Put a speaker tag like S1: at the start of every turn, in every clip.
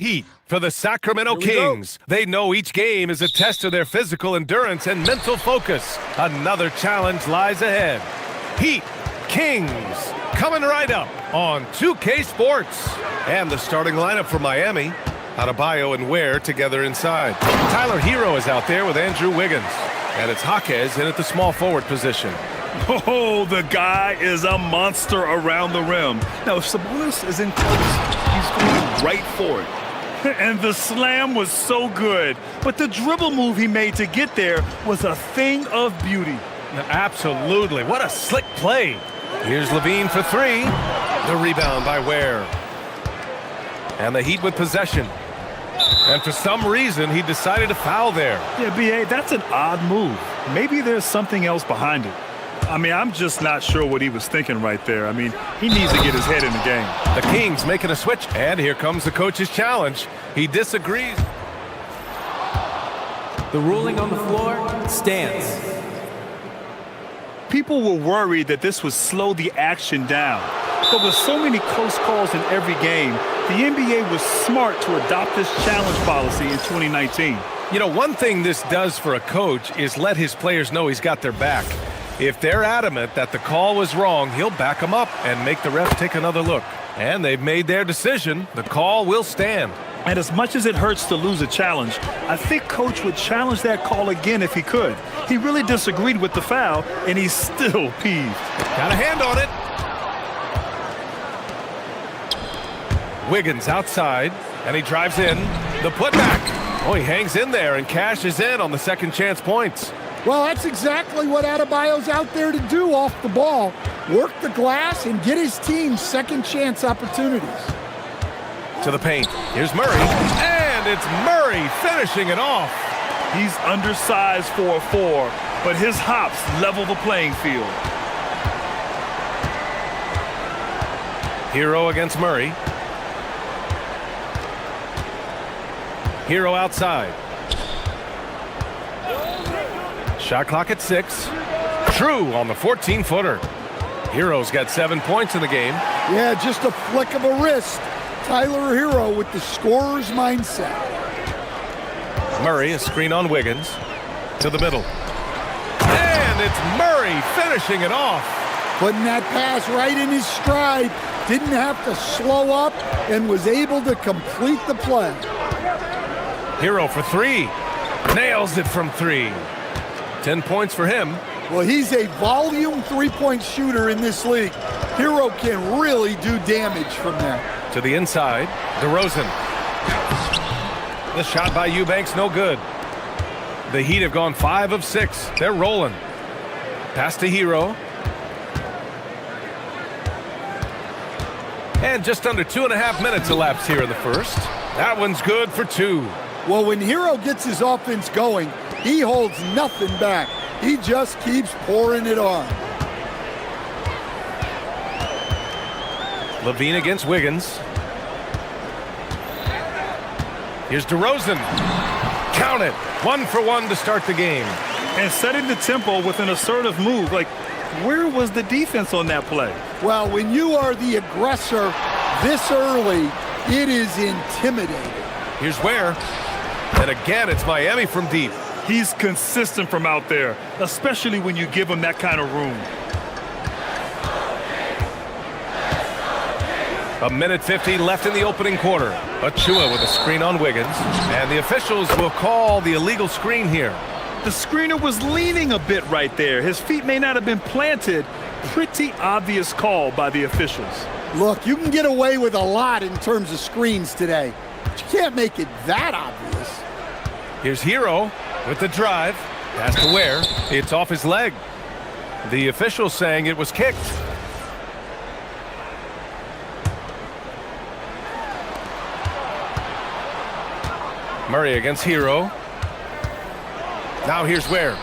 S1: Heat for the Sacramento Kings. They know each game is a test of their physical endurance and mental focus. Another challenge lies ahead. Heat, Kings, coming right up on 2K Sports. And the starting lineup for Miami. Adebayo and Ware together inside. Tyler Hero is out there with Andrew Wiggins. And it's Jaquez in at the small forward position.
S2: Oh, the guy is a monster around the rim. Now, if Sabonis is in close, he's going right for it. And the slam was so good. But the dribble move he made to get there was a thing of beauty.
S1: Absolutely. What a slick play. Here's Levine for three. The rebound by Ware. And the Heat with possession. And for some reason, he decided to foul there.
S2: Yeah, B.A., that's an odd move. Maybe there's something else behind it. I mean, I'm just not sure what he was thinking right there. I mean, he needs to get his head in the game.
S1: The Kings making a switch, and here comes the coach's challenge. He disagrees.
S3: The ruling on the floor stands.
S2: People were worried that this would slow the action down. But with so many close calls in every game, the NBA was smart to adopt this challenge policy in 2019.
S1: You know, one thing this does for a coach is let his players know he's got their back. If they're adamant that the call was wrong, he'll back them up and make the ref take another look. And they've made their decision. The call will stand.
S2: And as much as it hurts to lose a challenge, I think Coach would challenge that call again if he could. He really disagreed with the foul, and he's still peeved.
S1: Got a hand on it. Wiggins outside, and he drives in. The putback. Oh, he hangs in there and cashes in on the second chance points.
S4: Well, that's exactly what Adebayo's out there to do off the ball. Work the glass and get his team second chance opportunities.
S1: To the paint. Here's Murray. And it's Murray finishing it off.
S2: He's undersized for a 4, but his hops level the playing field.
S1: Hero against Murray. Hero outside. Shot clock at 6. True on the 14-footer. Hero's got 7 points in the game.
S4: Yeah, just a flick of a wrist. Tyler Hero with the scorer's mindset.
S1: Murray, a screen on Wiggins. To the middle. And it's Murray finishing it off.
S4: Putting that pass right in his stride. Didn't have to slow up and was able to complete the play.
S1: Hero for 3. Nails it from 3. 10 points for him.
S4: Well, he's a volume three-point shooter in this league. Hero can really do damage from there.
S1: To the inside, DeRozan. The shot by Eubanks, no good. The Heat have gone 5 of 6. They're rolling. Pass to Hero. And just under 2.5 minutes elapsed here in the first. That one's good for 2.
S4: Well, when Hero gets his offense going, he holds nothing back. He just keeps pouring it on.
S1: Levine against Wiggins. Here's DeRozan. Count it. 1 for 1 to start the game.
S2: And setting the tempo with an assertive move. Like, where was the defense on that play?
S4: Well, when you are the aggressor this early, it is intimidating.
S1: Here's Ware. And again, it's Miami from deep.
S2: He's consistent from out there, especially when you give him that kind of room.
S1: 1:50 left in the opening quarter. Achua with a screen on Wiggins. And the officials will call the illegal screen here.
S2: The screener was leaning a bit right there. His feet may not have been planted. Pretty obvious call by the officials.
S4: Look, you can get away with a lot in terms of screens today, but you can't make it that obvious.
S1: Here's Hero with the drive. Pass to Ware. It's off his leg. The official saying it was kicked. Murray against Hero. Now here's Ware.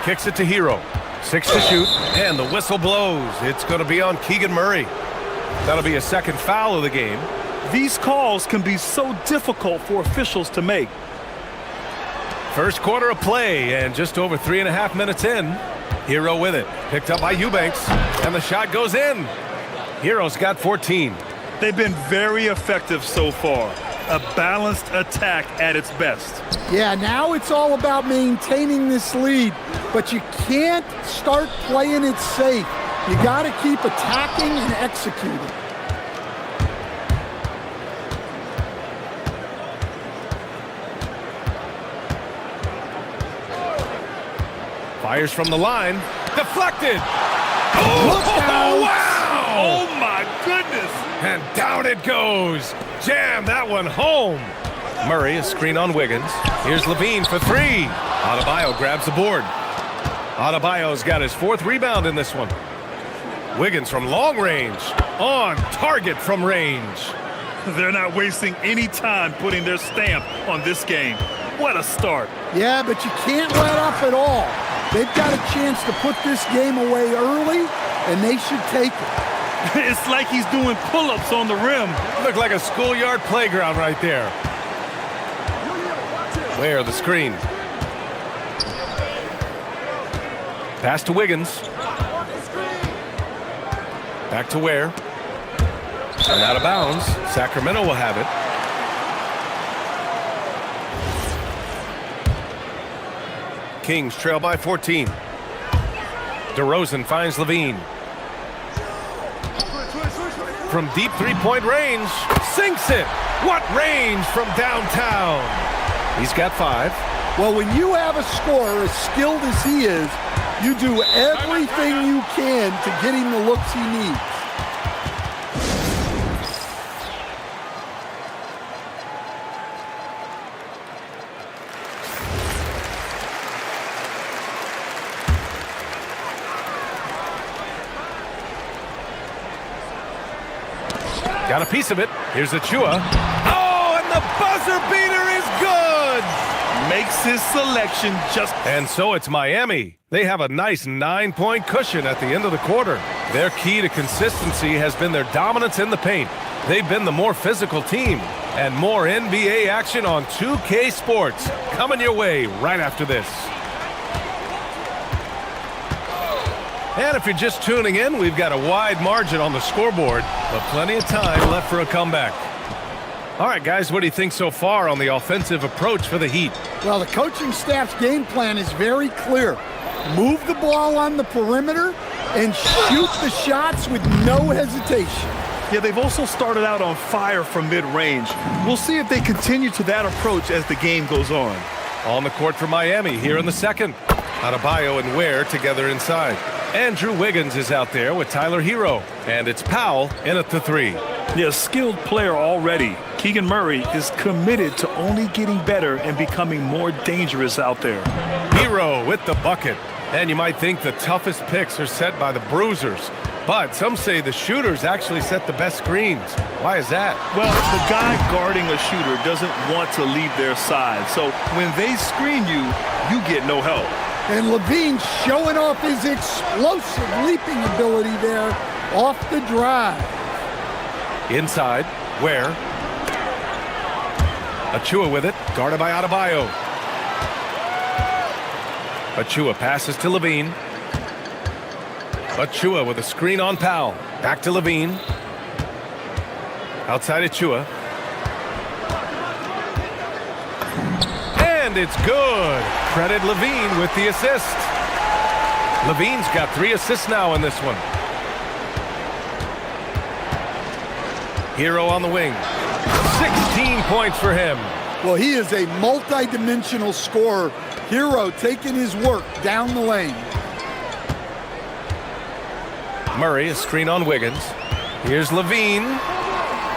S1: Kicks it to Hero. 6 to shoot. And the whistle blows. It's going to be on Keegan Murray. That'll be a second foul of the game.
S2: These calls can be so difficult for officials to make.
S1: First quarter of play, and just over 3.5 minutes in. Hero with it. Picked up by Eubanks. And the shot goes in. Hero's got 14.
S2: They've been very effective so far. A balanced attack at its best.
S4: Yeah, now it's all about maintaining this lead, but you can't start playing it safe. You got to keep attacking and executing.
S1: Fires from the line. Deflected.
S4: Look out!
S1: Wow!
S2: Oh my goodness!
S1: And down it goes. Jam that one home. Murray, a screen on Wiggins. Here's Levine for three. Adebayo grabs the board. Adebayo's got his fourth rebound in this one. Wiggins from long range. On target from range.
S2: They're not wasting any time putting their stamp on this game. What a start.
S4: Yeah, but you can't let up at all. They've got a chance to put this game away early, and they should take it.
S2: It's like he's doing pull-ups on the rim.
S1: Looked like a schoolyard playground right there. Where the screen. Pass to Wiggins. Back to Ware. And out of bounds. Sacramento will have it. Kings trail by 14. DeRozan finds Levine. From deep three-point range, sinks it. What range from downtown? He's got 5.
S4: Well, when you have a scorer as skilled as he is, you do everything you can to get him the looks he needs.
S1: Got a piece of it. Here's Achua. Oh, and the buzzer beater is good!
S2: Makes his selection just...
S1: And so it's Miami. They have a nice 9-point cushion at the end of the quarter. Their key to consistency has been their dominance in the paint. They've been the more physical team. And more NBA action on 2K Sports. Coming your way right after this. And if you're just tuning in, we've got a wide margin on the scoreboard, but plenty of time left for a comeback. All right, guys, what do you think so far on the offensive approach for the Heat?
S4: Well, the coaching staff's game plan is very clear. Move the ball on the perimeter and shoot the shots with no hesitation.
S2: Yeah, they've also started out on fire from mid-range. We'll see if they continue to that approach as the game goes on.
S1: On the court for Miami here in the second. Adebayo and Ware together inside. Andrew Wiggins is out there with Tyler Hero. And it's Powell in at the 3.
S2: Yeah, a skilled player already. Keegan Murray is committed to only getting better and becoming more dangerous out there.
S1: Hero with the bucket. And you might think the toughest picks are set by the bruisers. But some say the shooters actually set the best screens. Why is that?
S2: Well, the guy guarding a shooter doesn't want to leave their side. So when they screen you, you get no help.
S4: And Levine showing off his explosive leaping ability there off the drive.
S1: Inside, Ware. Achua with it, guarded by Adebayo. Achua passes to Levine. Achua with a screen on Powell. Back to Levine. Outside Achua. And it's good. Credit Levine with the assist. Levine's got 3 assists now in this one. Hero on the wing. 16 points for him.
S4: Well, he is a multi-dimensional scorer. Hero taking his work down the lane.
S1: Murray, a screen on Wiggins. Here's Levine.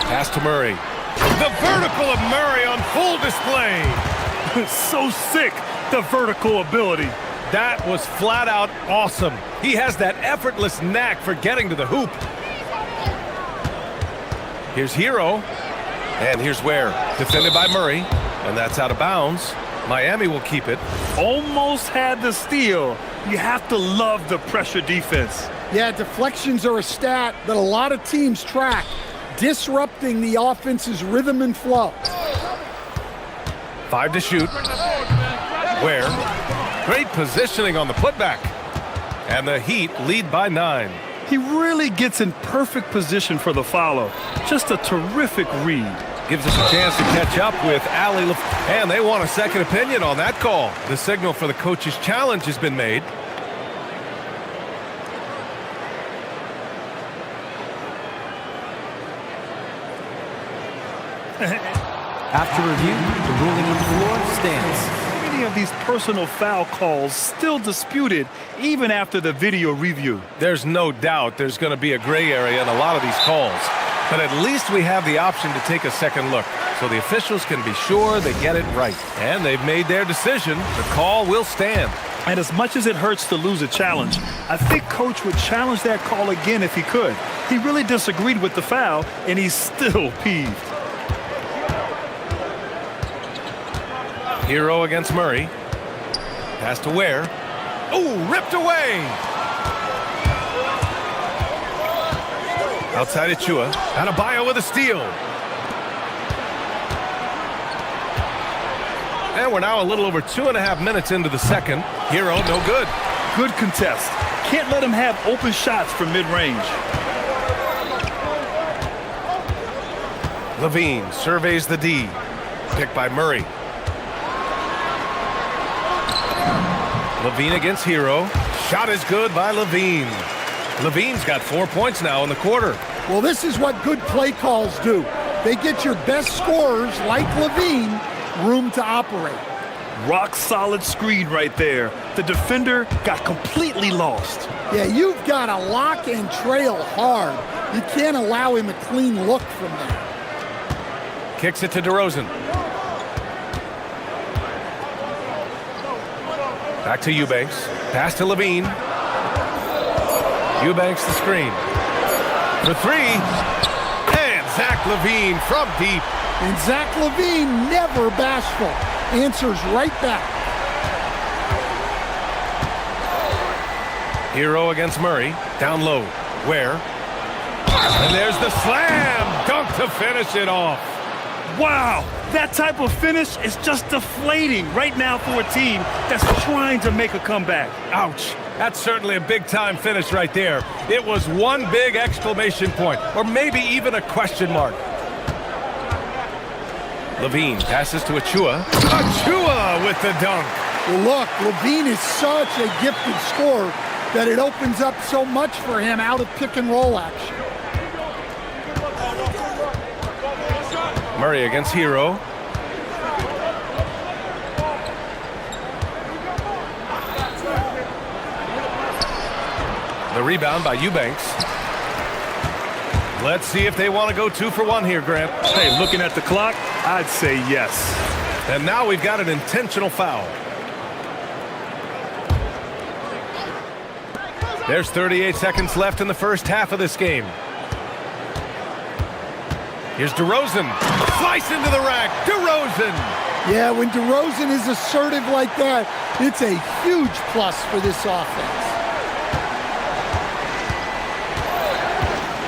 S1: Pass to Murray. The vertical of Murray on full display.
S2: So sick, the vertical ability.
S1: That was flat out awesome. He has that effortless knack for getting to the hoop. Here's Hero. And here's Ware. Defended by Murray. And that's out of bounds. Miami will keep it.
S2: Almost had the steal. You have to love the pressure defense.
S4: Yeah, deflections are a stat that a lot of teams track, disrupting the offense's rhythm and flow.
S1: 5 to shoot. Ware. Great positioning on the putback. And the Heat lead by 9.
S2: He really gets in perfect position for the follow. Just a terrific read.
S1: Gives us a chance to catch up with Ali, and they want a second opinion on that call. The signal for the coach's challenge has been made.
S3: After review, the ruling on the floor stands.
S2: Many of these personal foul calls still disputed even after the video review.
S1: There's no doubt there's going to be a gray area in a lot of these calls. But at least we have the option to take a second look, so the officials can be sure they get it right. And they've made their decision. The call will stand.
S2: And as much as it hurts to lose a challenge, I think Coach would challenge that call again if he could. He really disagreed with the foul, and he's still peeved.
S1: Hero against Murray. Pass to Ware. Oh, ripped away! Outside Achua. Adebayo with a steal. And we're now a little over 2.5 minutes into the second. Hero, no good.
S2: Good contest. Can't let him have open shots from mid-range.
S1: Levine surveys the D. Picked by Murray. Levine against Hero. Shot is good by Levine. Levine's got 4 points now in the quarter.
S4: Well, this is what good play calls do. They get your best scorers, like Levine, room to operate.
S2: Rock solid screen right there. The defender got completely lost.
S4: Yeah, you've got to lock and trail hard. You can't allow him a clean look from there.
S1: Kicks it to DeRozan. Back to Eubanks. Pass to Levine. Eubanks the screen. For three. And Zach Levine from deep.
S4: And Zach Levine, never bashful, answers right back.
S1: Hero against Murray. Down low. Ware. And there's the slam. Dunk to finish it off.
S2: Wow, that type of finish is just deflating right now for a team that's trying to make a comeback.
S1: Ouch. That's certainly a big-time finish right there. It was one big exclamation point, or maybe even a question mark. Levine passes to Achua. Achua with the dunk.
S4: Well, look, Levine is such a gifted scorer that it opens up so much for him out of pick-and-roll action.
S1: Murray against Hero. The rebound by Eubanks. Let's see if they want to go 2 for 1 here, Grant.
S2: Hey, looking at the clock, I'd say yes.
S1: And now we've got an intentional foul. There's 38 seconds left in the first half of this game. Here's DeRozan. Slice into the rack. DeRozan.
S4: Yeah, when DeRozan is assertive like that, it's a huge plus for this offense.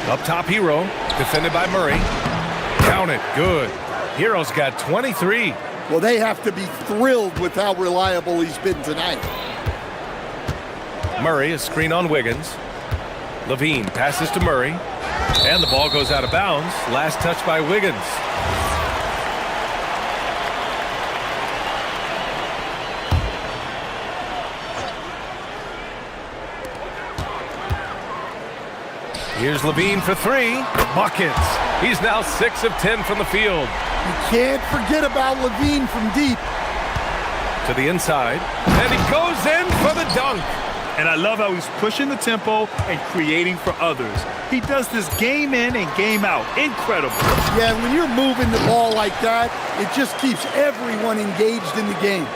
S1: Up top, Hero. Defended by Murray. Count it. Good. Hero's got 23.
S4: Well, they have to be thrilled with how reliable he's been tonight.
S1: Murray, a screen on Wiggins. Levine passes to Murray. And the ball goes out of bounds. Last touch by Wiggins. Here's Levine for 3. Buckets. He's now 6 of 10 from the field.
S4: You can't forget about Levine from deep.
S1: To the inside. And he goes in for the dunk.
S2: And I love how he's pushing the tempo and creating for others. He does this game in and game out. Incredible.
S4: Yeah, when you're moving the ball like that, it just keeps everyone engaged in the game.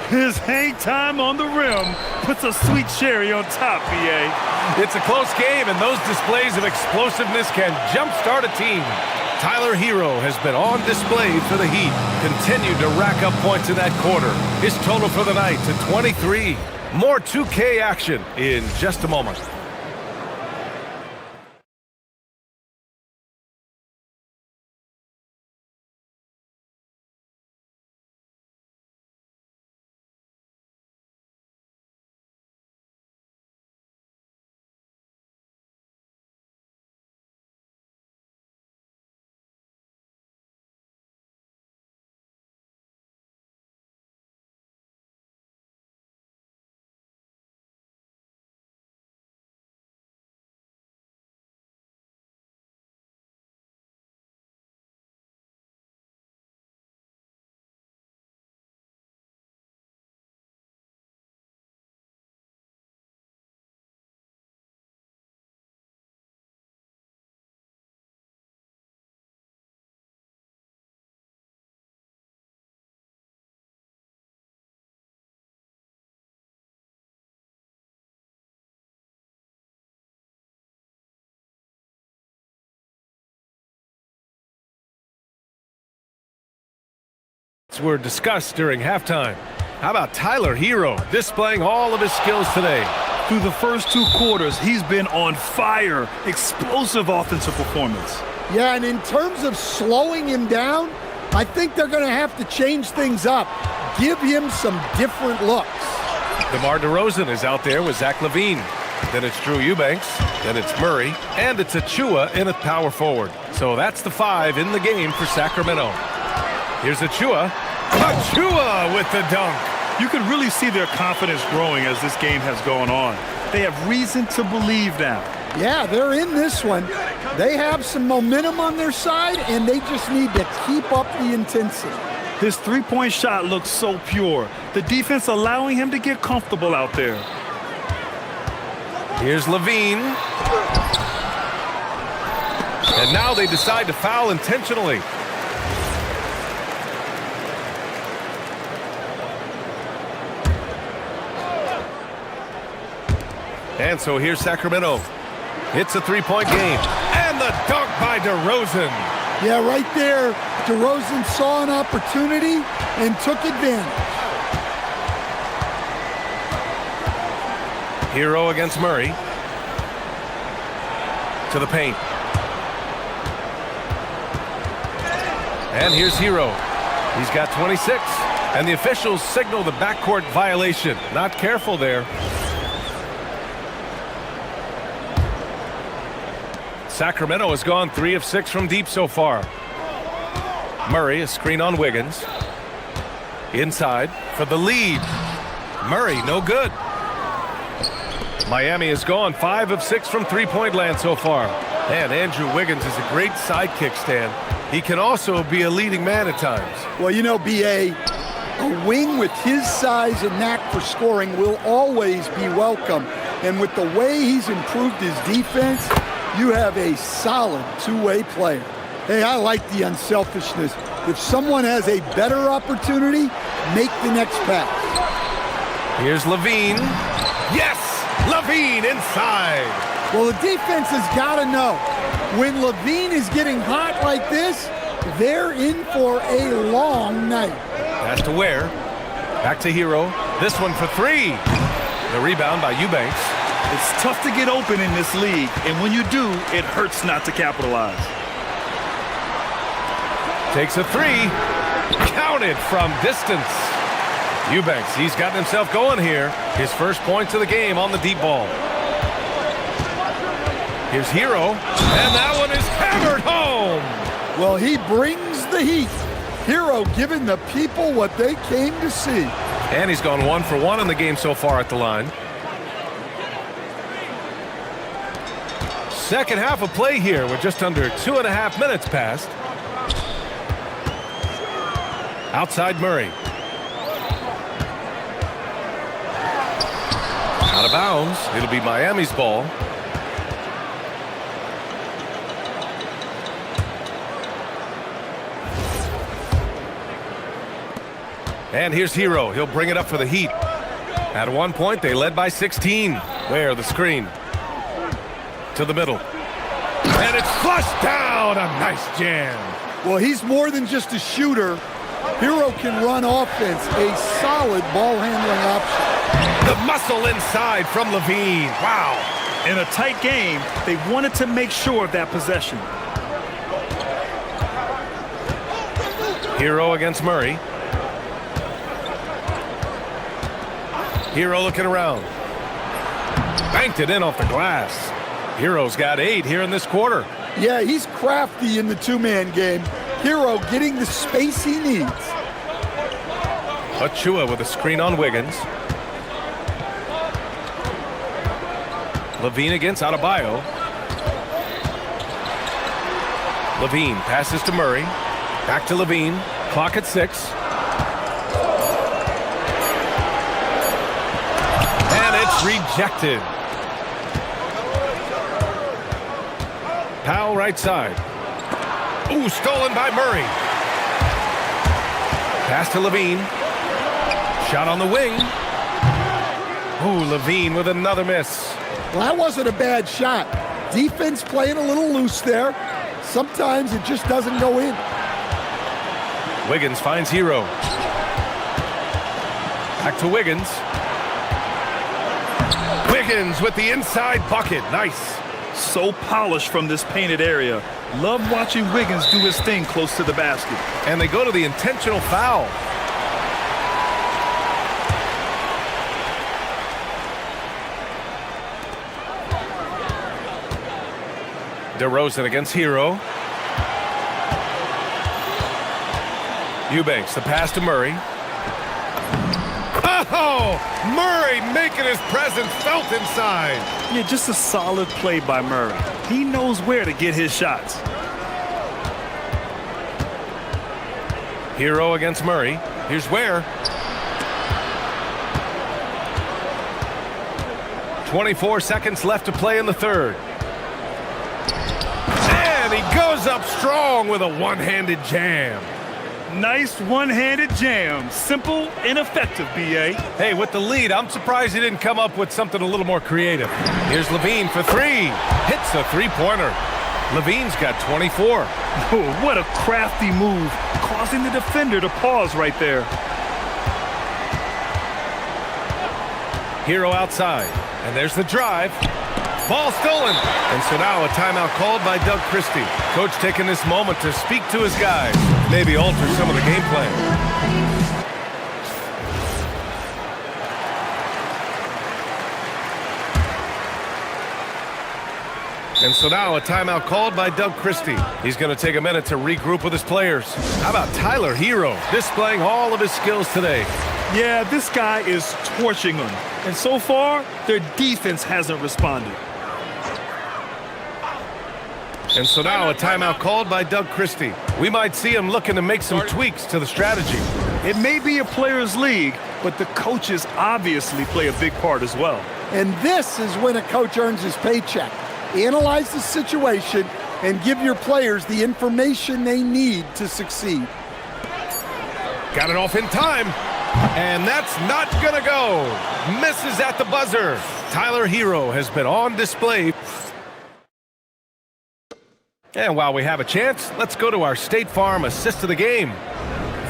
S2: His hang time on the rim puts a sweet cherry on top, BA.
S1: It's a close game, and those displays of explosiveness can jumpstart a team. Tyler Hero has been on display for the Heat. Continued to rack up points in that quarter. His total for the night to 23. More 2K action in just a moment. were discussed during halftime. How about Tyler Hero displaying all of his skills today?
S2: Through the first 2 quarters, he's been on fire. Explosive offensive performance.
S4: Yeah, and in terms of slowing him down, I think they're going to have to change things up. Give him some different looks.
S1: DeMar DeRozan is out there with Zach LaVine. Then it's Drew Eubanks, then it's Murray, and it's Achua in at power forward. So that's the 5 in the game for Sacramento. Here's Achua. Achua with the dunk.
S2: You can really see their confidence growing as this game has gone on. They have reason to believe now.
S4: Yeah, they're in this one. They have some momentum on their side, and they just need to keep up the intensity.
S2: His three-point shot looks so pure. The defense allowing him to get comfortable out there.
S1: Here's LaVine. And now they decide to foul intentionally. And so here's Sacramento. It's a 3-point game. And the dunk by DeRozan.
S4: Yeah, right there, DeRozan saw an opportunity and took advantage.
S1: Hero against Murray. To the paint. And here's Hero. He's got 26. And the officials signal the backcourt violation. Not careful there. Sacramento has gone 3 of 6 from deep so far. Murray, a screen on Wiggins. Inside for the lead. Murray, no good. Miami has gone 5 of 6 from three-point land so far. And Andrew Wiggins is a great sidekick, Stan. He can also be a leading man at times.
S4: Well, you know, B.A., a wing with his size and knack for scoring will always be welcome. And with the way he's improved his defense, you have a solid two-way player. Hey, I like the unselfishness. If someone has a better opportunity, make the next pass.
S1: Here's LaVine. Yes! LaVine inside.
S4: Well, the defense has got to know, when LaVine is getting hot like this, they're in for a long night.
S1: Has to Ware. Back to Hero. This one for 3. The rebound by Eubanks.
S2: It's tough to get open in this league, and when you do, it hurts not to capitalize.
S1: Takes a 3. Counted from distance. Eubanks, he's gotten himself going here. His first points of the game on the deep ball. Here's Hero, and that one is hammered home.
S4: Well, he brings the heat. Hero giving the people what they came to see.
S1: And he's gone 1 for 1 in the game so far at the line. Second half of play here with just under 2.5 minutes passed. Outside Murray. Out of bounds. It'll be Miami's ball. And here's Hero. He'll bring it up for the Heat. At one point, they led by 16. Where the screen. To the middle. And it's flushed down. A nice jam.
S4: Well, he's more than just a shooter. Hero can run offense. A solid ball handling option.
S1: The muscle inside from LaVine. Wow.
S2: In a tight game, they wanted to make sure of that possession.
S1: Hero against Murray. Hero looking around. Banked it in off the glass. Hero's got 8 here in this quarter.
S4: Yeah, he's crafty in the two-man game. Hero getting the space he needs.
S1: Achua with a screen on Wiggins. LaVine against Adebayo. LaVine passes to Murray. Back to LaVine. Clock at 6. And it's rejected. Powell right side. Ooh, stolen by Murray. Pass to LaVine. Shot on the wing. Ooh, LaVine with another miss.
S4: Well, that wasn't a bad shot. Defense playing a little loose there. Sometimes it just doesn't go in.
S1: Wiggins finds Hero. Back to Wiggins. Wiggins with the inside bucket. Nice.
S2: So polished from this painted area. Love watching Wiggins do his thing close to the basket.
S1: And they go to the intentional foul. DeRozan against Hero. Eubanks, the pass to Murray. Oh! Murray making his presence felt inside.
S2: Yeah, just a solid play by Murray. He knows where to get his shots.
S1: Hero against Murray. Here's Ware. 24 seconds left to play in the third. And he goes up strong with a one-handed jam.
S2: Nice one-handed jam. Simple and effective, B.A.
S1: Hey, with the lead, I'm surprised he didn't come up with something a little more creative. Here's Levine for three. Hits the three-pointer. Levine's got 24.
S2: Oh, what a crafty move, causing the defender to pause right there.
S1: Hero outside. And there's the drive. Ball stolen. And so now a timeout called by Doug Christie. Coach taking this moment to speak to his guys. Maybe alter some of the game plan. And so now a timeout called by Doug Christie. He's going to take a minute to regroup with his players. How about Tyler Hero displaying all of his skills today?
S2: Yeah, this guy is torching them. And so far, their defense hasn't responded.
S1: And so now a timeout called by Doug Christie. We might see him looking to make some tweaks to the strategy.
S2: It may be a players' league, but the coaches obviously play a big part as well.
S4: And this is when a coach earns his paycheck. Analyze the situation and give your players the information they need to succeed.
S1: Got it off in time. And that's not gonna go. Misses at the buzzer. Tyler Hero has been on display. And while we have a chance, let's go to our State Farm assist of the game.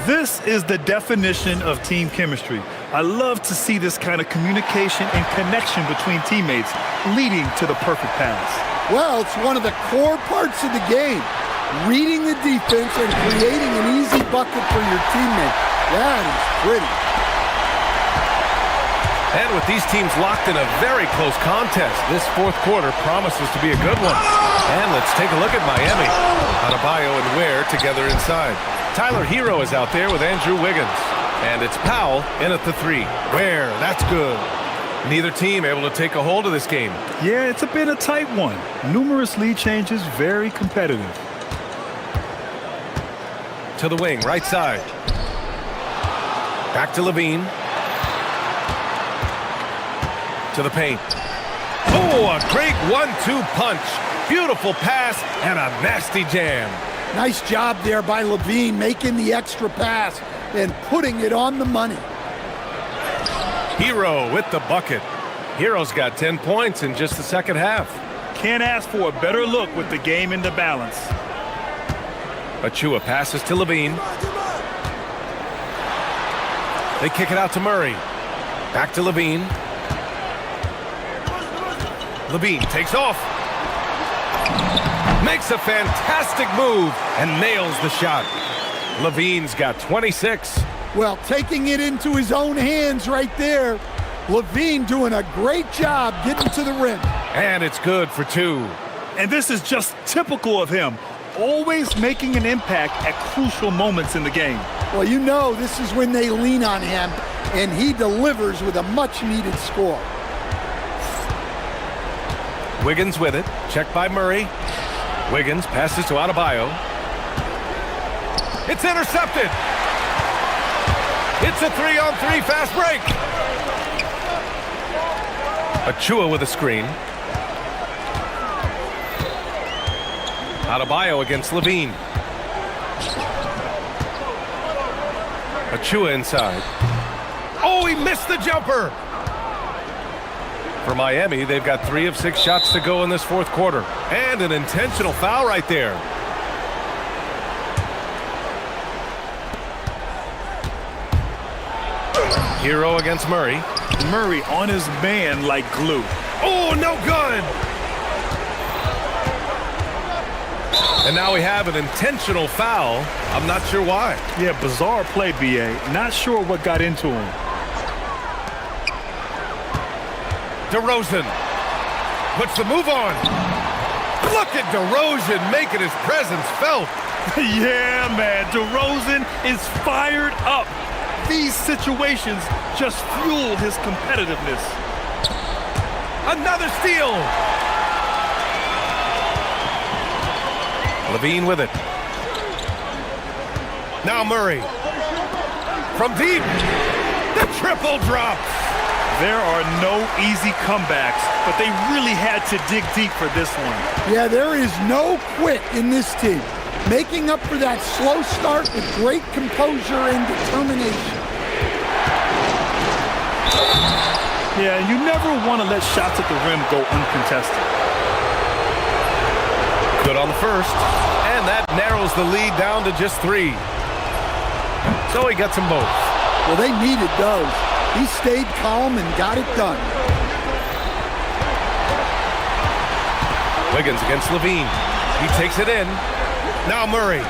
S2: This is the definition of team chemistry. I love to see this kind of communication and connection between teammates leading to the perfect pass.
S4: Well, it's one of the core parts of the game. Reading the defense and creating an easy bucket for your teammate. That is pretty.
S1: And with these teams locked in a very close contest, this fourth quarter promises to be a good one. And let's take a look at Miami. Adebayo and Ware together inside. Tyler Hero is out there with Andrew Wiggins. And it's Powell in at the three. Ware, that's good. Neither team able to take a hold of this game.
S2: Yeah, it's been a tight one. Numerous lead changes, very competitive.
S1: To the wing, right side. Back to Levine. To the paint. Oh, a great 1-2 punch. Beautiful pass and a nasty jam.
S4: Nice job there by Levine making the extra pass and putting it on the money.
S1: Hero with the bucket. Hero's got 10 points in just the second half.
S2: Can't ask for a better look with the game in the balance.
S1: Achua passes to Levine. They kick it out to Murray. Back to Levine. Levine takes off. Makes a fantastic move and nails the shot. Levine's got 26.
S4: Well, taking it into his own hands right there. Levine doing a great job getting to the rim.
S1: And it's good for two.
S2: And this is just typical of him. Always making an impact at crucial moments in the game.
S4: Well, you know this is when they lean on him, and he delivers with a much-needed score.
S1: Wiggins with it. Checked by Murray. Wiggins passes to Adebayo. It's intercepted. It's a 3-on-3 fast break. Achua with a screen. Adebayo against Levine. Achua inside. Oh, he missed the jumper. For Miami, they've got 3 of 6 shots to go in this fourth quarter. And an intentional foul right there. Hero against Murray.
S2: Murray on his man like glue.
S1: Oh, no good! And now we have an intentional foul. I'm not sure why.
S2: Yeah, bizarre play, B.A. Not sure what got into him.
S1: DeRozan puts the move on. Look at DeRozan making his presence felt.
S2: Yeah, man, DeRozan is fired up. These situations just fuel his competitiveness.
S1: Another steal. Levine with it. Now Murray. From deep. The triple drop.
S2: There are no easy comebacks, but they really had to dig deep for this one.
S4: Yeah, there is no quit in this team. Making up for that slow start with great composure and determination.
S2: Yeah, you never want to let shots at the rim go uncontested.
S1: Good on the first, and that narrows the lead down to just 3. So he gets them both.
S4: Well, they needed those. He stayed calm and got it done.
S1: Wiggins against Levine. He takes it in. Now Murray.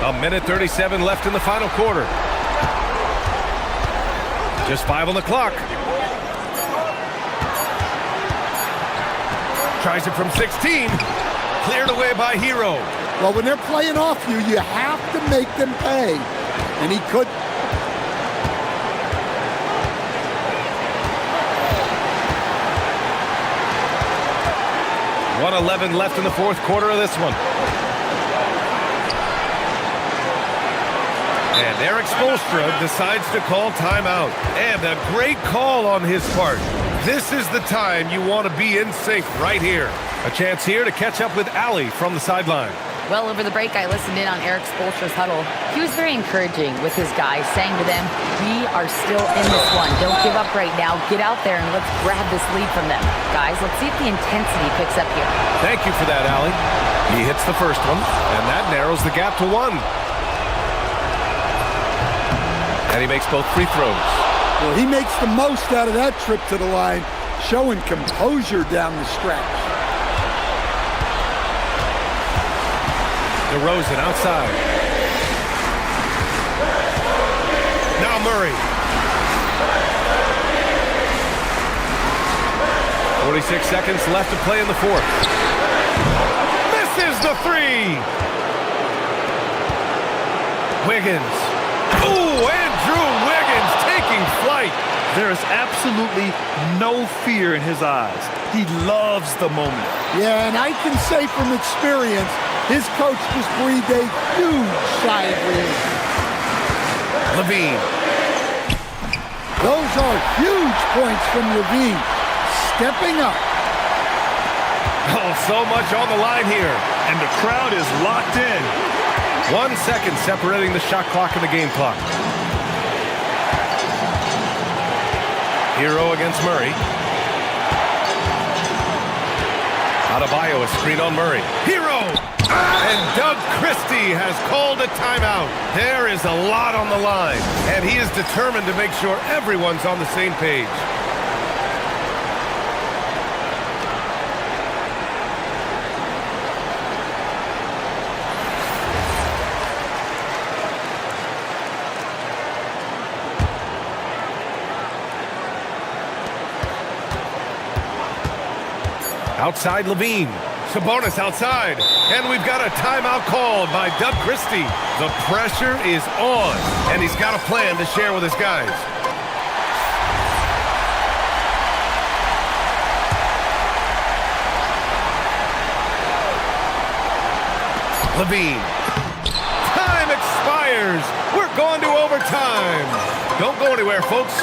S1: A minute 37 left in the final quarter. Just 5 on the clock. Tries it from 16. Cleared away by Hero.
S4: Well, when they're playing off you, you have to make them pay. And he could.
S1: 1:11 left in the fourth quarter of this one. And Eric Spoelstra decides to call timeout. And a great call on his part. This is the time you want to be in sync right here. A chance here to catch up with Allie from the sideline.
S5: Well, over the break, I listened in on Eric Spoelstra's huddle. He was very encouraging with his guys, saying to them, we are still in this one. Don't give up right now. Get out there and let's grab this lead from them. Guys, let's see if the intensity picks up here.
S1: Thank you for that, Allie. He hits the first one, and that narrows the gap to 1. And he makes both free throws.
S4: Well, he makes the most out of that trip to the line, showing composure down the stretch.
S1: DeRozan outside. Now Murray. 46 seconds left to play in the fourth. Misses the 3. Wiggins. Ooh, Andrew Wiggins taking flight.
S2: There is absolutely no fear in his eyes. He loves the moment.
S4: Yeah, and I can say from experience, his coach just breathed a huge sigh of relief.
S1: Levine.
S4: Those are huge points from Levine. Stepping up.
S1: Oh, so much on the line here.
S2: And the crowd is locked in.
S1: 1 second separating the shot clock and the game clock. Hero against Murray. Adebayo, a screen on Murray. Hero! And Doug Christie has called a timeout. There is a lot on the line, and he is determined to make sure everyone's on the same page. Outside Levine. Sabonis outside. And we've got a timeout called by Doug Christie. The pressure is on, and he's got a plan to share with his guys. Levine. Time expires. We're going to overtime. Don't go anywhere, folks.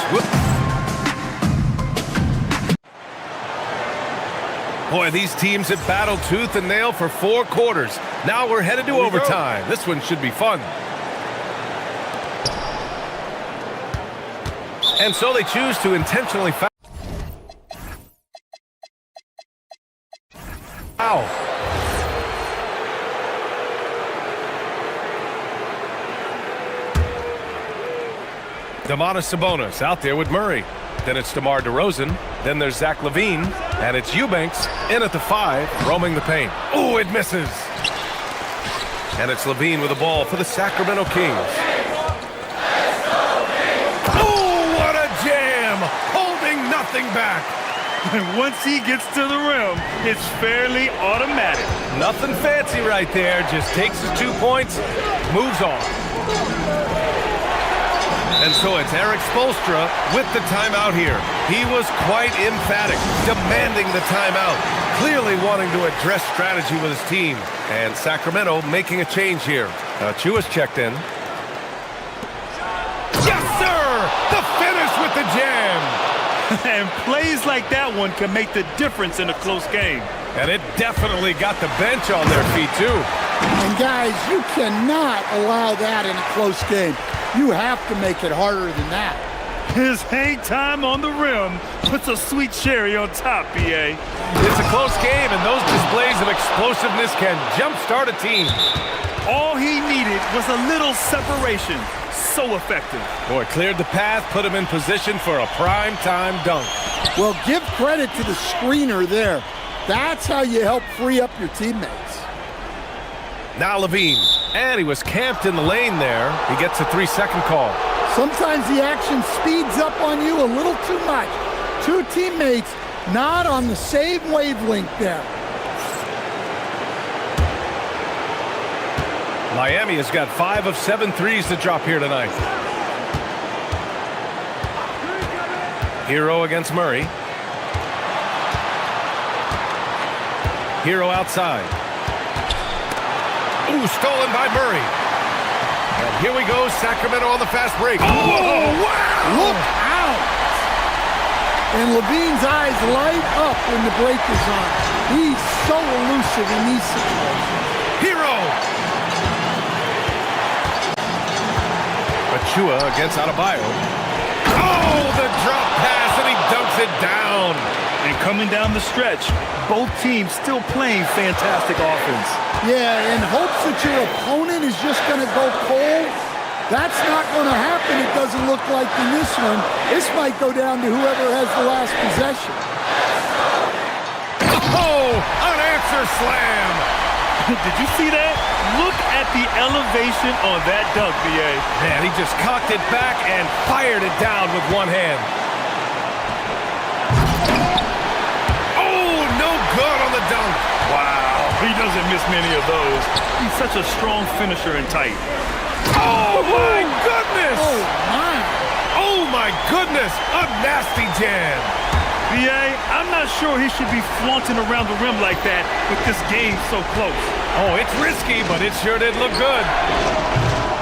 S1: Boy, these teams have battled tooth and nail for 4 quarters. Now we're headed to overtime. This one should be fun. And so they choose to intentionally foul. Domantas Sabonis out there with Murray. Then it's DeMar DeRozan. Then there's Zach LaVine. And it's Eubanks in at the 5, roaming the paint. Oh, it misses. And it's LaVine with the ball for the Sacramento Kings. Oh, what a jam! Holding nothing back.
S2: And once he gets to the rim, it's fairly automatic.
S1: Nothing fancy right there. Just takes his 2 points, moves on. And so it's Eric Spoelstra with the timeout here. He was quite emphatic, demanding the timeout, clearly wanting to address strategy with his team. And Sacramento making a change here. Chua's checked in. Yes, sir! The finish with the jam!
S2: And plays like that one can make the difference in a close game.
S1: And it definitely got the bench on their feet, too.
S4: And guys, you cannot allow that in a close game. You have to make it harder than that.
S2: His hang time on the rim puts a sweet cherry on top, BA.
S1: It's a close game, and those displays of explosiveness can jumpstart a team.
S2: All he needed was a little separation. So effective.
S1: Boy, cleared the path, put him in position for a prime-time dunk.
S4: Well, give credit to the screener there. That's how you help free up your teammates.
S1: Now LaVine, and he was camped in the lane there. He gets a 3-second call.
S4: Sometimes the action speeds up on you a little too much. Two teammates not on the same wavelength there.
S1: Miami has got 5 of 7 threes to drop here tonight. Hero against Murray. Hero outside. Ooh, stolen by Murray. And here we go, Sacramento on the fast break. Oh, wow!
S4: Look out! And LaVine's eyes light up when the break is on. He's so elusive in these situations.
S1: Hero! Chua against Adebayo. Oh, the drop pass, and he dunks it down.
S2: And coming down the stretch, both teams still playing fantastic offense.
S4: Yeah, in hopes that your opponent is just going to go cold, that's not going to happen, it doesn't look like in this one. This might go down to whoever has the last possession.
S1: Oh, an answer slam.
S2: Did you see that? Look at the elevation on that dunk, BA.
S1: Man, he just cocked it back and fired it down with one hand. Oh, no good on the dunk.
S2: Wow, he doesn't miss many of those. He's such a strong finisher and tight.
S1: Oh, my goodness.
S4: Oh, my.
S1: Oh, my goodness. A nasty jam.
S2: BA, I'm not sure he should be flaunting around the rim like that with this game so close.
S1: Oh, it's risky, but it sure did look good.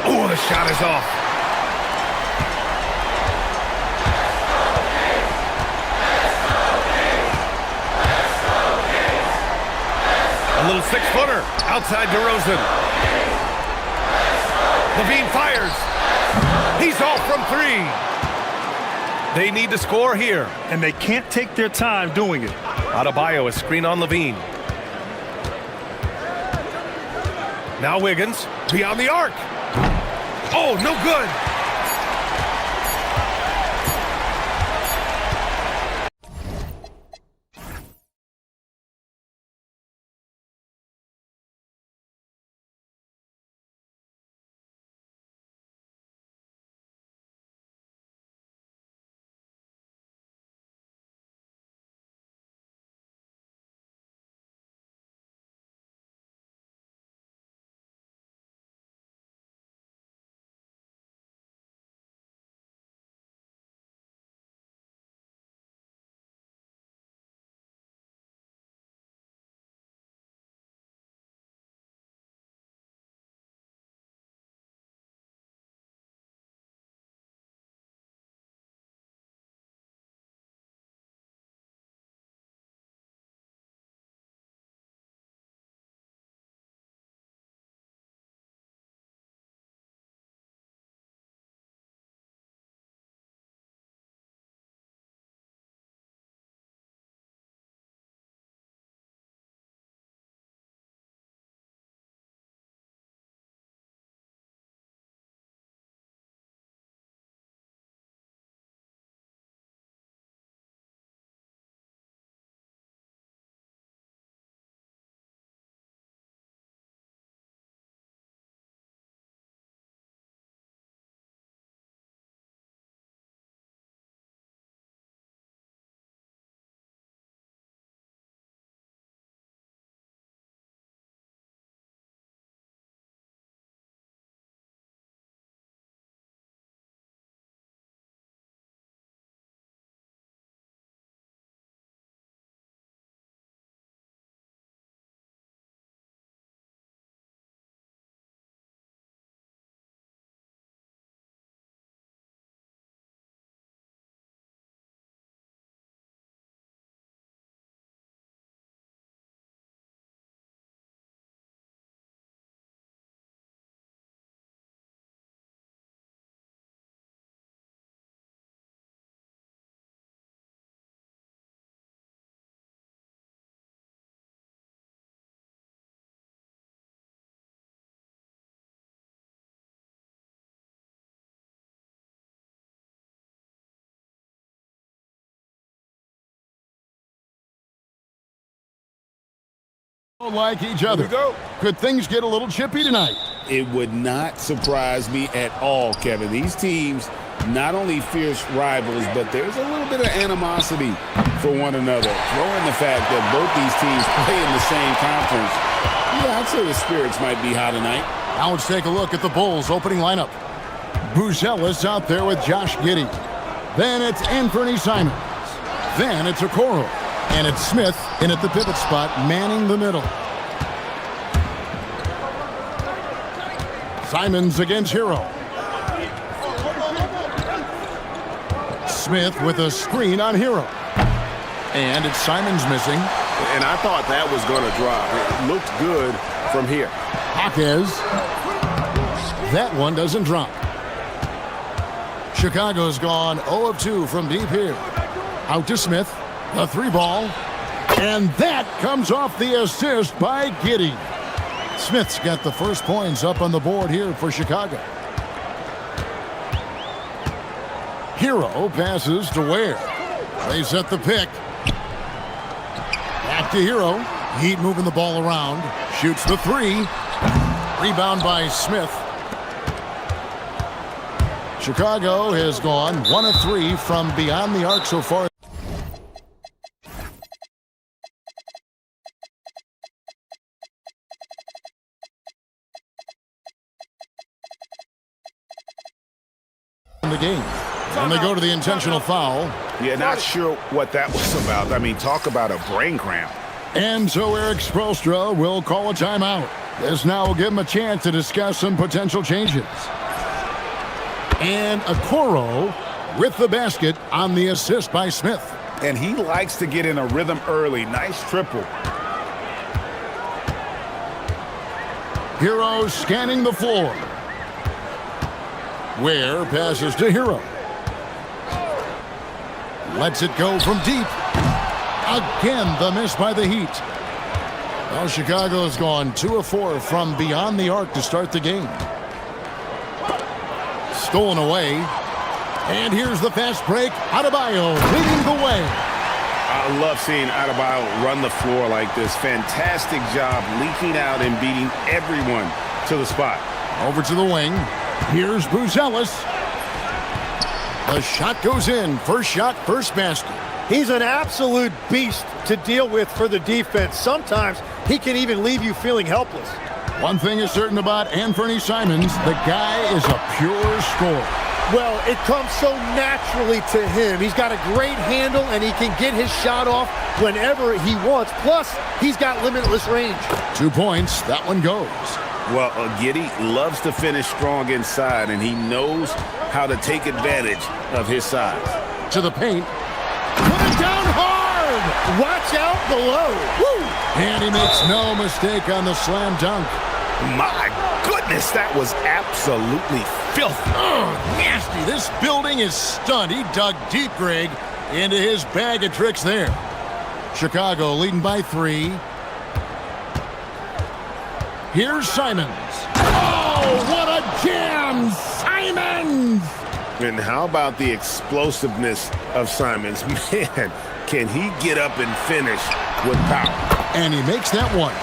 S1: Oh, the shot is off. A little 6-footer outside DeRozan. LaVine fires. He's off from 3. They need to score here.
S2: And they can't take their time doing it.
S1: Adebayo is screen on LaVine. Now Wiggins, beyond the arc. Oh, no good.
S6: like each other. Could things get a little chippy tonight?
S7: It would not surprise me at all, Kevin. These teams, not only fierce rivals, but there's a little bit of animosity for one another. Throw in the fact that both these teams play in the same conference. Yeah, I'd say the spirits might be high tonight.
S6: Now let's take a look at the Bulls' opening lineup. Buzelis out there with Josh Giddey. Then it's Anthony Simons. Then it's Okoro. And it's Smith in at the pivot spot, manning the middle. Simons against Hero. Smith with a screen on Hero. And it's Simons missing.
S8: And I thought that was going to drop. It looked good from here.
S6: Jaquez. That one doesn't drop. Chicago's gone 0 of 2 from deep here. Out to Smith. The 3-ball. And that comes off the assist by Giddey. Smith's got the first points up on the board here for Chicago. Hero passes to Ware. They set the pick. Back to Hero. Heat moving the ball around. Shoots the 3. Rebound by Smith. Chicago has gone 1 of 3 from beyond the arc so far. The game. And they go to the intentional foul.
S8: Yeah, not sure what that was about. I mean, talk about a brain cramp.
S6: And so Eric Spoelstra will call a timeout. This now will give him a chance to discuss some potential changes. And Okoro with the basket on the assist by Smith.
S8: And he likes to get in a rhythm early. Nice triple.
S6: Hero scanning the floor. Ware passes to Hero. Lets it go from deep. Again, the miss by the Heat. Well, Chicago has gone 2 of 4 from beyond the arc to start the game. Stolen away. And here's the fast break. Adebayo leading the way.
S8: I love seeing Adebayo run the floor like this. Fantastic job leaking out and beating everyone to the spot.
S6: Over to the wing. Here's Buzelis. The shot goes in. First shot, first basket.
S9: He's an absolute beast to deal with for the defense. Sometimes he can even leave you feeling helpless.
S6: One thing is certain about Anthony Simons, the guy is a pure scorer.
S9: Well, it comes so naturally to him. He's got a great handle, and he can get his shot off whenever he wants. Plus, he's got limitless range.
S6: 2 points. That one goes.
S8: Well, Giddey loves to finish strong inside, and he knows how to take advantage of his size.
S6: To the paint. Put it down hard!
S9: Watch out below. Woo!
S6: And he makes no mistake on the slam dunk.
S8: My goodness, that was absolutely filthy.
S6: Oh, nasty. This building is stunned. He dug deep, Greg, into his bag of tricks there. Chicago leading by 3. Here's Simons. Oh, what a jam! Simons!
S8: And how about the explosiveness of Simons? Man, can he get up and finish with power?
S6: And he makes that one.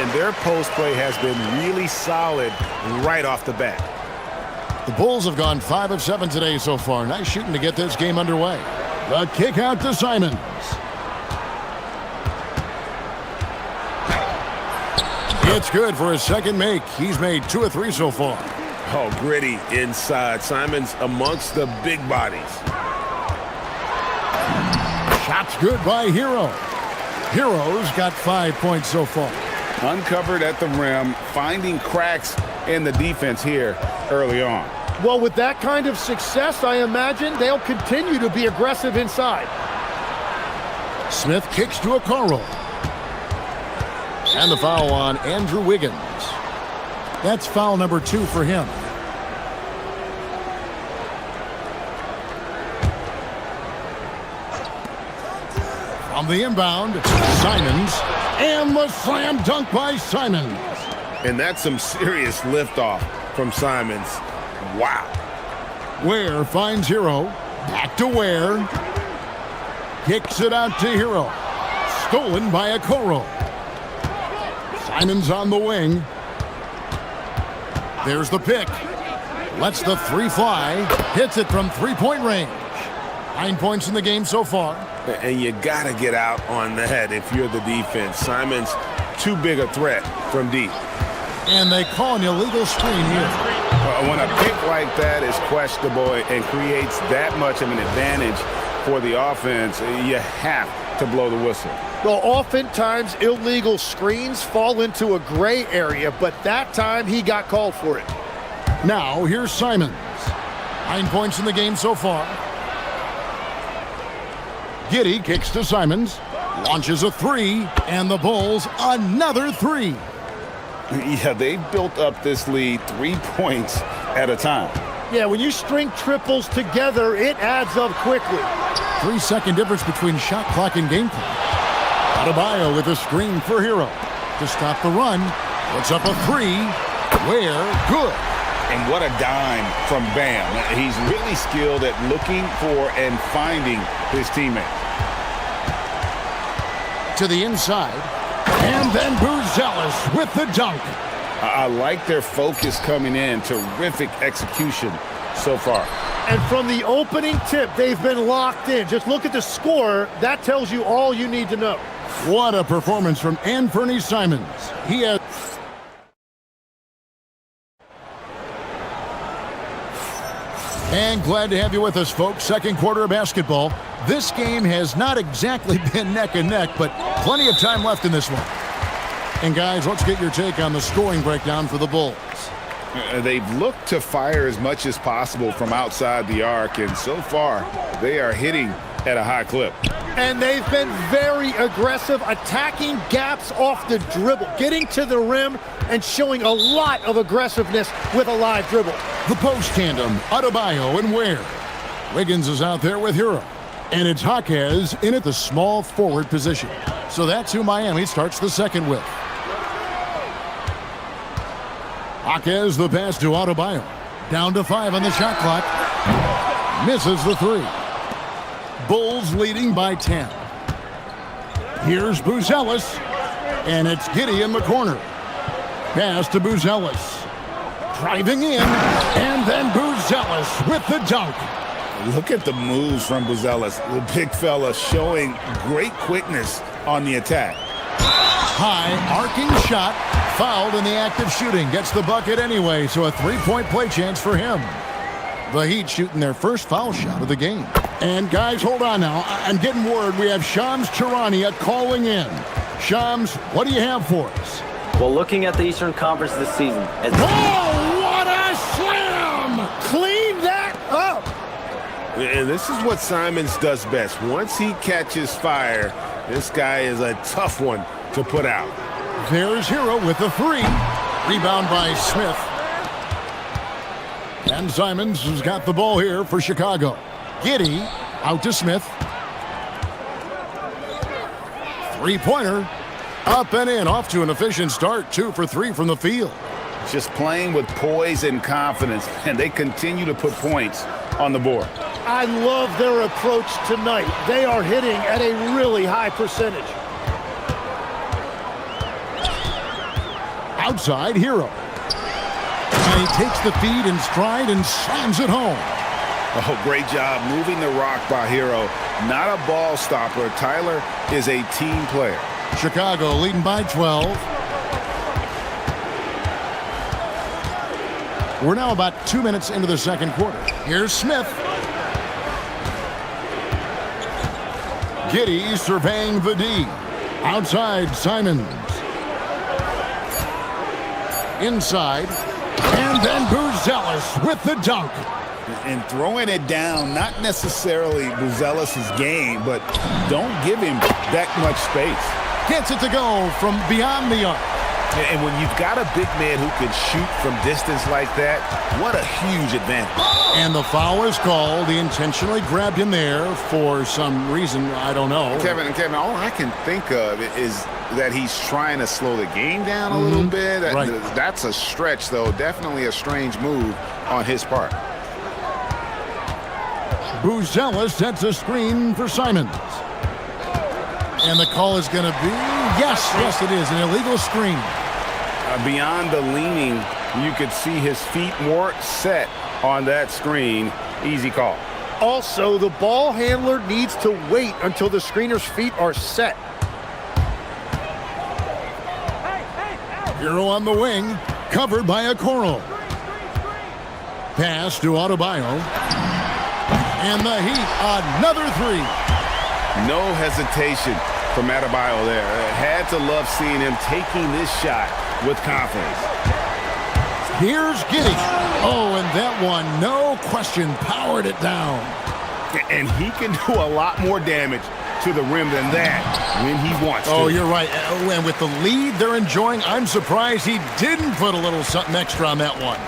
S8: And their post play has been really solid right off the bat.
S6: The Bulls have gone 5 of 7 today so far. Nice shooting to get this game underway. The kick out to Simons. It's good for his second make. He's made 2 of 3 so far.
S8: Oh, gritty inside. Simons amongst the big bodies.
S6: Shot's good by Hero. Hero's got 5 points so far.
S8: Uncovered at the rim, finding cracks in the defense here early on.
S9: Well, with that kind of success, I imagine they'll continue to be aggressive inside.
S6: Smith kicks to Okoro. And the foul on Andrew Wiggins. That's foul number 2 for him. From the inbound, Simons. And the slam dunk by Simons.
S8: And that's some serious liftoff from Simons. Wow.
S6: Ware finds Hero. Back to Ware. Kicks it out to Hero. Stolen by Okoro. Simons on the wing. There's the pick. Lets the three fly. Hits it from three-point range. 9 points in the game so far.
S8: And you got to get out on the head if you're the defense. Simons too big a threat from deep.
S6: And they call an illegal screen here.
S8: When a pick like that is questionable and creates that much of an advantage for the offense, you have to blow the whistle.
S9: Well, oftentimes illegal screens fall into a gray area, but that time he got called for it.
S6: Now, here's Simons. 9 points in the game so far. Giddey kicks to Simons. Launches a three, and the Bulls another three.
S8: Yeah, they've built up this lead 3 points at a time.
S9: Yeah, when you string triples together, it adds up quickly.
S6: 3 second difference between shot clock and game clock. Adebayo with a screen for Hero. To stop the run, puts up a three. Where? Good.
S8: And what a dime from Bam. He's really skilled at looking for and finding his teammate.
S6: To the inside. And then Buzelis with the dunk.
S8: I like their focus coming in. Terrific execution so far.
S9: And from the opening tip, they've been locked in. Just look at the score. That tells you all you need to know.
S6: What a performance from Anthony Simons. He has... And glad to have you with us, folks. Second quarter of basketball. This game has not exactly been neck and neck, but plenty of time left in this one. And guys, let's get your take on the scoring breakdown for the Bulls.
S8: They've looked to fire as much as possible from outside the arc, and so far they are hitting at a high clip.
S9: And they've been very aggressive, attacking gaps off the dribble, getting to the rim and showing a lot of aggressiveness with a live dribble.
S6: The post tandem, Adebayo and Ware. Wiggins is out there with Hero. And it's Jaquez in at the small forward position. So that's who Miami starts the second with. Jaquez the pass to Adebayo. Down to 5 on the shot clock. Misses the three. Bulls leading by 10. Here's Buzelis. And it's Giddey in the corner. Pass to Buzelis. Driving in. And then Buzelis with the dunk.
S8: Look at the moves from Buzelis. The big fella showing great quickness on the attack.
S6: High arcing shot. Fouled in the act of shooting. Gets the bucket anyway, so a three-point play chance for him. The Heat shooting their first foul shot of the game. And guys, hold on now. I'm getting word we have Shams Charania calling in. Shams, what do you have for us?
S10: Well, looking at the Eastern Conference this season.
S6: Oh, what a slam!
S9: Clean that up!
S8: And this is what Simons does best. Once he catches fire, this guy is a tough one to put out.
S6: There's Hero with the three. Rebound by Smith. And Simons has got the ball here for Chicago. Giddey out to Smith. Three-pointer. Up and in. Off to an efficient start. 2 for 3 from the field.
S8: Just playing with poise and confidence, and they continue to put points on the board.
S9: I love their approach tonight. They are hitting at a really high percentage.
S6: Outside, Hero. And he takes the feed in stride and slams it home.
S8: Oh, great job moving the rock by Hero. Not a ball stopper. Tyler is a team player.
S6: Chicago leading by 12. We're now about 2 minutes into the second quarter. Here's Smith. Giddey surveying the D. Outside, Simons. Inside. And then Buzelis with the dunk.
S8: And throwing it down, not necessarily Buzelis' game, but don't give him that much space.
S6: Gets it to go from beyond the arc.
S8: And when you've got a big man who can shoot from distance like that, what a huge advantage.
S6: And the foul is called. He intentionally grabbed him there for some reason, I don't know.
S8: Kevin, all I can think of is that he's trying to slow the game down a little bit.
S6: Right.
S8: That's a stretch, though. Definitely a strange move on his part.
S6: Buzelis sets a screen for Simons. And the call is going to be Yes, it is. An illegal screen.
S8: Beyond the leaning, you could see his feet more set on that screen. Easy call.
S9: Also, the ball handler needs to wait until the screener's feet are set.
S6: Hero on the wing, covered by Okoro. Pass to Adebayo. And the Heat, another three.
S8: No hesitation from Adebayo there. Had to love seeing him taking this shot with confidence.
S6: Here's Giddey. Oh, and that one, no question, powered it down.
S8: And he can do a lot more damage to the rim than that when he wants to.
S6: Oh, you're right. And with the lead they're enjoying, I'm surprised he didn't put a little something extra on that one.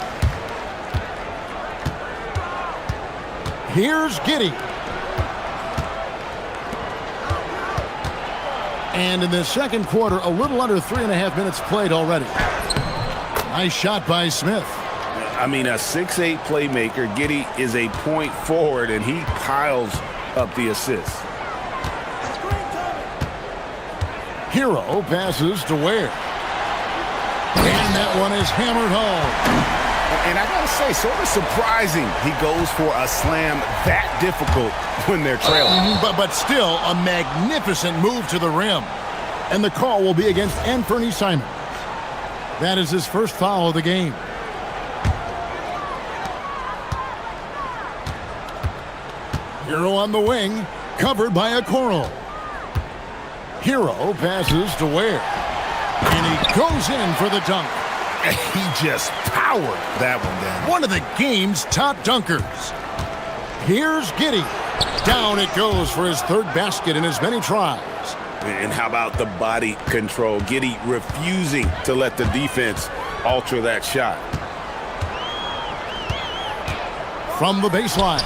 S6: Here's Giddey. And in the second quarter, a little under 3.5 minutes played already. Nice shot by Smith.
S8: I mean, a 6'8 playmaker. Giddey is a point forward, and he piles up the assists.
S6: Hero passes to Ware. And that one is hammered home.
S8: And I gotta say, sort of surprising he goes for a slam that difficult when they're trailing.
S6: But still, a magnificent move to the rim. And the call will be against Anthony Simons. That is his first foul of the game. Hero on the wing, covered by Okoro. Hero passes to Ware. And he goes in for the dunk.
S8: He just powered that one down.
S6: One of the game's top dunkers. Here's Giddey. Down it goes for his third basket in as many tries.
S8: And how about the body control? Giddey refusing to let the defense alter that shot.
S6: From the baseline.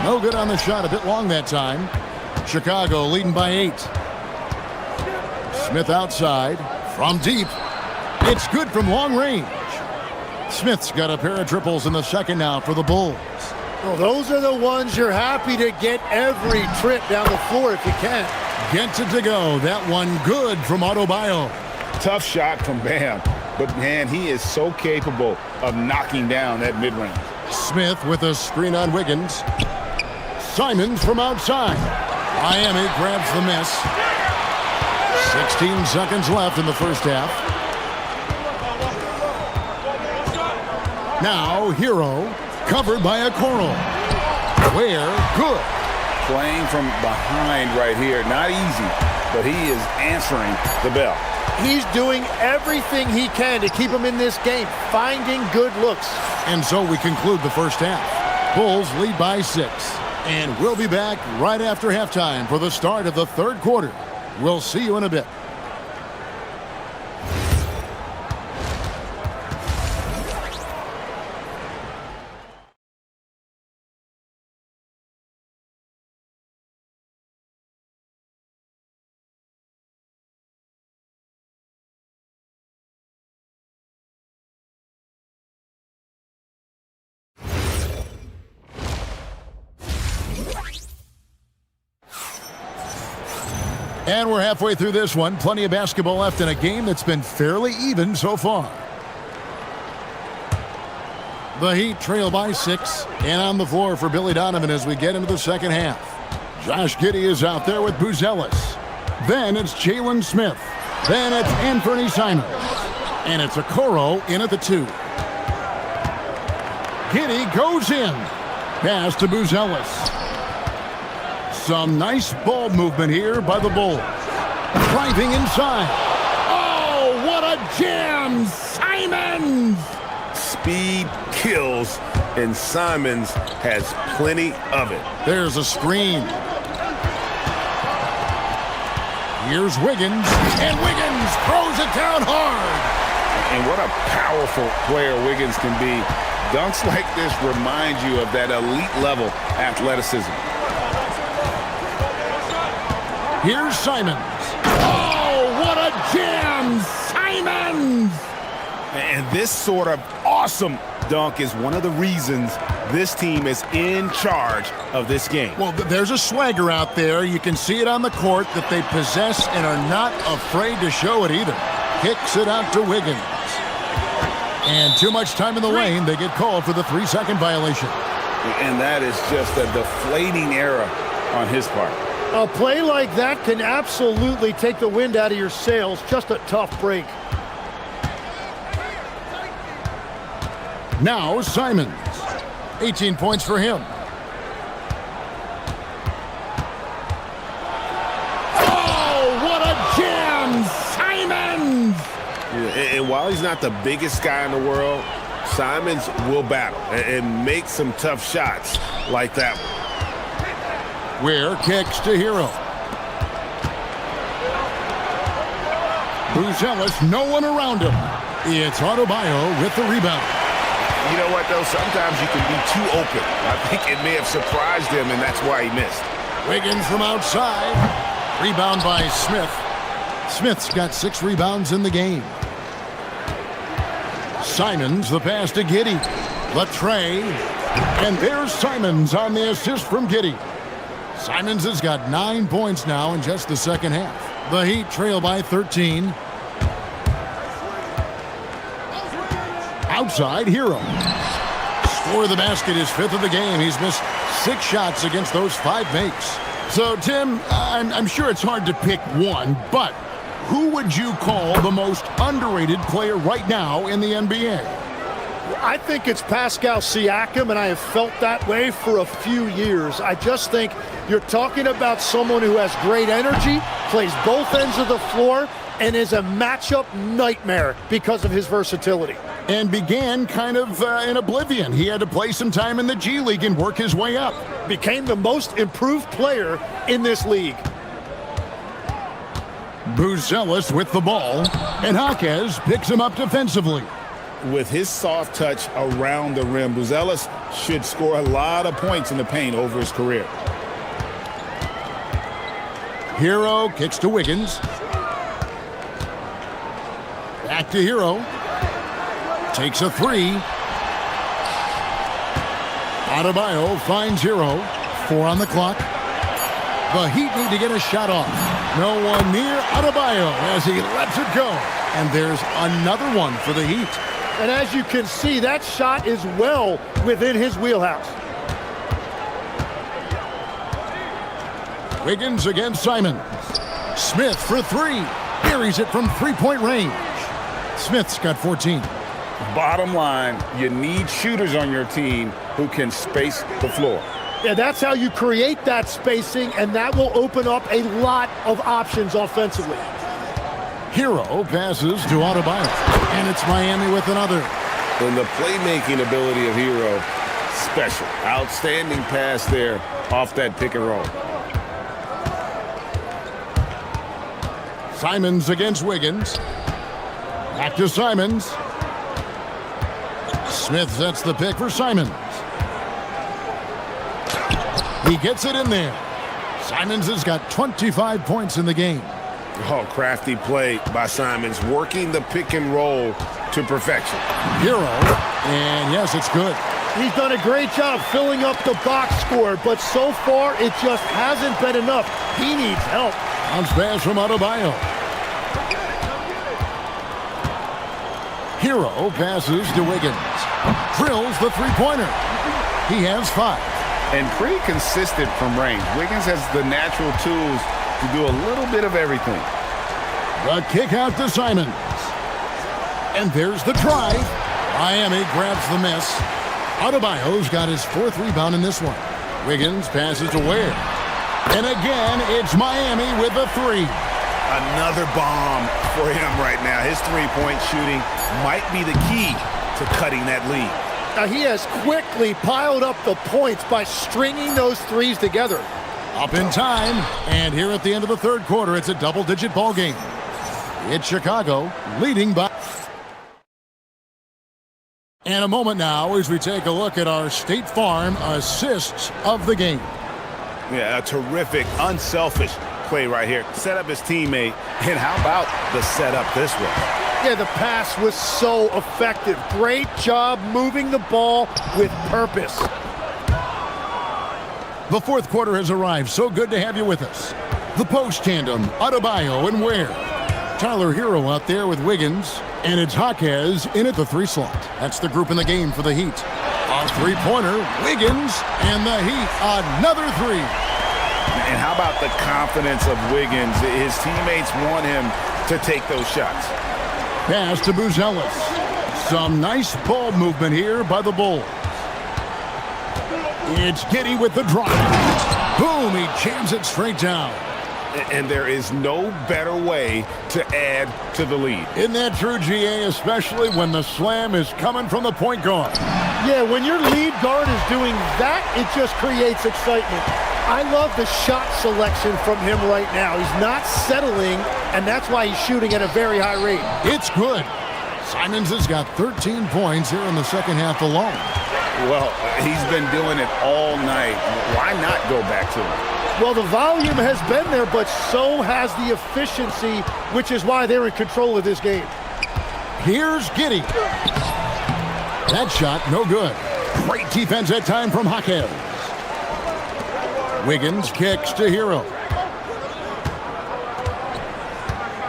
S6: No good on the shot, a bit long that time. Chicago leading by 8. Smith outside, from deep. It's good from long range. Smith's got a pair of triples in the second now for the Bulls.
S9: Well, those are the ones you're happy to get every trip down the floor if you can.
S6: Gets it to go. That one good from Adebayo.
S8: Tough shot from Bam, but man, he is so capable of knocking down that mid-range.
S6: Smith with a screen on Wiggins. Simons from outside. Miami grabs the miss. 16 seconds left in the first half. Now Hero, covered by Okoro. Ware, good.
S8: Playing from behind right here, not easy, but he is answering the bell.
S9: He's doing everything he can to keep him in this game, finding good looks.
S6: And so we conclude the first half. Bulls lead by 6. And we'll be back right after halftime for the start of the third quarter. We'll see you in a bit. And we're halfway through this one. Plenty of basketball left in a game that's been fairly even so far. The Heat trail by 6. And on the floor for Billy Donovan as we get into the second half. Josh Giddey is out there with Buzelis. Then it's Jalen Smith. Then it's Anthony Simons. And it's Okoro in at the 2. Giddey goes in. Pass to Buzelis. Some nice ball movement here by the Bulls. Driving inside. Oh, what a jam! Simons!
S8: Speed kills, and Simons has plenty of it.
S6: There's a screen. Here's Wiggins, and Wiggins throws it down hard.
S8: And what a powerful player Wiggins can be. Dunks like this remind you of that elite level athleticism.
S6: Here's Simons. Oh, what a jam! Simons!
S8: And this sort of awesome dunk is one of the reasons This team is in charge of this game.
S6: Well, there's a swagger out there. You can see it on the court that they possess and are not afraid to show it either. Kicks it out to Wiggins. And too much time in the lane. They get called for the 3-second violation.
S8: And that is just a deflating error on his part.
S9: A play like that can absolutely take the wind out of your sails. Just a tough break.
S6: Now Simons. 18 points for him. Oh, what a jam! Simons!
S8: And while he's not the biggest guy in the world, Simons will battle and make some tough shots like that one.
S6: Ware kicks to Hero. Buzelis, no one around him. It's Adebayo with the rebound.
S8: You know what, though? Sometimes you can be too open. I think it may have surprised him, and that's why he missed.
S6: Wiggins from outside. Rebound by Smith. Smith's got 6 rebounds in the game. Simons, the pass to Giddey. Latre. And there's Simons on the assist from Giddey. Simons has got 9 points now in just the second half. The Heat trail by 13. Outside, Hero. Score of the basket is 5th of the game. He's missed 6 shots against those 5 makes. So, Tim, I'm sure it's hard to pick one, but who would you call the most underrated player right now in the NBA?
S9: I think it's Pascal Siakam, and I have felt that way for a few years. I just think you're talking about someone who has great energy, plays both ends of the floor, and is a matchup nightmare because of his versatility.
S6: And began kind of in oblivion. He had to play some time in the G League and work his way up.
S9: Became the most improved player in this league.
S6: Buzelis with the ball, and Jaquez picks him up defensively.
S8: With his soft touch around the rim, Buzelis should score a lot of points in the paint over his career.
S6: Hero kicks to Wiggins. Back to Hero. Takes a 3. Adebayo finds Hero. 4 on the clock. The Heat need to get a shot off. No one near Adebayo as he lets it go. And there's another one for the Heat.
S9: And as you can see, that shot is well within his wheelhouse.
S6: Wiggins against Simons. Smith for 3. Buries it from 3-point range. Smith's got 14.
S8: Bottom line, you need shooters on your team who can space the floor.
S9: Yeah, that's how you create that spacing, and that will open up a lot of options offensively.
S6: Hero passes to Adebayo, and it's Miami with another.
S8: And the playmaking ability of Hero, special. Outstanding pass there off that pick and roll.
S6: Simons against Wiggins. Back to Simons. Smith sets the pick for Simons. He gets it in there. Simons has got 25 points in the game.
S8: Oh, crafty play by Simons, working the pick and roll to perfection.
S6: Hero, and yes, it's good.
S9: He's done a great job filling up the box score, but so far it just hasn't been enough. He needs help.
S6: Bounce pass from Adebayo. Hero passes to Wiggins. Drills the 3-pointer. He has 5.
S8: And pretty consistent from range. Wiggins has the natural tools to do a little bit of everything.
S6: The kick out to Simons. And there's the try. Miami grabs the miss. Adebayo's got his 4th rebound in this one. Wiggins passes to Ware. And again, it's Miami with a 3.
S8: Another bomb for him right now. His 3-point shooting might be the key to cutting that lead.
S9: Now he has quickly piled up the points by stringing those threes together.
S6: Up in time, and here at the end of the 3rd quarter, it's a double-digit ball game. It's Chicago leading by. And a moment now as we take a look at our State Farm assists of the game.
S8: Yeah, a terrific, unselfish play right here. Set up his teammate, and how about the setup this way?
S9: Yeah, the pass was so effective. Great job moving the ball with purpose.
S6: The fourth quarter has arrived. So good to have you with us. The post tandem, Adebayo and Ware. Tyler Hero out there with Wiggins. And it's Jaquez in at the 3 slot. That's the group in the game for the Heat. A three-pointer, Wiggins, and the Heat, another 3.
S7: And how about the confidence of Wiggins? His teammates want him to take those shots.
S6: Pass to Buzelis. Some nice ball movement here by the Bulls. It's Giddey with the drive. Boom, he jams it straight down.
S7: And there is no better way to add to the lead.
S6: Isn't that true, GA, especially when the slam is coming from the point guard?
S9: Yeah, when your lead guard is doing that, it just creates excitement. I love the shot selection from him right now. He's not settling, and that's why he's shooting at a very high rate.
S6: It's good. Simons has got 13 points here in the second half alone.
S7: Well, he's been doing it all night. Why not go back to him?
S9: Well, the volume has been there, but so has the efficiency, which is why they're in control of this game.
S6: Here's Giddey. That shot, no good. Great defense that time from Jaquez. Wiggins kicks to Hero.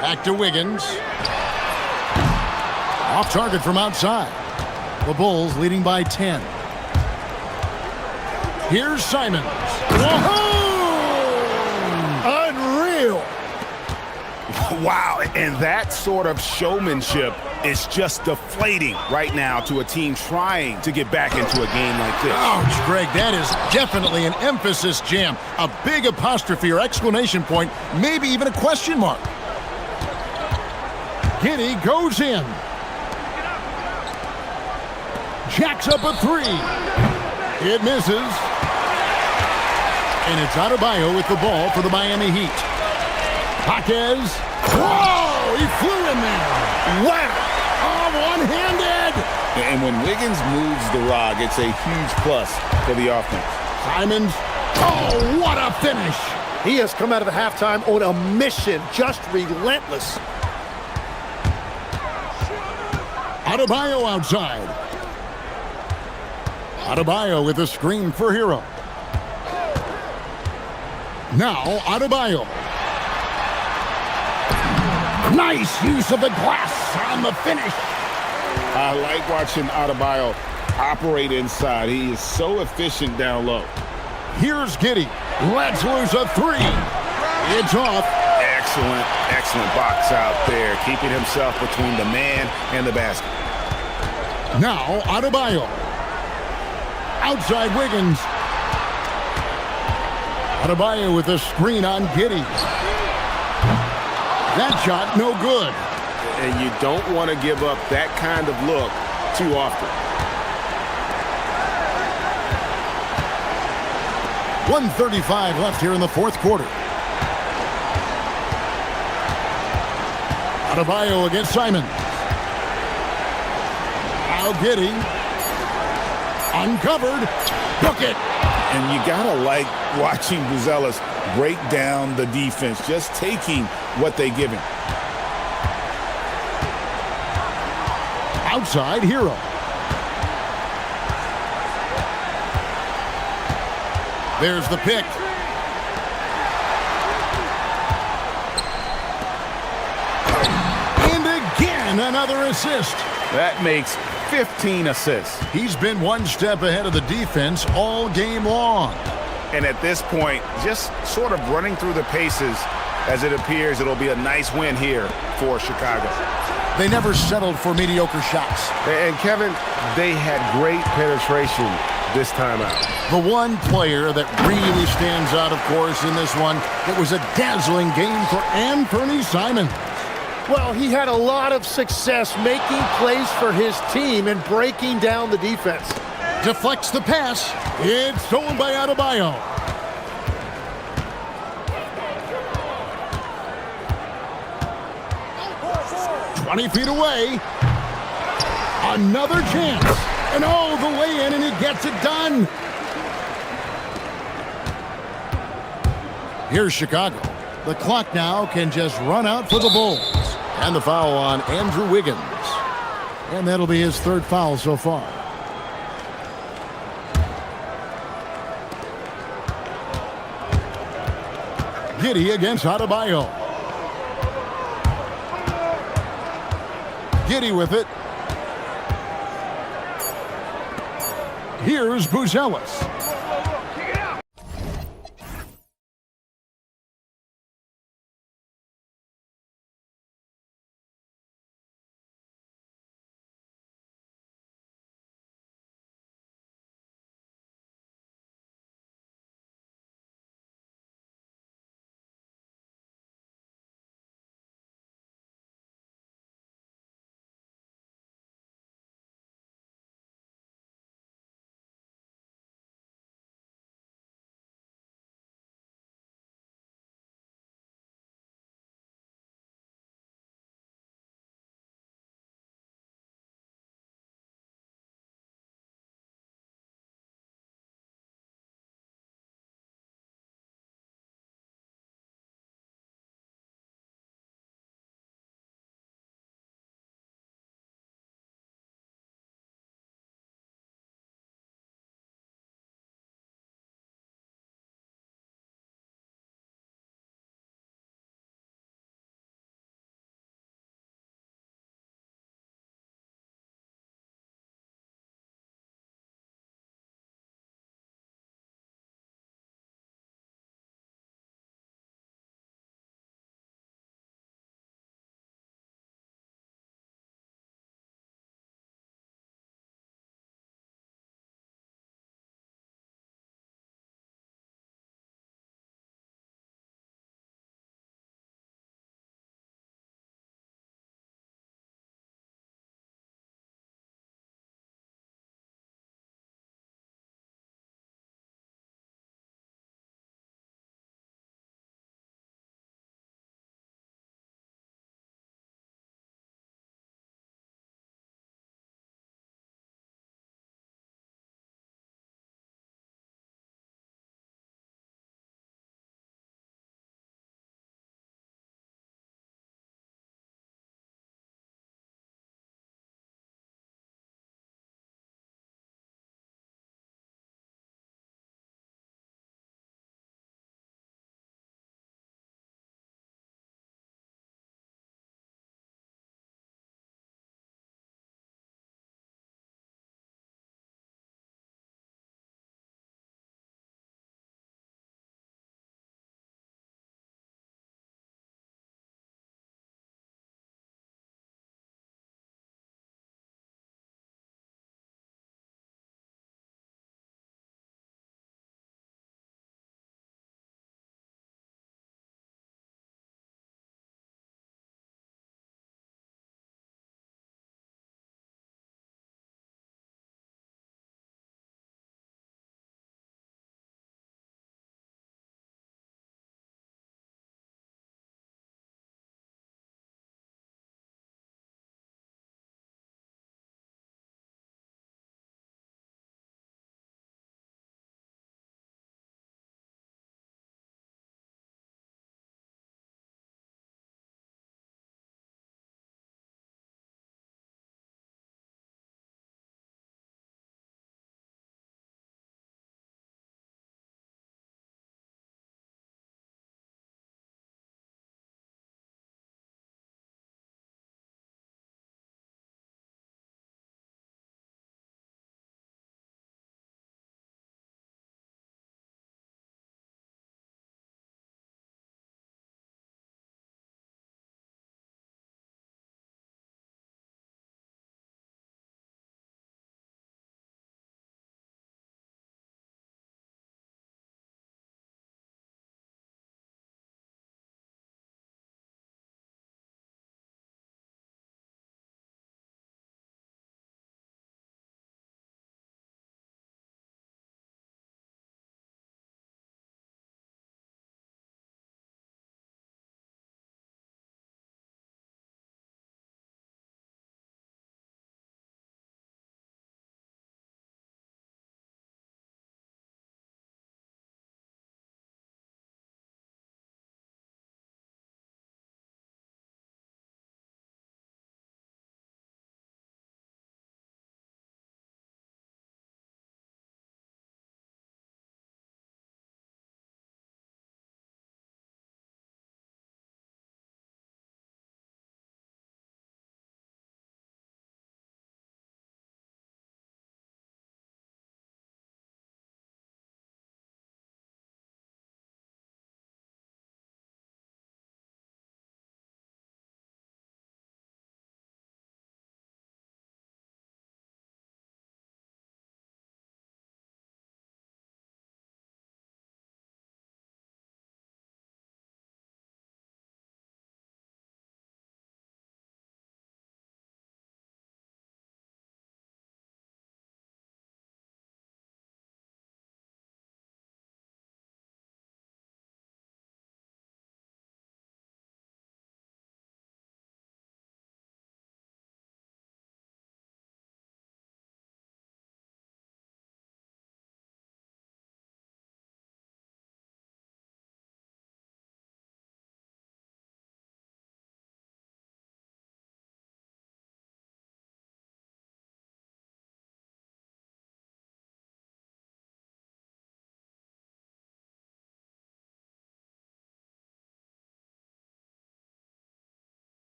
S6: Back to Wiggins. Off target from outside. The Bulls leading by 10. Here's Simons. Whoa!
S9: Unreal.
S7: Wow, and that sort of showmanship is just deflating right now to a team trying to get back into a game like this.
S6: Ouch, Greg, that is definitely an emphasis jam. A big apostrophe or exclamation point, maybe even a question mark. Giddey goes in. Jacks up a 3. It misses. And it's Adebayo with the ball for the Miami Heat. Jaquez. Whoa! He flew in there. Wow! Oh, one-handed!
S7: And when Wiggins moves the rock, it's a huge plus for the offense.
S6: Simons. Oh, what a finish!
S9: He has come out of the halftime on a mission, just relentless.
S6: Adebayo outside. Adebayo with a screen for Hero. Now, Adebayo. Nice use of the glass on the finish.
S7: I like watching Adebayo operate inside. He is so efficient down low.
S6: Here's Giddey. Let's lose a 3. It's off.
S7: Excellent, excellent box out there, keeping himself between the man and the basket.
S6: Now, Adebayo. Outside Wiggins. Adebayo with a screen on Giddey. That shot, no good.
S7: And you don't want to give up that kind of look too often.
S6: 1:35 left here in the fourth quarter. Adebayo against Simons. Now Giddey. Uncovered. Book it.
S7: And you got to like watching Buzelis break down the defense, just taking what they give him.
S6: Outside Hero. There's the pick. And again, another assist.
S7: That makes 15 assists.
S6: He's been one step ahead of the defense all game long.
S7: And at this point, just sort of running through the paces as it appears it'll be a nice win here for Chicago.
S6: They never settled for mediocre shots.
S8: And Kevin, they had great penetration this time out.
S6: The one player that really stands out, of course, in this one, it was a dazzling game for Anthony Simons.
S9: Well, he had a lot of success making plays for his team and breaking down the defense.
S6: Deflects the pass. It's stolen by Adebayo. "20 feet away. Another chance. And oh, the lay-in, and he gets it done. Here's Chicago. The clock now can just run out for the Bulls. And the foul on Andrew Wiggins. And that'll be his third foul so far. Giddey against Adebayo. Giddey with it. Here's Buzelis.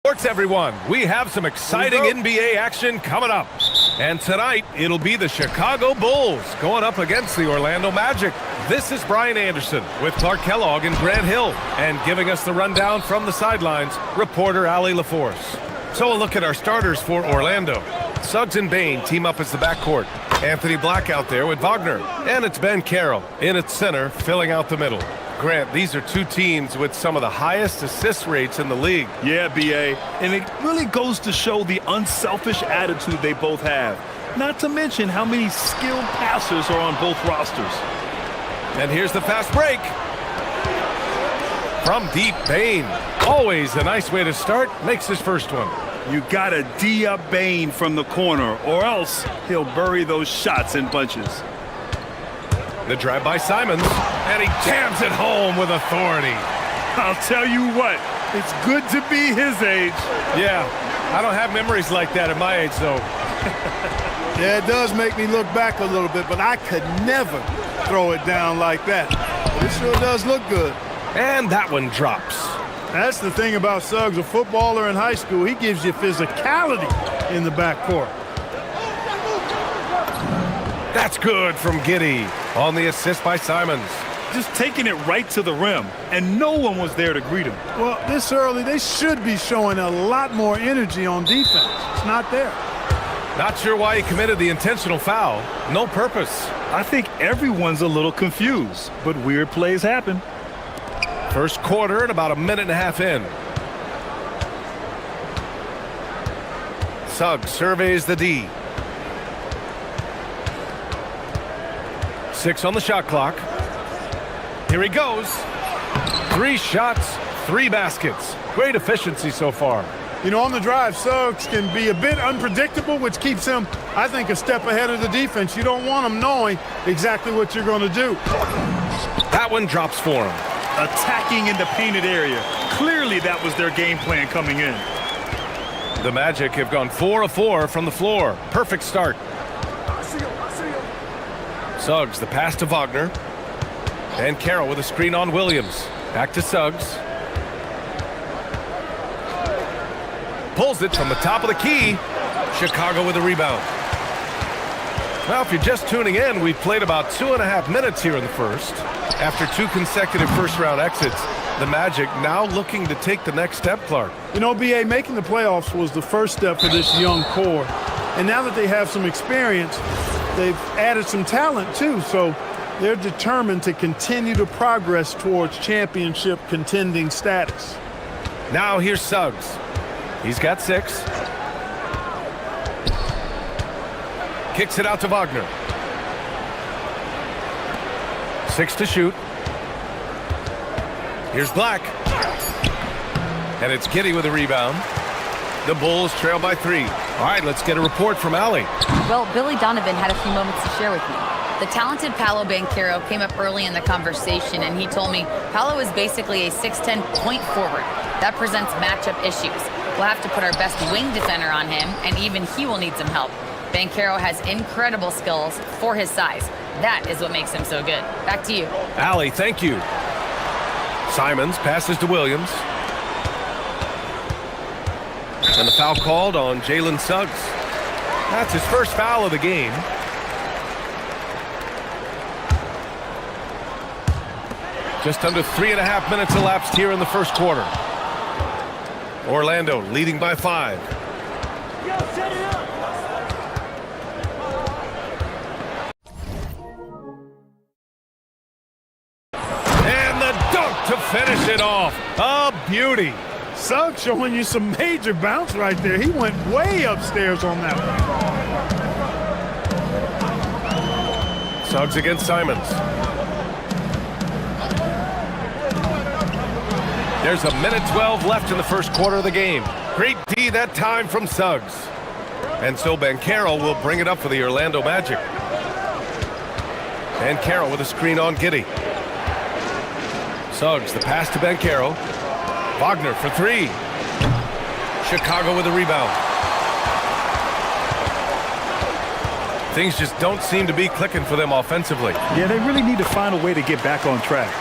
S1: Sports, everyone. We have some exciting NBA action coming up. And tonight, it'll be the Chicago Bulls going up against the Orlando Magic. This is Brian Anderson with Clark Kellogg and Grant Hill. And giving us the rundown from the sidelines, reporter Allie LaForce. So a look at our starters for Orlando. Suggs and Bain team up as the backcourt. Anthony Black out there with Wagner. And it's Ben Carroll in its center, filling out the middle. Grant, these are two teams with some of the highest assist rates in the league.
S2: Yeah, B.A., and it really goes to show the unselfish attitude they both have. Not to mention how many skilled passers are on both rosters.
S1: And here's the fast break. From deep, Bain. Always a nice way to start. Makes his first one.
S2: You gotta D up Bain from the corner, or else he'll bury those shots in bunches.
S1: The drive by Simons, and he jams it home with authority.
S2: I'll tell you what, it's good to be his age.
S1: Yeah, I don't have memories like that at my age, though.
S11: Yeah, it does make me look back a little bit, but I could never throw it down like that. But it sure does look good.
S1: And that one drops.
S11: That's the thing about Suggs, a footballer in high school. He gives you physicality in the backcourt.
S1: That's good from Giddey on the assist by Simons.
S2: Just taking it right to the rim, and no one was there to greet him.
S11: Well, this early, they should be showing a lot more energy on defense. It's not there.
S1: Not sure why he committed the intentional foul. No purpose.
S2: I think everyone's a little confused, but weird plays happen.
S1: First quarter and about a minute and a half in. Suggs surveys the D. 6 on the shot clock. Here he goes. 3 shots, 3 baskets. Great efficiency so far.
S11: You know, on the drive, Suggs can be a bit unpredictable, which keeps him, I think, a step ahead of the defense. You don't want him knowing exactly what you're going to do.
S1: That one drops for him.
S2: Attacking in the painted area. Clearly that was their game plan coming in.
S1: The Magic have gone 4 of 4 from the floor. Perfect start. Suggs, the pass to Wagner. And Carroll with a screen on Williams. Back to Suggs. Pulls it from the top of the key. Chicago with a rebound. Well, if you're just tuning in, we've played about 2.5 minutes here in the first. After 2 consecutive first-round exits, the Magic now looking to take the next step, Clark.
S11: You know, B.A., making the playoffs was the first step for this young core. And now that they have some experience, they've added some talent, too. So they're determined to continue to progress towards championship contending status.
S1: Now here's Suggs. He's got 6. Kicks it out to Wagner. 6 to shoot. Here's Black. And it's Giddey with a rebound. The Bulls trail by 3. All right, let's get a report from Allie.
S5: Well, Billy Donovan had a few moments to share with me. The talented Paolo Banchero came up early in the conversation, and he told me Paolo is basically a 6'10" point forward. That presents matchup issues. We'll have to put our best wing defender on him, and even he will need some help. Banchero has incredible skills for his size. That is what makes him so good. Back to you.
S1: Allie, thank you. Simons passes to Williams. And the foul called on Jalen Suggs. That's his first foul of the game. Just under 3.5 minutes elapsed here in the first quarter. Orlando leading by 5. And the dunk to finish it off. A beauty.
S11: Suggs showing you some major bounce right there. He went way upstairs on that one.
S1: Suggs against Simons. There's a minute 12 left in the first quarter of the game. Great D that time from Suggs. And so Banchero will bring it up for the Orlando Magic. And Banchero with a screen on Giddey. Suggs, the pass to Banchero. Wagner for 3. Chicago with a rebound. Things just don't seem to be clicking for them offensively.
S2: Yeah, they really need to find a way to get back on track.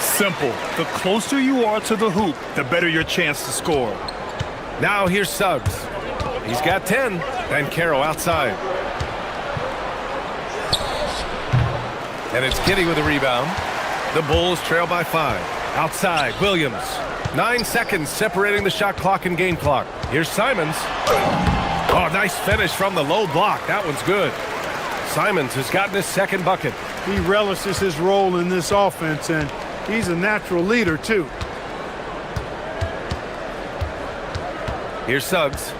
S2: Simple. The closer you are to the hoop, the better your chance to score.
S1: Now here's Suggs. He's got 10. Bankero outside. And it's Giddey with a rebound. The Bulls trail by 5. Outside, Williams. 9 seconds separating the shot clock and game clock. Here's Simons. Oh, nice finish from the low block. That one's good. Simons has gotten his second bucket.
S11: He relishes his role in this offense, and he's a natural leader, too.
S1: Here's Suggs.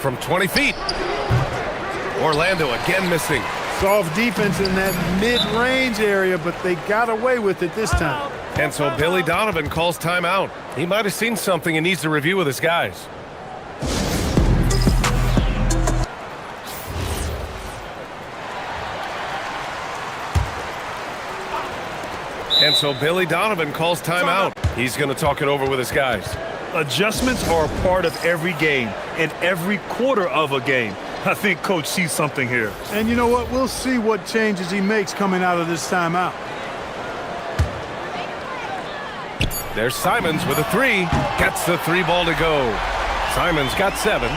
S1: From 20 feet. Orlando again missing.
S11: Soft defense in that mid-range area, but they got away with it this time.
S1: And so Billy Donovan calls timeout. He might have seen something and needs to review with his guys. And so Billy Donovan calls timeout. He's going to talk it over with his guys.
S2: Adjustments are a part of every game and every quarter of a game. I think Coach sees something here.
S11: And you know what? We'll see what changes he makes coming out of this timeout.
S1: There's Simons with a 3. Gets the 3 ball to go. Simons got 7.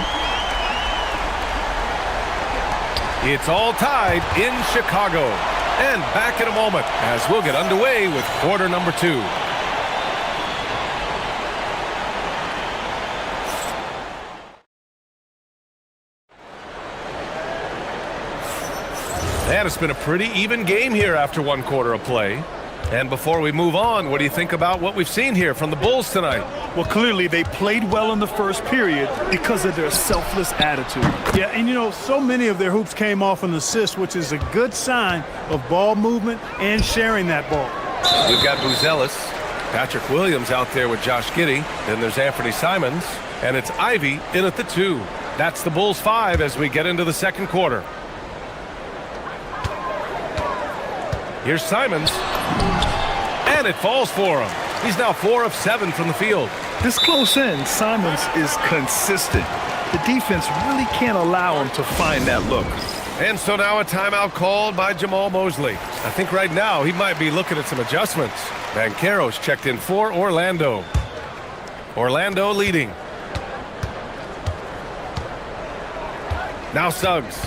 S1: It's all tied in Chicago. And back in a moment as we'll get underway with quarter number 2. And it's been a pretty even game here after 1 quarter of play. And before we move on, what do you think about what we've seen here from the Bulls tonight?
S2: Well, clearly they played well in the first period because of their selfless attitude.
S11: Yeah, and you know, so many of their hoops came off an assist, which is a good sign of ball movement and sharing that ball.
S1: We've got Buzelis, Patrick Williams out there with Josh Giddey. Then there's Anthony Simons, and it's Ivy in at the 2. That's the Bulls 5 as we get into the second quarter. Here's Simons. And it falls for him. He's now 4 of 7 from the field.
S2: This close in, Simons is consistent. The defense really can't allow him to find that look.
S1: And so now a timeout called by Jamal Mosley. I think right now he might be looking at some adjustments. Banchero's checked in for Orlando. Orlando leading. Now Suggs.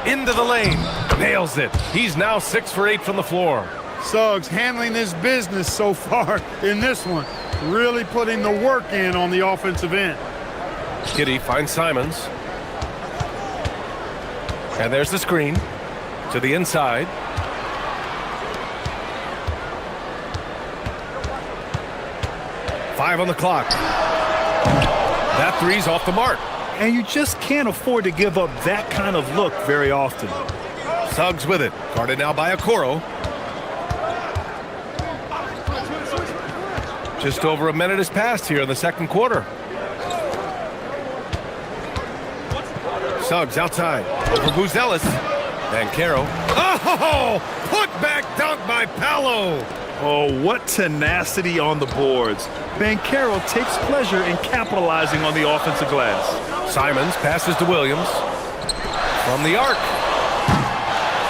S1: Into the lane. Nails it. He's now 6 for 8 from the floor.
S11: Suggs handling his business so far in this one. Really putting the work in on the offensive end.
S1: Giddey finds Simons. And there's the screen to the inside. Five on the clock. That 3's off the mark.
S2: And you just can't afford to give up that kind of look very often.
S1: Suggs with it. Guarded now by Okoro. Just over a minute has passed here in the second quarter. Suggs outside. Over Buzelis. Banchero. Oh! Put back dunk by Paolo.
S2: Oh, what tenacity on the boards. Banchero takes pleasure in capitalizing on the offensive glass.
S1: Simons passes to Williams. From the arc.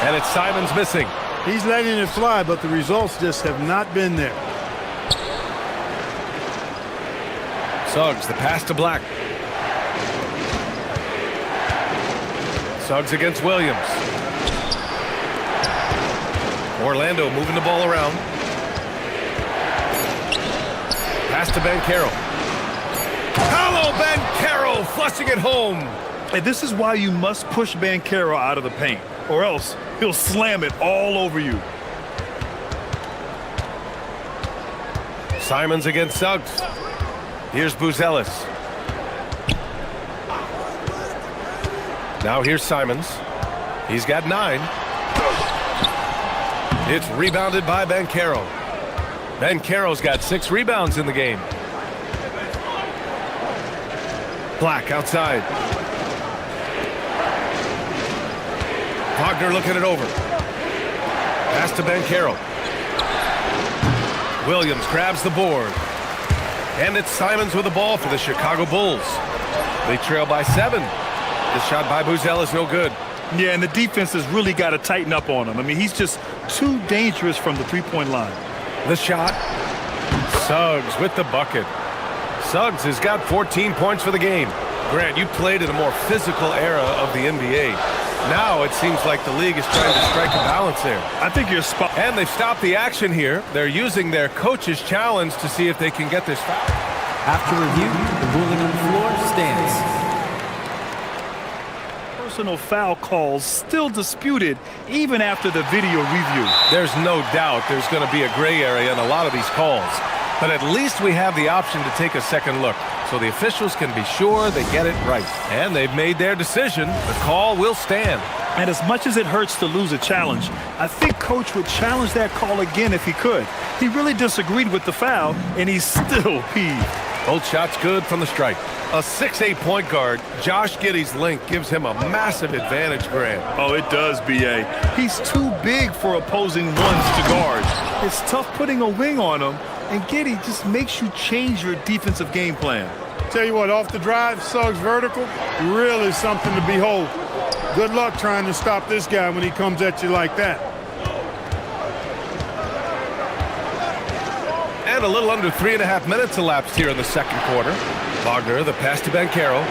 S1: And it's Simons missing.
S11: He's letting it fly, but the results just have not been there.
S1: Suggs, the pass to Black. Suggs against Williams. Orlando moving the ball around. Pass to Banchero. Paolo Banchero flushing it home.
S2: And this is why you must push Banchero out of the paint, or else he'll slam it all over you.
S1: Simons against Suggs. Here's Buzelis. Now here's Simons. He's got 9. It's rebounded by Banchero. Banchero's got 6 rebounds in the game. Black outside. Wagner looking it over. Pass to Banchero. Williams grabs the board. And it's Simons with the ball for the Chicago Bulls. They trail by 7. The shot by Buzelis is no good.
S2: Yeah, and the defense has really got to tighten up on him. I mean, he's just too dangerous from the three-point line.
S1: The shot. Suggs with the bucket. Suggs has got 14 points for the game. Grant, you played in a more physical era of the NBA. Now it seems like the league is trying to strike a balance there.
S2: I think you're spot.
S1: And they've stopped the action here. They're using their coach's challenge to see if they can get this foul.
S3: After review, the ruling on the floor stands.
S2: Personal foul calls still disputed even after the video review.
S1: There's no doubt there's going to be a gray area in a lot of these calls. But at least we have the option to take a second look, so the officials can be sure they get it right. And they've made their decision. The call will stand.
S2: And as much as it hurts to lose a challenge, I think Coach would challenge that call again if he could. He really disagreed with the foul, and he's still peeved.
S1: Both shots good from the strike. A 6'8" point guard, Josh Giddey's length gives him a massive advantage, Grant.
S2: Oh, it does, B.A. He's too big for opposing ones to guard. It's tough putting a wing on him, and Giddey just makes you change your defensive game plan.
S11: Tell you what, off the drive, Suggs vertical, really something to behold. Good luck trying to stop this guy when he comes at you like that.
S1: And a little under 3.5 minutes elapsed here in the second quarter. Wagner, the pass to Banchero.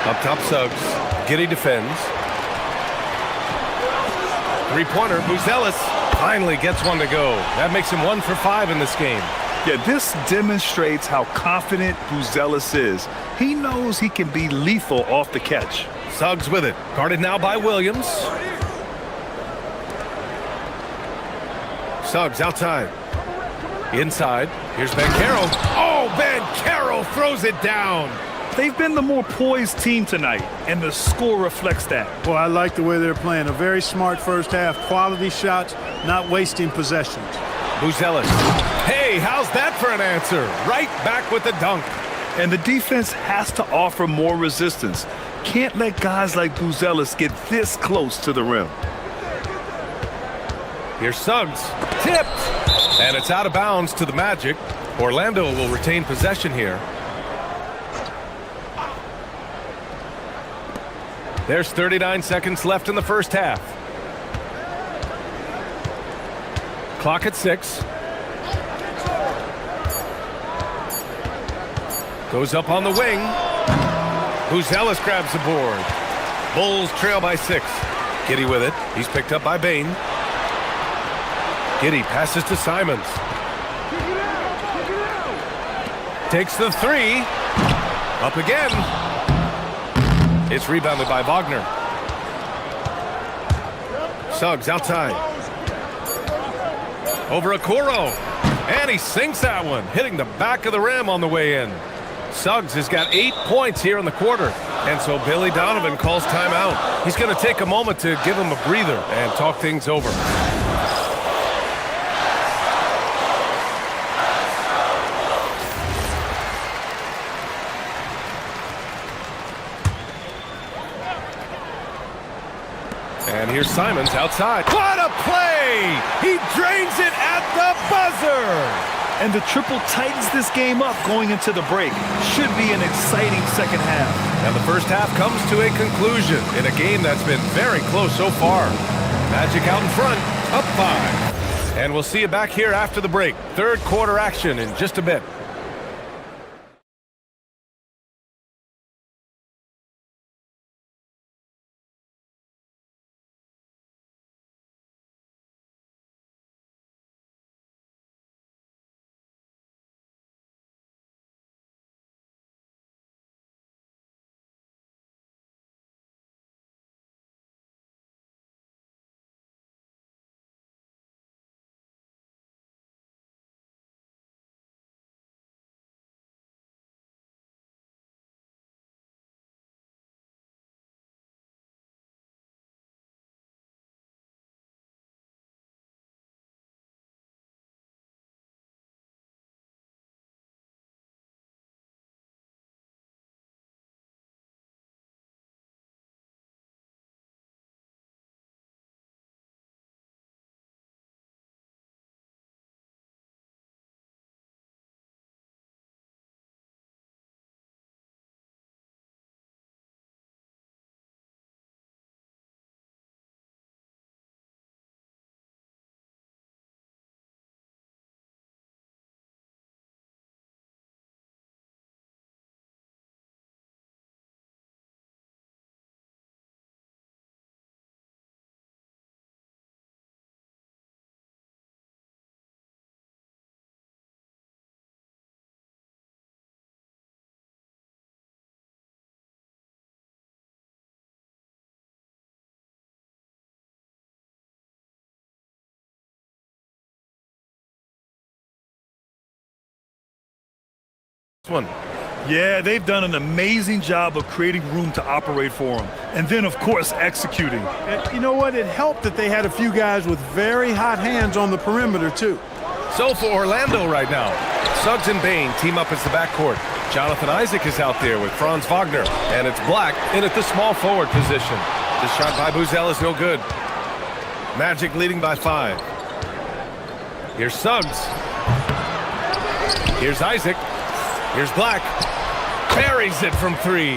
S1: Up top, Suggs. Giddey defends. Three-pointer, Buzelis finally gets one to go. That makes him 1 for 5 in this game.
S2: Yeah, this demonstrates how confident Buzelis is. He knows he can be lethal off the catch.
S1: Suggs with it. Guarded now by Williams. Suggs outside. Inside. Here's Banchero. Oh, Banchero throws it down.
S2: They've been the more poised team tonight, and the score reflects that.
S11: Well, I like the way they're playing. A very smart first half. Quality shots, not wasting possessions.
S1: Buzelis. Hey, how's that for an answer? Right back with the dunk.
S2: And the defense has to offer more resistance. Can't let guys like Buzelis get this close to the rim.
S1: Here's Suggs. Tipped. And it's out of bounds to the Magic. Orlando will retain possession here. There's 39 seconds left in the first half. Clock at 6. Goes up on the wing. Buzelis grabs the board. Bulls trail by 6. Giddey with it. He's picked up by Bain. Giddey passes to Simons. Takes the 3. Up again. It's rebounded by Wagner. Suggs outside. Over Okoro. And he sinks that one, hitting the back of the rim on the way in. Suggs has got 8 points here in the quarter. And so Billy Donovan calls timeout. He's going to take a moment to give him a breather and talk things over. And here's Simons outside. What a play! He drains it at the buzzer!
S2: And the triple tightens this game up going into the break. Should be an exciting second half.
S1: And the first half comes to a conclusion in a game that's been very close so far. Magic out in front, up 5. And we'll see you back here after the break. Third quarter action in just a bit. one.
S2: Yeah, they've done an amazing job of creating room to operate for him. And then, of course, executing.
S11: And you know what? It helped that they had a few guys with very hot hands on the perimeter, too.
S1: So for Orlando right now, Suggs and Bain team up as the backcourt. Jonathan Isaac is out there with Franz Wagner, and it's Black in at the small forward position. The shot by Buzel is no good. Magic leading by 5. Here's Suggs. Here's Isaac. Here's Black. Buries it from 3.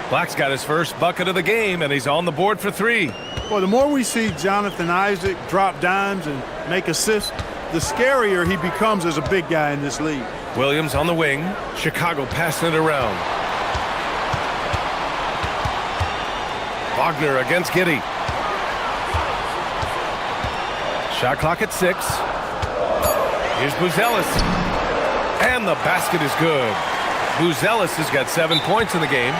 S1: Black's got his first bucket of the game, and he's on the board for 3.
S11: Well, the more we see Jonathan Isaac drop dimes and make assists, the scarier he becomes as a big guy in this league.
S1: Williams on the wing. Chicago passing it around. Wagner against Giddey. Shot clock at 6. Here's Buzelis. And the basket is good. Buzelis has got 7 points in the game.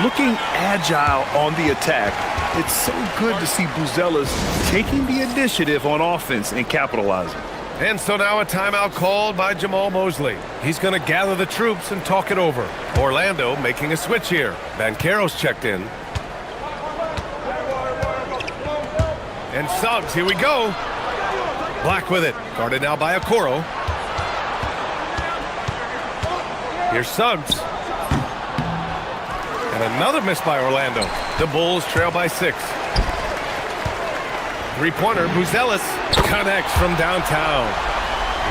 S2: Looking agile on the attack. It's so good to see Buzelis taking the initiative on offense and capitalizing.
S1: And so now a timeout called by Jamal Mosley. He's going to gather the troops and talk it over. Orlando making a switch here. Banchero's checked in. And Suggs, here we go. Black with it. Guarded now by Okoro. Here's Suggs. And another miss by Orlando. The Bulls trail by 6. Three-pointer, Buzelis connects from downtown.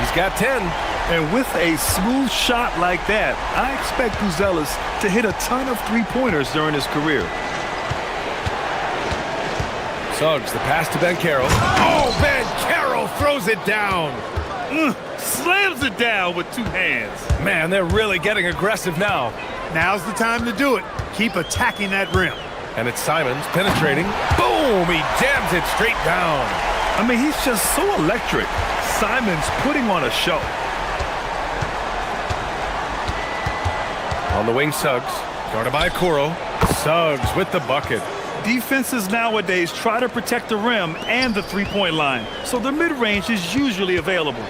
S1: He's got 10.
S2: And with a smooth shot like that, I expect Buzelis to hit a ton of three-pointers during his career.
S1: Suggs, the pass to Banchero. Oh, Banchero throws it down.
S2: Slams it down with 2 hands.
S1: Man, they're really getting aggressive now.
S11: Now's the time to do it. Keep attacking that rim.
S1: And it's Simons penetrating. Boom! He jams it straight down.
S2: I mean, he's just so electric. Simons putting on a show.
S1: On the wing, Suggs. Guarded by Okoro. Suggs with the bucket.
S2: Defenses nowadays try to protect the rim and the three-point line, so the mid-range is usually available.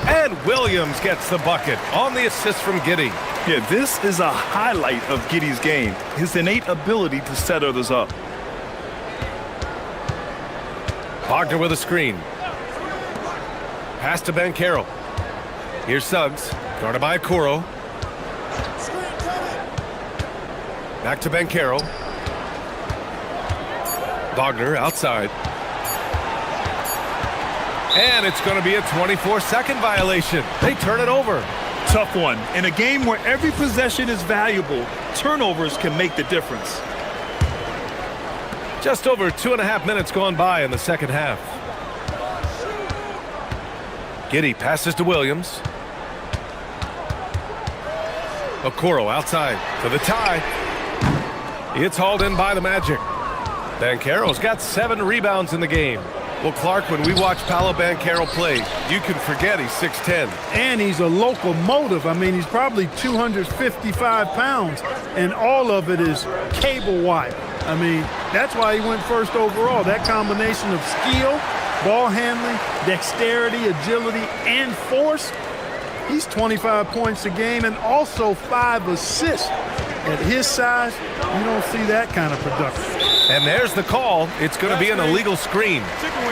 S1: And Williams gets the bucket on the assist from Giddey.
S2: Yeah, this is a highlight of Giddey's game, his innate ability to set others up.
S1: Wagner with a screen. Pass to Banchero. Here's Suggs. Guarded by Okoro. Back to Banchero. Wagner outside. And it's going to be a 24-second violation. They turn it over.
S2: Tough one. In a game where every possession is valuable, turnovers can make the difference.
S1: Just over 2.5 minutes gone by in the second half. Giddey passes to Williams. Okoro outside for the tie. It's hauled in by the Magic. Banchero's got 7 rebounds in the game. Well, Clark, when we watch Paolo Banchero play, you can forget he's 6'10".
S11: And he's a locomotive. I mean, he's probably 255 pounds, and all of it is cable wire. I mean, that's why he went first overall. That combination of skill, ball handling, dexterity, agility, and force. He's 25 points a game and also 5 assists. At his size, you don't see that kind of production.
S1: And there's the call. It's going to be an illegal screen.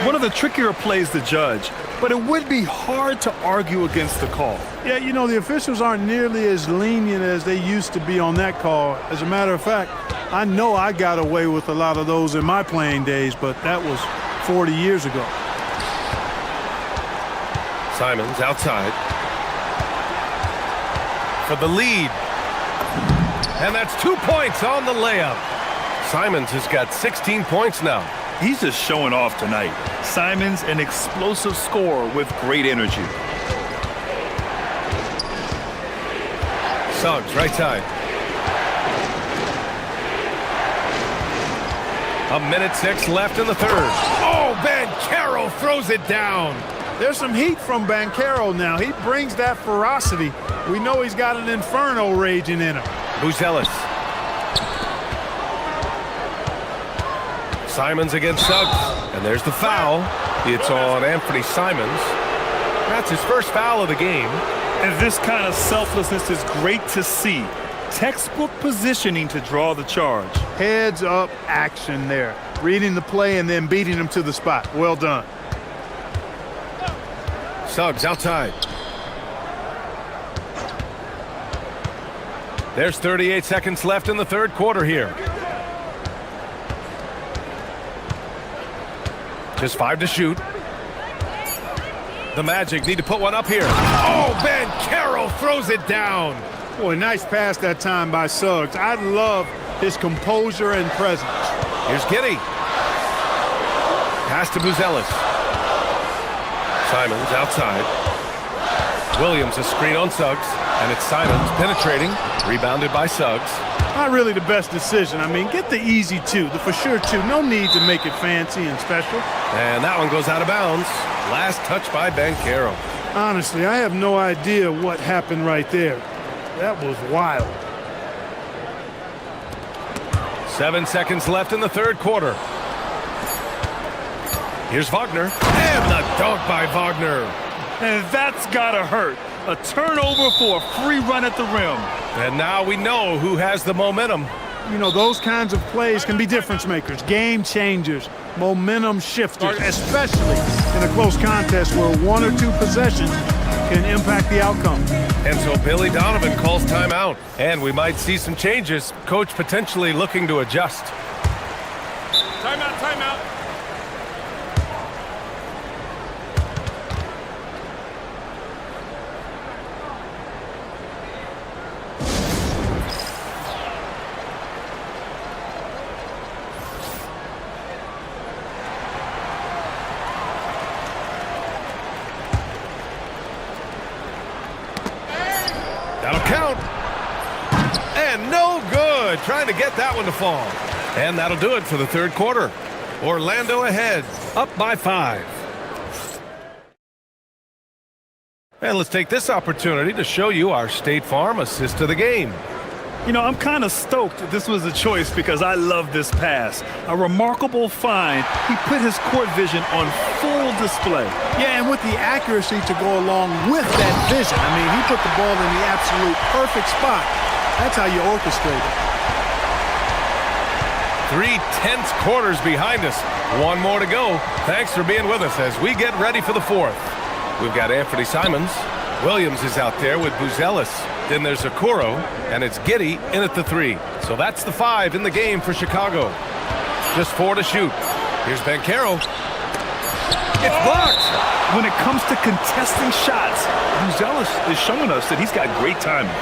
S2: One of the trickier plays to judge, but it would be hard to argue against the call.
S11: Yeah, you know, the officials aren't nearly as lenient as they used to be on that call. As a matter of fact, I know I got away with a lot of those in my playing days, but that was 40 years ago.
S1: Simons outside. For the lead. And that's 2 points on the layup. Simons has got 16 points now.
S2: He's just showing off tonight. Simons, an explosive scorer with great energy.
S1: Suggs, right side. 1:06 left in the third. Oh, Banchero throws it down.
S11: There's some heat from Banchero now. He brings that ferocity. We know he's got an inferno raging in him.
S1: Buzelis. Simons against Suggs. And there's the foul. It's on Anthony Simons. That's his first foul of the game.
S2: And this kind of selflessness is great to see. Textbook positioning to draw the charge.
S11: Heads up action there. Reading the play and then beating him to the spot. Well done.
S1: Suggs outside. There's 38 seconds left in the third quarter here. Just 5 to shoot. The Magic need to put one up here. Oh, Banchero throws it down.
S11: Boy, nice pass that time by Suggs. I love his composure and presence.
S1: Here's Giddey. Pass to Buzelis. Simons outside. Williams a screen on Suggs, and it's Simons penetrating, rebounded by Suggs.
S11: Not really the best decision. I mean, get the easy two, the for sure two. No need to make it fancy and special.
S1: And that one goes out of bounds. Last touch by Banchero.
S11: Honestly, I have no idea what happened right there. That was wild.
S1: 7 seconds left in the third quarter. Here's Wagner. And the dunk by Wagner.
S2: And that's gotta hurt. A turnover for a free run at the rim.
S1: And now we know who has the momentum.
S11: You know, those kinds of plays can be difference makers, game changers, momentum shifters, especially in a close contest where 1 or 2 possessions can impact the outcome.
S1: And so Billy Donovan calls timeout. And we might see some changes. Coach potentially looking to adjust.
S2: Timeout, timeout.
S1: That'll count. And no good. Trying to get that one to fall. And that'll do it for the third quarter. Orlando ahead, up by 5. And let's take this opportunity to show you our State Farm assist of the game.
S2: You know, I'm kind of stoked this was a choice because I love this pass. A remarkable find. He put his court vision on full display.
S11: Yeah, and with the accuracy to go along with that vision. I mean, he put the ball in the absolute perfect spot. That's how you orchestrate it.
S1: 3 tense quarters behind us. 1 more to go. Thanks for being with us as we get ready for the fourth. We've got Anthony Simons. Williams is out there with Buzelis. Then there's Okoro, and it's Giddey in at the 3. So that's the 5 in the game for Chicago. Just 4 to shoot. Here's Banchero. It's blocked.
S2: When it comes to contesting shots, Buzelis is showing us that he's got great timing.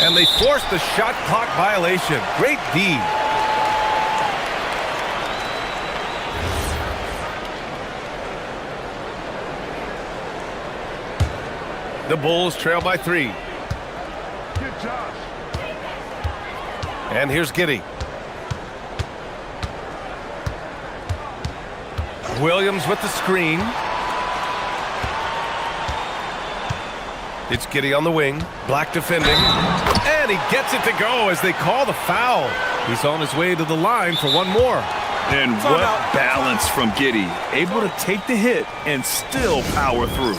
S1: And they forced the shot clock violation. Great D. The Bulls trail by 3. And here's Giddey. Williams with the screen. It's Giddey on the wing. Black defending. And he gets it to go as they call the foul. He's on his way to the line for 1 more.
S2: And what balance from Giddey. Able to take the hit and still power through.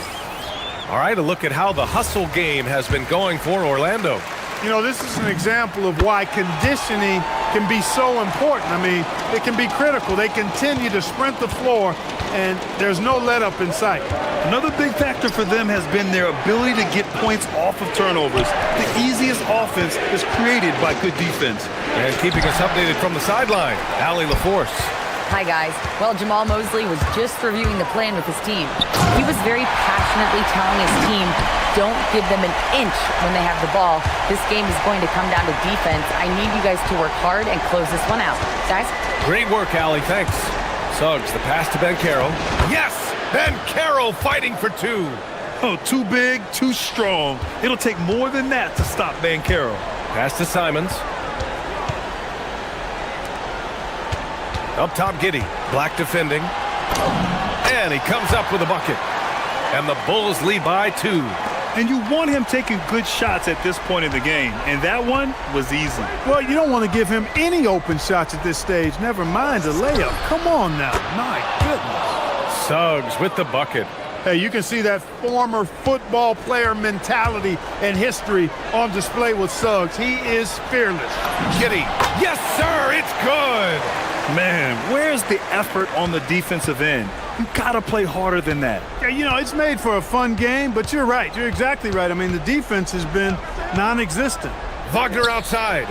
S1: All right, a look at how the hustle game has been going for Orlando.
S11: You know, this is an example of why conditioning can be so important. I mean, it can be critical. They continue to sprint the floor, and there's no let up in sight.
S2: Another big factor for them has been their ability to get points off of turnovers. The easiest offense is created by good defense.
S1: And keeping us updated from the sideline, Allie LaForce.
S5: Hi, guys. Well, Jamal Mosley was just reviewing the plan with his team. He was very passionately telling his team, don't give them an inch when they have the ball. This game is going to come down to defense. I need you guys to work hard and close this one out. Guys?
S1: Great work, Allie. Thanks. Suggs, the pass to Banchero. Yes! Banchero fighting for 2.
S2: Oh, too big, too strong. It'll take more than that to stop Banchero.
S1: Pass to Simons. Up top, Giddey. Black defending. And he comes up with a bucket. And the Bulls lead by 2.
S2: And you want him taking good shots at this point in the game, and that one was easy.
S11: Well, you don't want to give him any open shots at this stage, never mind a layup. Come on now, my goodness.
S1: Suggs with the bucket.
S11: Hey, you can see that former football player mentality and history on display with Suggs. He is fearless.
S1: Giddy. Yes, sir, it's good.
S2: Man, where's the effort on the defensive end? You gotta play harder than that.
S11: Yeah, you know, it's made for a fun game, but you're right. You're exactly right. I mean, the defense has been non-existent.
S1: Wagner outside.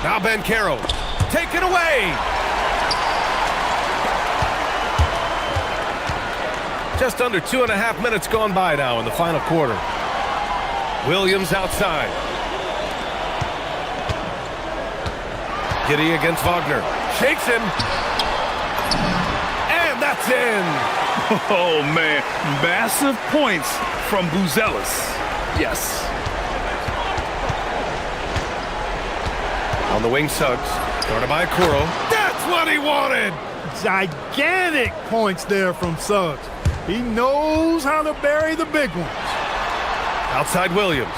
S1: Now Ben Carroll. Take it away. Just under 2.5 minutes gone by now in the final quarter. Williams outside. Giddy against Wagner. Shakes him. And that's in.
S2: Oh, man. Massive points from Buzelis. Yes.
S1: On the wing, Suggs. Guarded by Kuro. That's what he wanted.
S11: Gigantic points there from Suggs. He knows how to bury the big ones.
S1: Outside Williams.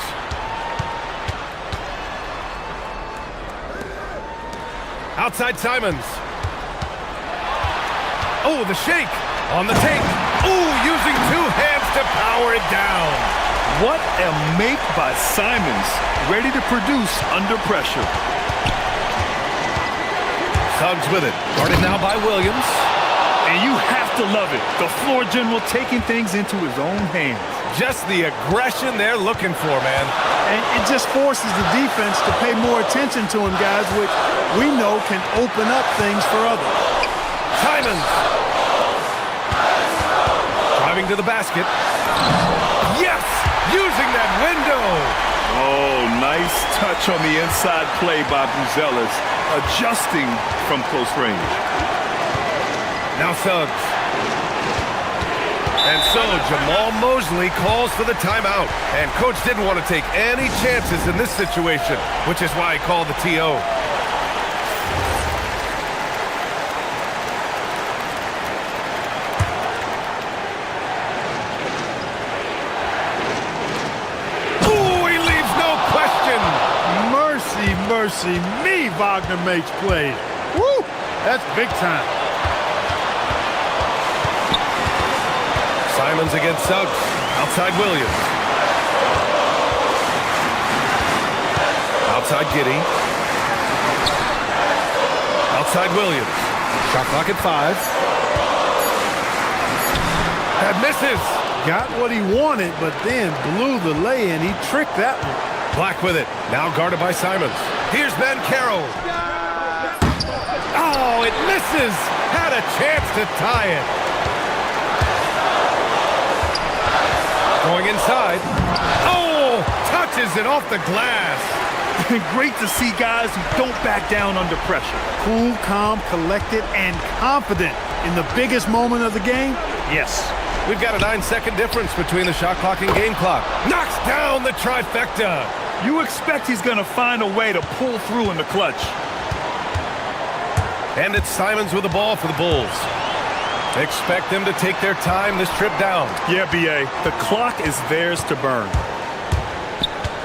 S1: Outside Simons. Oh, the shake on the take. Oh, using two hands to power it down.
S2: What a make by Simons, ready to produce under pressure.
S1: Suggs with it. Guarded now by Williams.
S2: And you have to love it. The floor general taking things into his own hands.
S1: Just the aggression they're looking for, man.
S11: And it just forces the defense to pay more attention to him, guys, which we know can open up things for others.
S1: Simons. Driving to the basket. Yes! Using that window.
S2: Oh, nice touch on the inside play by Buzelis, adjusting from close range.
S1: Now Suggs. And so Jamal Mosley calls for the timeout. And coach didn't want to take any chances in this situation, which is why he called the TO. Ooh, he leaves no question.
S11: Mercy, mercy me, Wagner makes plays. Woo, that's big time.
S1: Simons against Suggs. Outside Williams. Outside Giddy. Outside Williams. Shot clock at 5. That misses.
S11: Got what he wanted, but then blew the lay-in. He tricked that one.
S1: Black with it. Now guarded by Simons. Here's Ben Carroll. Oh, it misses. Had a chance to tie it. Going inside. Oh, touches it off the glass.
S2: Great to see guys who don't back down under pressure.
S11: Cool, calm, collected, and confident in the biggest moment of the game. Yes.
S1: We've got a 9-second difference between the shot clock and game clock. Knocks down the trifecta.
S2: You expect he's going to find a way to pull through in the clutch.
S1: And it's Simons with the ball for the Bulls. Expect them to take their time this trip down.
S2: Yeah, B.A. The clock is theirs to burn.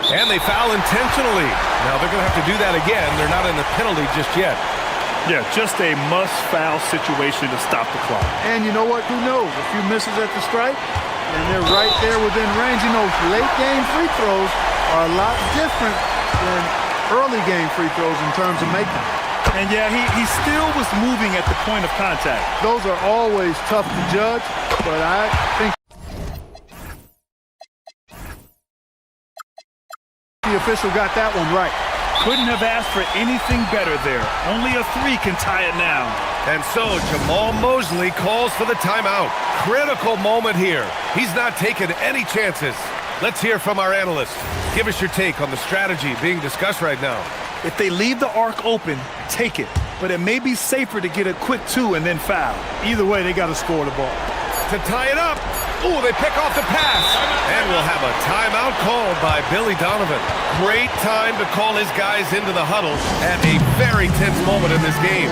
S1: And they foul intentionally. Now they're going to have to do that again. They're not in the penalty just yet.
S2: Yeah, just a must-foul situation to stop the clock.
S11: And you know what? Who knows? A few misses at the stripe, and they're right there within range. You know, late-game free throws are a lot different than early-game free throws in terms of making.
S2: And yeah, he still was moving at the point of contact.
S11: Those are always tough to judge, but I think the official got that one right.
S2: Couldn't have asked for anything better there. Only a 3 can tie it now.
S1: And so Jamal Mosley calls for the timeout. Critical moment here. He's not taking any chances. Let's hear from our analyst. Give us your take on the strategy being discussed right now.
S2: If they leave the arc open, take it. But it may be safer to get a quick 2 and then foul.
S11: Either way, they got to score the ball.
S1: To tie it up. Ooh, they pick off the pass. And we'll have a timeout called by Billy Donovan. Great time to call his guys into the huddle at a very tense moment in this game.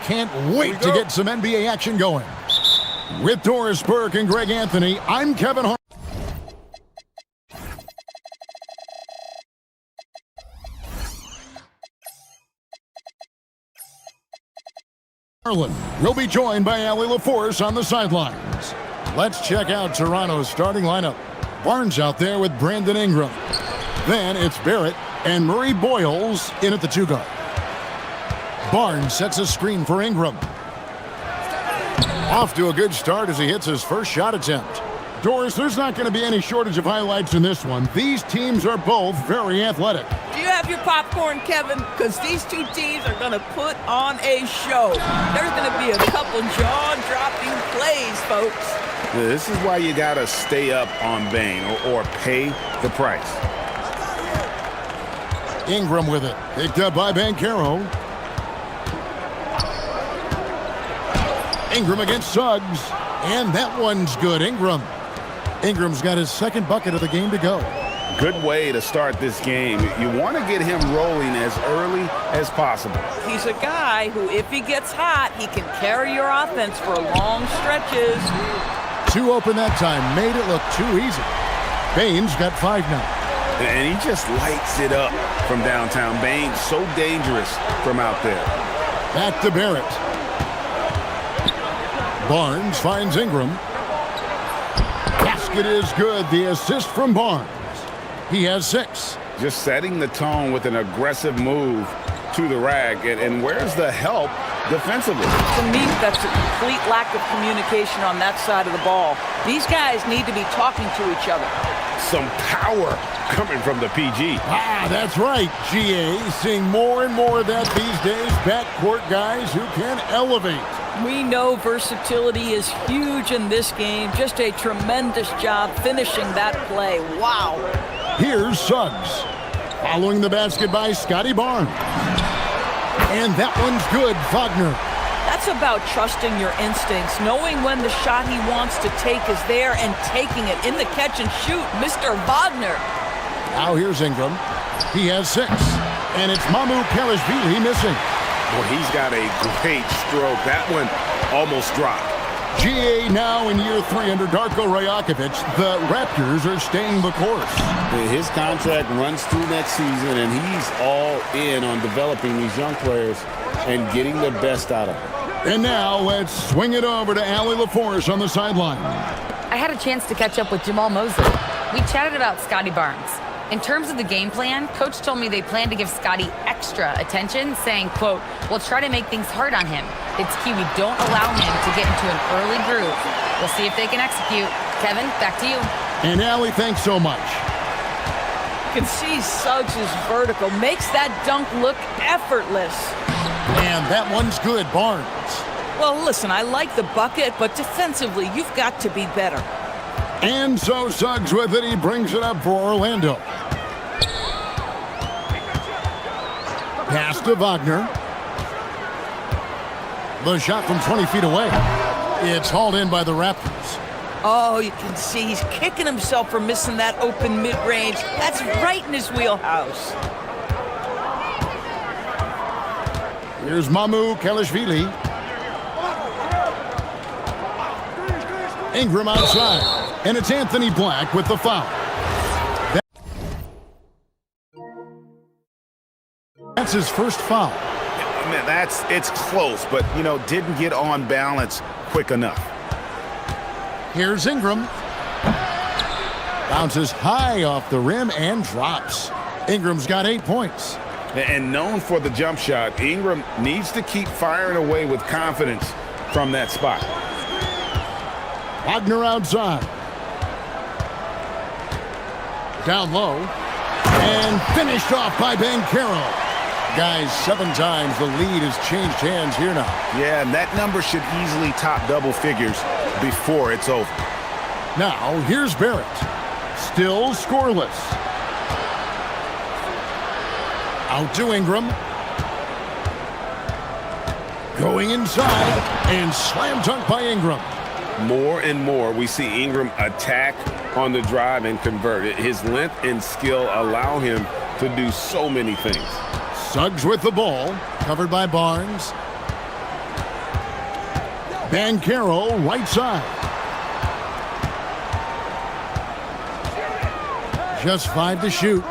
S6: Can't wait to get some NBA action going. With Doris Burke and Greg Anthony, I'm Kevin Hart. We'll be joined by Allie LaForce on the sidelines. Let's check out Toronto's starting lineup. Barnes out there with Brandon Ingram. Then it's Barrett and Murray Boyles in at the 2 guard. Barnes sets a screen for Ingram. Off to a good start as he hits his first shot attempt. Doris, there's not going to be any shortage of highlights in this one. These teams are both very athletic.
S12: Do you have your popcorn, Kevin? Because these two teams are going to put on a show. There's going to be a couple jaw-dropping plays, folks.
S8: This is why you got to stay up on Bane or pay the price.
S6: Ingram with it. Picked up by Banchero. Ingram against Suggs. And that one's good. Ingram's got his second bucket of the game to go.
S8: Good way to start this game. You want to get him rolling as early as possible.
S12: He's a guy who, if he gets hot, he can carry your offense for long stretches.
S6: 2 open that time. Made it look too easy. Bane's got 5 now.
S8: And he just lights it up from downtown. Bane's so dangerous from out there.
S6: Back to Barrett. Barnes finds Ingram. Basket is good. The assist from Barnes. He has 6.
S8: Just setting the tone with an aggressive move to the rack. And where's the help defensively?
S12: To me, that's a complete lack of communication on that side of the ball. These guys need to be talking to each other.
S8: Some power coming from the PG.
S6: That's right, GA. Seeing more and more of that these days. Backcourt guys who can elevate.
S12: We know versatility is huge in this game. Just a tremendous job finishing that play. Wow.
S6: Here's Suggs. Following the basket by Scotty Barnes. And that one's good, Wagner.
S12: That's about trusting your instincts, knowing when the shot he wants to take is there and taking it in the catch and shoot, Mr. Wagner.
S6: Now here's Ingram. He has 6. And it's Mamu Kalashvili missing.
S8: Well, he's got a great stroke. That one almost dropped.
S6: GA now in year 3 under Darko Rajakovic. The Raptors are staying the course.
S8: His contract runs through next season, and he's all in on developing these young players and getting the best out of them.
S6: And now let's swing it over to Allie LaForce on the sideline.
S5: I had a chance to catch up with Jamal Mosley. We chatted about Scotty Barnes. In terms of the game plan, Coach told me they plan to give Scotty extra attention, saying, quote, "We'll try to make things hard on him. It's key we don't allow him to get into an early groove. We'll see if they can execute." Kevin, back to you.
S6: And Allie, thanks so much.
S12: You can see Suggs' vertical makes that dunk look effortless.
S6: And that one's good, Barnes.
S12: Well, listen, I like the bucket, but defensively, you've got to be better.
S6: And so Suggs with it. He brings it up for Orlando. Pass to Wagner. The shot from 20 feet away. It's hauled in by the Raptors.
S12: Oh, you can see he's kicking himself for missing that open mid-range. That's right in his wheelhouse.
S6: Here's Mamu Kalashvili. Ingram outside. And it's Anthony Black with the foul. That's his first foul.
S8: Man, it's close, but, didn't get on balance quick enough.
S6: Here's Ingram. Bounces high off the rim and drops. Ingram's got 8 points.
S8: And known for the jump shot, Ingram needs to keep firing away with confidence from that spot.
S6: Wagner outside. Down low. And finished off by Banchero. Guys, 7 times the lead has changed hands here now.
S8: Yeah, and that number should easily top double figures before it's over.
S6: Now, here's Barrett. Still scoreless. Out to Ingram. Going inside. And slam dunk by Ingram.
S8: More and more, we see Ingram attack on the drive and convert. His length and skill allow him to do so many things.
S6: Suggs with the ball, covered by Barnes. Banchero, right side. Just 5 to shoot.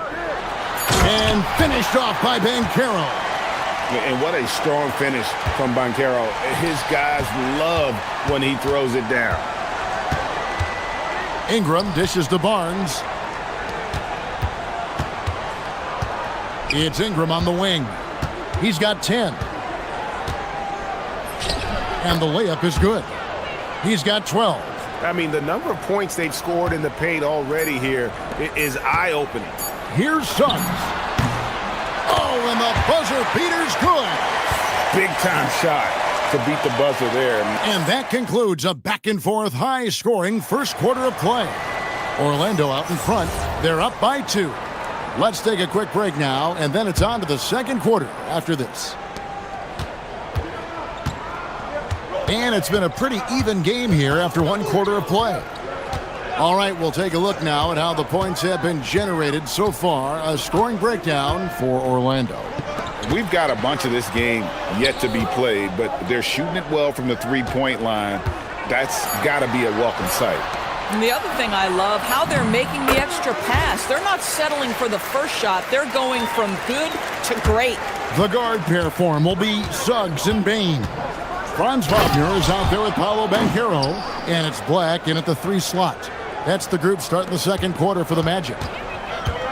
S6: And finished off by Banchero.
S8: And what a strong finish from Banchero. His guys love when he throws it down.
S6: Ingram dishes to Barnes. It's Ingram on the wing. He's got 10. And the layup is good. He's got 12.
S8: I mean, the number of points they've scored in the paint already here is eye-opening.
S6: Here's Suggs. Oh, and the buzzer beater's good.
S8: Big-time shot to beat the buzzer there.
S6: And that concludes a back-and-forth, high-scoring first quarter of play. Orlando out in front. They're up by 2. Let's take a quick break now, and then it's on to the second quarter after this. And it's been a pretty even game here after one quarter of play. All right, we'll take a look now at how the points have been generated so far. A scoring breakdown for Orlando.
S7: We've got a bunch of this game yet to be played, but they're shooting it well from the three-point line. That's got to be a welcome sight.
S12: And the other thing I love, how they're making the extra pass. They're not settling for the first shot. They're going from good to great.
S6: The guard pair for him will be Suggs and Bain. Franz Wagner is out there with Paolo Banchero, and it's Black in at the 3 slot. That's the group starting the second quarter for the Magic.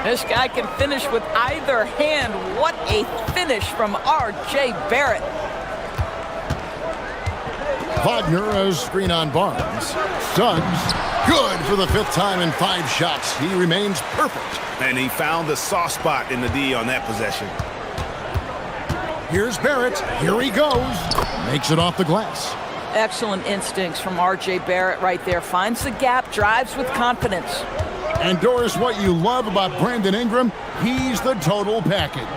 S12: This guy can finish with either hand. What a finish from R.J. Barrett.
S6: Wagner, a screen on Barnes. Suggs, good for the 5th time in 5 shots. He remains perfect.
S8: And he found the soft spot in the D on that possession.
S6: Here's Barrett. Here he goes. Makes it off the glass.
S12: Excellent instincts from R.J. Barrett right there. Finds the gap, drives with confidence.
S6: And Doris, what you love about Brandon Ingram, he's the total package.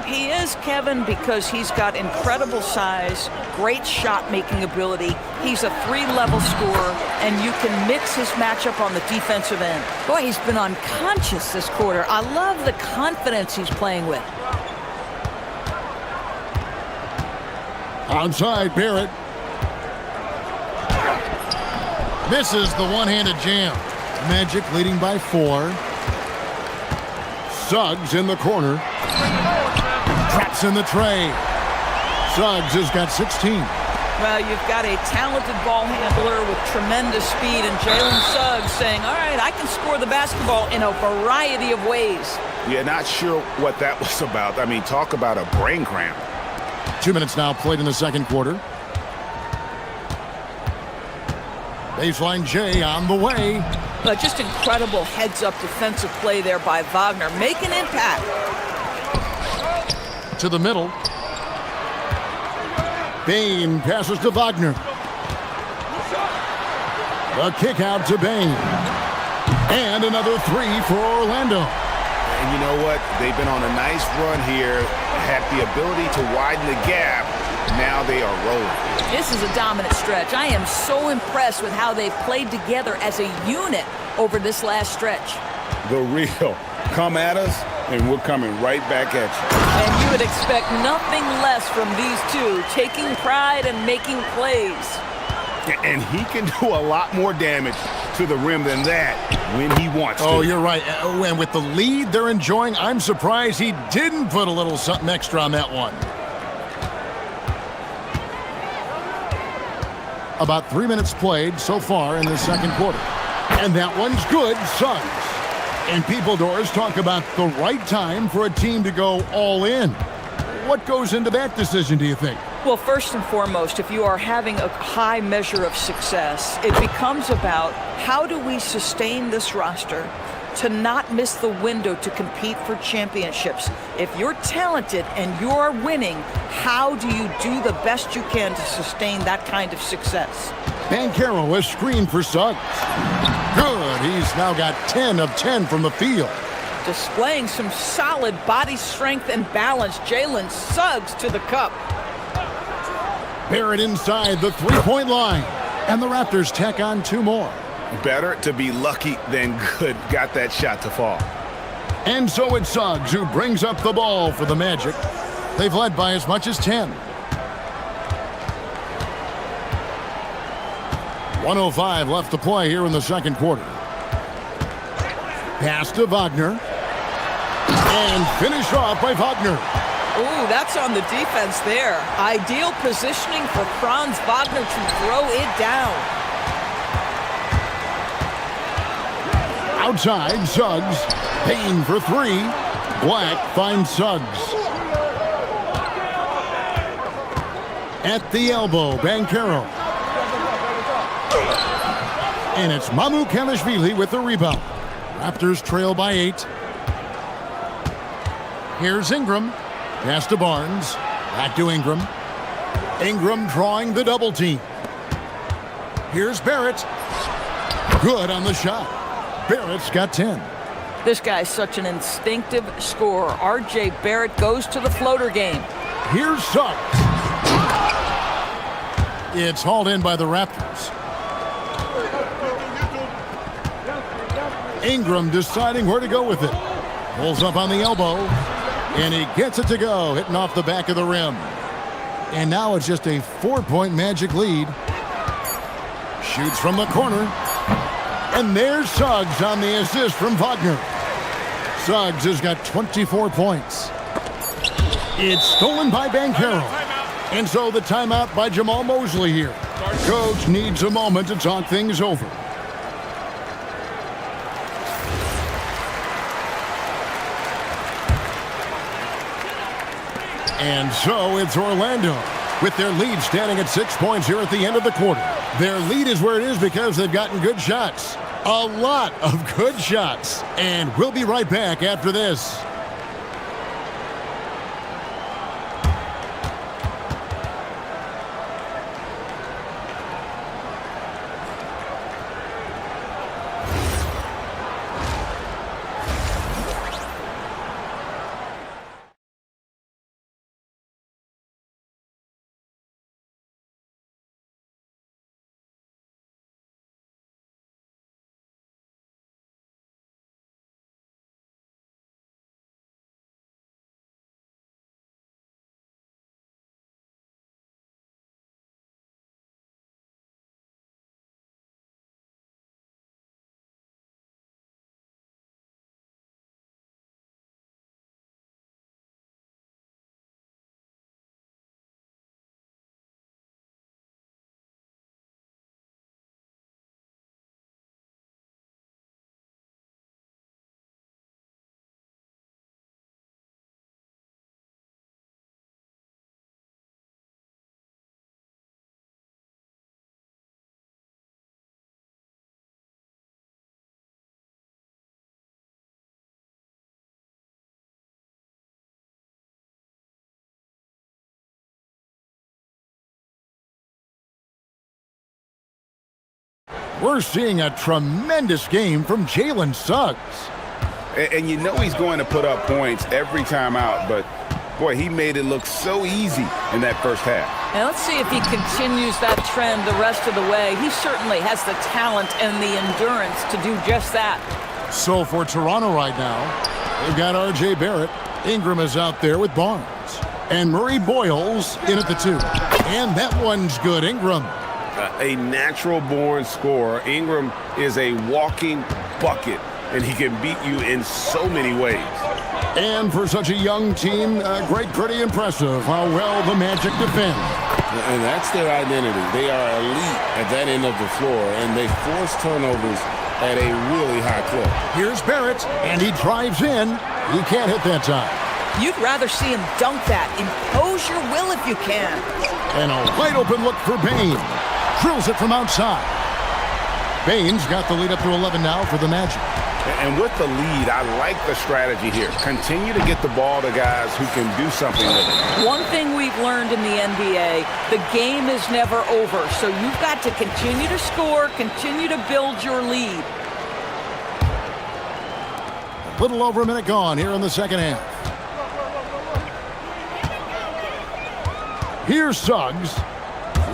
S12: He is, Kevin, because he's got incredible size, great shot-making ability. He's a 3-level scorer, and you can mix his matchup on the defensive end. Boy, he's been unconscious this quarter. I love the confidence he's playing with.
S6: Outside, Barrett. Misses the one-handed jam. Magic leading by 4. Suggs in the corner. Traps in the tray. Suggs has got 16.
S12: Well, you've got a talented ball handler with tremendous speed, and Jalen Suggs saying, all right, I can score the basketball in a variety of ways.
S8: Yeah, not sure what that was about. I mean, talk about a brain cramp.
S6: 2 minutes now played in the second quarter. Baseline J on the way.
S12: But just incredible heads-up defensive play there by Wagner. Make an impact.
S6: To the middle. Bain passes to Wagner. A kick out to Bain. And another 3 for Orlando.
S8: And you know what? They've been on a nice run here, had the ability to widen the gap. Now they are rolling.
S12: This is a dominant stretch. I am so impressed with how they've played together as a unit over this last stretch.
S7: The real. Come at us, and we're coming right back at you.
S12: And you would expect nothing less from these two, taking pride and making plays.
S8: And he can do a lot more damage to the rim than that when he wants to.
S6: Oh, you're right. And with the lead they're enjoying, I'm surprised he didn't put a little something extra on that one. About 3 minutes played so far in the second quarter. And that one's good, Suggs. And people, Doris, talk about the right time for a team to go all in. What goes into that decision, do you think?
S12: Well, first and foremost, if you are having a high measure of success, it becomes about how do we sustain this roster to not miss the window to compete for championships. If you're talented and you're winning, how do you do the best you can to sustain that kind of success?
S6: Banchero is screened for Suggs. Good. He's now got 10 of 10 from the field.
S12: Displaying some solid body strength and balance. Jalen Suggs to the cup.
S6: Barrett inside the three-point line. And the Raptors tack on 2 more.
S8: Better to be lucky than good. Got that shot to fall.
S6: And so it's Suggs who brings up the ball for the Magic. They've led by as much as 10. 1:05 left to play here in the second quarter. Pass to Wagner. And finished off by Wagner.
S12: Ooh, that's on the defense there. Ideal positioning for Franz Wagner to throw it down.
S6: Outside, Suggs. Payne for three. Black finds Suggs. At the elbow, Bankero. And it's Mamukelashvili with the rebound. Raptors trail by 8. Here's Ingram. Pass to Barnes. Back to Ingram. Ingram drawing the double team. Here's Barrett. Good on the shot. Barrett's got 10.
S12: This guy's such an instinctive scorer. R.J. Barrett goes to the floater game.
S6: Here's Suggs. It's hauled in by the Raptors. Ingram deciding where to go with it. Pulls up on the elbow. And he gets it to go, hitting off the back of the rim. And now it's just a 4-point Magic lead. Shoots from the corner. And there's Suggs on the assist from Wagner. Suggs has got 24 points. It's stolen by Bankero. And so the timeout by Jamal Mosley here. Coach needs a moment to talk things over. And so it's Orlando with their lead standing at 6 points here at the end of the quarter. Their lead is where it is because they've gotten good shots. A lot of good shots. And we'll be right back after this. We're seeing a tremendous game from Jalen Suggs.
S7: And you know he's going to put up points every time out, but boy, he made it look so easy in that first half.
S12: And let's see if he continues that trend the rest of the way. He certainly has the talent and the endurance to do just that.
S6: So for Toronto right now, they've got R.J. Barrett. Ingram is out there with Barnes. And Murray Boyles in at the 2. And that one's good, Ingram.
S7: A natural-born scorer. Ingram is a walking bucket, and he can beat you in so many ways.
S6: And for such a young team, pretty impressive how well the Magic defend.
S7: And that's their identity. They are elite at that end of the floor, and they force turnovers at a really high clip.
S6: Here's Barrett, and he drives in. He can't hit that time.
S12: You'd rather see him dunk that. Impose your will if you can.
S6: And a wide-open look for Payne. Drills it from outside. Payne's got the lead up to 11 now for the Magic.
S7: And with the lead, I like the strategy here. Continue to get the ball to guys who can do something with it.
S12: One thing we've learned in the NBA, the game is never over. So you've got to continue to score, continue to build your lead.
S6: A little over a minute gone here in the second half. Here's Suggs.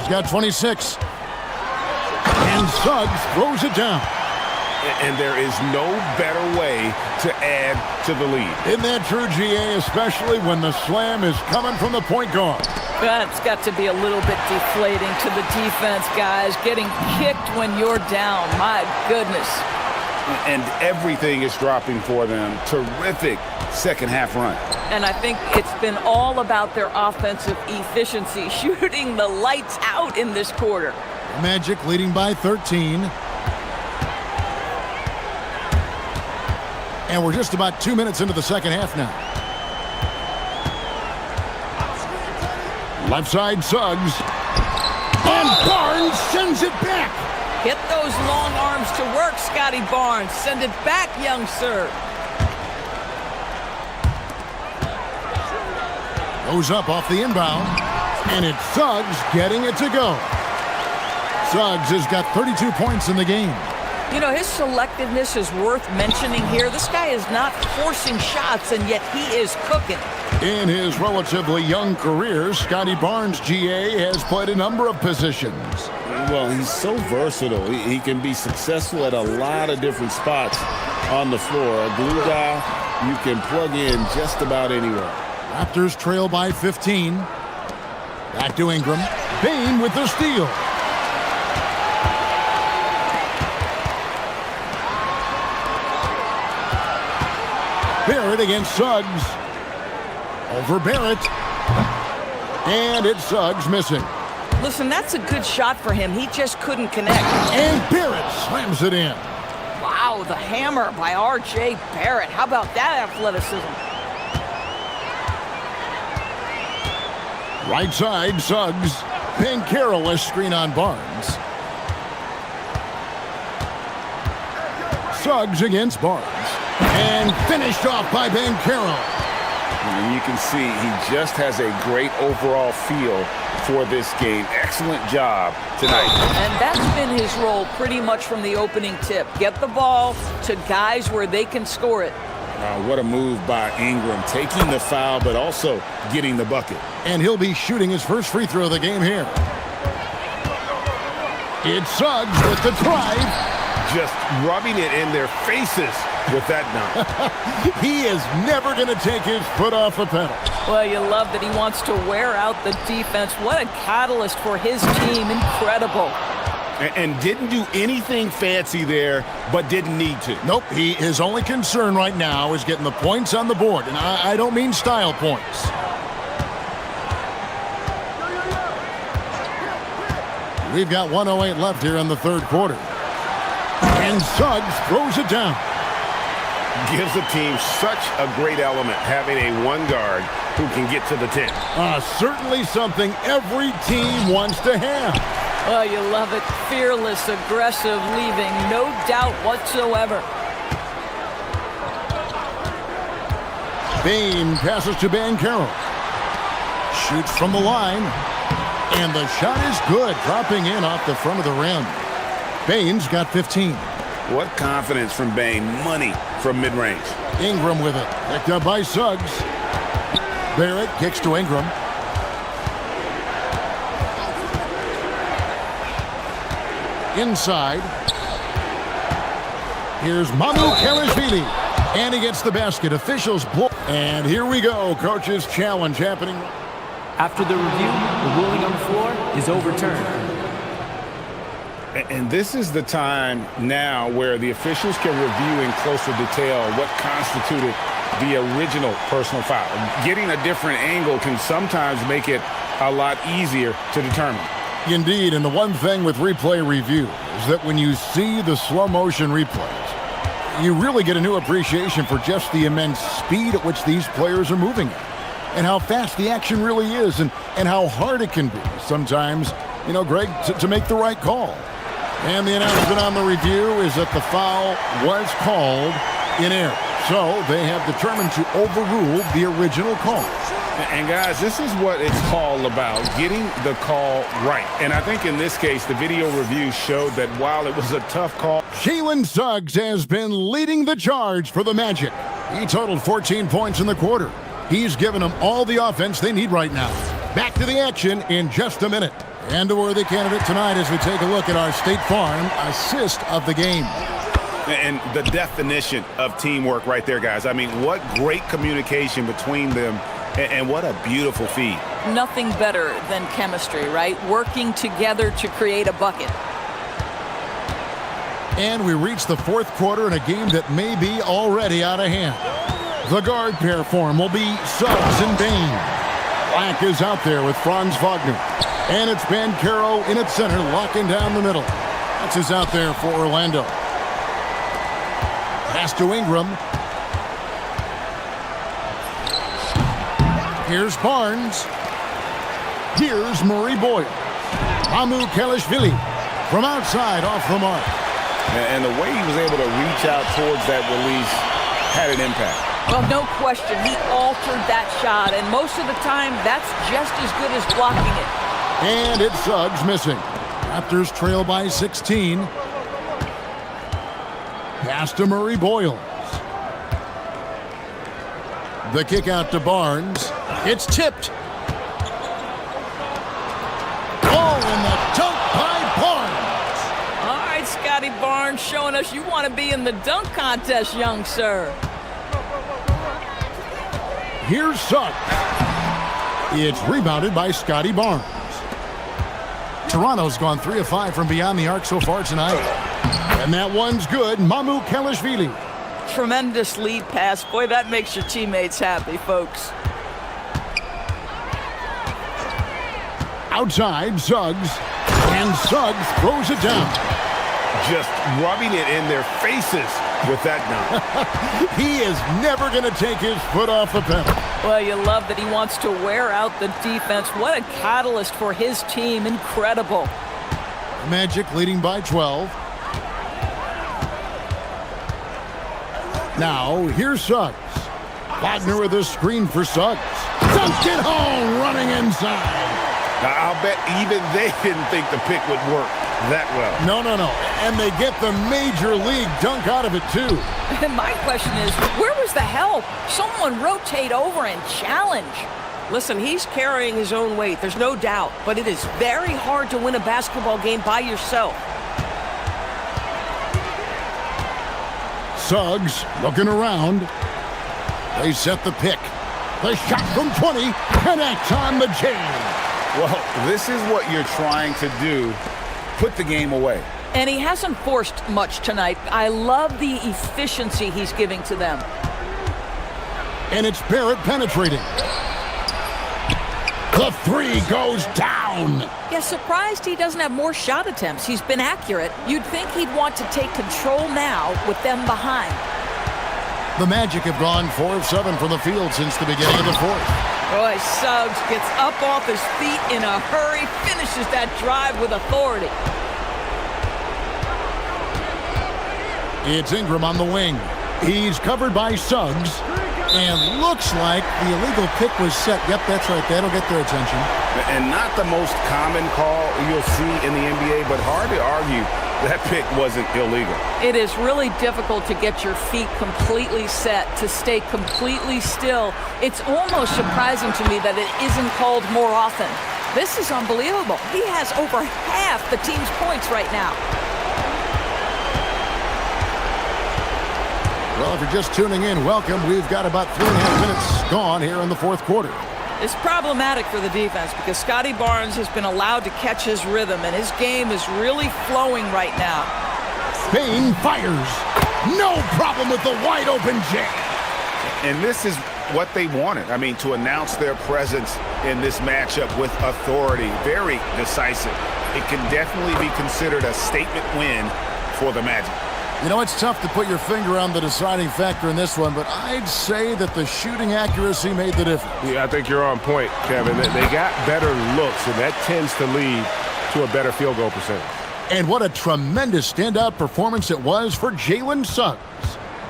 S6: He's got 26. And Suggs throws it down.
S8: And there is no better way to add to the lead.
S6: Isn't that true, GA, especially when the slam is coming from the point guard?
S12: That's got to be a little bit deflating to the defense, guys. Getting kicked when you're down. My goodness.
S7: And everything is dropping for them. Terrific second half run.
S12: And I think it's been all about their offensive efficiency, shooting the lights out in this quarter.
S6: Magic leading by 13. And we're just about 2 minutes into the second half now. Left side, Suggs. And Barnes sends it back.
S12: Get those long arms to work, Scotty Barnes. Send it back, young sir.
S6: Goes up off the inbound. And it's Suggs getting it to go. Suggs has got 32 points in the game.
S12: You know, his selectiveness is worth mentioning here. This guy is not forcing shots, and yet he is cooking.
S6: In his relatively young career, Scotty Barnes, GA, has played a number of positions.
S7: Well, he's so versatile. He can be successful at a lot of different spots on the floor. A glue guy you can plug in just about anywhere.
S6: Raptors trail by 15. Back to Ingram. Bane with the steal. Barrett against Suggs. Over Barrett. And it's Suggs missing.
S12: Listen, that's a good shot for him. He just couldn't connect.
S6: And Barrett slams it in.
S12: Wow, the hammer by R.J. Barrett. How about that athleticism?
S6: Right side, Suggs. Carroll screen on Barnes. Suggs against Barnes. And finished off by Carroll.
S7: And you can see he just has a great overall feel for this game. Excellent job tonight.
S12: And that's been his role pretty much from the opening tip. Get the ball to guys where they can score it.
S7: What a move by Ingram, taking the foul, but also getting the bucket.
S6: And he'll be shooting his first free throw of the game here. It's Suggs with the drive.
S8: Just rubbing it in their faces with that dunk.
S6: He is never going to take his foot off the pedal.
S12: Well, you love that he wants to wear out the defense. What a catalyst for his team. Incredible.
S8: And didn't do anything fancy there, but didn't need to.
S6: Nope, his only concern right now is getting the points on the board. And I don't mean style points. We've got 1:08 left here in the third quarter. And Suggs throws it down.
S8: Gives the team such a great element having a one guard who can get to the 10.
S6: Certainly something every team wants to have.
S12: Oh, you love it. Fearless, aggressive, leaving no doubt whatsoever.
S6: Bane passes to Carroll. Shoots from the line. And the shot is good, dropping in off the front of the rim. Bane's got 15.
S7: What confidence from Bane. Money from mid-range.
S6: Ingram with it. Picked up by Suggs. Barrett kicks to Ingram. Inside. Here's Manu Karashvili. And he gets the basket. Officials blow. And here we go. Coach's challenge happening.
S3: After the review, the ruling on the floor is overturned.
S7: And this is the time now where the officials can review in closer detail what constituted the original personal foul. Getting a different angle can sometimes make it a lot easier to determine.
S6: Indeed, and the one thing with replay review is that when you see the slow motion replays, you really get a new appreciation for just the immense speed at which these players are moving at, and how fast the action really is, and how hard it can be sometimes, you know, Greg, to make the right call. And the announcement on the review is that the foul was called in error. So they have determined to overrule the original call.
S7: And guys, this is what it's all about, getting the call right. And I think in this case, the video review showed that while it was a tough call,
S6: Jalen Suggs has been leading the charge for the Magic. He totaled 14 points in the quarter. He's given them all the offense they need right now. Back to the action in just a minute. And a worthy candidate tonight as we take a look at our State Farm assist of the game.
S8: And the definition of teamwork right there, guys. I mean, what great communication between them, and what a beautiful feed.
S12: Nothing better than chemistry, right? Working together to create a bucket.
S6: And we reach the fourth quarter in a game that may be already out of hand. The guard pair form will be Suggs and Bain. Black is out there with Franz Wagner. And it's Bancaro in its center, locking down the middle. That's who's out there for Orlando. Pass to Ingram. Here's Barnes. Here's Murray Boyle. Mamu Kelishvili from outside off the mark.
S8: And the way he was able to reach out towards that release had an impact.
S12: Well, no question. He altered that shot, and most of the time, that's just as good as blocking it.
S6: And it's Suggs missing. Raptors trail by 16. Pass to Murray Boyles. The kick out to Barnes. It's tipped. Oh, and the dunk by Barnes.
S12: All right, Scotty Barnes showing us you want to be in the dunk contest, young sir.
S6: Here's Suggs. It's rebounded by Scotty Barnes. Toronto's gone 3 of 5 from beyond the arc so far tonight. And that one's good. Mamu Kelishvili.
S12: Tremendous lead pass. Boy, that makes your teammates happy, folks.
S6: Outside, Suggs. And Suggs throws it down.
S8: Just rubbing it in their faces with that dunk.
S6: He is never going to take his foot off the pedal.
S12: Well, you love that he wants to wear out the defense. What a catalyst for his team. Incredible.
S6: Magic leading by 12. Now, here's Suggs. Wagner with a screen for Suggs. Dunked it home, running inside.
S8: Now, I'll bet even they didn't think the pick would work that well.
S6: No. And they get the major league dunk out of it, too.
S12: And my question is, where was the help? Someone rotate over and challenge.
S13: Listen, he's carrying his own weight, there's no doubt. But it is very hard to win a basketball game by yourself.
S6: Suggs looking around. They set the pick. The shot from 20 connects on the chain.
S8: Well, this is what you're trying to do. Put the game away.
S12: And he hasn't forced much tonight. I love the efficiency he's giving to them.
S6: And it's Barrett penetrating. The three goes down.
S12: Yeah, surprised he doesn't have more shot attempts. He's been accurate. You'd think he'd want to take control now with them behind.
S6: The Magic have gone 4 of 7 from the field since the beginning of the fourth.
S12: Boy, Suggs gets up off his feet in a hurry, finishes that drive with authority.
S6: It's Ingram on the wing. He's covered by Suggs. And looks like the illegal pick was set. Yep, that's right. That'll get their attention.
S8: And not the most common call you'll see in the NBA, but hard to argue that pick wasn't illegal.
S12: It is really difficult to get your feet completely set, to stay completely still. It's almost surprising to me that it isn't called more often. This is unbelievable. He has over half the team's points right now.
S6: Well, if you're just tuning in, welcome. We've got about 3.5 minutes gone here in the fourth quarter.
S12: It's problematic for the defense because Scotty Barnes has been allowed to catch his rhythm, and his game is really flowing right now.
S6: Bain fires. No problem with the wide-open jam.
S8: And this is what they wanted. I mean, to announce their presence in this matchup with authority. Very decisive. It can definitely be considered a statement win for the Magic.
S6: You know, it's tough to put your finger on the deciding factor in this one, but I'd say that the shooting accuracy made the difference.
S14: Yeah, I think you're on point, Kevin. They got better looks, and that tends to lead to a better field goal percentage.
S6: And what a tremendous standout performance it was for Jalen Suggs.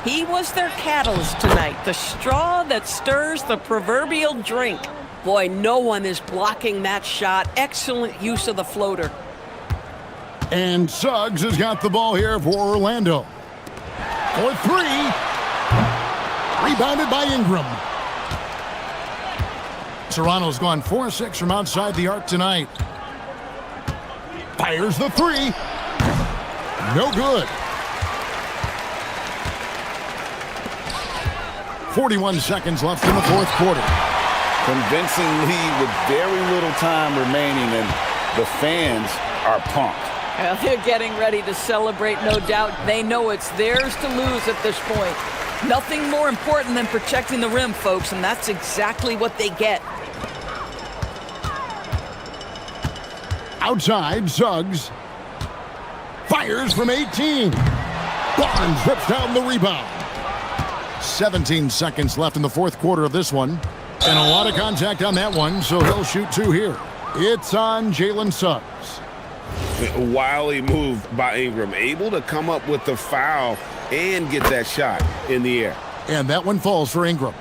S13: He was their catalyst tonight, the straw that stirs the proverbial drink. Boy, no one is blocking that shot. Excellent use of the floater.
S6: And Suggs has got the ball here for Orlando. For 3. Rebounded by Ingram. Toronto's gone 4-6 from outside the arc tonight. Fires the 3. No good. 41 seconds left in the fourth quarter.
S7: Convincing lead with very little time remaining, and the fans are pumped.
S12: Well, they're getting ready to celebrate, no doubt. They know it's theirs to lose at this point. Nothing more important than protecting the rim, folks, and that's exactly what they get.
S6: Outside, Suggs. Fires from 18. Barnes rips down the rebound. 17 seconds left in the fourth quarter of this one. And a lot of contact on that one, so he'll shoot 2 here. It's on Jalen Suggs.
S7: A wily move by Ingram, able to come up with the foul and get that shot in the air.
S6: And that one falls for Ingram.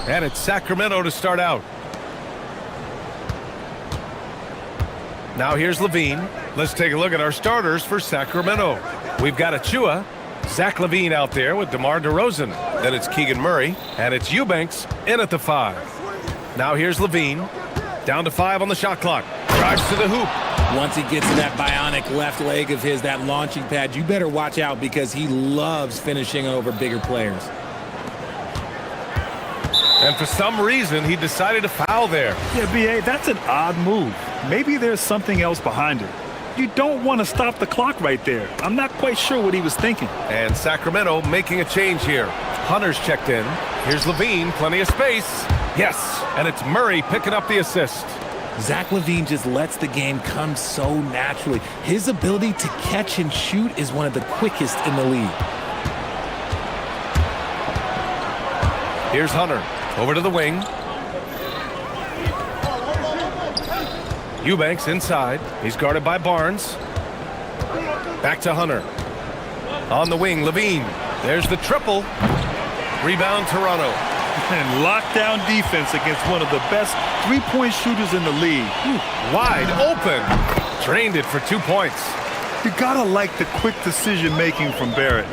S1: And it's Sacramento to start out. Now here's Levine. Let's take a look at our starters for Sacramento. We've got Achua, Zach Levine out there with DeMar DeRozan. Then it's Keegan Murray, and it's Eubanks in at the 5. Now here's Levine. Down to 5 on the shot clock. Drives to the hoop.
S15: Once he gets to that bionic left leg of his, that launching pad, you better watch out because he loves finishing over bigger players.
S1: And for some reason, he decided to foul there.
S2: Yeah, B.A., that's an odd move. Maybe there's something else behind it. You don't want to stop the clock right there. I'm not quite sure what he was thinking.
S1: And Sacramento making a change here. Hunter's checked in. Here's Levine, plenty of space. Yes, and it's Murray picking up the assist.
S15: Zach Levine just lets the game come so naturally. His ability to catch and shoot is one of the quickest in the league.
S1: Here's Hunter. Over to the wing. Eubanks inside. He's guarded by Barnes. Back to Hunter. On the wing, Levine. There's the triple. Rebound, Toronto.
S2: And lockdown defense against one of the best three-point shooters in the league.
S1: Wide open. Drained it for 2 points.
S2: You gotta like the quick decision-making from Barrett.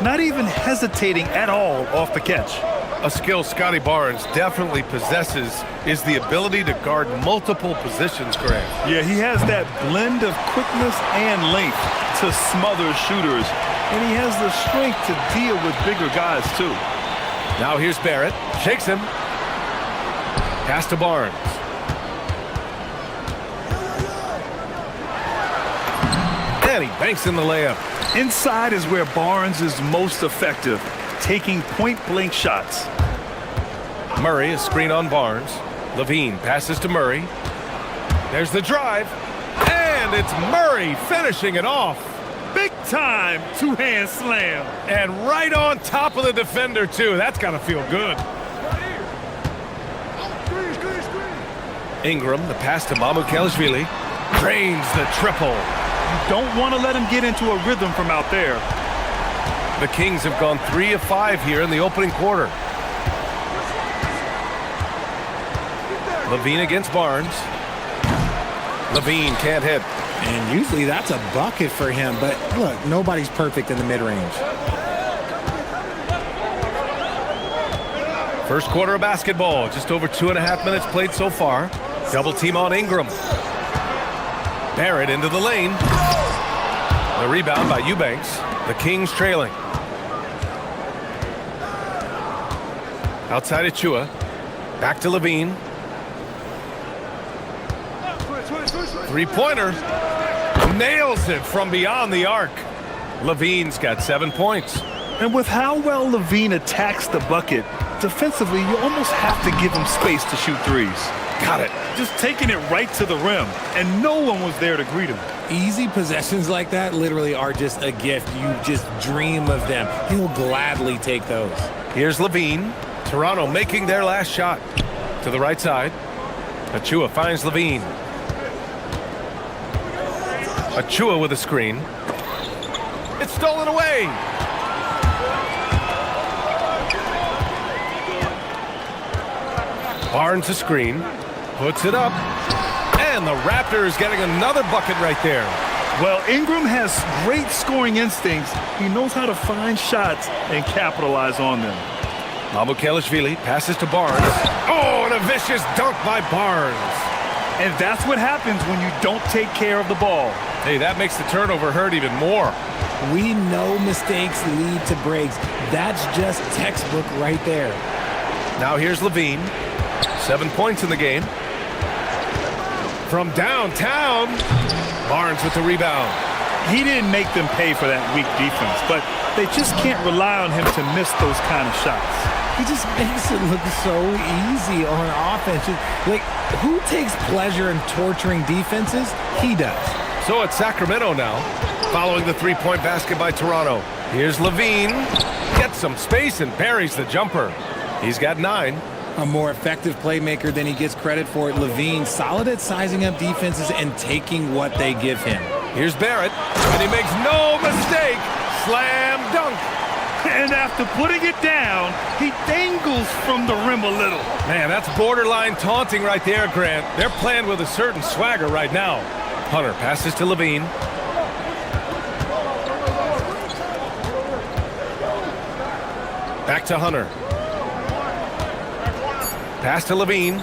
S2: Not even hesitating at all off the catch.
S1: A skill Scotty Barnes definitely possesses is the ability to guard multiple positions, Grant.
S2: Yeah, he has that blend of quickness and length to smother shooters. And he has the strength to deal with bigger guys, too.
S1: Now here's Barrett. Shakes him. Pass to Barnes. And he banks in the layup.
S2: Inside is where Barnes is most effective, taking point-blank shots.
S1: Murray is screen on Barnes. Levine passes to Murray. There's the drive. And it's Murray finishing it off.
S2: Big time two-hand slam.
S1: And right on top of the defender, too. That's got to feel good. Ingram, the pass to Mamukelashvili. Drains the triple.
S2: You don't want to let him get into a rhythm from out there.
S1: The Kings have gone 3 of 5 here in the opening quarter. Levine against Barnes. Levine can't hit.
S15: And usually that's a bucket for him, but look, nobody's perfect in the mid-range.
S1: First quarter of basketball, just over 2.5 minutes played so far. Double team on Ingram. Barrett into the lane. The rebound by Eubanks. The Kings trailing. Outside Achua. Back to Levine. Three-pointer. Nails it from beyond the arc. Levine's got 7 points.
S2: And with how well Levine attacks the bucket, defensively, you almost have to give him space to shoot threes.
S1: Got it.
S2: Just taking it right to the rim, and no one was there to greet him.
S15: Easy possessions like that literally are just a gift. You just dream of them. He'll gladly take those.
S1: Here's Levine. Toronto making their last shot. To the right side. Achua finds Levine. Achua with a screen. It's stolen away. Barnes a screen. Puts it up. And the Raptors getting another bucket right there.
S2: Well, Ingram has great scoring instincts. He knows how to find shots and capitalize on them.
S1: Mamukelashvili passes to Barnes. Oh, and a vicious dunk by Barnes.
S2: And that's what happens when you don't take care of the ball.
S1: Hey, that makes the turnover hurt even more.
S15: We know mistakes lead to breaks. That's just textbook right there.
S1: Now here's Levine. 7 points in the game. From downtown, Barnes with the rebound.
S2: He didn't make them pay for that weak defense, but they just can't rely on him to miss those kind of shots.
S15: He just makes it look so easy on offense. Like, who takes pleasure in torturing defenses? He does.
S1: So it's Sacramento now, following the three-point basket by Toronto. Here's Levine. Gets some space and buries the jumper. He's got 9.
S15: A more effective playmaker than he gets credit for. Levine, solid at sizing up defenses and taking what they give him.
S1: Here's Barrett, and he makes no mistake. Slam dunk.
S2: And after putting it down, he dangles from the rim a little.
S1: Man, that's borderline taunting right there, Grant. They're playing with a certain swagger right now. Hunter passes to Levine. Back to Hunter. Pass to Levine.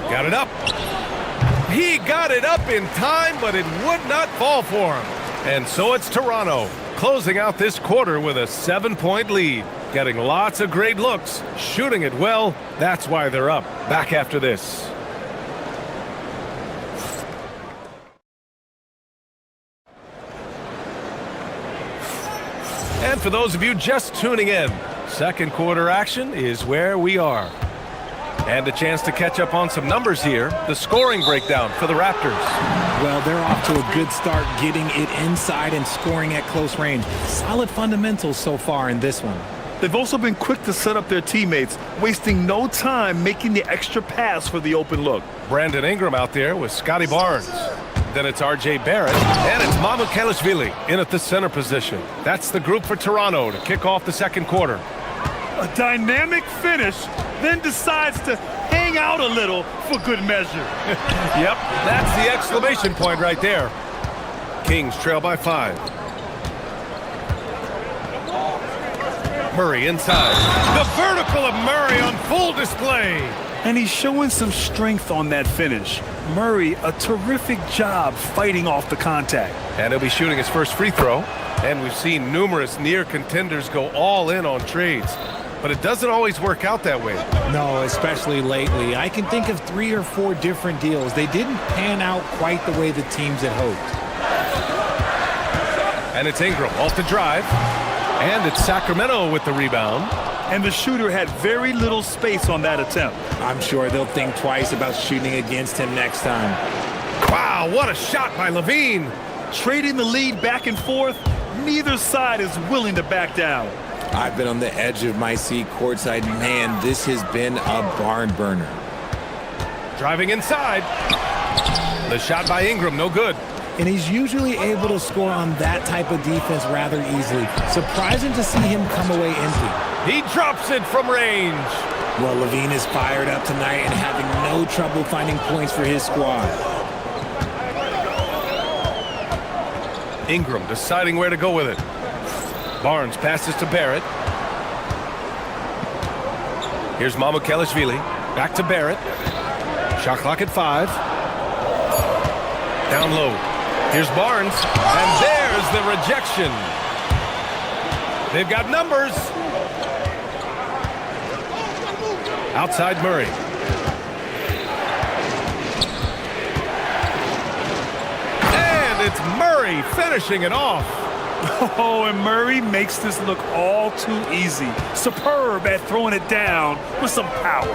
S1: Got it up. He got it up in time, but it would not fall for him. And so it's Toronto, closing out this quarter with a 7-point lead. Getting lots of great looks, shooting it well. That's why they're up. Back after this. And for those of you just tuning in, second quarter action is where we are. And a chance to catch up on some numbers here. The scoring breakdown for the Raptors.
S15: Well, they're off to a good start getting it inside and scoring at close range. Solid fundamentals so far in this one.
S2: They've also been quick to set up their teammates, wasting no time making the extra pass for the open look.
S1: Brandon Ingram out there with Scotty Barnes. Then it's R.J. Barrett, and it's Mamukelashvili in at the center position. That's the group for Toronto to kick off the second quarter.
S2: A dynamic finish, then decides to hang out a little for good measure.
S1: Yep, that's the exclamation point right there. Kings trail by 5. Murray inside. The vertical of Murray on full display.
S2: And he's showing some strength on that finish. Murray, a terrific job fighting off the contact.
S1: And he'll be shooting his first free throw. And we've seen numerous near contenders go all in on trades. But it doesn't always work out that way.
S15: No, especially lately. I can think of 3 or 4 different deals. They didn't pan out quite the way the teams had hoped.
S1: And it's Ingram off the drive. And it's Sacramento with the rebound.
S2: And the shooter had very little space on that attempt.
S15: I'm sure they'll think twice about shooting against him next time.
S1: Wow, what a shot by Levine.
S2: Trading the lead back and forth, neither side is willing to back down.
S15: I've been on the edge of my seat courtside. Man, this has been a barn burner.
S1: Driving inside. The shot by Ingram, no good.
S15: And he's usually able to score on that type of defense rather easily. Surprising to see him come away empty.
S1: He drops it from range.
S15: Well, Levine is fired up tonight and having no trouble finding points for his squad.
S1: Ingram deciding where to go with it. Barnes passes to Barrett. Here's Mamukelashvili. Back to Barrett. Shot clock at 5. Down low. Here's Barnes. And there's the rejection. They've got numbers. Outside Murray. And it's Murray finishing it off.
S2: Oh, and Murray makes this look all too easy. Superb at throwing it down with some power.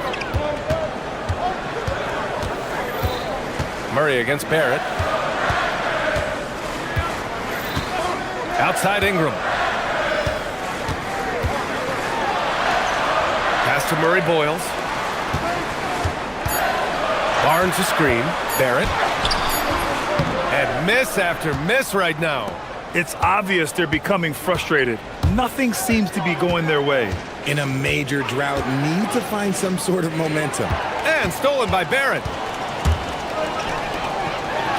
S1: Murray against Barrett. Outside Ingram. Pass to Murray Boyles. Barnes a screen. Barrett. And miss after miss right now.
S2: It's obvious they're becoming frustrated. Nothing seems to be going their way.
S15: In a major drought, need to find some sort of momentum.
S1: And stolen by Barrett.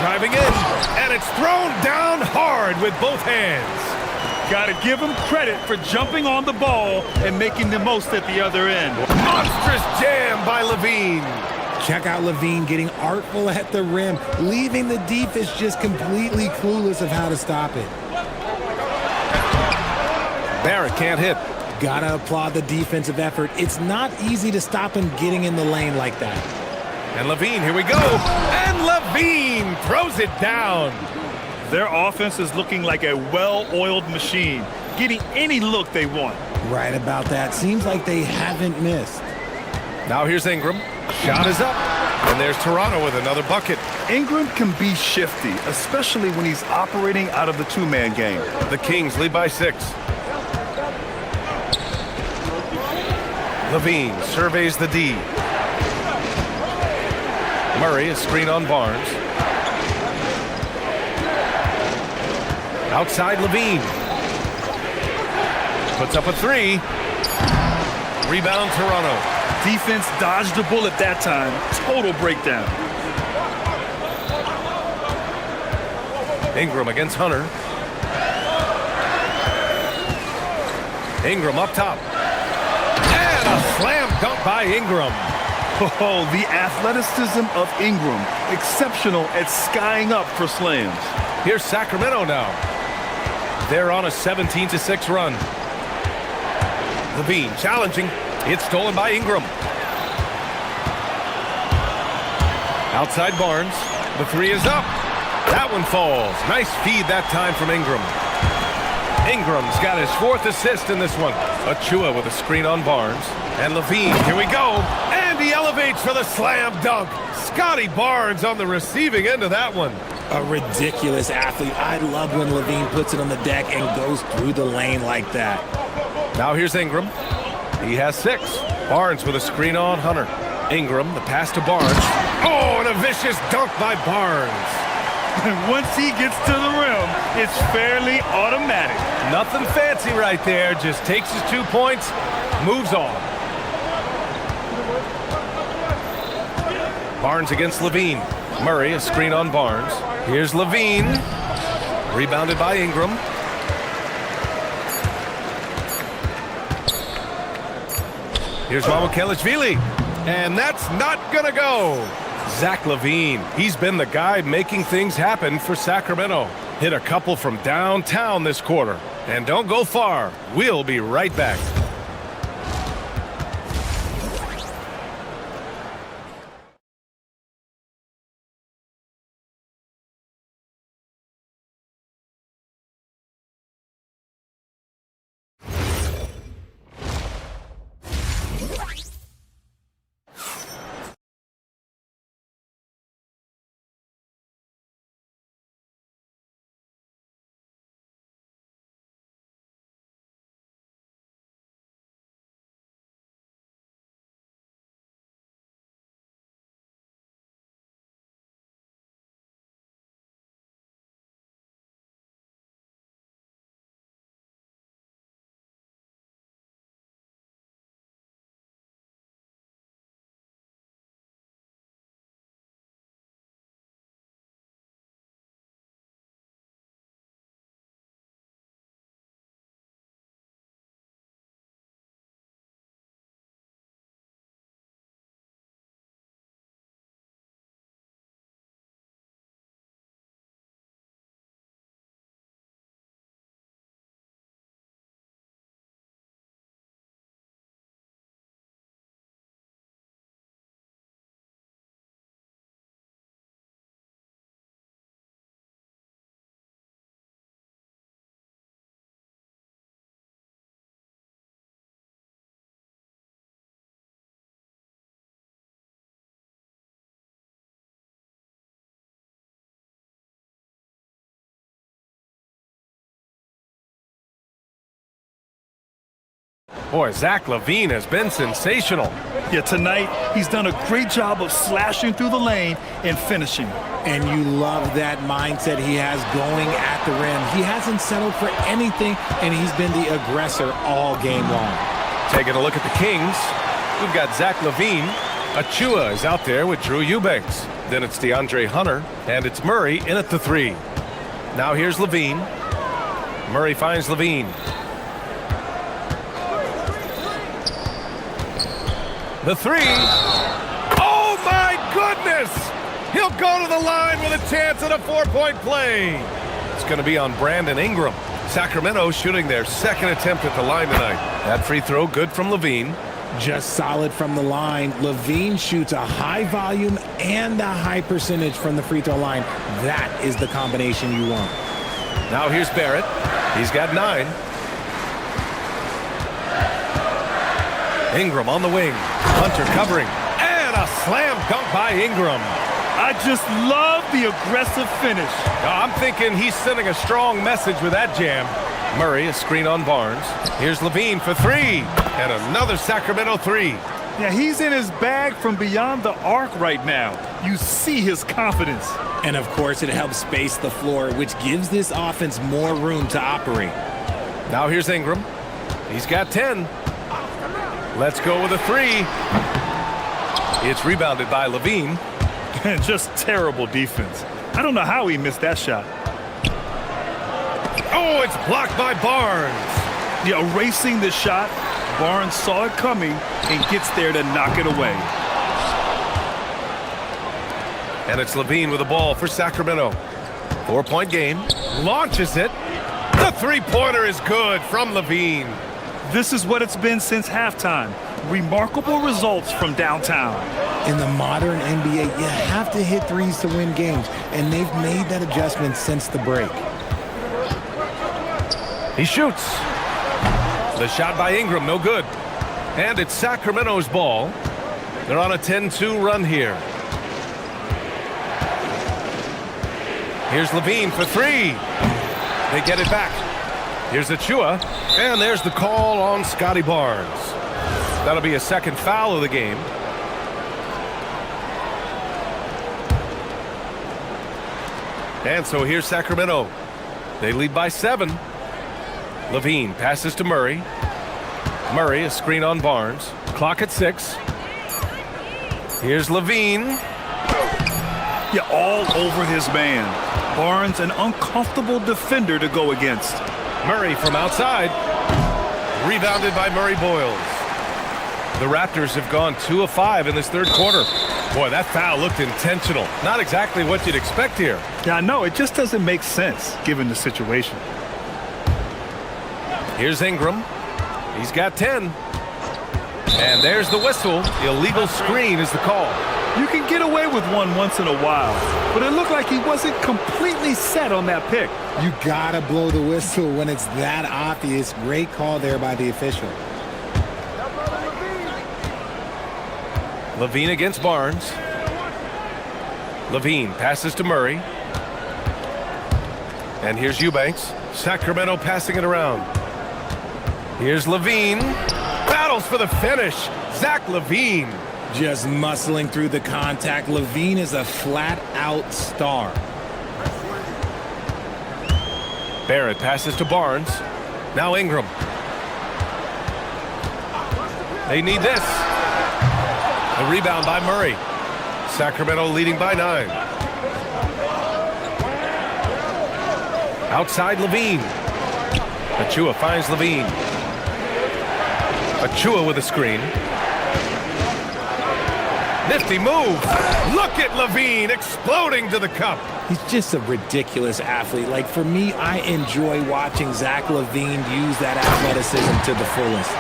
S1: Driving in, and it's thrown down hard with both hands.
S2: Got to give him credit for jumping on the ball and making the most at the other end.
S1: Monstrous jam by Levine.
S15: Check out Levine getting artful at the rim, leaving the defense just completely clueless of how to stop it.
S1: Barrett can't hit.
S15: Gotta applaud the defensive effort. It's not easy to stop him getting in the lane like that.
S1: And Levine, here we go. And Levine throws it down.
S2: Their offense is looking like a well-oiled machine, getting any look they want.
S15: Right about that. Seems like they haven't missed.
S1: Now here's Ingram. Shot is up. And there's Toronto with another bucket.
S2: Ingram can be shifty, especially when he's operating out of the two-man game.
S1: The Kings lead by 6. Levine surveys the D. Murray, a screen on Barnes. Outside Levine. Puts up a three. Rebound, Toronto.
S2: Defense dodged the bullet that time. Total breakdown.
S1: Ingram against Hunter. Ingram up top. And a slam dunk by Ingram.
S2: Oh, the athleticism of Ingram. Exceptional at skying up for slams.
S1: Here's Sacramento now. They're on a 17-6 run. Levine challenging. It's stolen by Ingram. Outside Barnes. The three is up. That one falls. Nice feed that time from Ingram. Ingram's got his 4th assist in this one. Achua with a screen on Barnes. And Levine, here we go. And he elevates for the slam dunk. Scotty Barnes on the receiving end of that one.
S15: A ridiculous athlete. I love when Levine puts it on the deck and goes through the lane like that.
S1: Now here's Ingram. He has 6. Barnes with a screen on Hunter. Ingram, the pass to Barnes. Oh, and a vicious dunk by Barnes.
S2: And once he gets to the rim, it's fairly automatic.
S1: Nothing fancy right there. Just takes his 2 points, moves on. Barnes against Levine. Murray, a screen on Barnes. Here's Levine. Rebounded by Ingram. Here's Mamukelishvili. And that's not gonna go. Zach Levine, he's been the guy making things happen for Sacramento. Hit a couple from downtown this quarter. And don't go far. We'll be right back. Boy, Zach Levine has been sensational.
S2: Yeah, tonight he's done a great job of slashing through the lane and finishing.
S15: And you love that mindset he has going at the rim. He hasn't settled for anything, and he's been the aggressor all game long.
S1: Taking a look at the Kings, we've got Zach Levine. Achua is out there with Drew Eubanks. Then it's DeAndre Hunter, and it's Murray in at the 3. Now here's Levine. Murray finds Levine. The 3. Oh, my goodness! He'll go to the line with a chance at a 4-point play. It's going to be on Brandon Ingram. Sacramento shooting their 2nd attempt at the line tonight. That free throw good from Levine.
S15: Just solid from the line. Levine shoots a high volume and a high percentage from the free throw line. That is the combination you want.
S1: Now here's Barrett. He's got 9. Ingram on the wing. Hunter covering. And a slam dunk by Ingram.
S2: I just love the aggressive finish.
S1: I'm thinking he's sending a strong message with that jam. Murray, a screen on Barnes. Here's Levine for 3. And another Sacramento 3.
S2: Yeah, he's in his bag from beyond the arc right now. You see his confidence.
S15: And of course, it helps space the floor, which gives this offense more room to operate.
S1: Now here's Ingram. He's got 10. Let's go with a 3. It's rebounded by Levine.
S2: Just terrible defense. I don't know how he missed that shot.
S1: Oh, it's blocked by Barnes.
S2: Yeah, erasing the shot. Barnes saw it coming and gets there to knock it away.
S1: And it's Levine with the ball for Sacramento. 4-point game. Launches it. The three-pointer is good from Levine.
S2: This is what it's been since halftime. Remarkable results from downtown.
S15: In the modern NBA, you have to hit threes to win games, and they've made that adjustment since the break.
S1: He shoots. The shot by Ingram, no good. And it's Sacramento's ball. They're on a 10-2 run here. Here's Levine for 3. They get it back. Here's Achua. And there's the call on Scotty Barnes. That'll be a second foul of the game. And so here's Sacramento. They lead by 7. Levine passes to Murray. Murray, a screen on Barnes. Clock at 6. Here's Levine.
S2: Yeah, all over his man. Barnes, an uncomfortable defender to go against.
S1: Murray from outside. Rebounded by Murray Boyles. The Raptors have gone 2 of 5 in this third quarter. Boy, that foul looked intentional. Not exactly what you'd expect here.
S2: Yeah, I know. It just doesn't make sense given the situation.
S1: Here's Ingram. He's got 10. And there's the whistle. The illegal screen is the call.
S2: You can get away with one once in a while, but it looked like he wasn't completely set on that pick.
S15: You gotta blow the whistle when it's that obvious. Great call there by the official.
S1: Levine against Barnes. Levine passes to Murray. And here's Eubanks. Sacramento passing it around. Here's Levine. Battles for the finish. Zach Levine.
S15: Just muscling through the contact. Levine is a flat-out star.
S1: Barrett passes to Barnes. Now Ingram. They need this. A rebound by Murray. Sacramento leading by 9. Outside Levine. Achua finds Levine. Achua with a screen. Nifty move. Look at Levine exploding to the cup.
S15: He's just a ridiculous athlete. Like, for me, I enjoy watching Zach Levine use that athleticism to the fullest.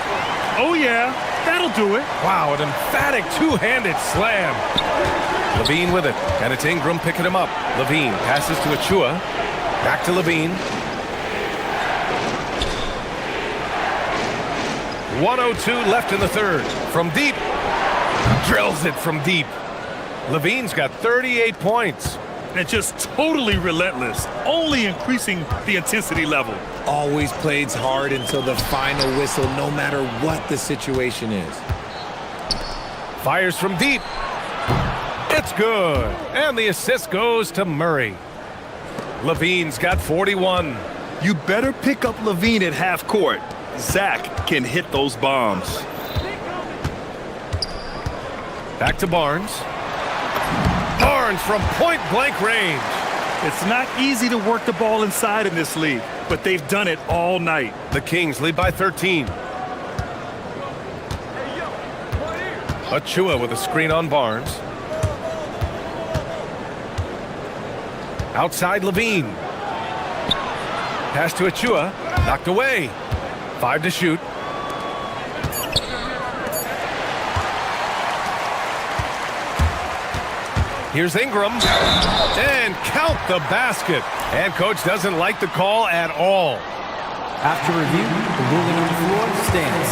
S2: Oh, yeah. That'll do it.
S1: Wow, an emphatic two-handed slam. Levine with it, and it's Ingram picking him up. Levine passes to Achua. Back to Levine. 1:02 left in the third. From deep. Drills it from deep. Levine's got 38 points.
S2: And just totally relentless, only increasing the intensity level.
S15: Always plays hard until the final whistle, no matter what the situation is.
S1: Fires from deep. It's good. And the assist goes to Murray. Levine's got 41.
S2: You better pick up Levine at half court. Zach can hit those bombs.
S1: Back to Barnes. Barnes from point-blank range.
S2: It's not easy to work the ball inside in this league, but they've done it all night.
S1: The Kings lead by 13. Achua with a screen on Barnes. Outside Levine. Pass to Achua. Knocked away. 5 to shoot. Here's Ingram. And count the basket. And coach doesn't like the call at all.
S3: After review, the ruling on the floor stands.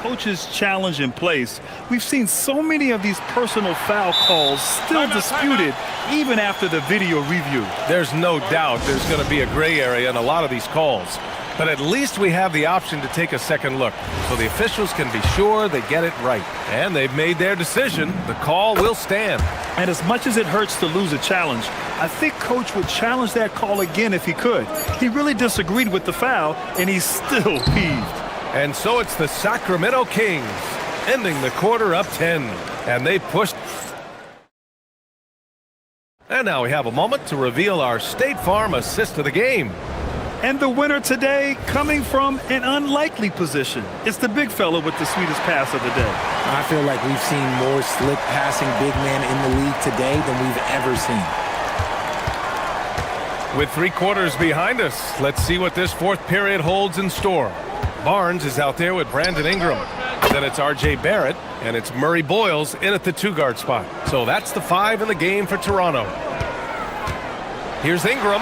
S2: Coach's challenge in place. We've seen so many of these personal foul calls still disputed even after the video review.
S1: There's no doubt there's going to be a gray area in a lot of these calls. But at least we have the option to take a second look, so the officials can be sure they get it right. And they've made their decision. The call will stand.
S2: And as much as it hurts to lose a challenge, I think Coach would challenge that call again if he could. He really disagreed with the foul, and he's still peeved.
S1: And so it's the Sacramento Kings, ending the quarter up 10. And they pushed. And now we have a moment to reveal our State Farm assist of the game.
S2: And the winner today coming from an unlikely position. It's the big fella with the sweetest pass of the day.
S15: I feel like we've seen more slick passing big man in the league today than we've ever seen.
S1: With 3 quarters behind us, let's see what this fourth period holds in store. Barnes is out there with Brandon Ingram. Then it's R.J. Barrett, and it's Murray Boyles in at the 2-guard spot. So that's the 5 in the game for Toronto. Here's Ingram.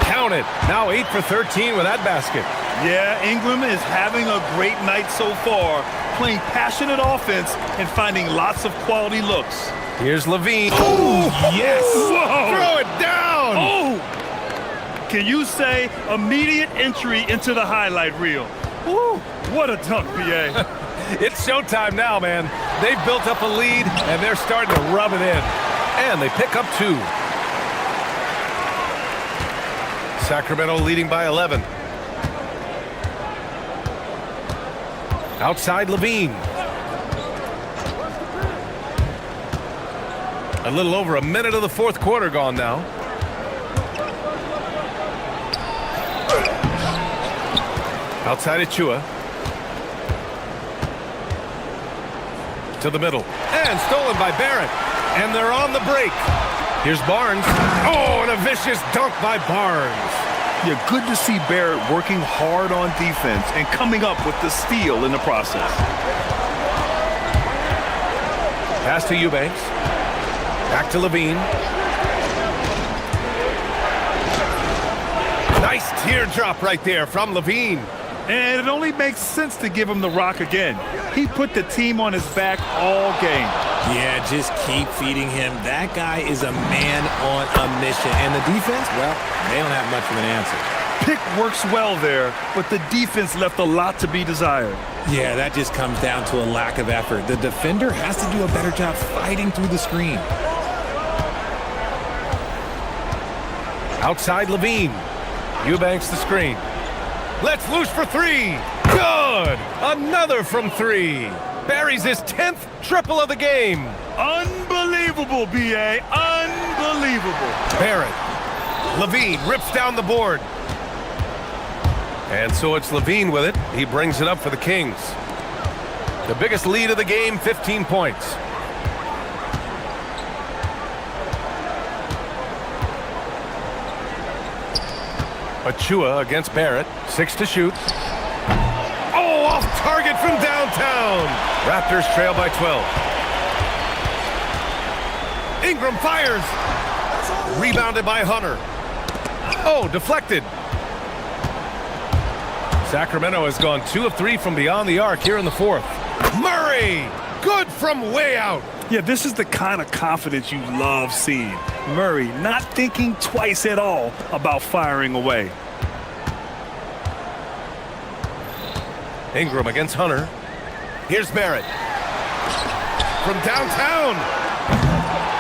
S1: Count it. Now 8 for 13 with that basket.
S2: Yeah, Ingram is having a great night so far, playing passionate offense and finding lots of quality looks.
S1: Here's Levine. Oh, yes.
S2: Whoa.
S1: Throw it down.
S2: Oh. Can you say immediate entry into the highlight reel? Woo. What a dunk, B.A.
S1: It's showtime now, man. They've built up a lead, and they're starting to rub it in. And they pick up 2. Sacramento leading by 11. Outside Levine. A little over a minute of the fourth quarter gone now. Outside Achua. To the middle. And stolen by Barrett. And they're on the break. Here's Barnes. Oh, and a vicious dunk by Barnes.
S2: Yeah, good to see Barrett working hard on defense and coming up with the steal in the process.
S1: Pass to Eubanks. Back to Levine. Nice teardrop right there from Levine.
S2: And it only makes sense to give him the rock again. He put the team on his back all game.
S15: Yeah, just keep feeding him. That guy is a man on a mission. And the defense, well, they don't have much of an answer.
S2: Pick works well there, but the defense left a lot to be desired.
S15: Yeah, that just comes down to a lack of effort. The defender has to do a better job fighting through the screen.
S1: Outside Levine. Eubanks the screen. Let's loose for 3. Good! Another from 3. Buries his 10th triple of the game.
S2: Unbelievable, B.A. Unbelievable.
S1: Barrett. Levine rips down the board. And so it's Levine with it. He brings it up for the Kings. The biggest lead of the game, 15 points. Achua against Barrett. 6 to shoot. Oh, off target from downtown. Raptors trail by 12. Ingram fires. Rebounded by Hunter. Oh, deflected. Sacramento has gone 2 of 3 from beyond the arc here in the fourth. Murray! Good from way out.
S2: Yeah, this is the kind of confidence you love seeing. Murray not thinking twice at all about firing away.
S1: Ingram against Hunter. Here's Barrett. From downtown.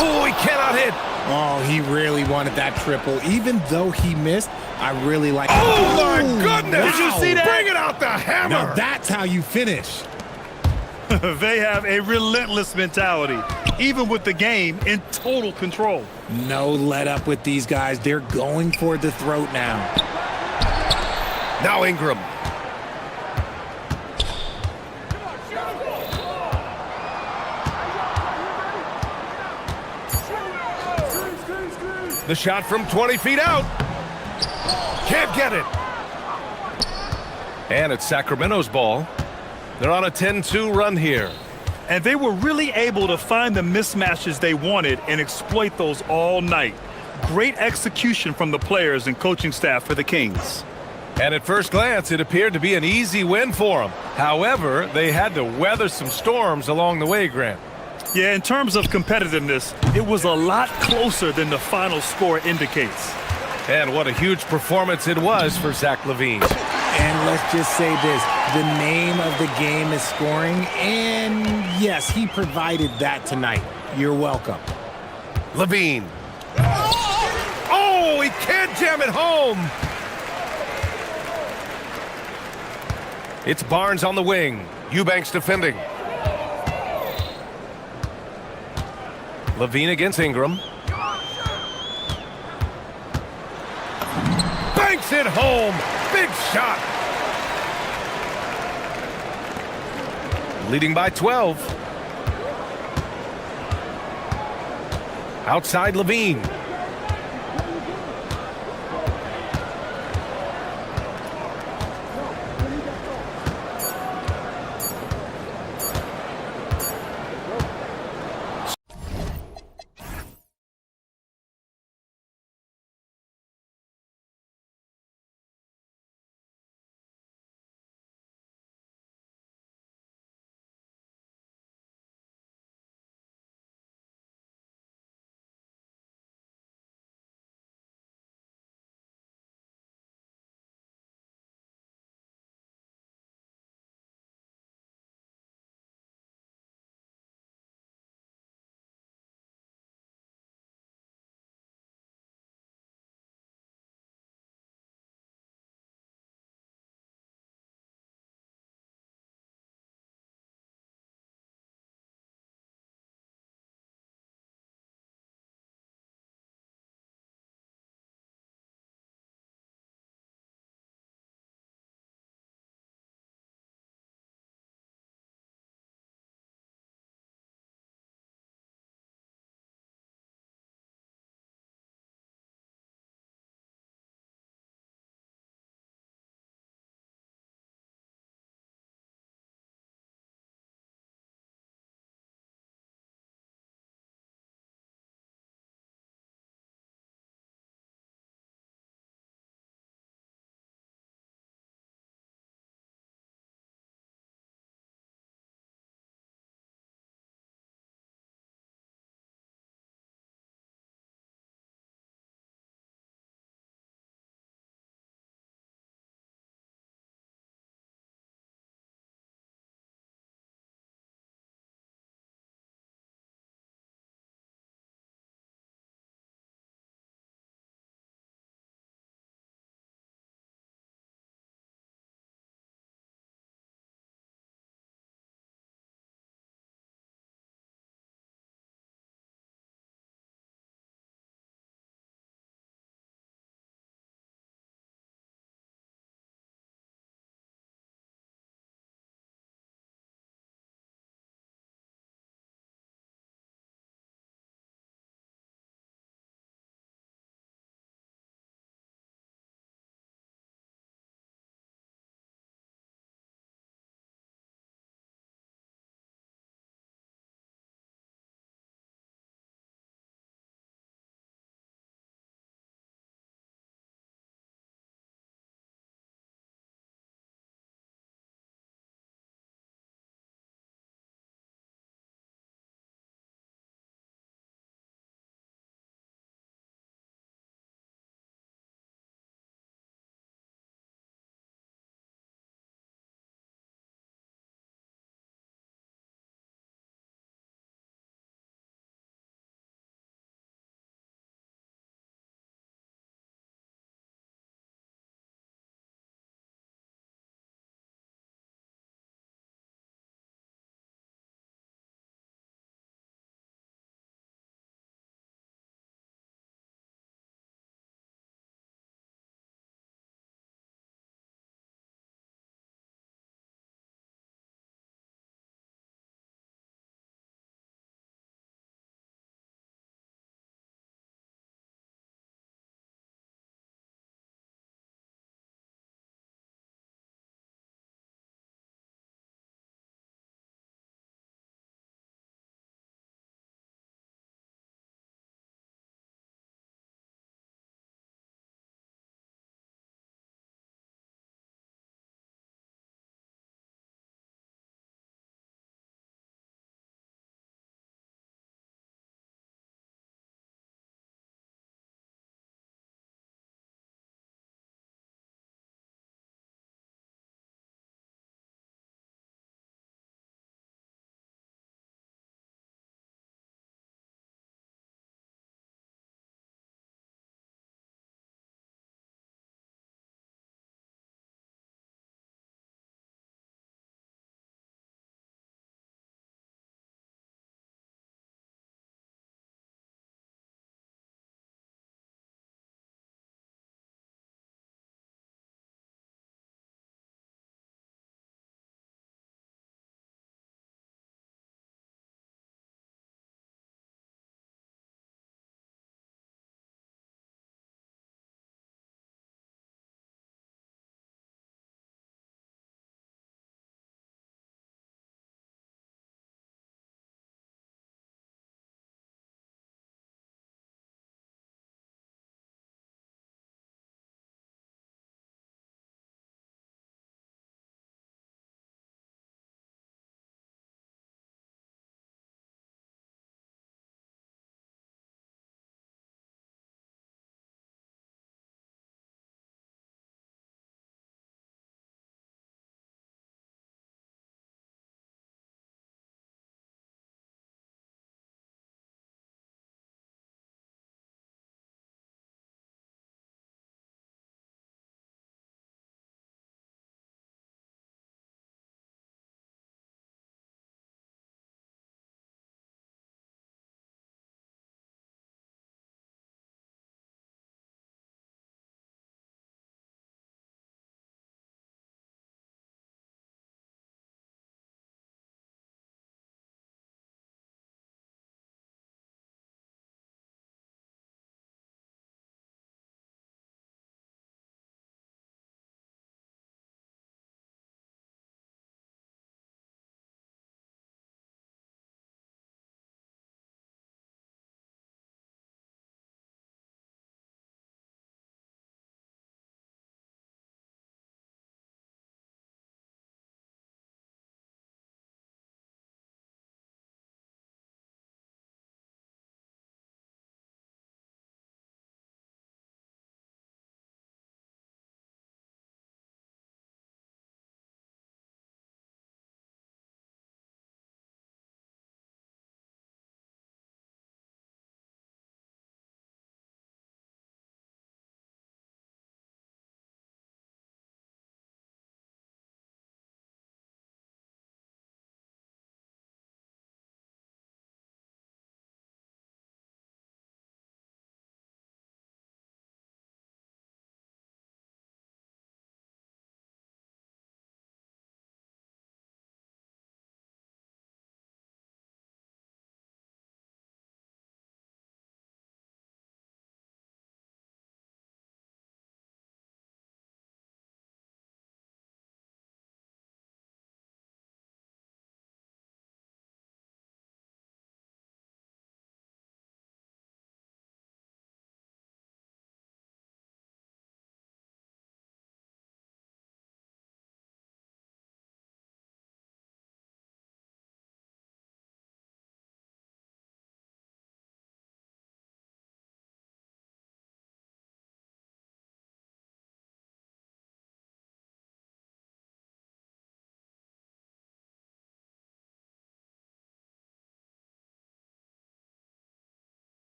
S1: Oh, he cannot hit.
S15: Oh, he really wanted that triple. Even though he missed, I really like it.
S1: Oh, my goodness.
S2: Did you see that?
S1: Bring it out the hammer.
S15: Now that's how you finish.
S2: They have a relentless mentality, even with the game in total control.
S15: No let up with these guys. They're going for the throat now.
S1: Now Ingram. The shot from 20 feet out. Can't get it. And it's Sacramento's ball. They're on a 10-2 run here.
S2: And they were really able to find the mismatches they wanted and exploit those all night. Great execution from the players and coaching staff for the Kings.
S1: And at first glance, it appeared to be an easy win for them. However, they had to weather some storms along the way, Grant.
S2: Yeah, in terms of competitiveness, it was a lot closer than the final score indicates.
S1: And what a huge performance it was for Zach LaVine.
S15: And let's just say this, the name of the game is scoring, and yes, he provided that tonight. You're welcome.
S1: Levine. Oh, he can't jam it home. It's Barnes on the wing. Eubanks defending. Levine against Ingram. Banks it home. Big shot. Leading by 12. Outside Levine.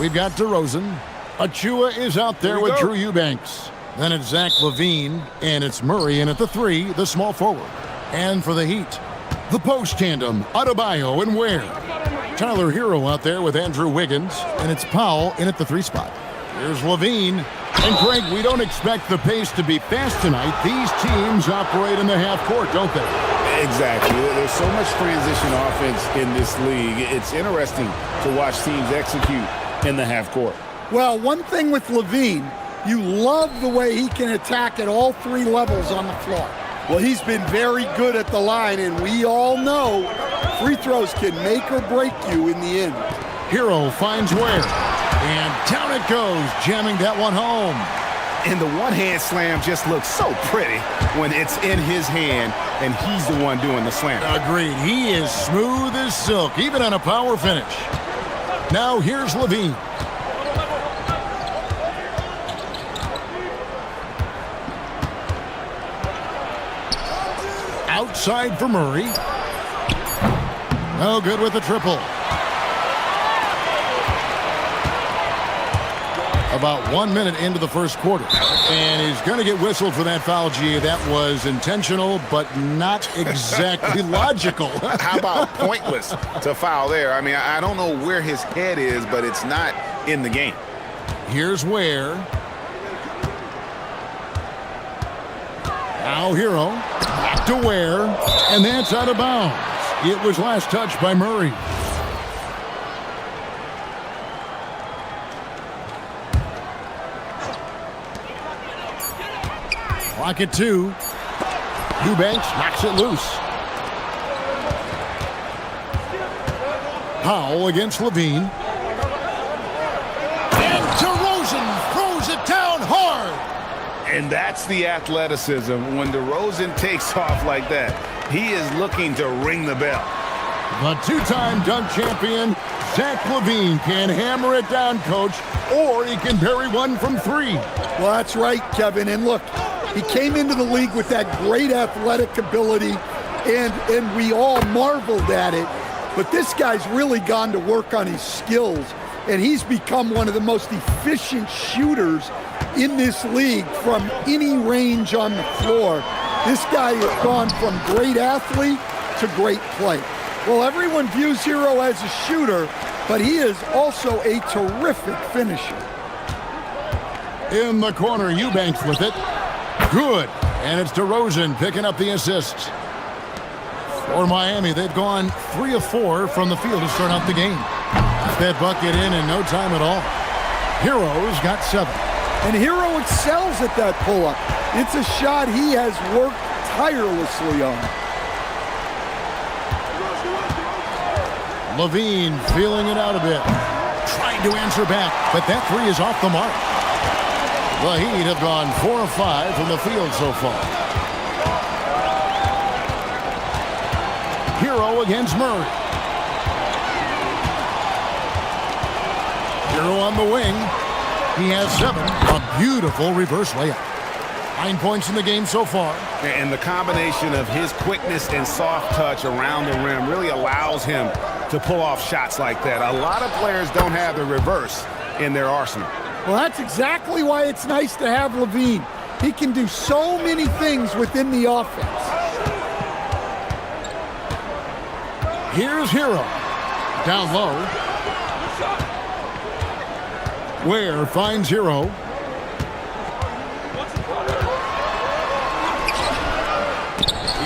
S6: We've got DeRozan. Achua is out there with Drew Eubanks. Then it's Zach LaVine, and it's Murray in at the 3, the small forward. And for the Heat, the post tandem, Adebayo and Ware. Tyler Hero out there with Andrew Wiggins, and it's Powell in at the 3 spot. Here's LaVine. And Craig, we don't expect the pace to be fast tonight. These teams operate in the half court, don't they?
S7: Exactly. There's so much transition offense in this league. It's interesting to watch teams execute in the half court.
S4: Well, one thing with LaVine, you love the way he can attack at all 3 levels on the floor. Well, he's been very good at the line, and we all know free throws can make or break you in the end.
S6: Hero finds Ware, and down it goes, jamming that one home.
S8: And the one-hand slam just looks so pretty when it's in his hand, and he's the one doing the slam.
S6: Agreed. He is smooth as silk, even on a power finish. Now here's LaVine. Outside for Murray. No good with the triple. About 1 minute into the first quarter. And he's going to get whistled for that foul, G. That was intentional, but not exactly logical.
S8: How about pointless to foul there? I mean, I don't know where his head is, but it's not in the game.
S6: Here's Ware. Now Hero. Back to Ware. And that's out of bounds. It was last touched by Murray. Clock at 2. Eubanks knocks it loose. Powell against LaVine. And DeRozan throws it down hard.
S8: And that's the athleticism. When DeRozan takes off like that, he is looking to ring the bell.
S6: The 2-time dunk champion, Zach LaVine, can hammer it down, Coach, or he can bury one from 3.
S4: Well, that's right, Kevin. And look, he came into the league with that great athletic ability, and we all marveled at it. But this guy's really gone to work on his skills, and he's become one of the most efficient shooters in this league from any range on the floor. This guy has gone from great athlete to great play. Well, everyone views Hero as a shooter, but he is also a terrific finisher.
S6: In the corner, Eubanks with it. Good. And it's DeRozan picking up the assists. For Miami, they've gone 3 of 4 from the field to start out the game. That bucket in no time at all. Hero's got 7.
S4: And Hero excels at that pull-up. It's a shot he has worked tirelessly on.
S6: LaVine feeling it out a bit. Trying to answer back, but that 3 is off the mark. The Heat have gone 4 of 5 from the field so far. Hero against Murray. Hero on the wing. He has 7. A beautiful reverse layup. 9 points in the game so far.
S8: And the combination of his quickness and soft touch around the rim really allows him to pull off shots like that. A lot of players don't have the reverse in their arsenal.
S4: Well, that's exactly why it's nice to have LaVine. He can do so many things within the offense.
S6: Here's Hero. Down low. Ware finds Hero.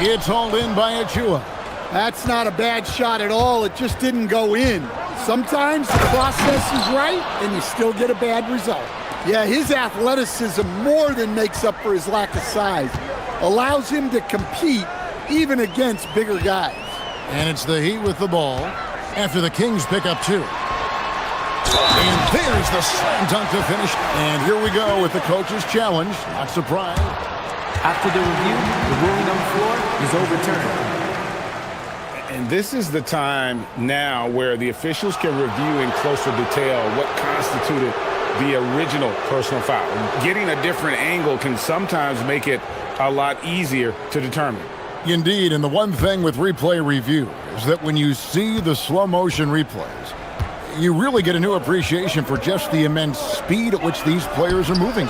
S6: It's hauled in by Achua.
S4: That's not a bad shot at all. It just didn't go in. Sometimes the process is right, and you still get a bad result. Yeah, his athleticism more than makes up for his lack of size. Allows him to compete even against bigger guys.
S6: And it's the Heat with the ball after the Kings pick up 2. And there's the slam dunk to finish. And here we go with the coach's challenge. Not surprised.
S3: After the review, the ruling on the floor is overturned.
S8: And this is the time now where the officials can review in closer detail what constituted the original personal foul. Getting a different angle can sometimes make it a lot easier to determine.
S6: Indeed, and the one thing with replay review is that when you see the slow motion replays, you really get a new appreciation for just the immense speed at which these players are moving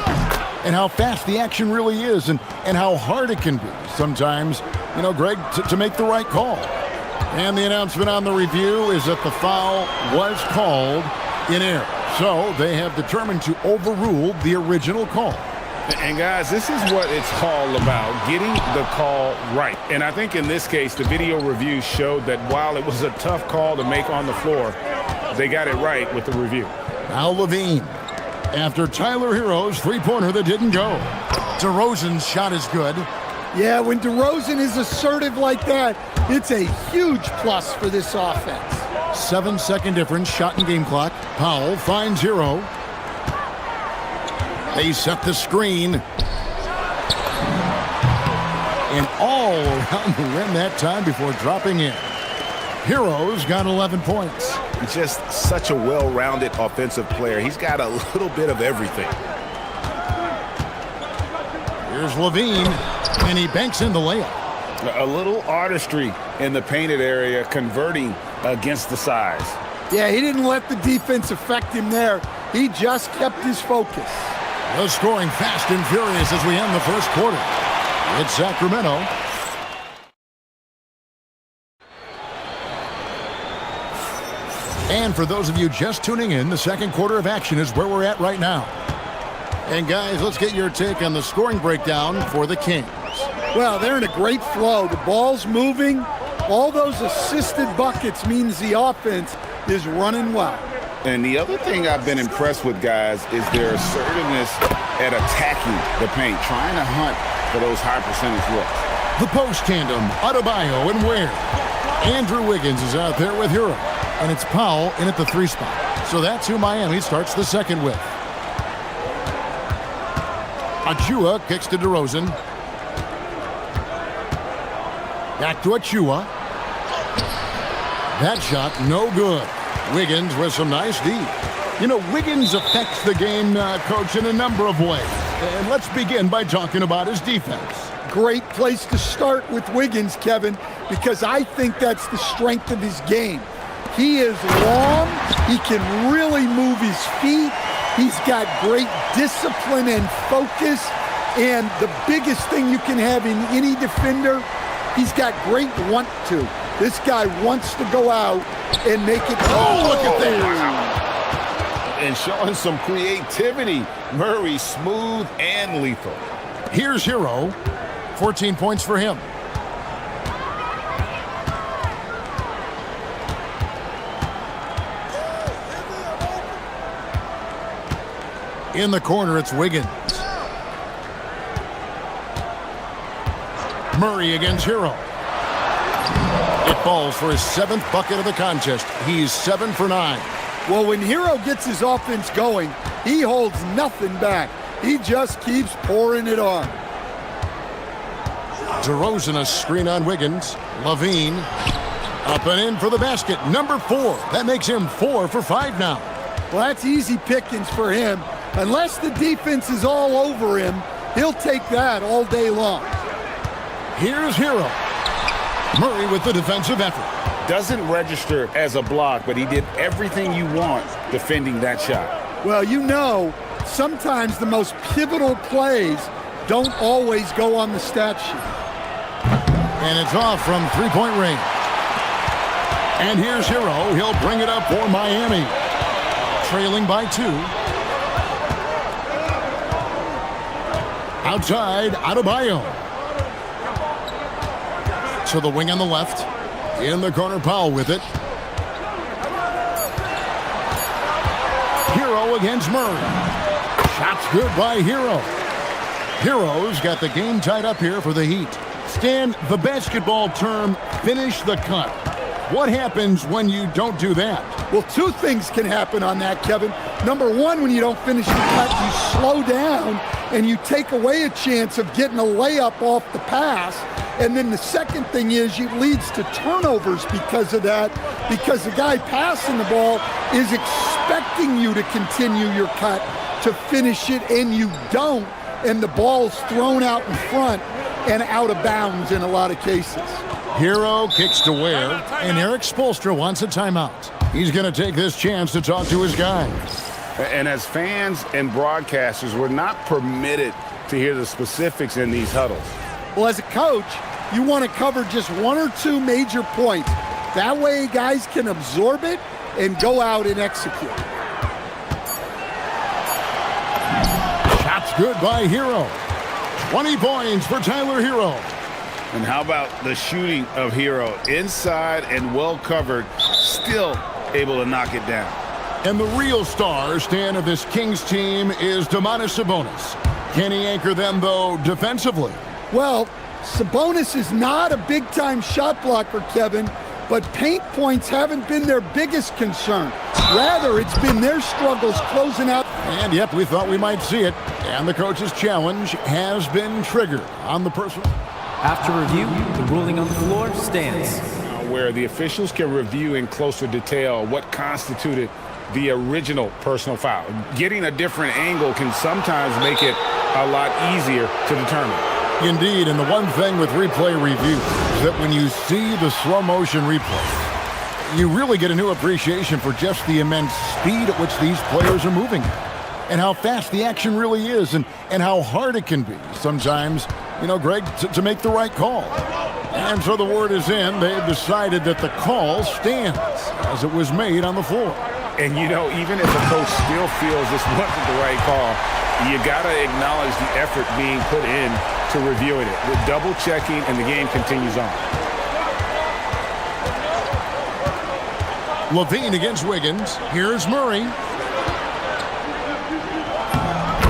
S6: and how fast the action really is and how hard it can be sometimes, you know, Greg, to make the right call. And the announcement on the review is that the foul was called in error. So they have determined to overrule the original call.
S7: And guys, this is what it's all about, getting the call right. And I think in this case, the video review showed that while it was a tough call to make on the floor, they got it right with the review.
S6: Now Levine, after Tyler Hero's three-pointer that didn't go. DeRozan's shot is good.
S4: Yeah, when DeRozan is assertive like that, it's a huge plus for this offense.
S6: 7-second difference, shot and game clock. Powell finds Hero. They set the screen. And all around the rim that time before dropping in. Hero's got 11 points.
S8: Just such a well-rounded offensive player. He's got a little bit of everything.
S6: Here's Levine, and he banks in the layup.
S7: A little artistry in the painted area, converting against the size.
S4: Yeah, he didn't let the defense affect him there. He just kept his focus.
S6: The scoring fast and furious as we end the first quarter. It's Sacramento. And for those of you just tuning in, the second quarter of action is where we're at right now. And guys, let's get your take on the scoring breakdown for the Kings.
S4: Well, they're in a great flow. The ball's moving. All those assisted buckets means the offense is running well.
S7: And the other thing I've been impressed with, guys, is their assertiveness at attacking the paint, trying to hunt for those high percentage looks.
S6: The post tandem, Adebayo and Ware. Andrew Wiggins is out there with Hero. And it's Powell in at the 3 spot. So that's who Miami starts the second with. Achua kicks to DeRozan. Back to Achua. That shot, no good. Wiggins with some nice D. You know, Wiggins affects the game, Coach, in a number of ways. And let's begin by talking about his defense.
S4: Great place to start with Wiggins, Kevin, because I think that's the strength of his game. He is long. He can really move his feet. He's got great discipline and focus. And the biggest thing you can have in any defender, he's got great want to. This guy wants to go out and make it.
S6: Oh, look at that.
S7: And showing some creativity. Murray, smooth and lethal.
S6: Here's Hero. 14 points for him. In the corner, it's Wiggins. Murray against Hero. It falls for his 7th bucket of the contest. He's 7 for 9.
S4: Well, when Hero gets his offense going, he holds nothing back. He just keeps pouring it on.
S6: DeRozan a screen on Wiggins. Levine up and in for the basket. Number 4. That makes him 4 for 5 now.
S4: Well, that's easy pickings for him. Unless the defense is all over him, he'll take that all day long.
S6: Here's Hero. Murray with the defensive effort.
S7: Doesn't register as a block, but he did everything you want defending that shot.
S4: Well, you know, sometimes the most pivotal plays don't always go on the stat sheet.
S6: And it's off from three-point range. And here's Hero. He'll bring it up for Miami. Trailing by 2. Outside, Adebayo. To the wing on the left. In the corner, Powell with it. Hero against Murray. Shots good by Hero. Hero's got the game tied up here for the Heat. Stan, the basketball term, finish the cut. What happens when you don't do that?
S4: Well, 2 things can happen on that, Kevin. Number 1, when you don't finish the cut, you slow down and you take away a chance of getting a layup off the pass. And then the second thing is it leads to turnovers because of that, because the guy passing the ball is expecting you to continue your cut to finish it, and you don't, and the ball's thrown out in front and out of bounds in a lot of cases.
S6: Hero kicks to Ware, and Eric Spoelstra wants a timeout. He's going to take this chance to talk to his guys.
S8: And as fans and broadcasters, we're not permitted to hear the specifics in these huddles.
S4: Well, as a coach, you want to cover just one or two major points. That way guys can absorb it and go out and execute.
S6: Shot's good by Hero. 20 points for Tyler Hero.
S8: And how about the shooting of Hero? Inside and well covered, still able to knock it down.
S6: And the real star, Stan, of this Kings team is Domantas Sabonis. Can he anchor them, though, defensively?
S4: Well, Sabonis is not a big-time shot blocker, Kevin, but paint points haven't been their biggest concern. Rather, it's been their struggles closing out.
S6: And, yep, we thought we might see it. And the coach's challenge has been triggered on the personal.
S3: After review, the ruling on the floor stands.
S8: Where the officials can review in closer detail what constituted the original personal foul. Getting a different angle can sometimes make it a lot easier to determine.
S6: Indeed, and the one thing with replay review is that when you see the slow motion replay, you really get a new appreciation for just the immense speed at which these players are moving and how fast the action really is and how hard it can be sometimes, you know, Greg, to make the right call. And so the word is in. They've decided that the call stands as it was made on the floor.
S8: And, you know, even if a coach still feels this wasn't the right call, you got to acknowledge the effort being put in to reviewing it. With double checking, and the game continues on.
S6: Levine against Wiggins. Here's Murray.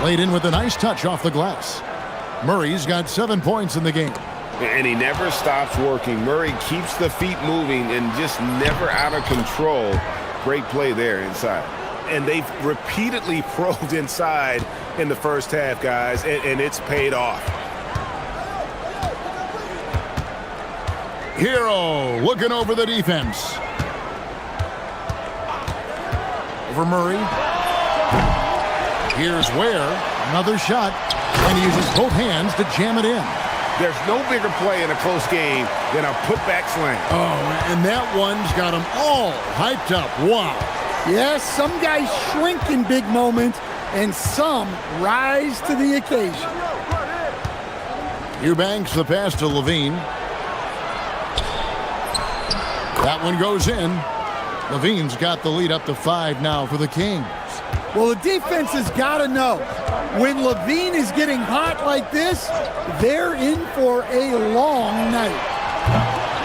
S6: Laid in with a nice touch off the glass. Murray's got 7 points in the game.
S8: And he never stops working. Murray keeps the feet moving and just never out of control. Great play there inside. And they've repeatedly probed inside in the first half, guys, and it's paid off.
S6: Hero looking over the defense. Over Murray. Here's Ware. Another shot. And he uses both hands to jam it in.
S8: There's no bigger play in a close game than a putback slam.
S6: Oh, and that one's got them all hyped up. Wow.
S4: Yes, some guys shrink in big moments, and some rise to the occasion.
S6: Eubanks the pass to Levine. That one goes in. Levine's got the lead up to 5 now for the Kings.
S4: Well, the defense has got to know, when Levine is getting hot like this, they're in for a long night.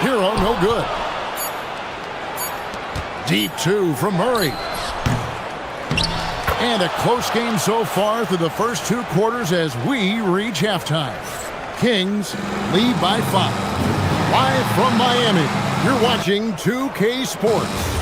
S6: Hero, no good. Deep 2 from Murray. And a close game so far through the first 2 quarters as we reach halftime. Kings lead by 5. Live from Miami, you're watching 2K Sports.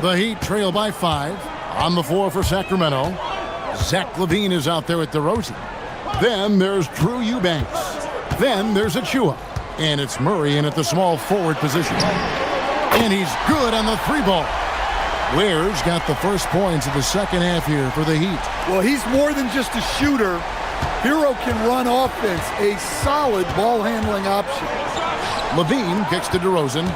S6: The Heat trail by 5. On the floor for Sacramento. Zach LaVine is out there at DeRozan. Then there's Drew Eubanks. Then there's Achua. And it's Murray in at the small forward position. And he's good on the 3-ball. Ware's got the first points of the second half here for the Heat.
S4: Well, he's more than just a shooter. Hero can run offense, a solid ball handling option.
S6: LaVine kicks to DeRozan.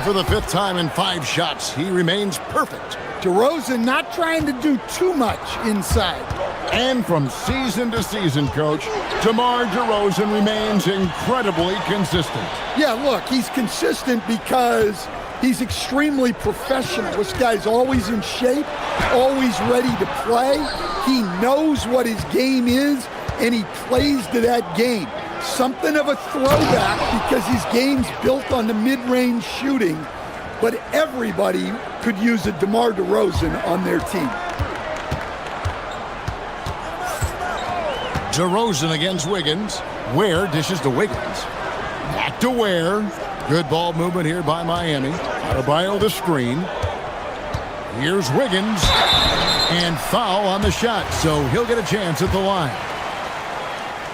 S6: for the 5th time in 5 shots. He remains perfect.
S4: DeRozan not trying to do too much inside.
S6: And from season to season, Coach, DeMar DeRozan remains incredibly consistent.
S4: Yeah, look, he's consistent because he's extremely professional. This guy's always in shape, always ready to play. He knows what his game is, and he plays to that game. Something of a throwback because his game's built on the mid-range shooting, but everybody could use a DeMar DeRozan on their team.
S6: DeRozan against Wiggins. Ware dishes to Wiggins. Back to Ware. Good ball movement here by Miami. Adebayo the screen. Here's Wiggins. And foul on the shot, so he'll get a chance at the line.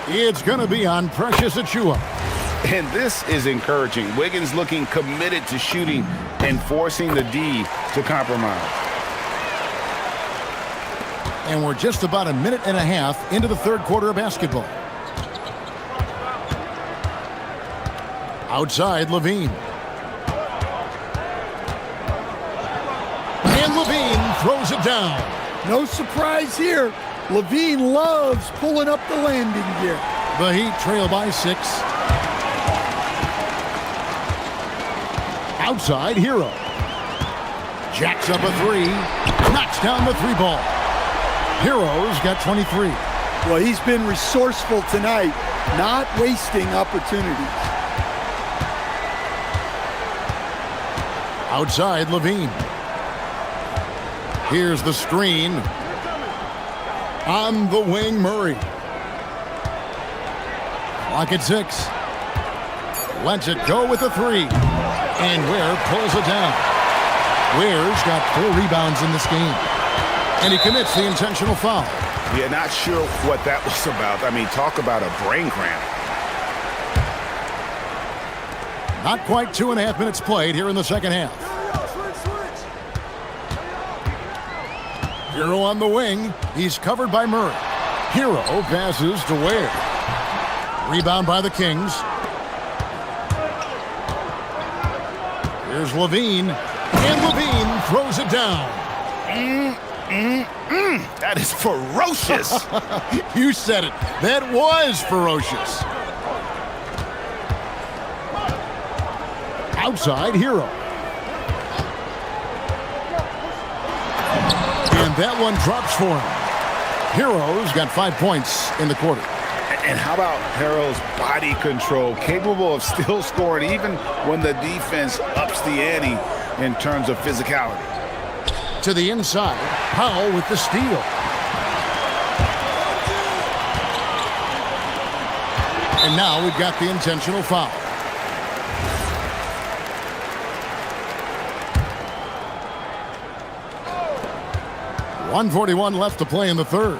S6: It's going to be on Precious Achiuwa.
S8: And this is encouraging. Wiggins looking committed to shooting and forcing the D to compromise.
S6: And we're just about a minute and a half into the 3rd quarter of basketball. Outside, Levine. And Levine throws it down.
S4: No surprise here. Levine loves pulling up the landing gear.
S6: The Heat trail by 6. Outside, Hero. Jacks up a 3. Knocks down the 3 ball. Hero's got 23.
S4: Well, he's been resourceful tonight, not wasting opportunities.
S6: Outside, Levine. Here's the screen. On the wing, Murray. Clock at 6. Lets it go with a 3. And Ware pulls it down. Ware's got 4 rebounds in this game. And he commits the intentional foul.
S8: Yeah, not sure what that was about. I mean, talk about a brain cramp.
S6: Not quite 2.5 minutes played here in the 2nd half. Hero on the wing. He's covered by Murray. Hero passes to Ware. Rebound by the Kings. Here's Levine. And Levine throws it down.
S8: That is ferocious.
S6: You said it. That was ferocious. Outside, Hero. And that one drops for him. Hero's got 5 points in the quarter.
S8: And how about Harrell's body control, capable of still scoring even when the defense ups the ante in terms of physicality.
S6: To the inside, Powell with the steal. And now we've got the intentional foul. .141 left to play in the 3rd.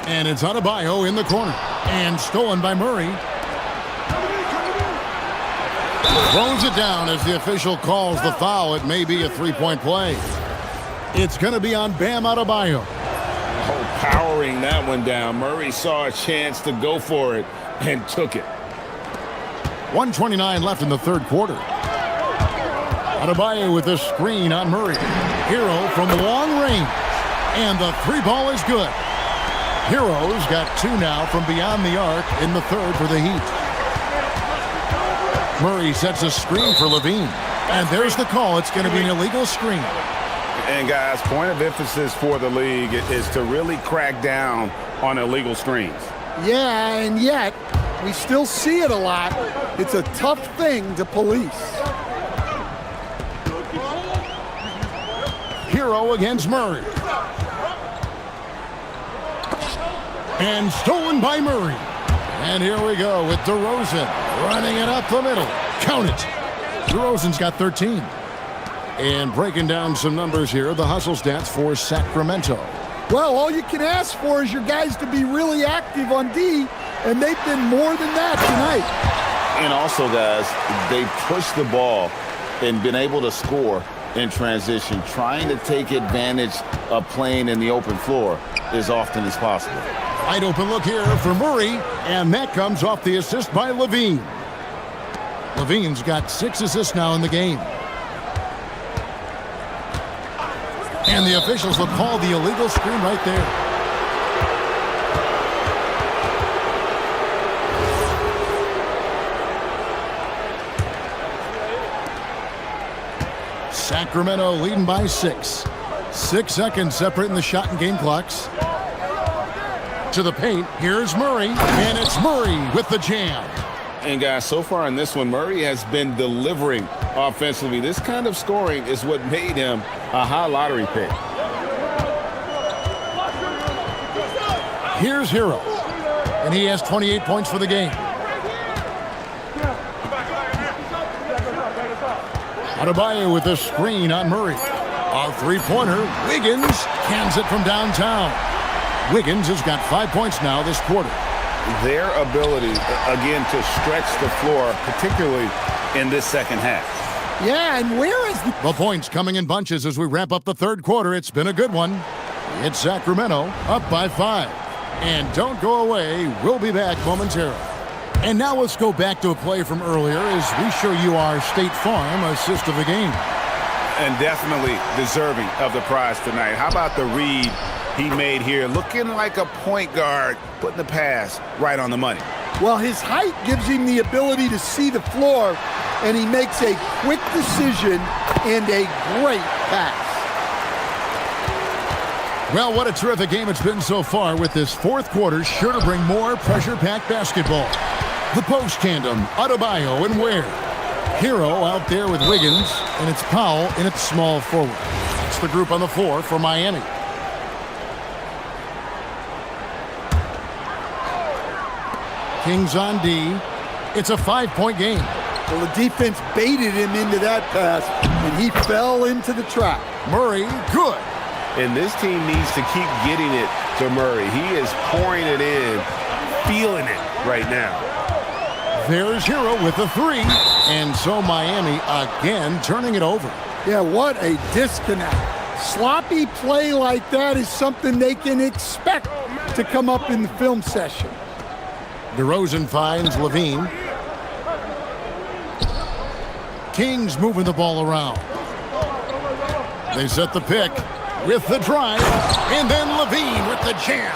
S6: And it's Adebayo in the corner. And stolen by Murray. Throws it down as the official calls the foul. It may be a 3-point play. It's going to be on Bam Adebayo.
S7: Oh, powering that one down. Murray saw a chance to go for it and took it.
S6: 1:29 left in the 3rd quarter. Adebayo with a screen on Murray. Hero from long range. And the 3 ball is good. Hero's got 2 now from beyond the arc in the 3rd for the Heat. Murray sets a screen for Levine. And there's the call. It's going to be an illegal screen.
S8: And guys, point of emphasis for the league is to really crack down on illegal screens.
S4: Yeah, and yet we still see it a lot. It's a tough thing to police.
S6: Hero against Murray. And stolen by Murray. And here we go with DeRozan running it up the middle. Count it. DeRozan's got 13. And breaking down some numbers here, the hustle stats for Sacramento.
S4: Well, all you can ask for is your guys to be really active on D, and they've been more than that tonight.
S8: And also, guys, they've pushed the ball and been able to score in transition, trying to take advantage of playing in the open floor as often as possible.
S6: Wide open look here for Murray, and that comes off the assist by Levine. Levine's got 6 assists now in the game. And the officials will call the illegal screen right there. Sacramento leading by 6. 6 seconds separating the shot and game clocks. To the paint, here's Murray, and it's Murray with the jam.
S7: And guys, so far in this one, Murray has been delivering offensively. This kind of scoring is what made him a high lottery pick.
S6: Here's Hero, and he has 28 points for the game. Adebayo with a screen on Murray. A three-pointer, Wiggins cans it from downtown. Wiggins has got 5 points now this quarter.
S8: Their ability, again, to stretch the floor, particularly in this second half.
S4: Yeah, and where is
S6: the points coming in bunches as we wrap up the third quarter. It's been a good one. It's Sacramento up by 5. And don't go away. We'll be back momentarily. And now let's go back to a play from earlier as we show you our State Farm assist of the game.
S8: And definitely deserving of the prize tonight. How about the read he made here? Looking like a point guard, putting the pass right on the money.
S4: Well, his height gives him the ability to see the floor, and he makes a quick decision and a great pass.
S6: Well, what a terrific game it's been so far, with this fourth quarter sure to bring more pressure-packed basketball. The post tandem, Adebayo and Ware. Hero out there with Wiggins, and it's Powell in at small forward. It's the group on the floor for Miami. Kings on D. It's a 5-point game.
S4: Well, the defense baited him into that pass, and he fell into the trap.
S6: Murray, good.
S14: And this team needs to keep getting it to Murray. He is pouring it in, feeling it right now.
S6: There's Hero with a 3. And so Miami again turning it over.
S4: Yeah, what a disconnect. Sloppy play like that is something they can expect to come up in the film session.
S6: DeRozan finds Levine. Kings moving the ball around. They set the pick with the drive, and then Levine with the jam.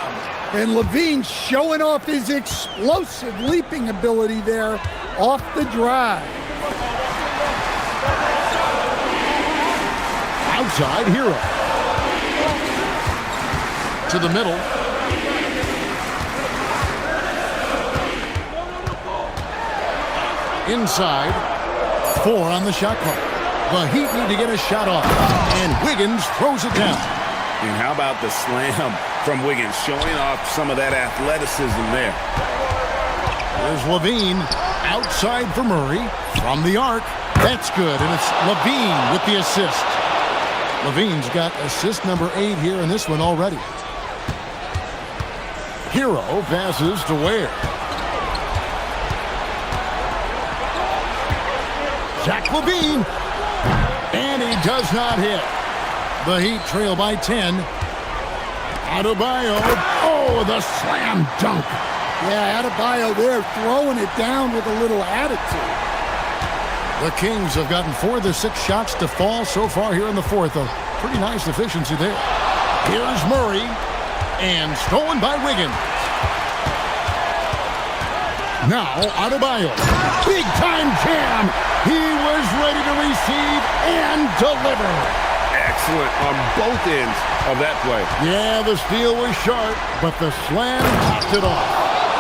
S4: And Levine showing off his explosive leaping ability there off the drive.
S6: Outside, Hero. To the middle. Inside. 4 on the shot clock. The Heat need to get a shot off. And Wiggins throws it down.
S7: And how about the slam from Wiggins, showing off some of that athleticism there.
S6: There's Levine outside for Murray from the arc. That's good, and it's Levine with the assist. Levine's got assist number 8 here in this one already. Hero passes to Ware. Zach Levine, and he does not hit. The Heat trail by 10. Adebayo, oh, the slam dunk.
S4: Yeah, Adebayo there throwing it down with a little attitude.
S6: The Kings have gotten 4 of their 6 shots to fall so far here in the fourth. A pretty nice efficiency there. Here's Murray, and stolen by Wiggins. Now Adebayo, big time jam. He was ready to receive and deliver.
S14: Excellent on both ends of that play.
S6: Yeah, the steal was sharp, but the slam topped it off.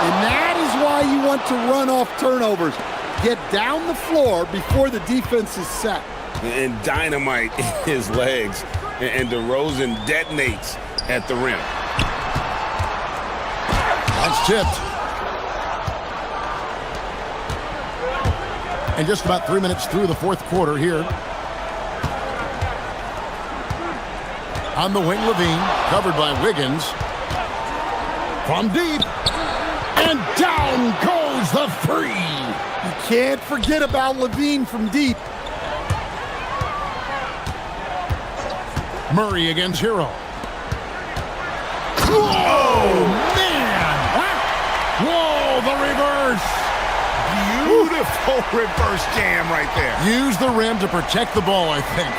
S4: And that is why you want to run off turnovers. Get down the floor before the defense is set.
S7: And dynamite in his legs. And DeRozan detonates at the rim.
S6: That's tipped. And just about 3 minutes through the fourth quarter here. On the wing, Levine, covered by Wiggins. From deep. And down goes the 3.
S4: You can't forget about Levine from deep.
S6: Murray against Hero. Oh, man! Whoa, the reverse!
S8: Beautiful reverse jam right there.
S6: Use the rim to protect the ball, I think.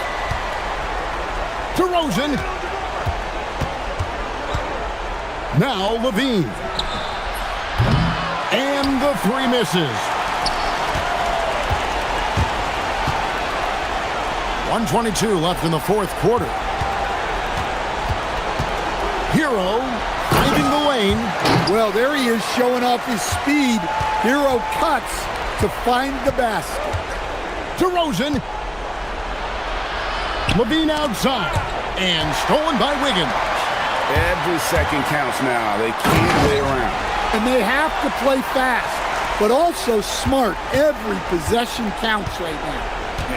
S6: DeRozan. Now Levine. And the three misses. 1:22 left in the fourth quarter. Hero finding the lane.
S4: Well, there he is showing off his speed. Hero cuts to find the basket.
S6: DeRozan. Levine outside. And stolen by Wiggins.
S7: Every second counts now. They can't wait around.
S4: And they have to play fast, but also smart. Every possession counts right now.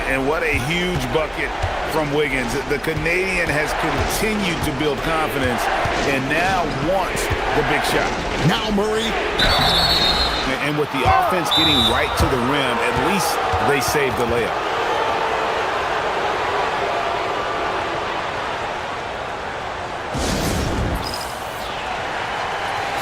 S8: And what a huge bucket from Wiggins. The Canadian has continued to build confidence and now wants the big shot.
S6: Now Murray.
S8: And with the offense getting right to the rim, at least they saved the layup.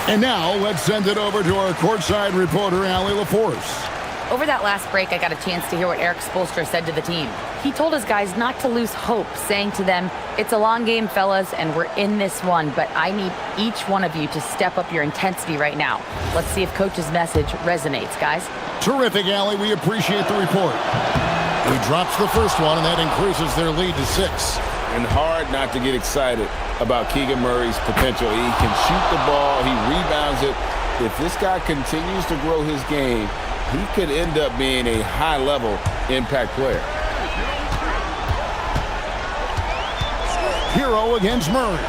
S6: And now let's send it over to our courtside reporter, Allie LaForce.
S5: Over that last break, I got a chance to hear what Eric Spoelstra said to the team. He told his guys not to lose hope, saying to them, it's a long game, fellas, and we're in this one, but I need each one of you to step up your intensity right now. Let's see if Coach's message resonates, guys.
S6: Terrific, Allie. We appreciate the report. He drops the first one, and that increases their lead to 6.
S7: And hard not to get excited about Keegan Murray's potential. He can shoot the ball. He rebounds it. If this guy continues to grow his game, he could end up being a high-level impact player.
S6: Hero against Murray.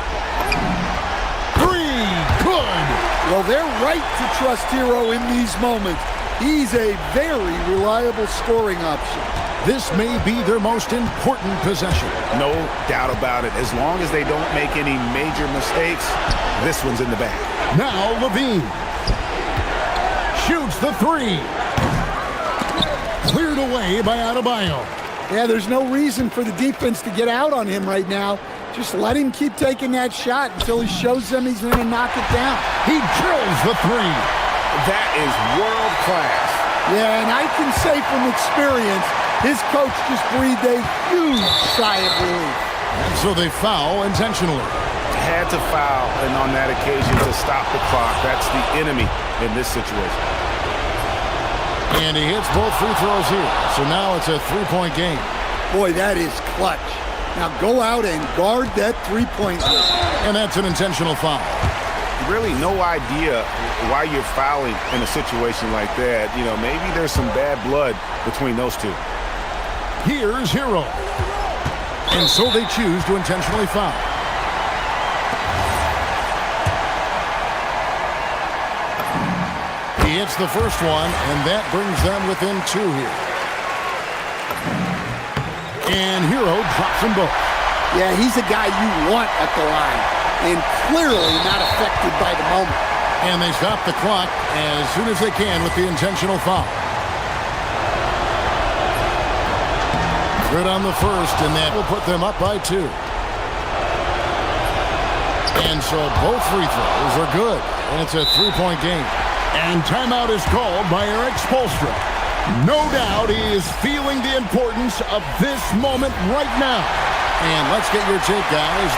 S6: 3, good.
S4: Well, they're right to trust Hero in these moments. He's a very reliable scoring option.
S6: This may be their most important possession.
S8: No doubt about it. As long as they don't make any major mistakes, this one's in the bag.
S6: Now Levine. Shoots the 3. Cleared away by Adebayo.
S4: Yeah, there's no reason for the defense to get out on him right now. Just let him keep taking that shot until he shows them he's going to knock it down.
S6: He drills the 3.
S8: That is world class.
S4: Yeah, and I can say from experience, his coach just breathed a huge sigh of relief.
S6: And so they foul intentionally.
S8: Had to foul, and on that occasion to stop the clock. That's the enemy in this situation.
S6: And he hits both free throws here. So now it's a 3-point game.
S4: Boy, that is clutch. Now go out and guard that three-point line.
S6: And that's an intentional foul.
S8: Really no idea why you're fouling in a situation like that. You know, maybe there's some bad blood between those two.
S6: Here's Hero. And so they choose to intentionally foul. He hits the first one, and that brings them within 2 here. And Hero drops them both.
S4: Yeah, he's a guy you want at the line, and clearly not affected by the moment.
S6: And they stop the clock as soon as they can with the intentional foul. Good on the first, and that will put them up by 2. And so both free throws are good, and it's a 3-point game. And timeout is called by Eric Spoelstra. No doubt he is feeling the importance of this moment right now. And let's get your take, guys.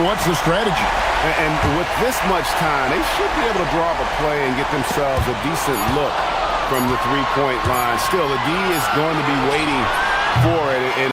S6: What's the strategy?
S14: And with this much time, they should be able to draw up a play and get themselves a decent look from the three-point line. Still, the D is going to be waiting for it. And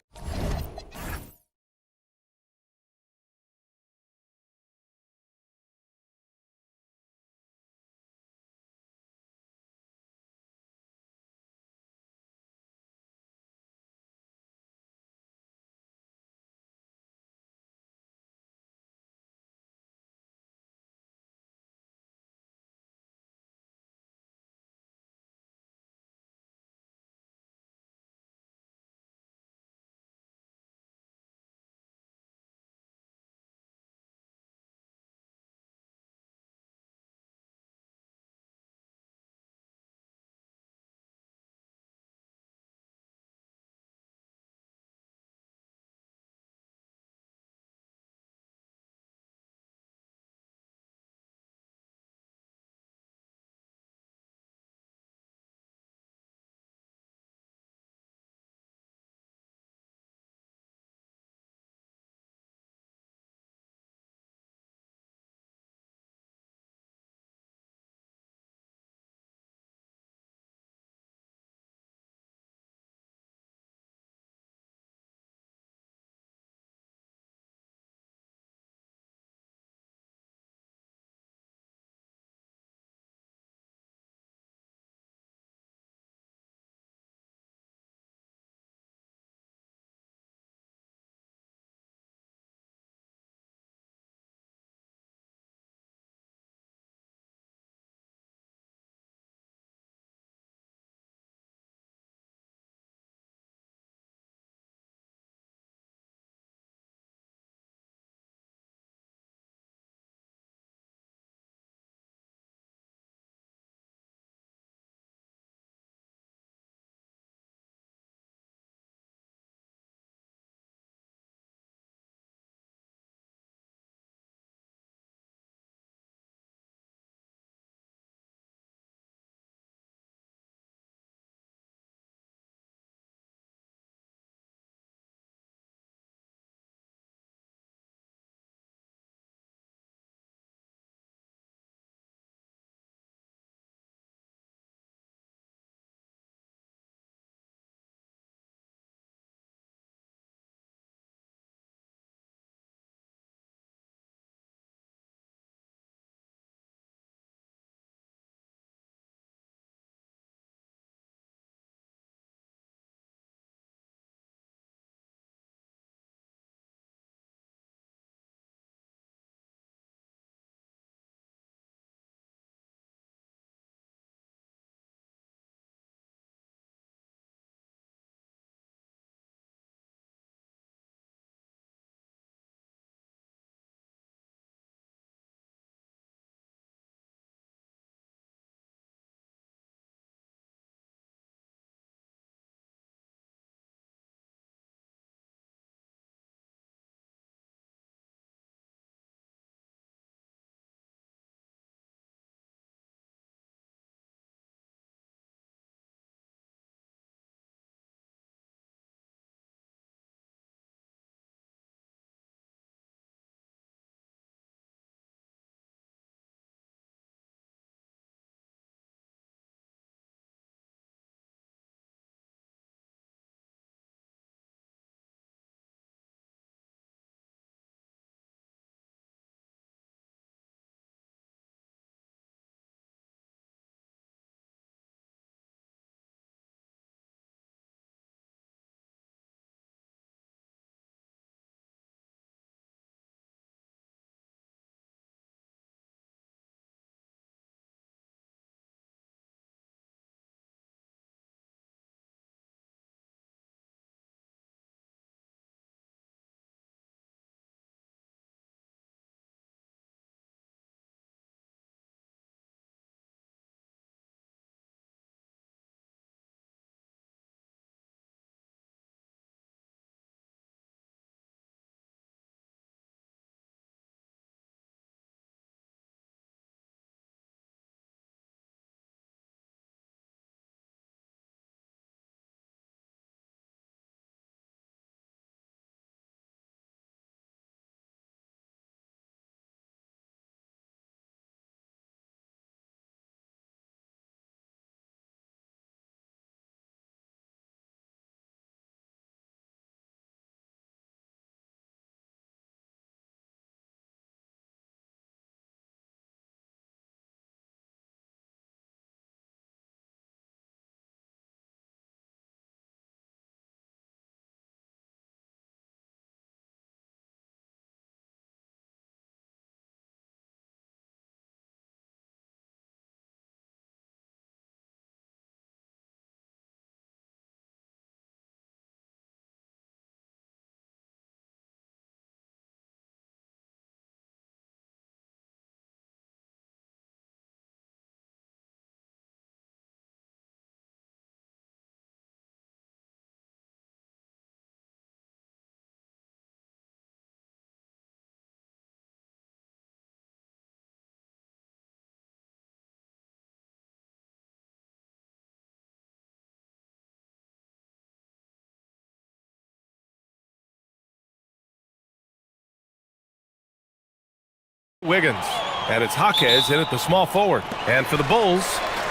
S1: Wiggins. And it's Jaquez in at the small forward. And for the Bulls,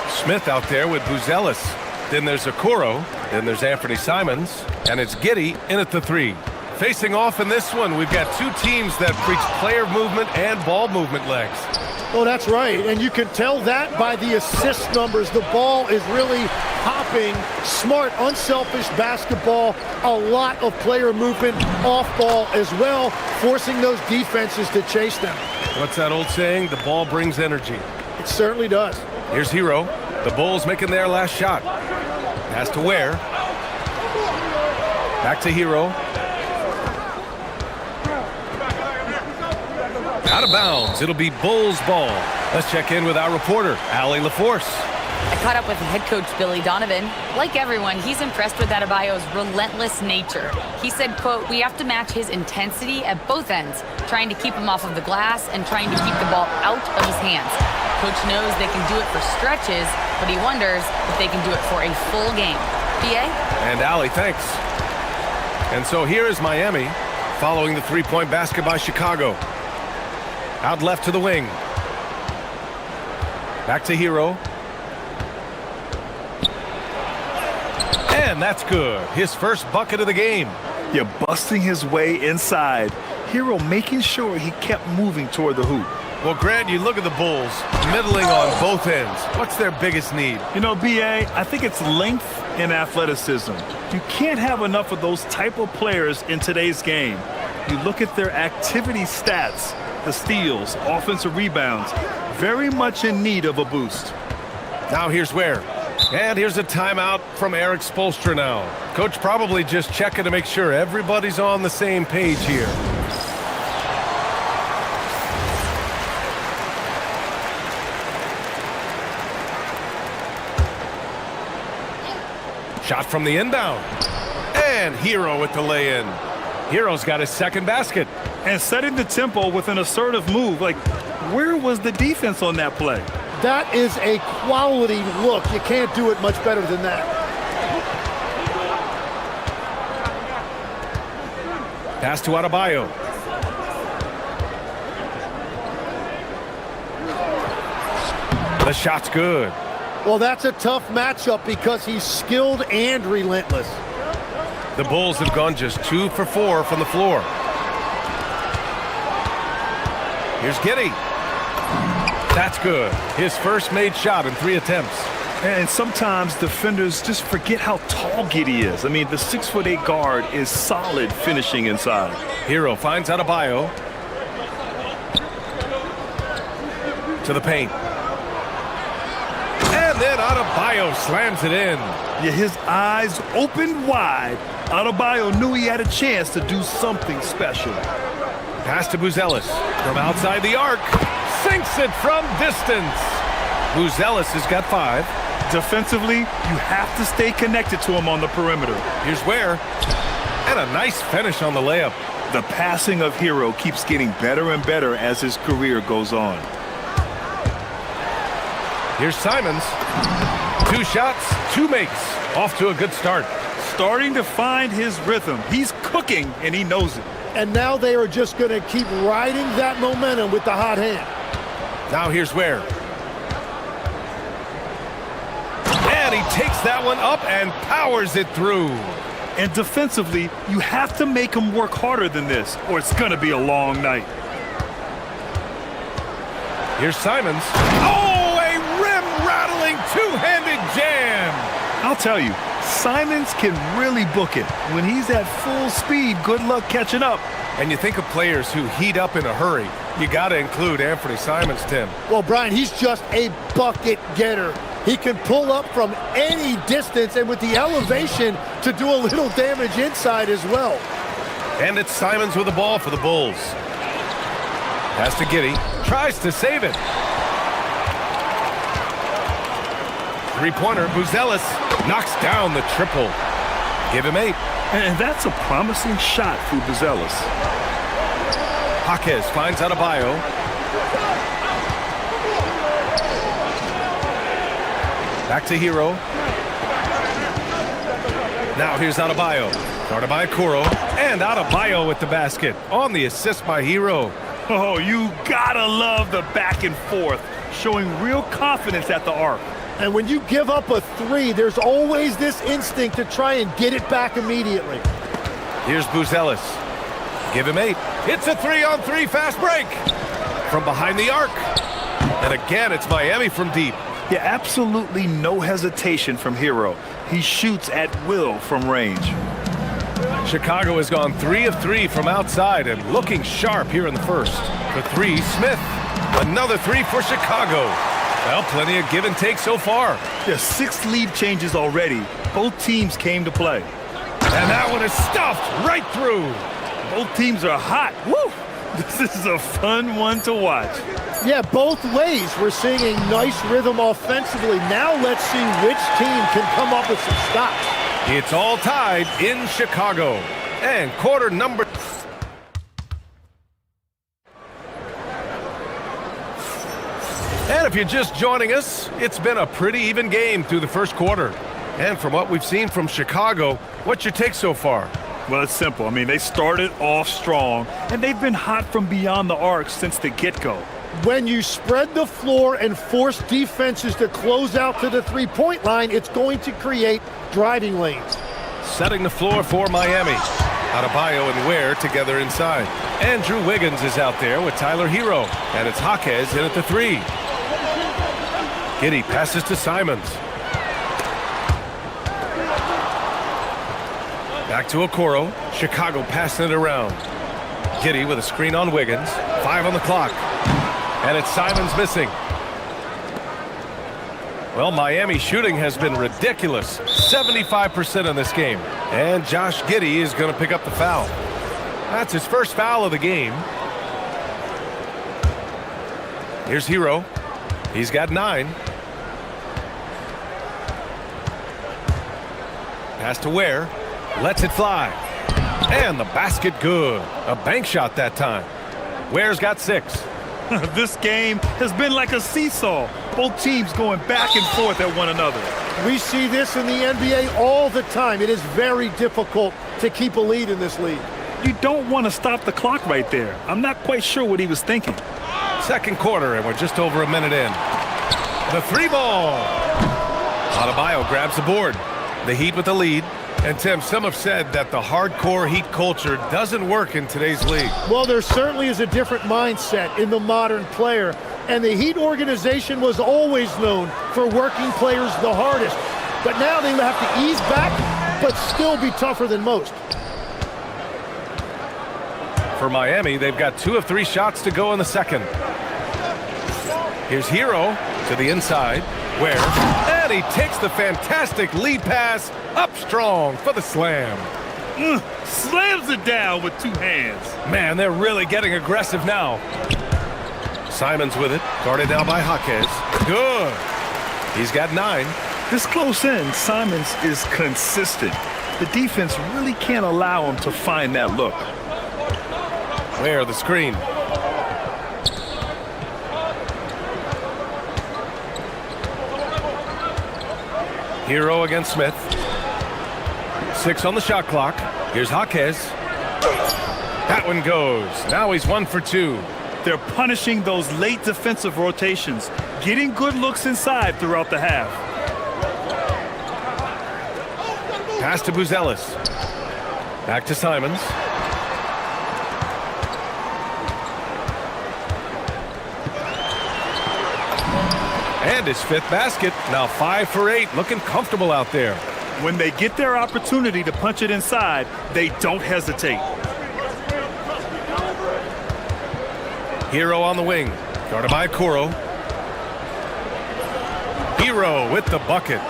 S1: Smith out there with Buzelis. Then there's Okoro. Then there's Anthony Simons. And it's Giddey in at the 3. Facing off in this one, we've got two teams that preach player movement and ball movement legs.
S9: Oh, that's right. And you can tell that by the assist numbers. The ball is really hopping. Smart, unselfish basketball. A lot of player movement off ball as well, forcing those defenses to chase them.
S1: What's that old saying? The ball brings energy.
S9: It certainly does.
S1: Here's Hero. The Bulls making their last shot. Pass to Ware. Back to Hero. Out of bounds. It'll be Bulls ball. Let's check in with our reporter, Allie LaForce.
S5: I caught up with head coach Billy Donovan. Like everyone, he's impressed with Adebayo's relentless nature. He said, quote, "We have to match his intensity at both ends, trying to keep him off of the glass and trying to keep the ball out of his hands. Coach knows they can do it for stretches, but he wonders if they can do it for a full game." BA?
S1: And Allie, thanks. And so here is Miami following the three-point basket by Chicago. Out left to the wing. Back to Hero. And that's good. His first bucket of the game.
S2: Yeah, busting his way inside. Hero making sure he kept moving toward the hoop.
S1: Well, Grant, you look at the Bulls, middling on both ends. What's their biggest need?
S2: You know, BA, I think it's length and athleticism. You can't have enough of those type of players in today's game. You look at their activity stats, the steals, offensive rebounds, very much in need of a boost.
S1: Now here's Ware. And here's a timeout from Eric Spoelstra now. Coach probably just checking to make sure everybody's on the same page here. Shot from the inbound. And Hero with the lay-in. Hero's got his second basket.
S2: And setting the tempo with an assertive move. Like, where was the defense on that play?
S9: That is a quality look. You can't do it much better than that.
S1: Pass to Adebayo. The shot's good.
S9: Well, that's a tough matchup because he's skilled and relentless.
S1: The Bulls have gone just 2 for 4 from the floor. Here's Giddey. That's good. His first made shot in 3 attempts.
S2: And sometimes defenders just forget how tall Giddey is. I mean, the 6'8" guard is solid finishing inside.
S1: Hero finds Adebayo. To the paint. And then Adebayo slams it in.
S2: Yeah, his eyes opened wide. Adebayo knew he had a chance to do something special.
S1: Pass to Buzelis from outside the arc. Sinks it from distance. Buzelis has got 5.
S2: Defensively, you have to stay connected to him on the perimeter.
S1: Here's Ware. And a nice finish on the layup.
S2: The passing of Hero keeps getting better and better as his career goes on.
S1: Here's Simons. 2 shots, 2 makes. Off to a good start.
S2: Starting to find his rhythm. He's cooking, and he knows it.
S9: And now they are just going to keep riding that momentum with the hot hand.
S1: Now here's Ware. And he takes that one up and powers it through.
S2: And defensively, you have to make him work harder than this, or it's going to be a long night.
S1: Here's Simons. Oh, a rim-rattling two-handed jam.
S2: I'll tell you, Simons can really book it. When he's at full speed, good luck catching up.
S1: And you think of players who heat up in a hurry, you got to include Anthony Simons, Tim.
S9: Well, Brian, he's just a bucket getter. He can pull up from any distance and with the elevation to do a little damage inside as well.
S1: And it's Simons with the ball for the Bulls. Pass to Giddey. Tries to save it. Three-pointer, Buzelis knocks down the triple. Give him 8.
S2: And that's a promising shot for Buzelis.
S1: Jaquez finds Adebayo. Back to Hero. Now here's Adebayo. Guarded by Okoro. And Adebayo with the basket. On the assist by Hero.
S2: Oh, you gotta love the back and forth, showing real confidence at the arc.
S9: And when you give up a three, there's always this instinct to try and get it back immediately.
S1: Here's Buzelis. Give him 8. It's a 3-on-3 fast break. From behind the arc. And again, it's Miami from deep.
S2: Yeah, absolutely no hesitation from Hero. He shoots at will from range.
S1: Chicago has gone 3 of 3 from outside and looking sharp here in the first. For 3, Smith. Another 3 for Chicago. Well, plenty of give and take so far.
S2: There's 6 lead changes already. Both teams came to play.
S1: And that one is stuffed right through.
S2: Both teams are hot. Woo! This is a fun one to watch.
S9: Yeah, both ways. We're seeing a nice rhythm offensively. Now let's see which team can come up with some stops.
S1: It's all tied in Chicago. And quarter number... And if you're just joining us, it's been a pretty even game through the first quarter. And from what we've seen from Chicago, what's your take so far?
S2: Well, it's simple. I mean, they started off strong, and they've been hot from beyond the arc since the get-go.
S9: When you spread the floor and force defenses to close out to the three-point line, it's going to create driving lanes.
S1: Setting the floor for Miami. Adebayo and Ware together inside. Andrew Wiggins is out there with Tyler Hero. And it's Jaquez in at the 3. Giddey passes to Simons. Back to Okoro. Chicago passing it around. Giddey with a screen on Wiggins. 5 on the clock. And it's Simons missing. Well, Miami shooting has been ridiculous. 75% in this game. And Josh Giddey is going to pick up the foul. That's his first foul of the game. Here's Hero. He's got 9. Pass to Ware. Lets it fly. And the basket good. A bank shot that time. Ware's got 6.
S2: This game has been like a seesaw. Both teams going back and forth at one another.
S9: We see this in the NBA all the time. It is very difficult to keep a lead in this league.
S2: You don't want to stop the clock right there. I'm not quite sure what he was thinking.
S1: Second quarter, and we're just over a minute in. The 3 ball. Adebayo grabs the board. The Heat with the lead. And Tim, some have said that the hardcore Heat culture doesn't work in today's league.
S9: Well, there certainly is a different mindset in the modern player. And the Heat organization was always known for working players the hardest. But now they have to ease back, but still be tougher than most.
S1: For Miami, they've got 2 of 3 shots to go in the second. Here's Hero to the inside. Ware. And he takes the fantastic lead pass up strong for the slam.
S2: Slams it down with 2 hands.
S1: Man, they're really getting aggressive now. Simons with it. Guarded now by Jaquez. Good. He's got 9.
S2: This close in, Simons is consistent. The defense really can't allow him to find that look.
S1: Ware the screen. Hero against Smith. 6 on the shot clock. Here's Jaquez. That one goes. Now he's 1 for 2.
S2: They're punishing those late defensive rotations, getting good looks inside throughout the half.
S1: Pass to Buzelis. Back to Simons. And his 5th basket. Now 5 for 8. Looking comfortable out there.
S2: When they get their opportunity to punch it inside, they don't hesitate.
S1: Hero on the wing. Guarded by Okoro. Hero with the bucket.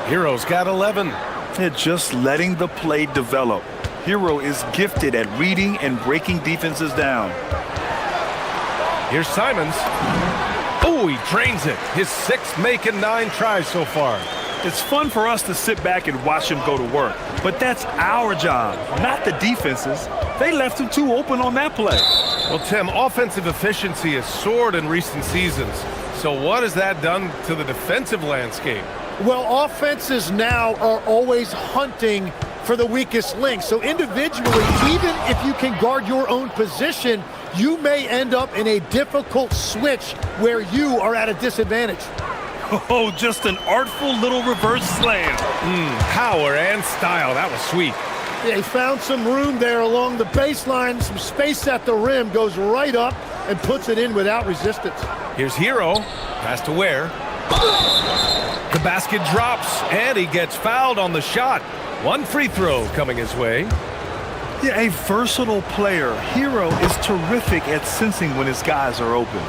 S1: Hero's got 11.
S2: They're just letting the play develop. Hero is gifted at reading and breaking defenses down.
S1: Here's Simons. Oh, he drains it. His 6th make and 9 tries so far.
S2: It's fun for us to sit back and watch him go to work. But that's our job, not the defense's. They left him too open on that play.
S1: Well, Tim, offensive efficiency has soared in recent seasons. So what has that done to the defensive landscape?
S9: Well, offenses now are always hunting for the weakest link. So individually, even if you can guard your own position, you may end up in a difficult switch where you are at a disadvantage.
S2: Oh, just an artful little reverse slam.
S1: Power and style. That was sweet.
S9: They found some room there along the baseline, some space at the rim, goes right up and puts it in without resistance.
S1: Here's Hero. Pass to Ware. The basket drops, and he gets fouled on the shot. One free throw coming his way.
S2: Yeah, a versatile player. Hero is terrific at sensing when his guys are open.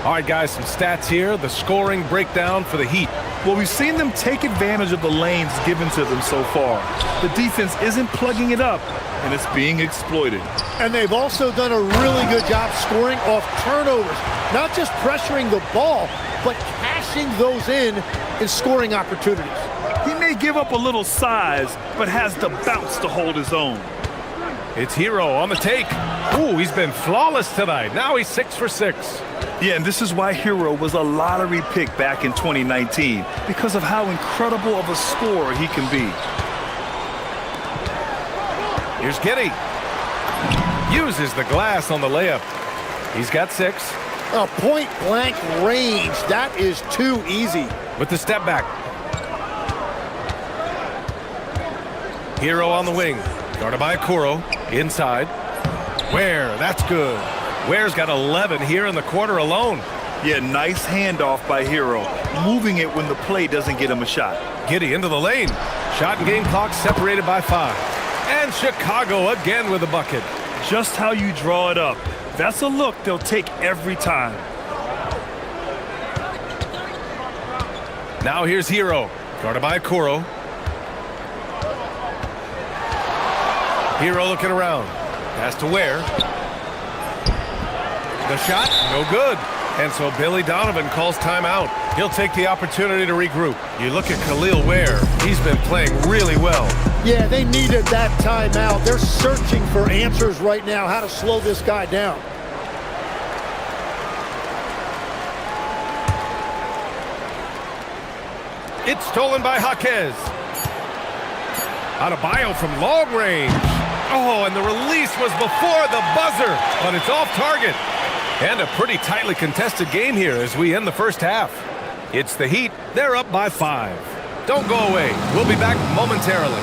S1: All right, guys, some stats here. The scoring breakdown for the Heat.
S2: Well, we've seen them take advantage of the lanes given to them so far. The defense isn't plugging it up, and it's being exploited.
S9: And they've also done a really good job scoring off turnovers. Not just pressuring the ball, but cashing those in scoring opportunities.
S2: He may give up a little size, but has the bounce to hold his own.
S1: It's Hero on the take. Ooh, he's been flawless tonight. Now he's 6 for 6.
S2: Yeah, and this is why Hero was a lottery pick back in 2019, because of how incredible of a scorer he can be.
S1: Here's Giddey. Uses the glass on the layup. He's got 6.
S9: A point-blank range. That is too easy.
S1: With the step back. Hero on the wing. Guarded by Okoro. Inside. Ware, that's good. Ware's got 11 here in the quarter alone.
S2: Yeah, nice handoff by Hero. Moving it when the play doesn't get him a shot.
S1: Giddey into the lane. Shot and game clock separated by 5. And Chicago again with a bucket.
S2: Just how you draw it up. That's a look they'll take every time.
S1: Now here's Hero. Guarded by Okoro. Hero looking around. Pass to Ware. The shot, no good. And so Billy Donovan calls timeout. He'll take the opportunity to regroup. You look at Khalil Ware. He's been playing really well.
S9: Yeah, they needed that timeout. They're searching for answers right now, how to slow this guy down.
S1: It's stolen by Jaquez. Adebayo from long range. Oh, and the release was before the buzzer, but it's off target. And a pretty tightly contested game here as we end the first half. It's the Heat. They're up by 5. Don't go away. We'll be back momentarily.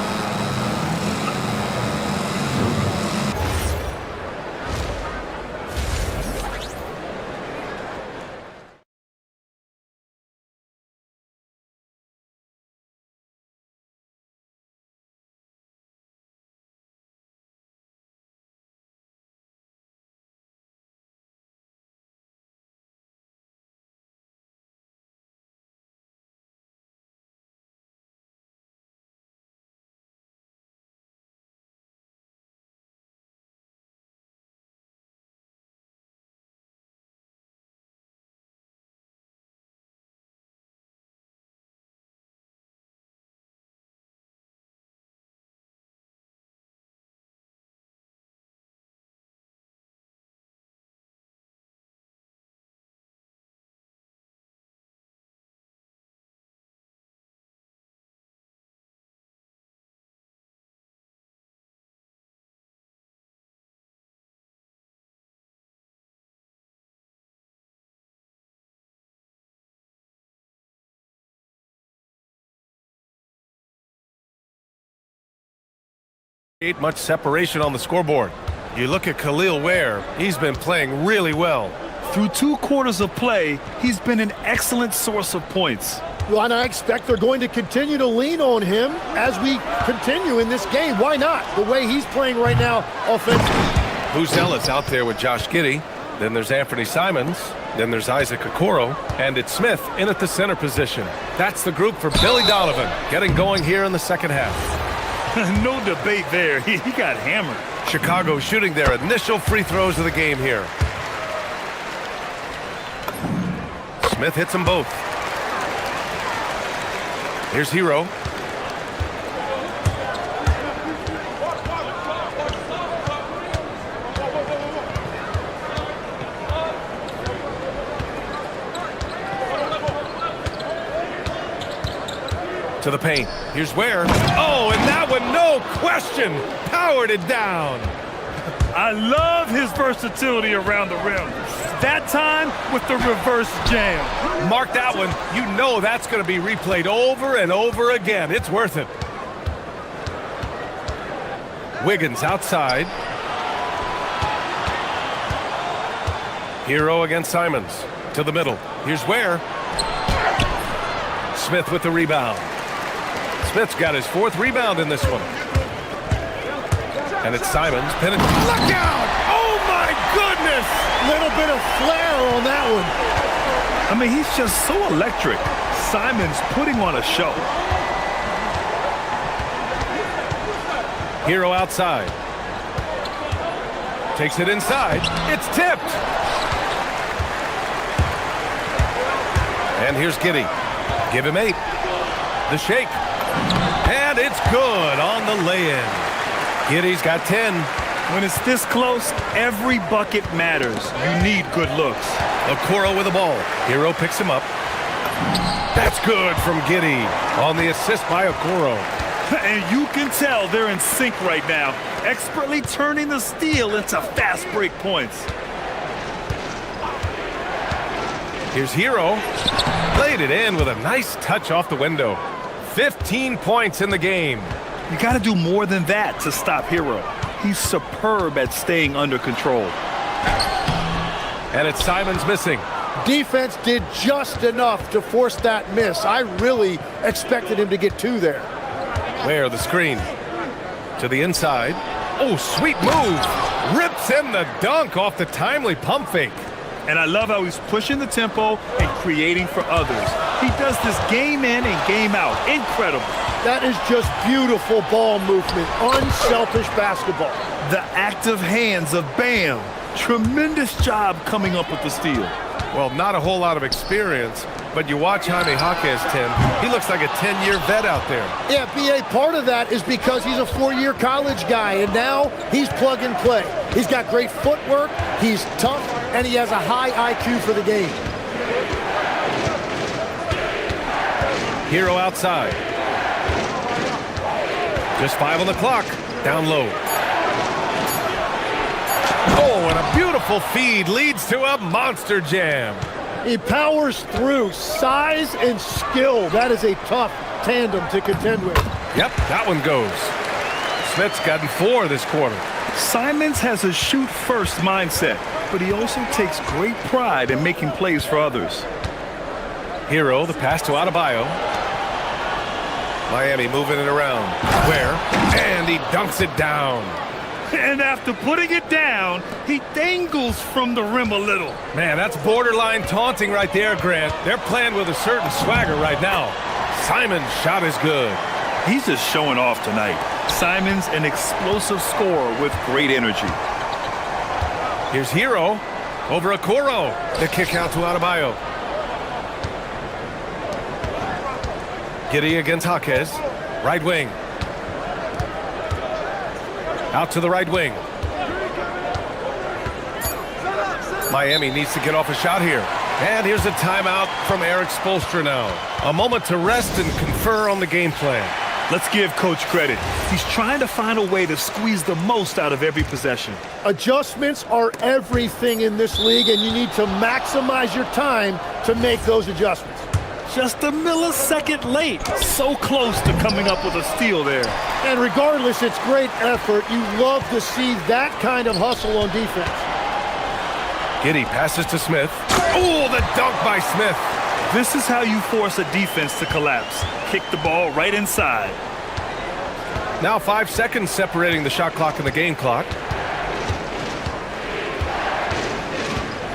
S1: Ain't much separation on the scoreboard. You look at Khalil Ware. He's been playing really well.
S2: Through 2 quarters of play, he's been an excellent source of points.
S9: Well, and I expect they're going to continue to lean on him as we continue in this game. Why not? The way he's playing right now offensively.
S1: Buzelis out there with Josh Giddey. Then there's Anthony Simons. Then there's Isaac Okoro. And it's Smith in at the center position. That's the group for Billy Donovan getting going here in the second half.
S2: No debate there. He got hammered.
S1: Chicago shooting their initial free throws of the game here. Smith hits them both. Here's Hero. To the paint. Here's Ware. Oh, and that one, no question, powered it down.
S2: I love his versatility around the rim. That time with the reverse jam.
S1: Mark that one. You know that's going to be replayed over and over again. It's worth it. Wiggins outside. Hero against Simons. To the middle. Here's Ware. Smith with the rebound. Smith's got his 4th rebound in this one. And it's Simons. Look out! Oh my goodness!
S9: Little bit of flair on that one.
S2: I mean, he's just so electric. Simons putting on a show.
S1: Hero outside. Takes it inside. It's tipped. And here's Giddey. Give him 8. The shake. And it's good on the lay-in. Giddey's got 10.
S2: When it's this close, every bucket matters. You need good looks.
S1: Okoro with the ball. Hero picks him up. That's good from Giddey on the assist by Okoro.
S2: And you can tell they're in sync right now, expertly turning the steal into fast break points.
S1: Here's Hero. Played it in with a nice touch off the window. 15 points in the game.
S2: You got to do more than that to stop Hero. He's superb at staying under control.
S1: And it's Simons missing.
S9: Defense did just enough to force that miss. I really expected him to get 2 there.
S1: Where the screen to the inside. Oh, sweet move. Rips in the dunk off the timely pump fake.
S2: And I love how he's pushing the tempo and creating for others. He does this game in and game out. Incredible.
S9: That is just beautiful ball movement. Unselfish basketball.
S2: The active hands of Bam. Tremendous job coming up with the steal.
S1: Well, not a whole lot of experience, but you watch Jaime Jaquez, Tim. He looks like a 10-year vet out there.
S9: Yeah, B.A., part of that is because he's a 4-year college guy, and now he's plug and play. He's got great footwork, he's tough, and he has a high IQ for the game.
S1: Hero outside. Just 5 on the clock. Down low. Oh, and a beautiful feed leads to a monster jam.
S9: He powers through. Size and skill. That is a tough tandem to contend with.
S1: Yep, that one goes. Smith's gotten 4 this quarter.
S2: Simons has a shoot-first mindset, but he also takes great pride in making plays for others.
S1: Hero, the pass to Adebayo. Miami moving it around. Where? And he dunks it down.
S2: And after putting it down, he dangles from the rim a little.
S1: Man, that's borderline taunting right there, Grant. They're playing with a certain swagger right now. Simon's shot is good.
S2: He's just showing off tonight. Simons, an explosive scorer with great energy.
S1: Here's Hero over Okoro. The kick out to Adebayo. Giddey against Jaquez. Right wing. Out to the right wing. Miami needs to get off a shot here. And here's a timeout from Eric Spoelstra now. A moment to rest and confer on the game plan.
S2: Let's give Coach credit. He's trying to find a way to squeeze the most out of every possession.
S9: Adjustments are everything in this league, and you need to maximize your time to make those adjustments.
S2: Just a millisecond late. So close to coming up with a steal there.
S9: And regardless, it's great effort. You love to see that kind of hustle on defense.
S1: Giddey passes to Smith. Oh, the dunk by Smith.
S2: This is how you force a defense to collapse. Kick the ball right inside.
S1: Now 5 seconds separating the shot clock and the game clock.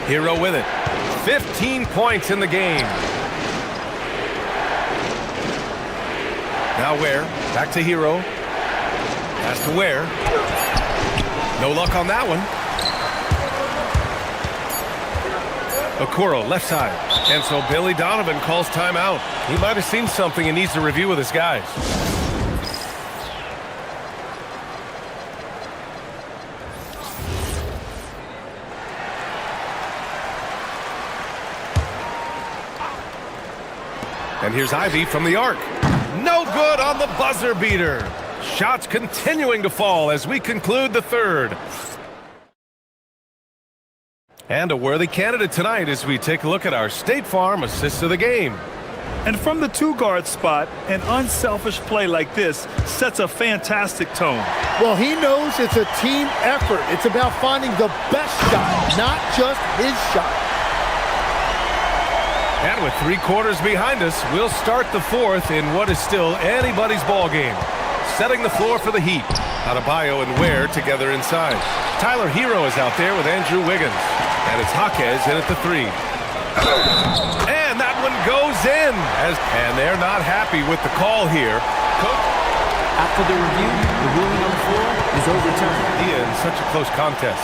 S1: Hero with it. 15 points in the game. Now Ware, back to Hero. Pass to Ware. No luck on that one. Okoro, left side. And so Billy Donovan calls timeout. He might have seen something and needs to review with his guys. And here's Ivy from the arc. No good on the buzzer beater. Shots continuing to fall as we conclude the third. And a worthy candidate tonight as we take a look at our State Farm assists of the game.
S2: And from the two-guard spot, an unselfish play like this sets a fantastic tone.
S9: Well, he knows it's a team effort. It's about finding the best shot, not just his shot.
S1: And with 3 quarters behind us, we'll start the fourth in what is still anybody's ball game. Setting the floor for the Heat. Adebayo and Ware together inside. Tyler Hero is out there with Andrew Wiggins. And it's Jaquez in at the 3. And that one goes in. And they're not happy with the call here.
S3: After the review, the ruling on the floor is overturned.
S1: In such a close contest.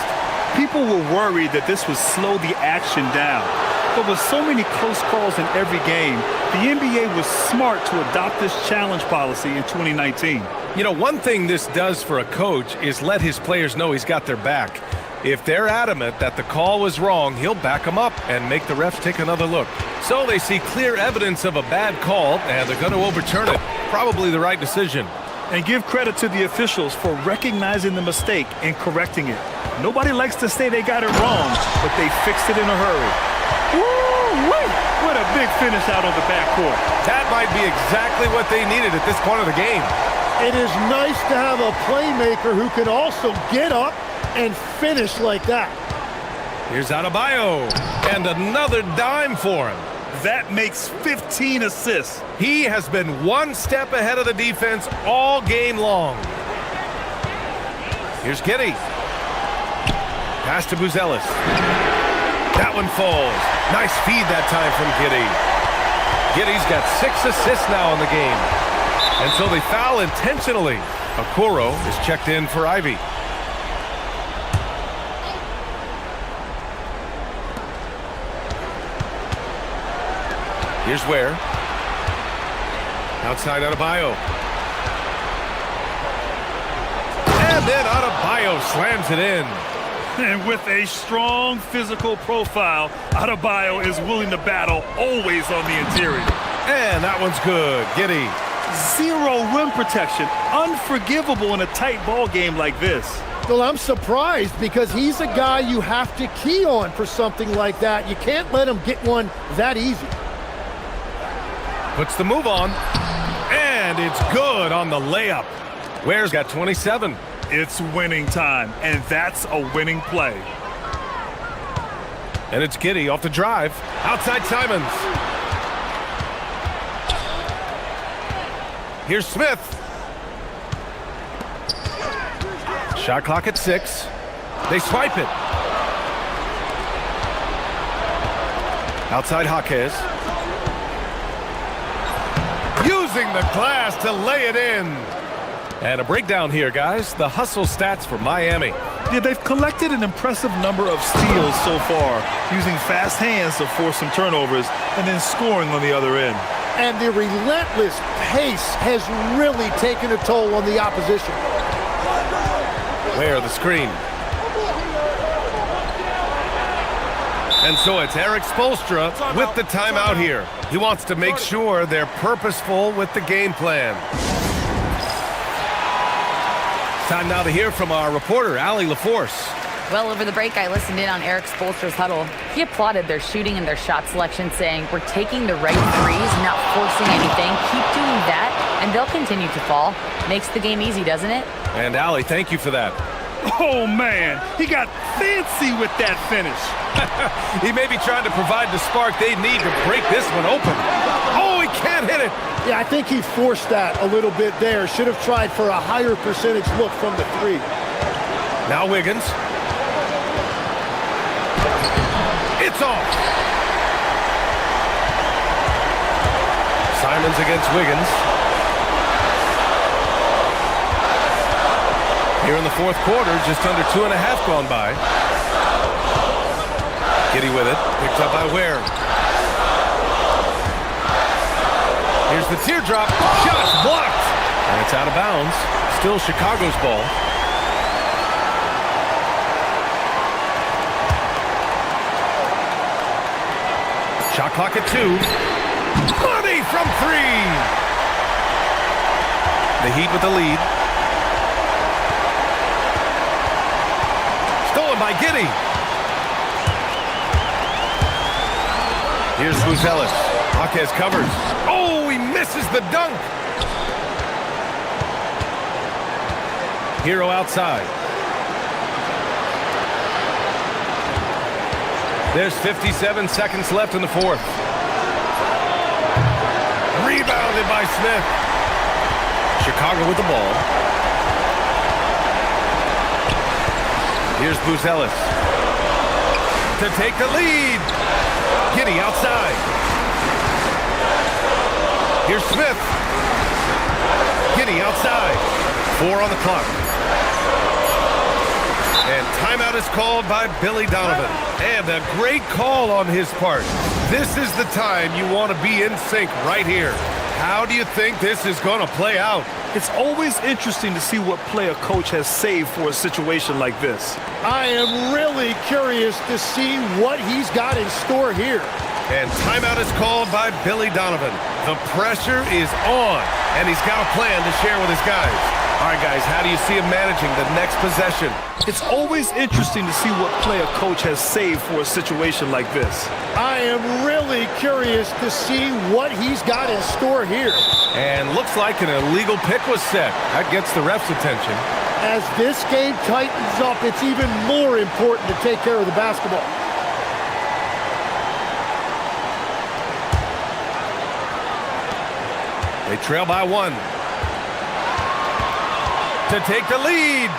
S2: People were worried that this would slow the action down. But with so many close calls in every game, the NBA was smart to adopt this challenge policy in 2019.
S1: You know, one thing this does for a coach is let his players know he's got their back. If they're adamant that the call was wrong, he'll back them up and make the refs take another look. So they see clear evidence of a bad call, and they're going to overturn it. Probably the right decision.
S2: And give credit to the officials for recognizing the mistake and correcting it. Nobody likes to say they got it wrong, but they fixed it in a hurry. Woo-wee! What a big finish out on the backcourt.
S1: That might be exactly what they needed at this point of the game.
S9: It is nice to have a playmaker who can also get up and finish like that.
S1: Here's Adebayo, and another dime for him.
S2: That makes 15 assists.
S1: He has been one step ahead of the defense all game long. Here's Giddey. Pass to Buzelis. That one falls. Nice feed that time from Giddey. Giddey's got 6 assists now in the game. And so they foul intentionally. Okoro is checked in for Ivy. Here's Ware. Outside Adebayo. And then Adebayo slams it in.
S2: And with a strong physical profile, Adebayo is willing to battle, always on the interior.
S1: And that one's good. Giddey.
S2: 0 rim protection. Unforgivable in a tight ball game like this.
S9: Well, I'm surprised because he's a guy you have to key on for something like that. You can't let him get one that easy.
S1: Puts the move on. And it's good on the layup. Ware's got 27.
S2: It's winning time, and that's a winning play.
S1: And it's Giddey off the drive. Outside Simons. Here's Smith. Shot clock at 6. They swipe it. Outside Jaquez. Using the glass to lay it in. And a breakdown here, guys. The hustle stats for Miami.
S2: Yeah, they've collected an impressive number of steals so far, using fast hands to force some turnovers and then scoring on the other end.
S9: And the relentless pace has really taken a toll on the opposition.
S1: Where the screen. And so it's Eric Spoelstra with the timeout here. He wants to make sure they're purposeful with the game plan. Time now to hear from our reporter, Allie LaForce.
S5: Well, over the break, I listened in on Eric Spoelstra's huddle. He applauded their shooting and their shot selection, saying, we're taking the right threes, not forcing anything. Keep doing that, and they'll continue to fall. Makes the game easy, doesn't it?
S1: And Allie, thank you for that.
S2: Oh, man, he got fancy with that finish.
S1: He may be trying to provide the spark they need to break this one open. Oh, he can't hit it.
S9: Yeah, I think he forced that a little bit there. Should have tried for a higher percentage look from the 3.
S1: Now Wiggins. It's off. Simons against Wiggins. Here in the fourth quarter, just under 2.5 gone by. Giddey with it, picked up by Ware. Here's the teardrop, shot's blocked. And it's out of bounds, still Chicago's ball. Shot clock at 2. Money from 3. The Heat with the lead. Stolen by Giddey. Here's Buzelis. Jaquez covers. Oh, he misses the dunk. Hero outside. There's 57 seconds left in the fourth. Rebounded by Smith. Chicago with the ball. Here's Buzelis to take the lead. Giddy outside. Here's Smith. Giddy outside. 4 on the clock. And timeout is called by Billy Donovan. And a great call on his part. This is the time you want to be in sync right here. How do you think this is going to play out?
S2: It's always interesting to see what play a coach has saved for a situation like this.
S9: I am really curious to see what he's got in store here.
S1: And timeout is called by Billy Donovan. The pressure is on, and he's got a plan to share with his guys. All right, guys, how do you see him managing the next possession?
S2: It's always interesting to see what play a coach has saved for a situation like this.
S9: I am really curious to see what he's got in store here.
S1: And looks like an illegal pick was set. That gets the ref's attention.
S9: As this game tightens up, it's even more important to take care of the basketball.
S1: They trail by 1. To take the lead.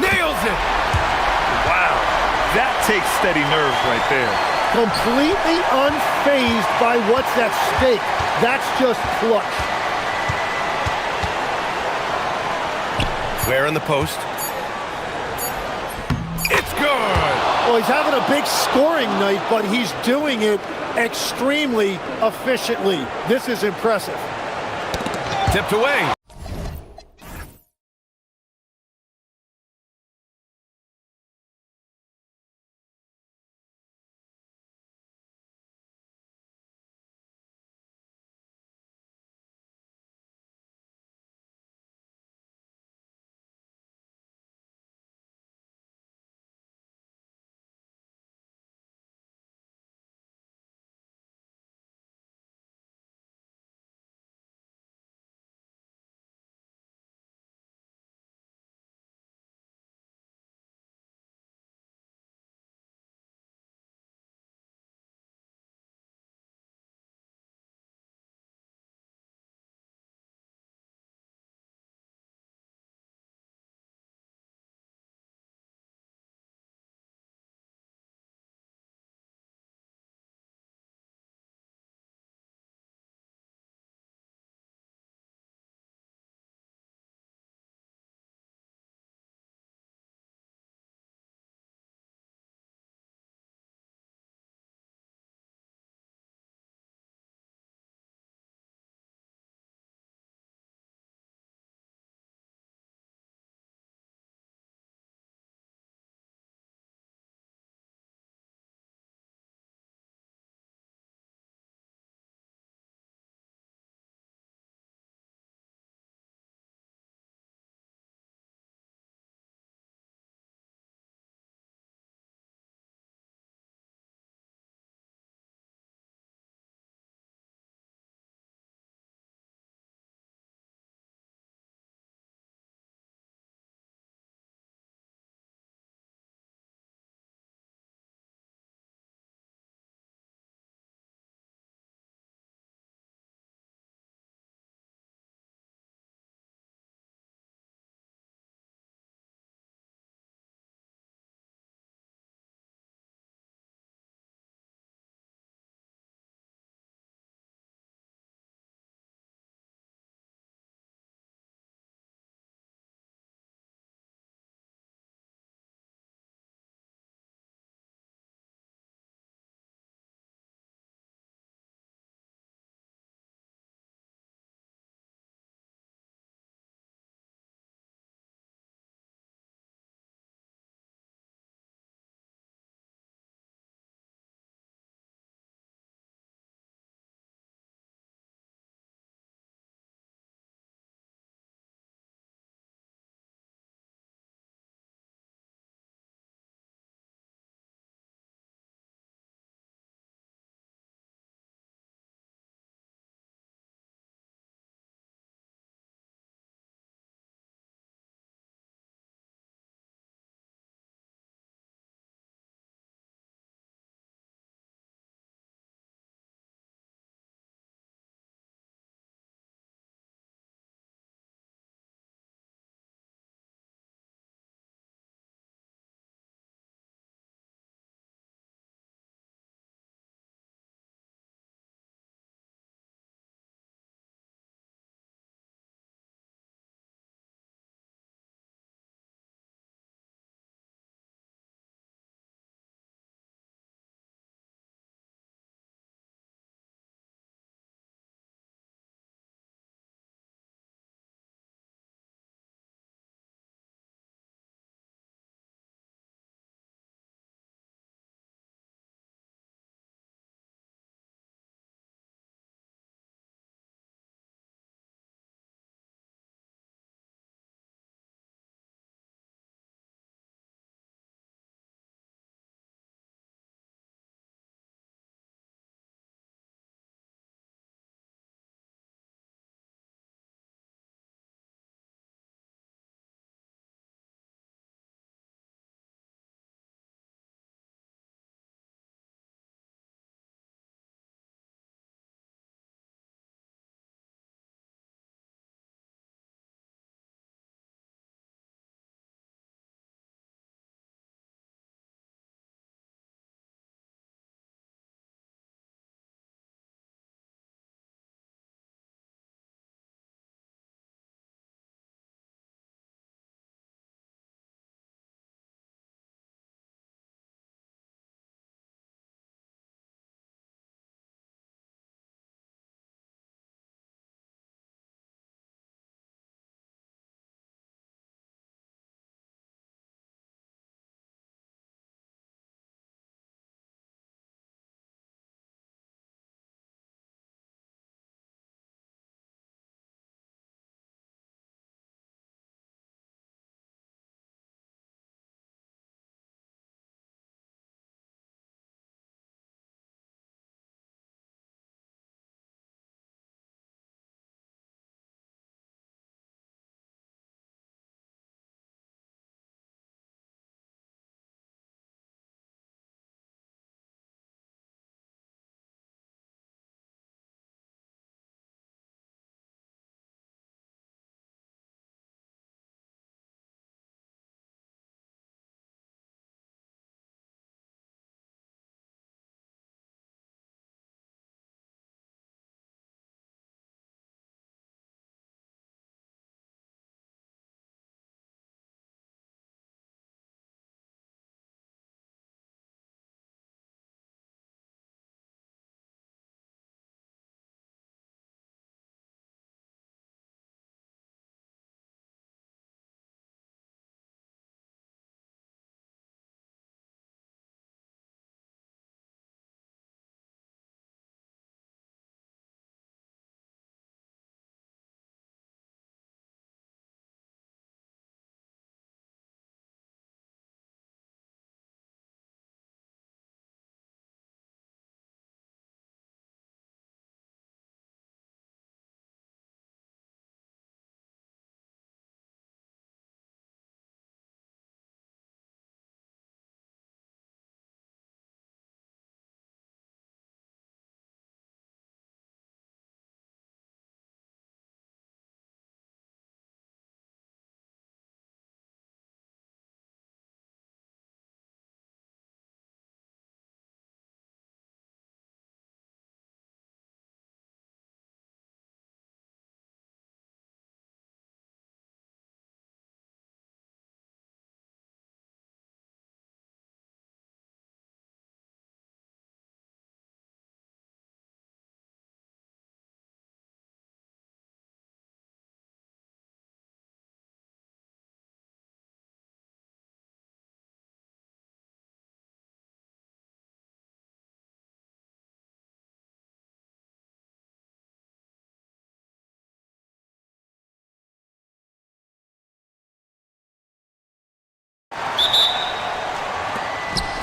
S1: Nails it.
S2: Wow, that takes steady nerves right there.
S9: Completely unfazed by what's at stake. That's just clutch.
S1: Ware in the post. It's good.
S9: Well, he's having a big scoring night, but he's doing it extremely efficiently. This is impressive.
S1: Tipped away.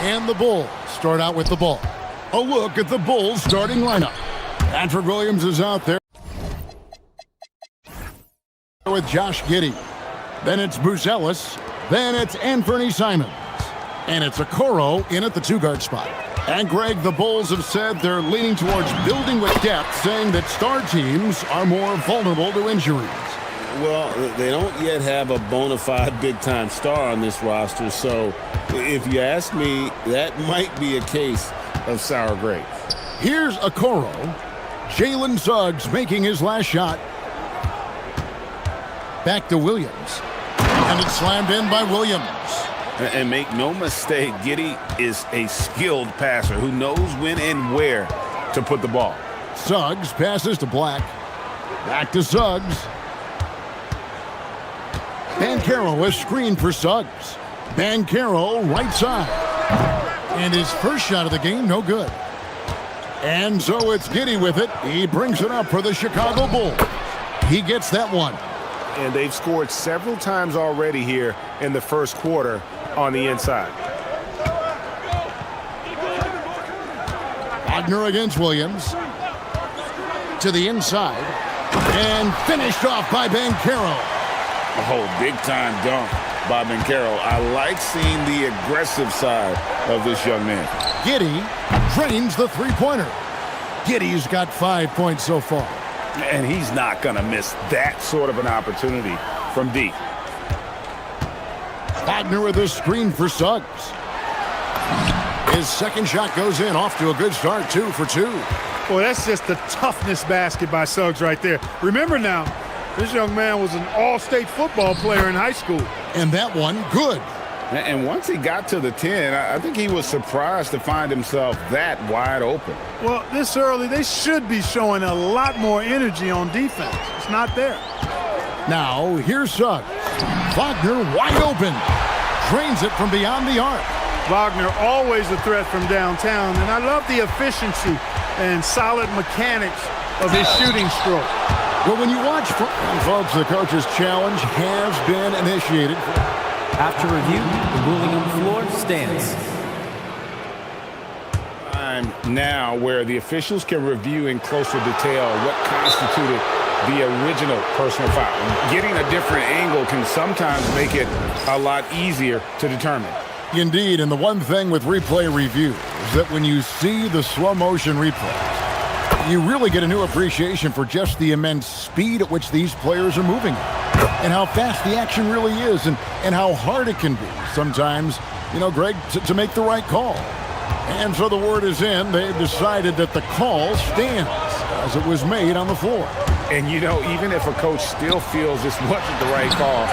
S6: And the Bulls start out with the ball. A look at the Bulls starting lineup. Patrick Williams is out there with Josh Giddey. Then it's Buzelis. Then it's Anthony Simons. And it's Okoro in at the two-guard spot. And Greg, the Bulls have said they're leaning towards building with depth, saying that star teams are more vulnerable to injuries.
S7: Well, they don't yet have a bona fide big-time star on this roster, so if you ask me, that might be a case of sour grapes.
S6: Here's Okoro. Jalen Suggs making his last shot. Back to Williams. And it's slammed in by Williams.
S7: And make no mistake, Giddey is a skilled passer who knows when and where to put the ball.
S6: Suggs passes to Black. Back to Suggs. Banchero is screened for Suggs. Banchero right side. And his first shot of the game, no good. And so it's Giddey with it. He brings it up for the Chicago Bulls. He gets that one.
S8: And they've scored several times already here in the first quarter on the inside.
S6: Wagner against Williams. To the inside. And finished off by Banchero.
S7: Oh, big-time dunk by Banchero. I like seeing the aggressive side of this young man.
S6: Giddey drains the three-pointer. Giddey's got 5 points so far.
S8: And he's not going to miss that sort of an opportunity from deep.
S6: Wagner with a screen for Suggs. His second shot goes in, off to a good start, 2 for 2.
S11: Well, that's just the toughness basket by Suggs right there. Remember now, this young man was an all-state football player in high school.
S6: And that one, good.
S8: And once he got to the 10, I think he was surprised to find himself that wide open.
S11: Well, this early, they should be showing a lot more energy on defense. It's not there.
S6: Now, here's Suggs. Wagner wide open. Drains it from beyond the arc.
S11: Wagner always a threat from downtown, and I love the efficiency and solid mechanics of his shooting stroke.
S6: Well, when you watch, folks, the coach's challenge has been initiated.
S3: After review, the ruling on the floor stands.
S8: Time now where the officials can review in closer detail what constituted the original personal foul. Getting a different angle can sometimes make it a lot easier to determine.
S6: Indeed, and the one thing with replay review is that when you see the slow motion replays, you really get a new appreciation for just the immense speed at which these players are moving and how fast the action really is and how hard it can be sometimes, you know, Greg, to make the right call. And so the word is in. They've decided that the call stands as it was made on the floor.
S8: And, you know, even if a coach still feels this wasn't the right call,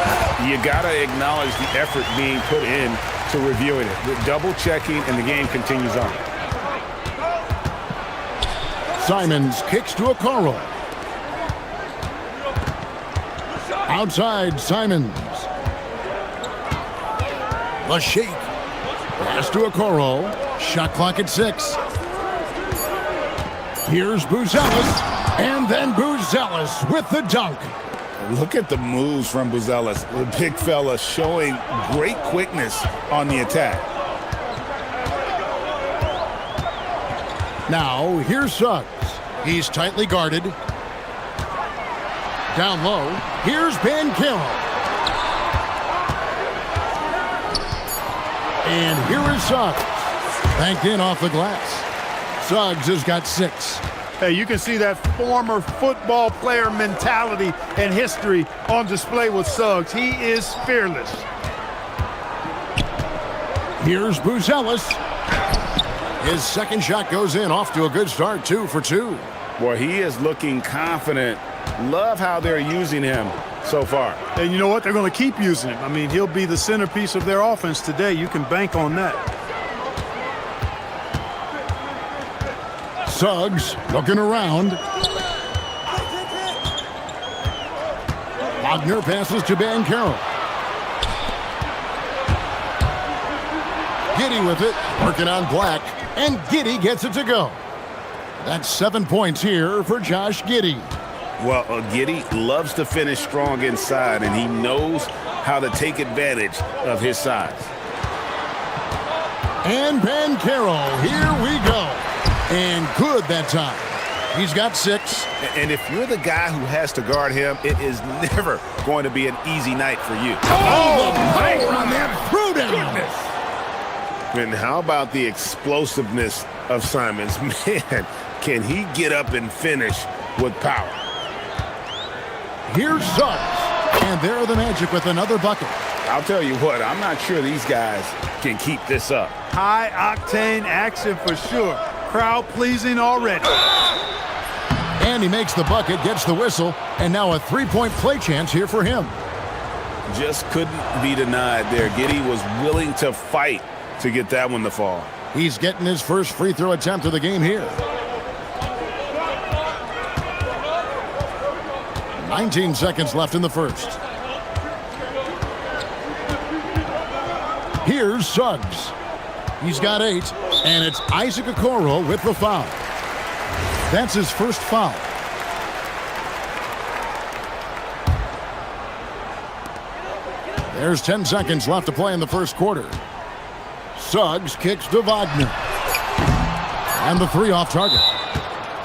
S8: you got to acknowledge the effort being put in to reviewing it. With double checking, and the game continues on.
S6: Simons kicks to Okoro. Outside, Simons. The shake. Pass to Okoro. Shot clock at 6. Here's Buzelis. And then Buzelis with the dunk.
S8: Look at the moves from Buzelis. The big fella showing great quickness on the attack.
S6: Now, here's Suggs. He's tightly guarded. Down low, here's Banchero. And here is Suggs. Banked in off the glass. Suggs has got 6.
S11: Hey, you can see that former football player mentality and history on display with Suggs. He is fearless.
S6: Here's Buzelis. His second shot goes in, off to a good start, 2 for 2.
S8: Boy, he is looking confident. Love how they're using him so far.
S11: And you know what? They're going to keep using him. I mean, he'll be the centerpiece of their offense today. You can bank on that.
S6: Suggs looking around. Wagner passes to Banchero. Giddey with it, working on Black, and Giddey gets it to go. That's 7 points here for Josh Giddey.
S8: Well, Giddey loves to finish strong inside, and he knows how to take advantage of his size.
S6: And Bancaro, here we go. And good that time. He's got 6.
S8: And if you're the guy who has to guard him, it is never going to be an easy night for you.
S6: Oh, the power on that throwdown.
S7: And how about the explosiveness of Simons? Man, can he get up and finish with power?
S6: Here's Suggs. And there are the Magic with another bucket.
S7: I'll tell you what, I'm not sure these guys can keep this up.
S11: High-octane action for sure. Crowd-pleasing already.
S6: And he makes the bucket, gets the whistle, and now a three-point play chance here for him.
S7: Just couldn't be denied there. Giddey was willing to fight to get that one to fall.
S6: He's getting his first free throw attempt of the game here. 19 seconds left in the first. Here's Suggs. He's got 8, and it's Isaac Okoro with the foul. That's his first foul. There's 10 seconds left to play in the first quarter. Suggs kicks to Wagner. And the 3 off target.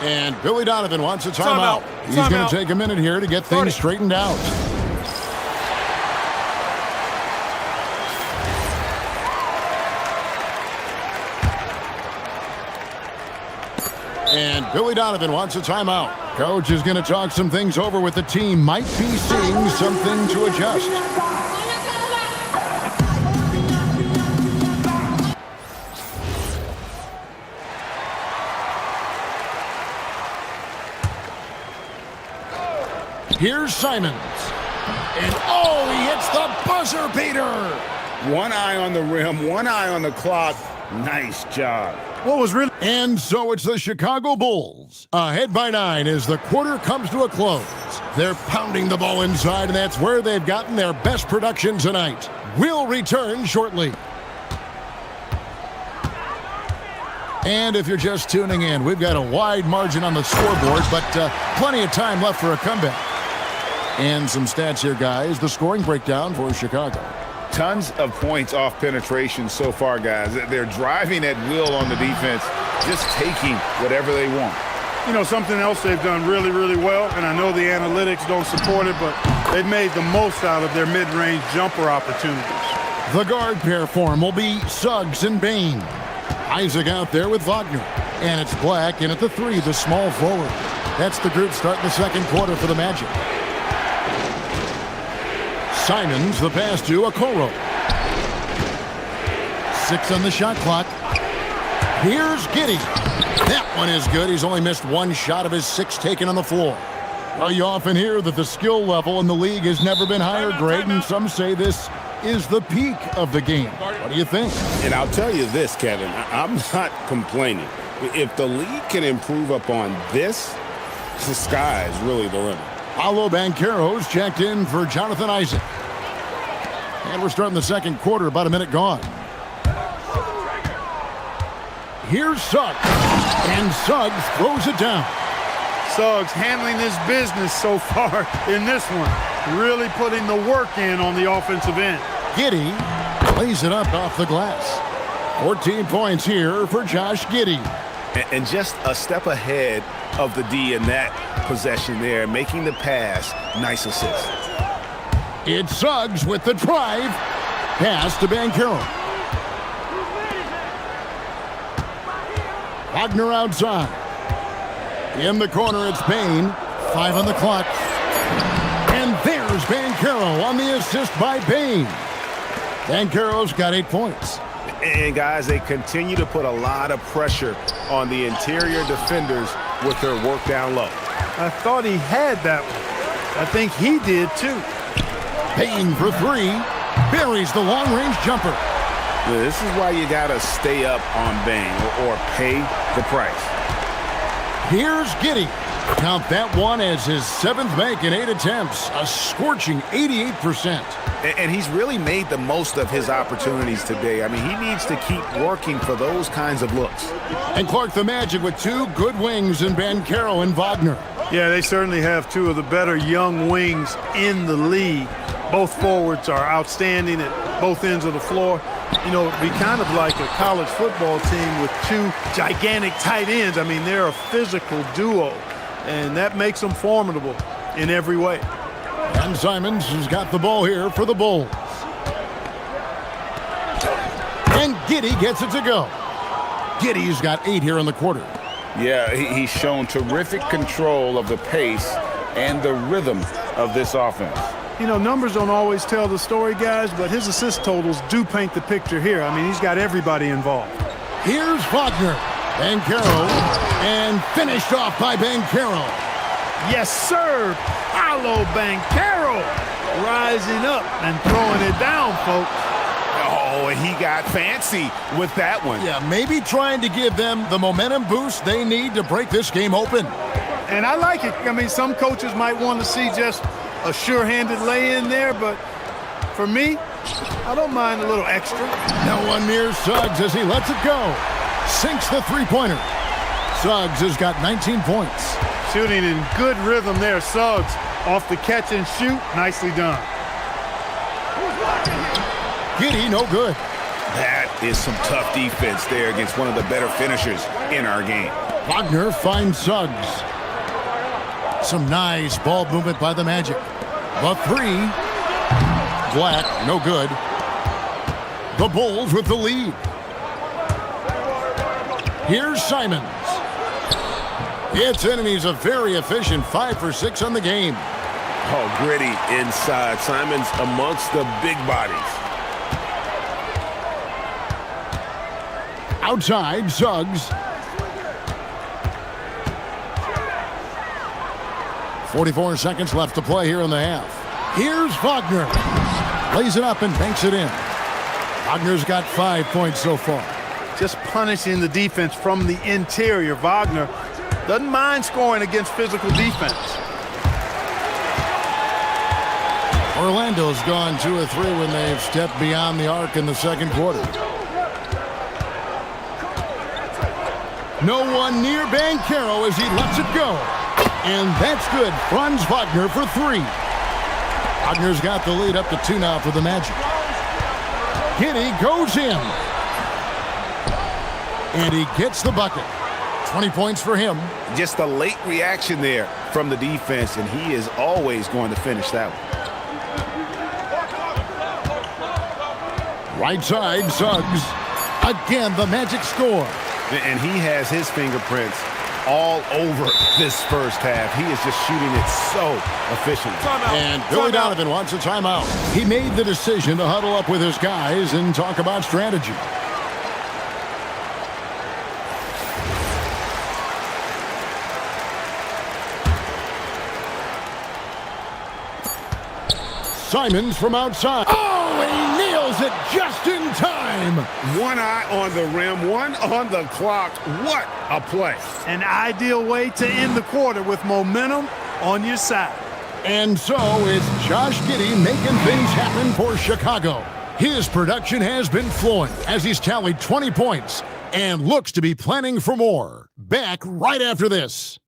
S6: And Billy Donovan wants a timeout. He's going to take a minute here to get things straightened out. And Billy Donovan wants a timeout. Coach is going to talk some things over with the team. Might be seeing something to adjust. Here's Simons. And oh, he hits the buzzer beater.
S7: One eye on the rim, one eye on the clock. Nice job.
S6: What was really... And so it's the Chicago Bulls, ahead by 9 as the quarter comes to a close. They're pounding the ball inside, and that's where they've gotten their best production tonight. We'll return shortly. And if you're just tuning in, we've got a wide margin on the scoreboard, but plenty of time left for a comeback. And some stats here, guys. The scoring breakdown for Chicago.
S8: Tons of points off penetration so far, guys. They're driving at will on the defense, just taking whatever they want.
S11: You know, something else they've done really, really well, and I know the analytics don't support it, but they've made the most out of their mid-range jumper opportunities.
S6: The guard pair form will be Suggs and Bain. Isaac out there with Wagner. And it's Black in at the 3, the small forward. That's the group starting the second quarter for the Magic. Simons, the pass to Okoro. 6 on the shot clock. Here's Giddey. That one is good. He's only missed 1 shot of his 6 taken on the floor. Well, you often hear that the skill level in the league has never been higher, Greg, and some say this is the peak of the game. What do you think?
S7: And I'll tell you this, Kevin, I'm not complaining. If the league can improve upon this, the sky is really the limit.
S6: Paolo Banchero's checked in for Jonathan Isaac. And we're starting the second quarter, about a minute gone. Here's Suggs. And Suggs throws it down.
S11: Suggs handling his business so far in this one. Really putting the work in on the offensive end.
S6: Giddey lays it up off the glass. 14 points here for Josh Giddey.
S8: And just a step ahead of the D in that possession there, making the pass. Nice assist.
S6: It's Suggs with the drive. Pass to Banchero. Wagner outside. In the corner, it's Bain. 5 on the clock. And there's Banchero on the assist by Bain. Banchero's got 8 points.
S8: And guys, they continue to put a lot of pressure on the interior defenders with their work down low.
S11: I thought he had that one. I think he did too.
S6: Bain for 3. Buries the long-range jumper.
S8: Yeah, this is why you got to stay up on Bain or pay the price.
S6: Here's Giddey. Count that one as his 7th make in 8 attempts. A scorching 88%.
S8: And he's really made the most of his opportunities today. I mean, he needs to keep working for those kinds of looks.
S6: And Clark, the Magic with 2 good wings in Banchero and Wagner.
S11: Yeah, they certainly have 2 of the better young wings in the league. Both forwards are outstanding at both ends of the floor. you know, be kind of like a college football team with two gigantic tight ends. I mean, they're a physical duo, and that makes them formidable in every way.
S6: And Simons has got the ball here for the Bulls. And Giddey gets it to go. Giddey's got 8 here in the quarter.
S7: Yeah, he's shown terrific control of the pace and the rhythm of this offense.
S11: You know, numbers don't always tell the story, guys, but his assist totals do paint the picture here. I mean, he's got everybody involved.
S6: Here's Wagner. Banchero, and finished off by Banchero.
S11: Yes, sir. Paolo Banchero rising up and throwing it down, folks.
S8: Oh, and he got fancy with that one.
S6: Yeah, maybe trying to give them the momentum boost they need to break this game open.
S11: And I like it. I mean, some coaches might want to see just a sure-handed lay-in there, but for me, I don't mind a little extra.
S6: No one near Suggs as he lets it go. Sinks the three-pointer. Suggs has got 19 points.
S11: Shooting in good rhythm there, Suggs. Off the catch and shoot, nicely done.
S6: Giddey, no good.
S8: That is some tough defense there against one of the better finishers in our game.
S6: Wagner finds Suggs. Some nice ball movement by the Magic. The three. Black, no good. The Bulls with the lead. Here's Simons. It's in, and he's a very efficient 5 for 6 on the game.
S14: Oh, gritty inside. Simons amongst the big bodies.
S6: Outside, Suggs. 44 seconds left to play here in the half. Here's Wagner. Lays it up and banks it in. Wagner's got 5 points so far.
S11: Just punishing the defense from the interior. Wagner doesn't mind scoring against physical defense.
S6: Orlando's gone 2 of 3 when they've stepped beyond the arc in the second quarter. No one near Banchero as he lets it go. And that's good. Franz Wagner for 3. Wagner's got the lead up to 2 now for the Magic. Giddey goes in. And he gets the bucket. 20 points for him.
S8: Just a late reaction there from the defense, and he is always going to finish that one.
S6: Right side, Suggs. Again, the Magic score.
S8: And he has his fingerprints all over this first half. He is just shooting it so efficiently.
S6: And Billy Donovan wants a timeout. He made the decision to huddle up with his guys and talk about strategy. Simons from outside. Oh, he nails it just in time.
S7: One eye on the rim, one on the clock. What a play.
S11: An ideal way to end the quarter with momentum on your side.
S6: And so it's Josh Giddey making things happen for Chicago. His production has been flowing as he's tallied 20 points and looks to be planning for more. Back right after this.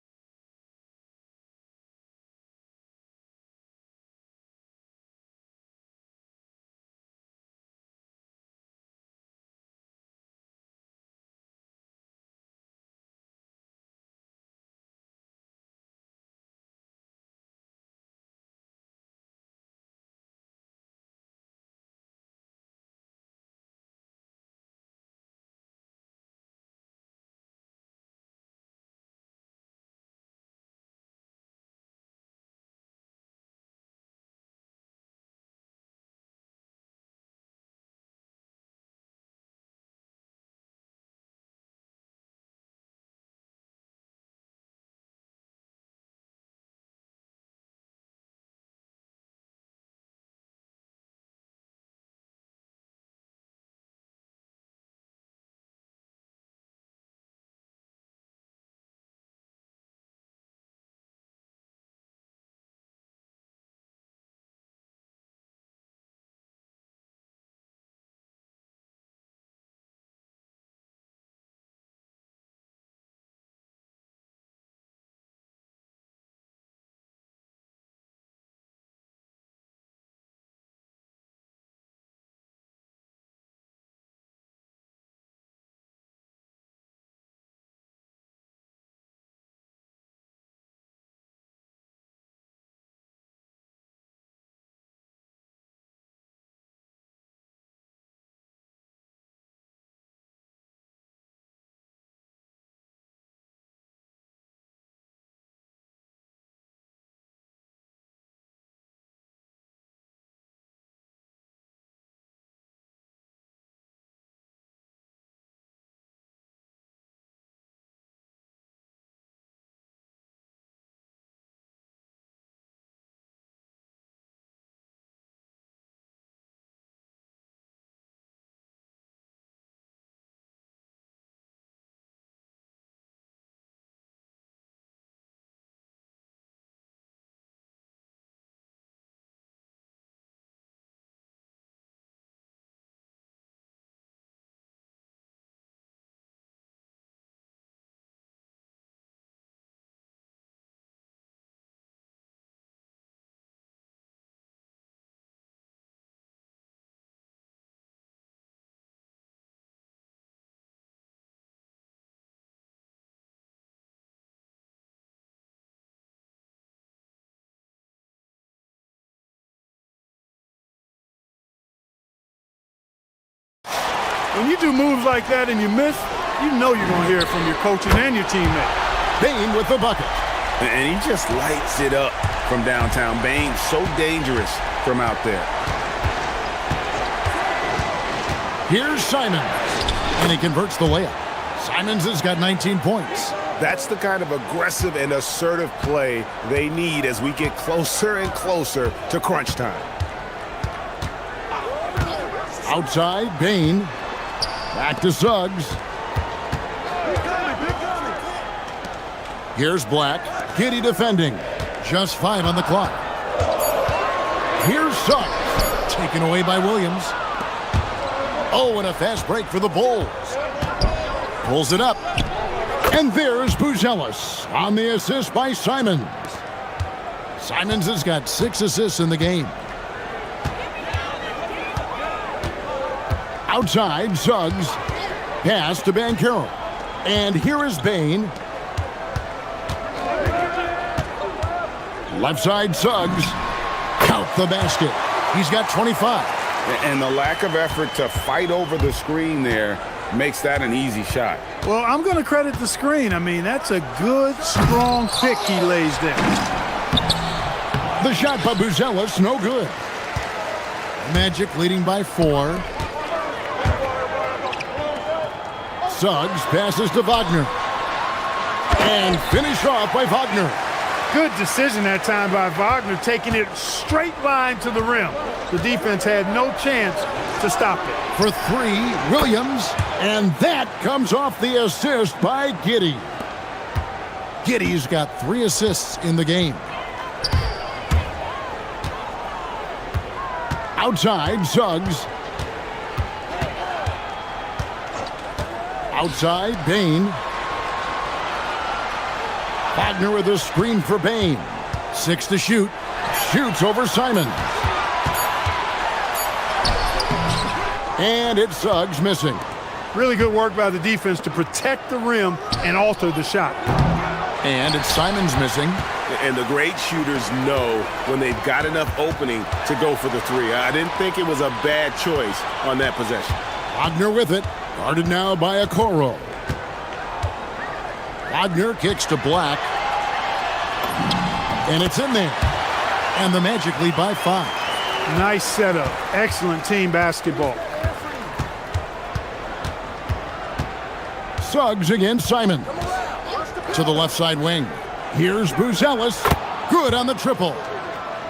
S11: When you do moves like that and you miss, you know you're going to hear it from your coaches and your teammates.
S6: Bane with the bucket.
S8: And he just lights it up from downtown. Bane, so dangerous from out there.
S6: Here's Simons, and he converts the layup. Simons has got 19 points.
S8: That's the kind of aggressive and assertive play they need as we get closer and closer to crunch time.
S6: Outside, Bane. Back to Suggs. Here's Black. Giddy defending. Just 5 on the clock. Here's Suggs. Taken away by Williams. Oh, and a fast break for the Bulls. Pulls it up. And there's Buzelis on the assist by Simons. Simons has got 6 assists in the game. Outside, Suggs. Pass to Banchero. And here is Bane. Left side, Suggs. Count the basket. He's got 25.
S8: And the lack of effort to fight over the screen there makes that an easy shot.
S11: Well, I'm going to credit the screen. I mean, that's a good, strong pick he lays there.
S6: The shot by Buzelis, no good. Magic leading by 4. Suggs passes to Wagner. And finished off by Wagner.
S11: Good decision that time by Wagner, taking it straight line to the rim. The defense had no chance to stop it.
S6: For 3, Williams, and that comes off the assist by Giddy. Giddy's got 3 assists in the game. Outside, Suggs. Outside, Bane. Wagner with a screen for Bane. 6 to shoot. Shoots over Simon. And it's Suggs missing.
S11: Really good work by the defense to protect the rim and alter the shot.
S6: And it's Simons missing.
S8: And the great shooters know when they've got enough opening to go for the 3. I didn't think it was a bad choice on that possession.
S6: Wagner with it. Guarded now by Okoro. Wagner kicks to Black. And it's in there. And the Magic lead by 5.
S11: Nice setup. Excellent team basketball.
S6: Suggs against Simon. To the left side wing. Here's Buzelis. Good on the triple.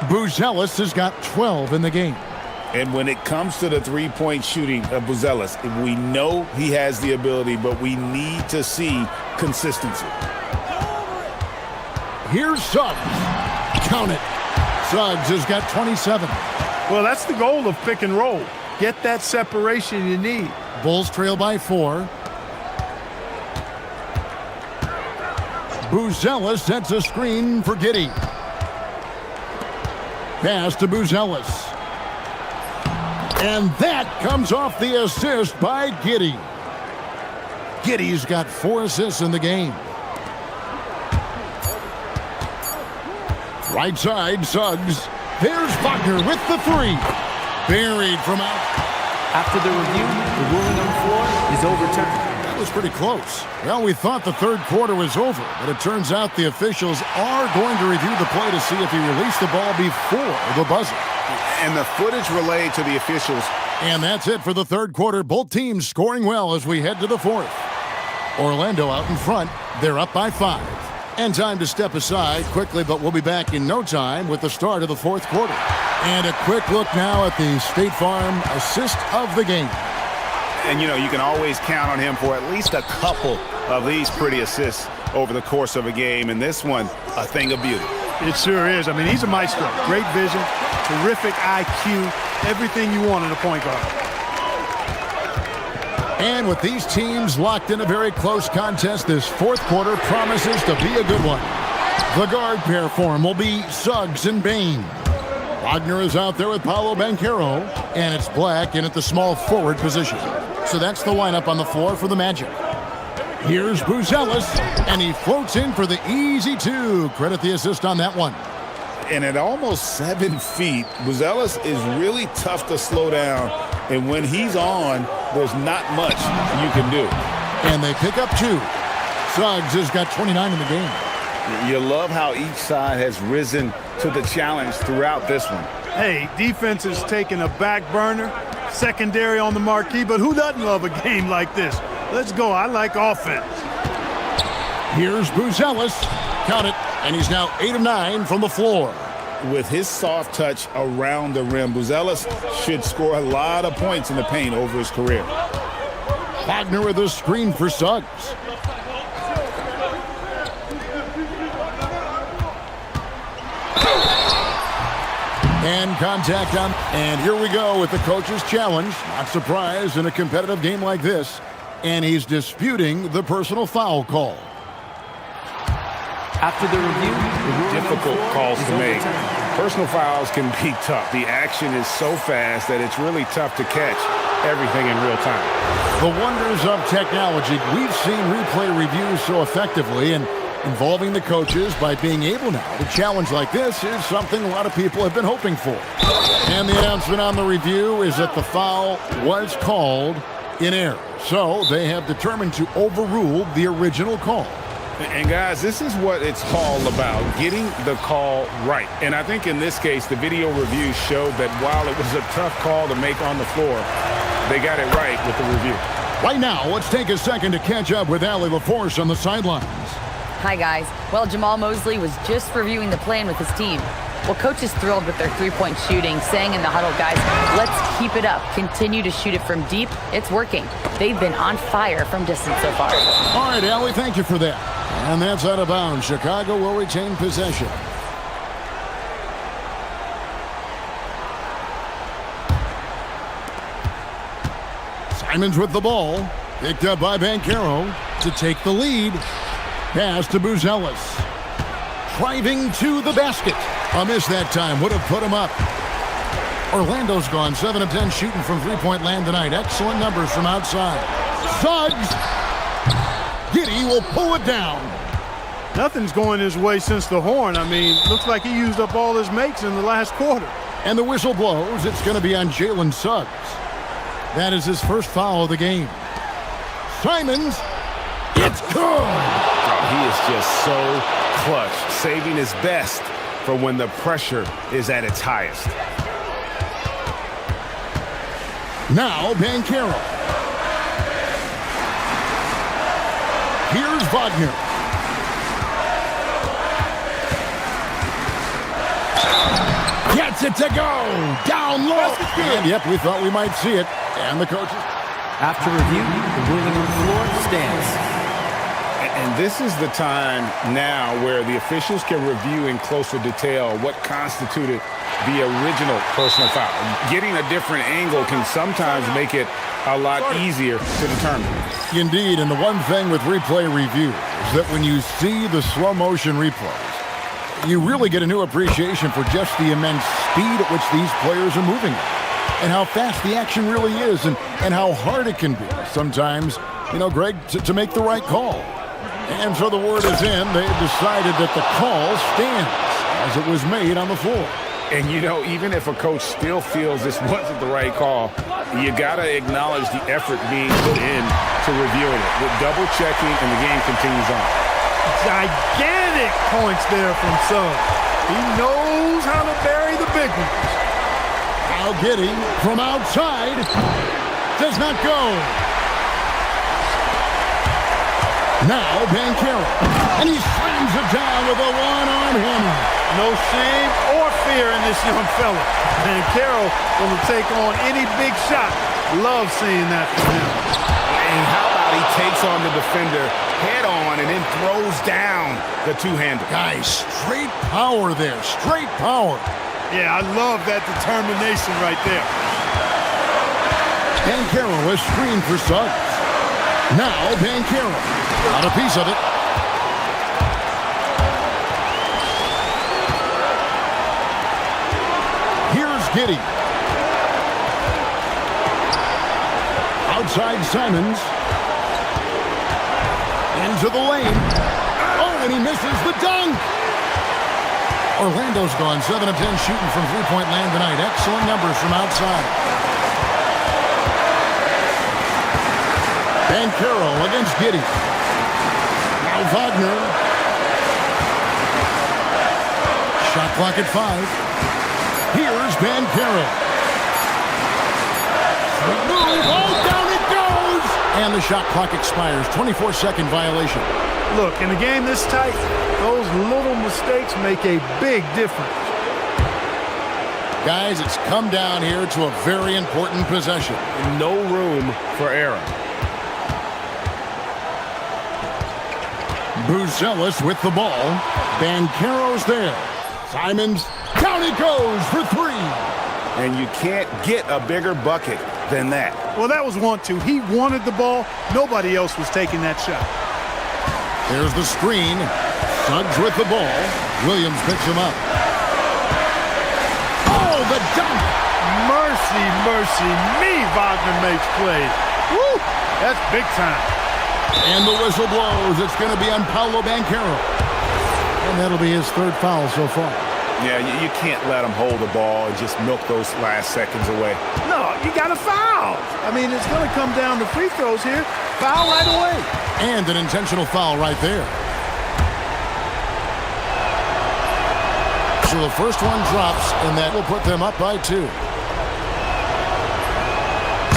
S6: Buzelis has got 12 in the game.
S8: And when it comes to the three-point shooting of Buzelis, we know he has the ability, but we need to see consistency.
S6: Here's Suggs. Count it. Suggs has got 27.
S11: Well, that's the goal of pick and roll. Get that separation you need.
S6: Bulls trail by 4. Buzelis sets a screen for Giddy. Pass to Buzelis. And that comes off the assist by Giddy. Giddy's got 4 assists in the game. Right side, Suggs. There's Wagner with the 3. Buried from out.
S3: After the review, the ruling on the floor is overturned.
S6: That was pretty close. Well, we thought the third quarter was over, but it turns out the officials are going to review the play to see if he released the ball before the buzzer.
S8: And the footage relayed to the officials.
S6: And that's it for the third quarter. Both teams scoring well as we head to the fourth. Orlando out in front. They're up by 5. And time to step aside quickly, but we'll be back in no time with the start of the fourth quarter. And a quick look now at the State Farm assist of the game.
S8: And, you know, you can always count on him for at least a couple of these pretty assists over the course of a game. And this one, a thing of beauty.
S11: It sure is. I mean, he's a maestro. Great vision, terrific IQ, everything you want in a point guard.
S6: And with these teams locked in a very close contest, this fourth quarter promises to be a good one. The guard pair form will be Suggs and Bane. Wagner is out there with Paolo Banchero, and it's Black in at the small forward position. So that's the lineup on the floor for the Magic. Here's Buzelis, and he floats in for the easy 2. Credit the assist on that one.
S8: And at almost 7 feet, Buzelis is really tough to slow down
S7: And when he's on, there's not much you can do.
S6: And they pick up 2. Suggs has got 29 in the game.
S8: You love how each side has risen to the challenge throughout this one.
S11: Hey, defense is taking a back burner, secondary on the marquee, but who doesn't love a game like this? Let's go. I like offense.
S6: Here's Buzelis. Count it. And he's now 8 of 9 from the floor.
S7: With his soft touch around the rim, Buzelis should score a lot of points in the paint over his career.
S6: Wagner with a screen for Suggs. And contact on. And here we go with the coach's challenge. Not surprised in a competitive game like this. And he's disputing the personal foul call.
S3: After the review,
S7: Difficult calls to make. Personal fouls can be tough. The action is so fast that it's really tough to catch everything in real time.
S6: The wonders of technology. We've seen replay reviews so effectively, and involving the coaches by being able now to challenge like this is something a lot of people have been hoping for. And the announcement on the review is that the foul was called in error. So they have determined to overrule the original call.
S7: And guys, this is what it's all about, getting the call right. And I think in this case, the video review showed that while it was a tough call to make on the floor, they got it right with the review.
S6: Right now, let's take a second to catch up with Allie LaForce on the sidelines.
S5: Hi, guys. Well, Jamal Mosley was just reviewing the plan with his team. Well, coach is thrilled with their three-point shooting, saying in the huddle, guys, let's keep it up. Continue to shoot it from deep. It's working. They've been on fire from distance so far.
S6: All right, Allie, thank you for that. And that's out of bounds. Chicago will retain possession. Simons with the ball. Picked up by Banchero to take the lead. Pass to Buzelis. Driving to the basket. A miss that time. Would have put him up. Orlando's gone 7 of 10 shooting from three-point land tonight. Excellent numbers from outside. Suggs. Giddey will pull it down.
S11: Nothing's going his way since the horn. I mean, looks like he used up all his makes in the last quarter.
S6: And the whistle blows. It's going to be on Jalen Suggs. That is his first foul of the game. Simons. It's good.
S7: Oh, he is just so clutch, saving his best for when the pressure is at its highest.
S6: Now Banchero. Here's Wagner. Gets it to go. Down low. And yep, we thought we might see it. And the coaches.
S3: After review, the ruling on the floor stands.
S7: And this is the time now where the officials can review in closer detail what constituted the original personal foul. Getting a different angle can sometimes make it a lot easier to determine.
S6: Indeed, and the one thing with replay review is that when you see the slow motion replays, you really get a new appreciation for just the immense speed at which these players are moving and how fast the action really is and how hard it can be sometimes, you know, Greg, to make the right call. And so the word is in. They've decided that the call stands as it was made on the floor.
S7: And, you know, even if a coach still feels this wasn't the right call, you got to acknowledge the effort being put in to reviewing it. With double checking, and the game continues on.
S11: Gigantic points there from Suggs. He knows how to bury the big ones.
S6: Now Giddey from outside does not go. Now Banchero, and he slams it down with a one-arm hammer.
S11: No shame or fear in this young fella. Banchero going to take on any big shot. Love seeing that from him.
S8: And how about he takes on the defender head on and then throws down the two-hander.
S6: Guys, straight power there, straight power.
S11: Yeah, I love that determination right there.
S6: Banchero was screened for Suggs. Now Banchero. Got a piece of it. Here's Giddey. Outside Simons. Into the lane. Oh, and he misses the dunk. Orlando's gone 7 of 10 shooting from three-point land tonight. Excellent numbers from outside. Bancaro against Giddey. Now Wagner. Shot clock at 5. Here's Bancaro. Oh, down it goes! And the shot clock expires. 24-second violation.
S11: Look, in a game this tight, those little mistakes make a big difference.
S6: Guys, it's come down here to a very important possession.
S7: No room for error.
S6: Buzelis with the ball. Bancaro's there. Simons, down it goes for 3.
S8: And you can't get a bigger bucket than that.
S11: Well, that was 1-2. He wanted the ball. Nobody else was taking that shot.
S6: There's the screen. Suggs with the ball. Williams picks him up. Oh, the dunk!
S11: Mercy, mercy me, Wagner makes plays. Woo! That's big time.
S6: And the whistle blows. It's going to be on Paolo Bancaro. And that'll be his 3rd foul so far.
S8: Yeah, you can't let him hold the ball and just milk those last seconds away.
S11: No, you got to foul. I mean, it's going to come down to free throws here. Foul right away.
S6: And an intentional foul right there. So the first one drops, and that will put them up by 2.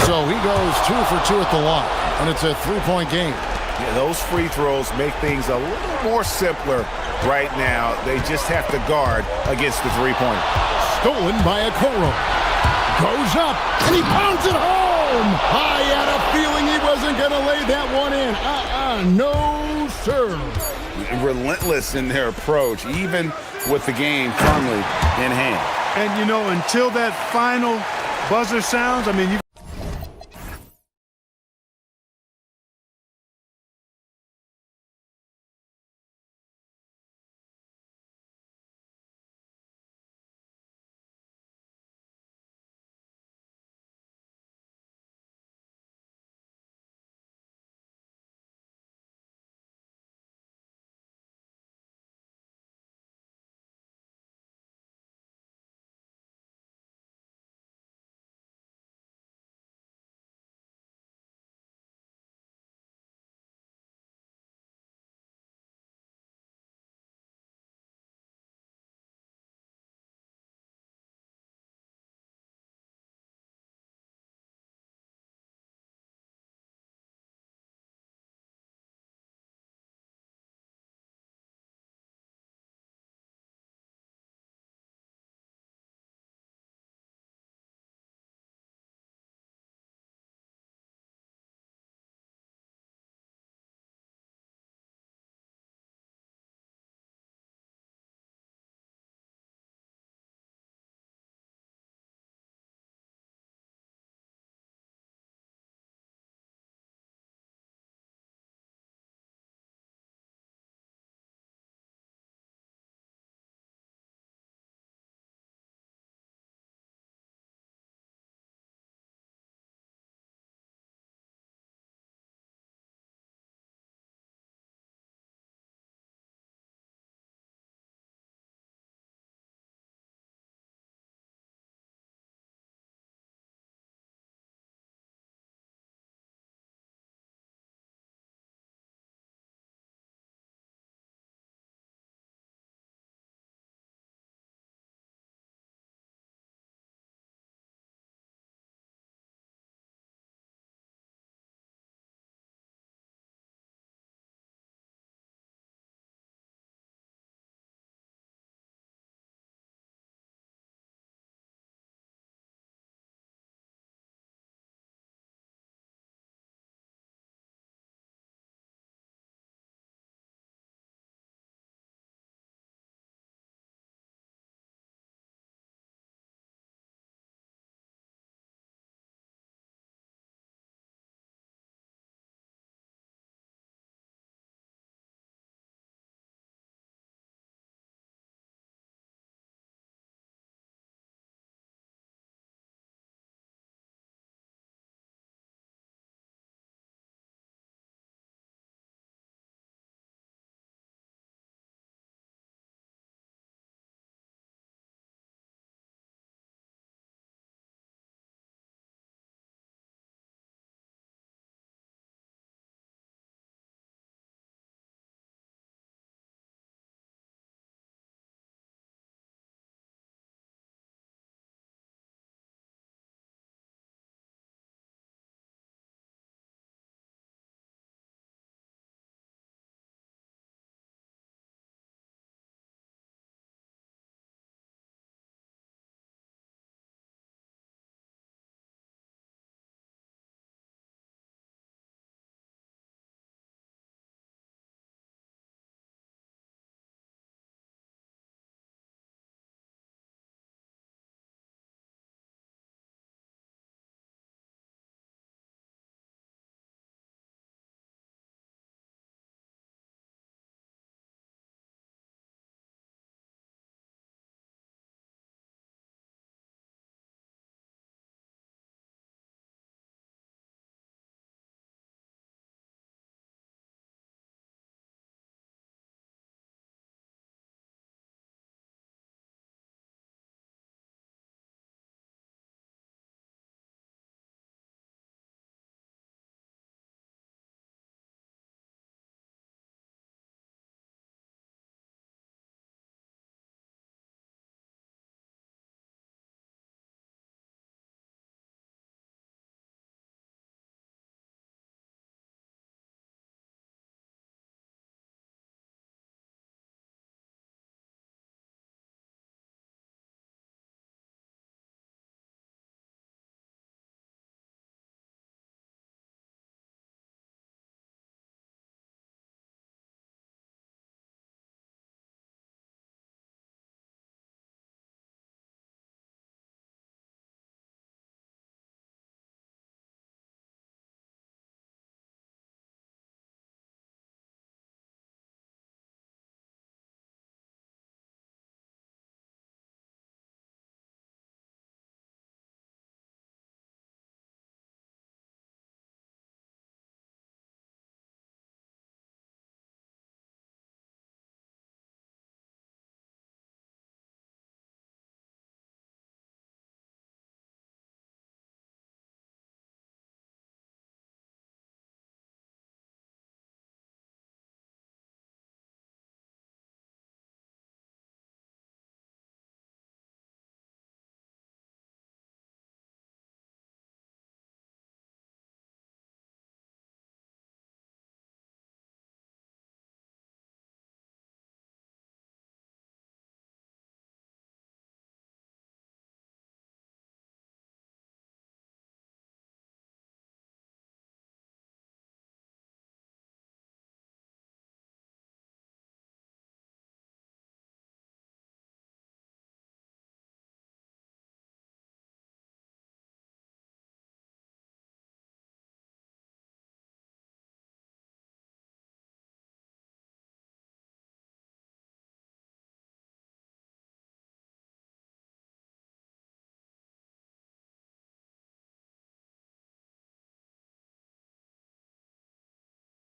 S6: So he goes 2 for 2 at the line, and it's a 3-point game.
S8: Yeah, those free throws make things a little more simpler right now. They just have to guard against the 3-pointer.
S6: Stolen by Okoro. Goes up, and he pounds it home. I had a feeling he wasn't going to lay that one in. No, sir.
S8: Relentless in their approach, even with the game firmly in hand.
S11: And, you know, until that final buzzer sounds, I mean, you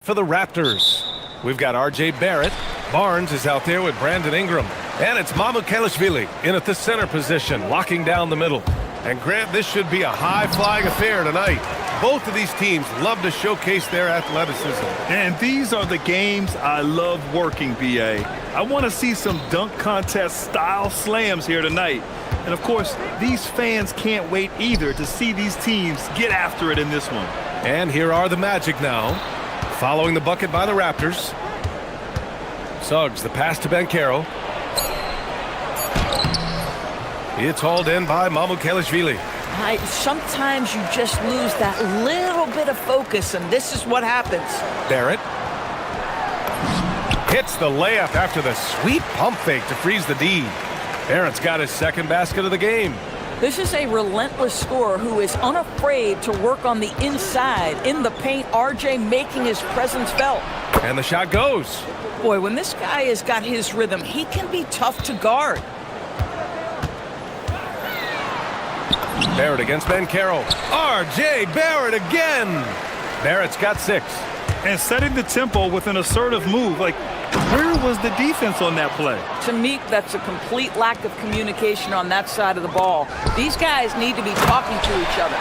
S1: for the Raptors. We've got R.J. Barrett. Barnes is out there with Brandon Ingram. And it's Mamukelashvili in at the center position, locking down the middle. And Grant, this should be a high-flying affair tonight. Both of these teams love to showcase their athleticism.
S2: And these are the games I love working, B.A. I want to see some dunk contest style slams here tonight. And of course, these fans can't wait either to see these teams get after it in this one.
S1: And here are the Magic now, following the bucket by the Raptors. Suggs, the pass to Banchero. It's hauled in by Mamukelashvili.
S12: Sometimes you just lose that little bit of focus, and this is what happens.
S1: Barrett hits the layup after the sweet pump fake to freeze the D. Barrett's got his second basket of the game.
S12: This is a relentless scorer who is unafraid to work on the inside. In the paint, RJ making his presence felt.
S1: And the shot goes.
S12: Boy, when this guy has got his rhythm, he can be tough to guard.
S1: Barrett against Banchero. R.J. Barrett again. Barrett's got 6.
S2: And setting the tempo with an assertive move. Like, where was the defense on that play?
S12: To me, that's a complete lack of communication on that side of the ball. These guys need to be talking to each other.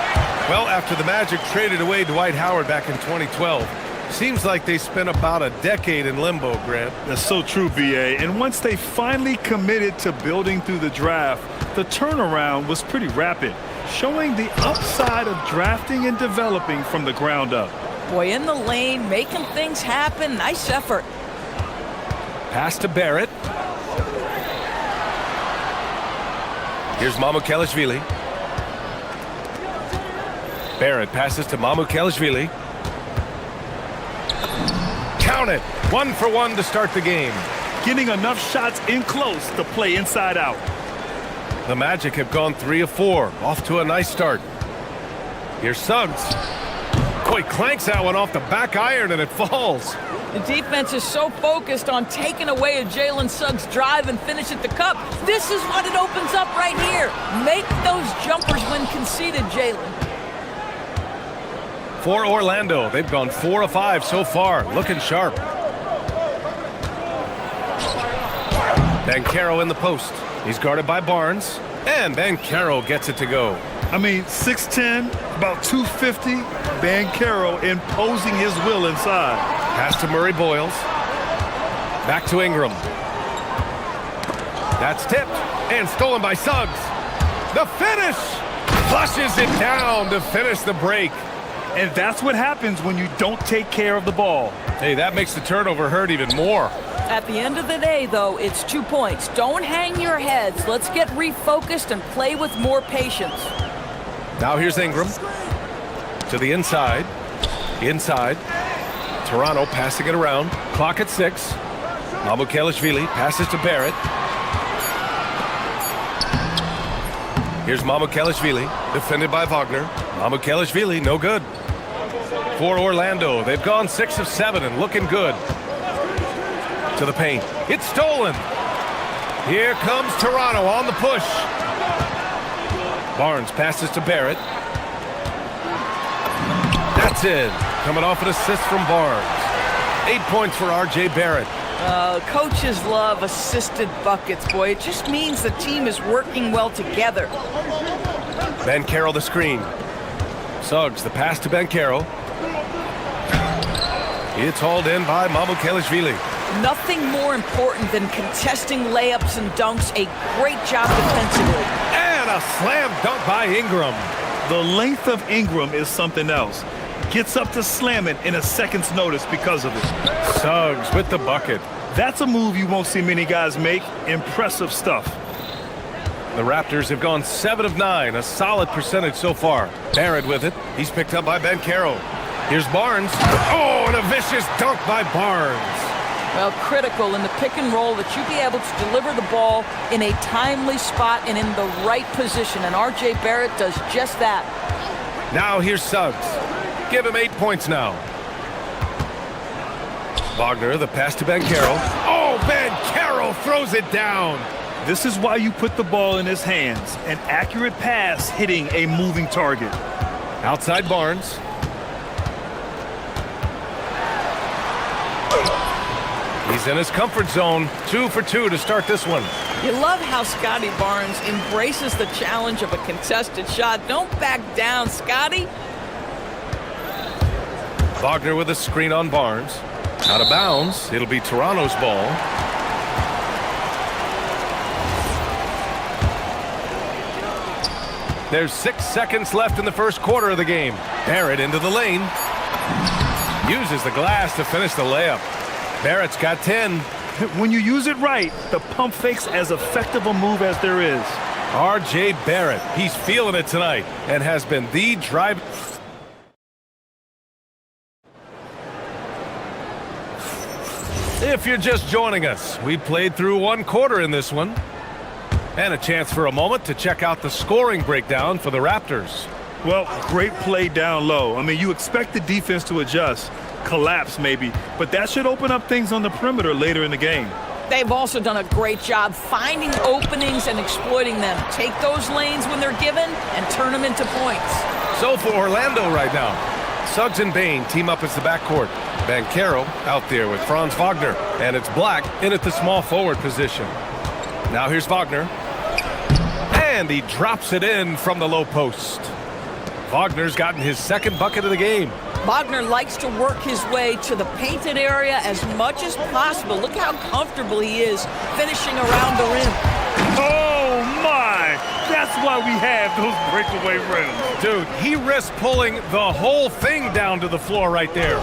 S1: Well, after the Magic traded away Dwight Howard back in 2012, seems like they spent about a decade in limbo, Grant.
S2: That's so true, B.A. And once they finally committed to building through the draft, the turnaround was pretty rapid, showing the upside of drafting and developing from the ground up.
S12: Boy, in the lane, making things happen. Nice effort.
S1: Pass to Barrett. Here's Mamukelashvili. Barrett passes to Mamukelashvili. Count it. 1 for 1 to start the game.
S2: Getting enough shots in close to play inside out.
S1: The Magic have gone 3 of 4. Off to a nice start. Here's Suggs. He clanks that one off the back iron and it falls.
S12: The defense is so focused on taking away a Jalen Suggs drive and finish at the cup. This is what it opens up right here. Make those jumpers when conceded, Jalen.
S1: For Orlando, they've gone 4 of 5 so far. Looking sharp. Banchero in the post. He's guarded by Barnes. And Banchero gets it to go.
S2: I mean, 6'10", about 250. Banchero imposing his will inside.
S1: Pass to Murray Boyles. Back to Ingram. That's tipped and stolen by Suggs. The finish! Flushes it down to finish the break.
S2: And that's what happens when you don't take care of the ball.
S1: Hey, that makes the turnover hurt even more.
S12: At the end of the day, though, it's 2 points. Don't hang your heads. Let's get refocused and play with more patience.
S1: Now here's Ingram. To the inside. Inside. Toronto passing it around. Clock at 6. Mamukelashvili passes to Barrett. Here's Mamukelashvili, defended by Wagner. Mamukelashvili, no good. For Orlando, they've gone 6 of 7 and looking good. To the paint. It's stolen. Here comes Toronto on the push. Barnes passes to Barrett. That's it. Coming off an assist from Barnes. 8 points for R.J. Barrett.
S12: Coaches love assisted buckets, boy. It just means the team is working well together.
S1: Banchero the screen. Suggs the pass to Banchero. It's hauled in by Mamukelashvili.
S12: Nothing more important than contesting layups and dunks. A great job defensively.
S1: And a slam dunk by Ingram.
S2: The length of Ingram is something else. Gets up to slam it in a second's notice because of it.
S1: Suggs with the bucket.
S2: That's a move you won't see many guys make. Impressive stuff.
S1: The Raptors have gone 7 of 9, a solid percentage so far. Barrett with it. He's picked up by Banchero. Here's Barnes. Oh, and a vicious dunk by Barnes.
S12: Well, critical in the pick and roll that you be able to deliver the ball in a timely spot and in the right position. And R.J. Barrett does just that.
S1: Now here's Suggs. Give him 8 points now. Wagner, the pass to Banchero. Oh, Banchero throws it down.
S2: This is why you put the ball in his hands. An accurate pass hitting a moving target.
S1: Outside Barnes. He's in his comfort zone. 2 for 2 to start this one.
S12: You love how Scotty Barnes embraces the challenge of a contested shot. Don't back down, Scotty.
S1: Wagner with a screen on Barnes. Out of bounds. It'll be Toronto's ball. There's 6 seconds left in the first quarter of the game. Barrett into the lane. Uses the glass to finish the layup. Barrett's got 10.
S2: When you use it right, the pump fake's as effective a move as there is.
S1: R.J. Barrett, he's feeling it tonight and has been the drive. If you're just joining us, we played through 1 quarter in this one. And a chance for a moment to check out the scoring breakdown for the Raptors.
S2: Well, great play down low. I mean, you expect the defense to adjust, collapse maybe, but that should open up things on the perimeter later in the game.
S12: They've also done a great job finding openings and exploiting them. Take those lanes when they're given and turn them into points.
S1: So for Orlando right now, Suggs and Bain team up as the backcourt. Banchero out there with Franz Wagner, and it's Black in at the small forward position. Now here's Wagner. And he drops it in from the low post. Wagner's gotten his 2nd bucket of the game.
S12: Wagner likes to work his way to the painted area as much as possible. Look how comfortable he is finishing around the rim.
S2: Oh, my! That's why we have those breakaway rims.
S1: Dude, he risked pulling the whole thing down to the floor right there.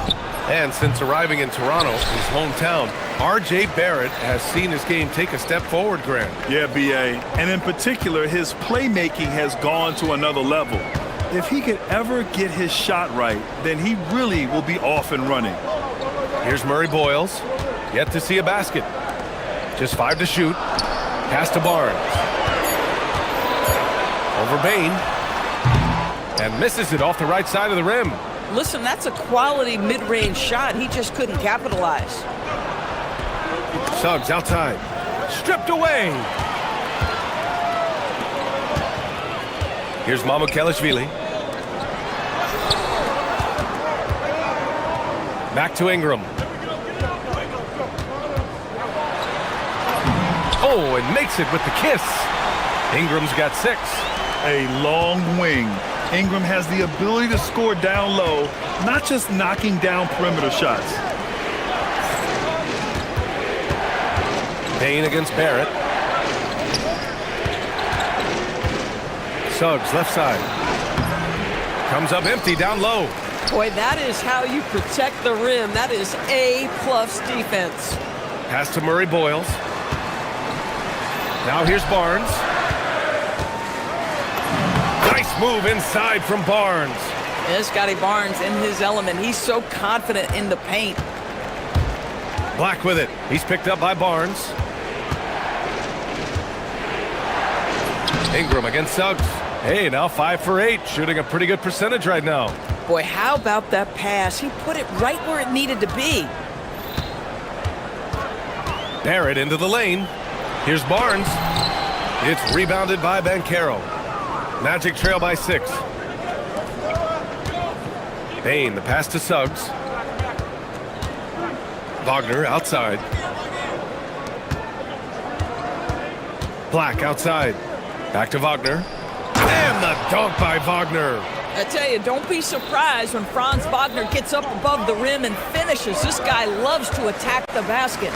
S1: And since arriving in Toronto, his hometown, R.J. Barrett has seen his game take a step forward, Grant.
S2: Yeah, B.A. And in particular, his playmaking has gone to another level. If he could ever get his shot right, then he really will be off and running.
S1: Here's Murray Boyles. Yet to see a basket. Just 5 to shoot. Pass to Barnes. Over Bain. And misses it off the right side of the rim.
S12: Listen, that's a quality mid-range shot. He just couldn't capitalize.
S1: Suggs outside. Stripped away. Here's Mamukelashvili. Back to Ingram. Oh, and makes it with the kiss. Ingram's got 6.
S2: A long wing. Ingram has the ability to score down low, not just knocking down perimeter shots.
S1: Bain against Barrett. Suggs left side. Comes up empty down low.
S13: Boy, that is how you protect the rim. That is A+ defense.
S1: Pass to Murray Boyles. Now here's Barnes. Nice move inside from Barnes.
S12: Yeah, Scotty Barnes in his element. He's so confident in the paint.
S1: Black with it. He's picked up by Barnes. Ingram against Suggs. Hey, now 5 for 8, shooting a pretty good percentage right now.
S12: Boy, how about that pass? He put it right where it needed to be.
S1: Barrett into the lane. Here's Barnes. It's rebounded by Banchero. Magic trail by 6. Bain, the pass to Suggs. Wagner outside. Black outside. Back to Wagner. And the dunk by Wagner.
S12: I tell you, don't be surprised when Franz Wagner gets up above the rim and finishes. This guy loves to attack the basket.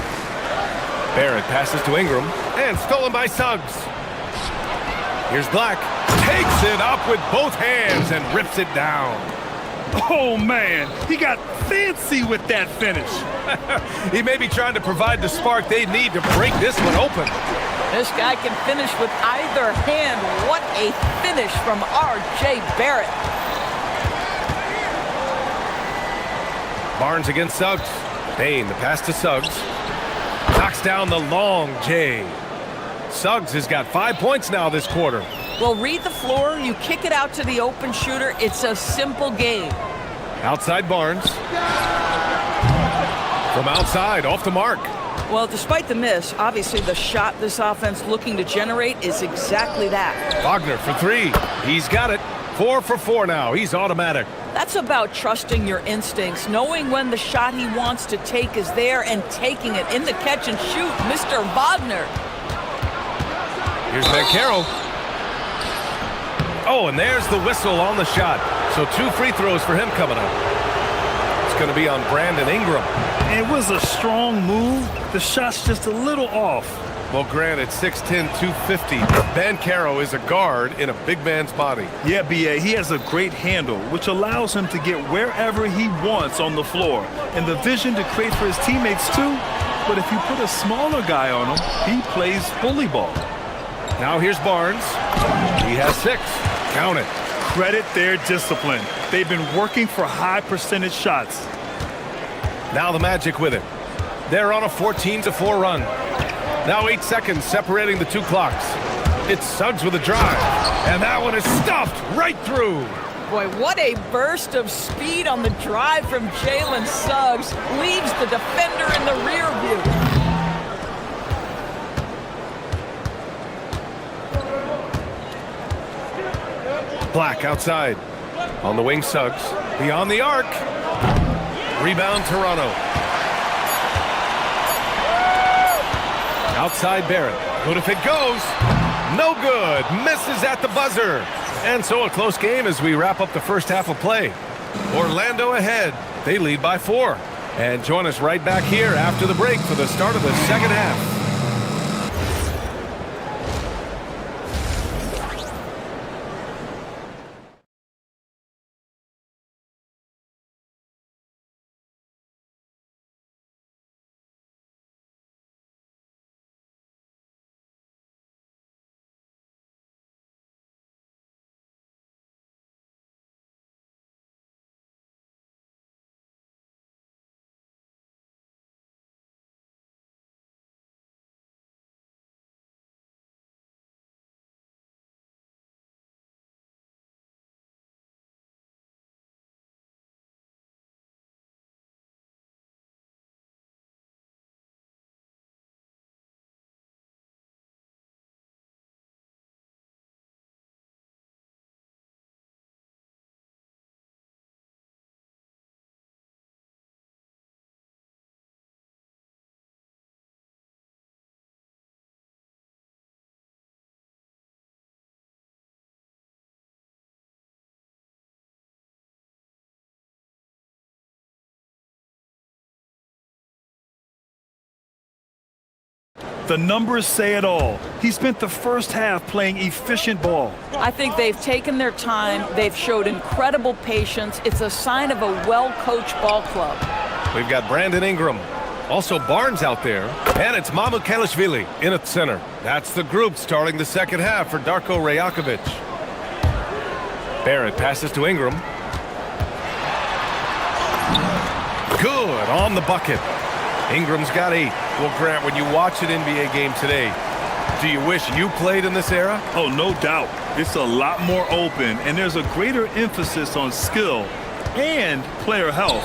S1: Barrett passes to Ingram. And stolen by Suggs. Here's Black. Takes it up with both hands and rips it down.
S2: Oh, man. He got fancy with that finish.
S1: He may be trying to provide the spark they need to break this one open.
S12: This guy can finish with either hand. What a finish from R.J. Barrett.
S1: Barnes against Suggs. Bain, the pass to Suggs. Knocks down the long J. Suggs has got 5 points now this quarter.
S12: Well, read the floor. You kick it out to the open shooter. It's a simple game.
S1: Outside Barnes. From outside, off the mark.
S12: Well, despite the miss, obviously the shot this offense looking to generate is exactly that.
S1: Wagner for 3. He's got it. 4 for 4 now. He's automatic.
S12: That's about trusting your instincts, knowing when the shot he wants to take is there and taking it in the catch and shoot, Mr. Wagner.
S1: Here's Bancaro. Oh, and there's the whistle on the shot. So 2 free throws for him coming up. It's going to be on Brandon Ingram.
S2: It was a strong move. The shot's just a little off.
S1: Well, granted, 6'10", 250. Bancaro is a guard in a big man's body.
S2: Yeah, B.A., he has a great handle, which allows him to get wherever he wants on the floor. And the vision to create for his teammates, too. But if you put a smaller guy on him, he plays bully ball.
S1: Now here's Barnes. He has 6. Count it.
S2: Credit their discipline. They've been working for high percentage shots.
S1: Now the Magic with it. They're on a 14-4 run. Now 8 seconds separating the 2 clocks. It's Suggs with a drive. And that one is stuffed right through.
S12: Boy, what a burst of speed on the drive from Jalen Suggs. Leaves the defender in the rear view.
S1: Black outside. On the wing, Suggs. Beyond the arc. Rebound, Toronto. Outside, Barrett. Good if it goes. No good. Misses at the buzzer. And so a close game as we wrap up the first half of play. Orlando ahead. They lead by 4. And join us right back here after the break for the start of the second half.
S2: The numbers say it all. He spent the first half playing efficient ball.
S12: I think they've taken their time. They've showed incredible patience. It's a sign of a well-coached ball club.
S1: We've got Brandon Ingram. Also Barnes out there. And it's Mamu Kalishvili in at center. That's the group starting the second half for Darko Rajakovic. Barrett passes to Ingram. Good on the bucket. Ingram's got 8. Well, Grant, when you watch an NBA game today, do you wish you played in this era?
S2: Oh, no doubt. It's a lot more open, and there's a greater emphasis on skill and player health.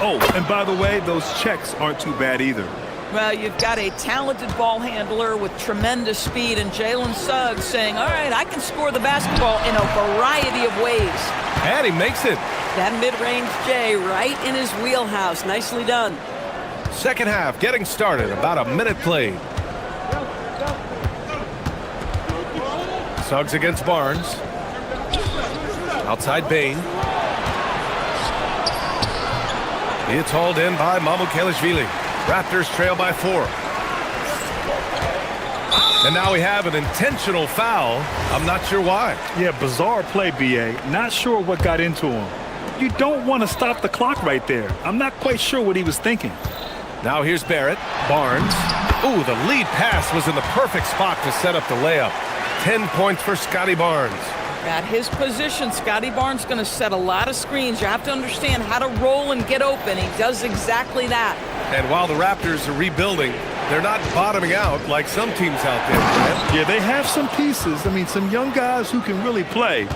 S2: Oh, and by the way, those checks aren't too bad either.
S12: Well, you've got a talented ball handler with tremendous speed, and Jalen Suggs saying, all right, I can score the basketball in a variety of ways.
S1: And he makes it.
S13: That mid-range J right in his wheelhouse. Nicely done.
S1: Second half getting started. About a minute played. Suggs against Barnes. Outside Bain. It's hauled in by Mamu Kalishvili. Raptors trail by 4. And now we have an intentional foul. I'm not sure why.
S2: Yeah, bizarre play, B.A. Not sure what got into him. You don't want to stop the clock right there. I'm not quite sure what he was thinking.
S1: Now here's Barrett. Barnes. Ooh, the lead pass was in the perfect spot to set up the layup. 10 points for Scotty Barnes.
S12: At his position, Scotty Barnes is going to set a lot of screens. You have to understand how to roll and get open. He does exactly that.
S1: And while the Raptors are rebuilding, they're not bottoming out like some teams out there. Right?
S2: Yeah, they have some pieces. I mean, some young guys who can really play.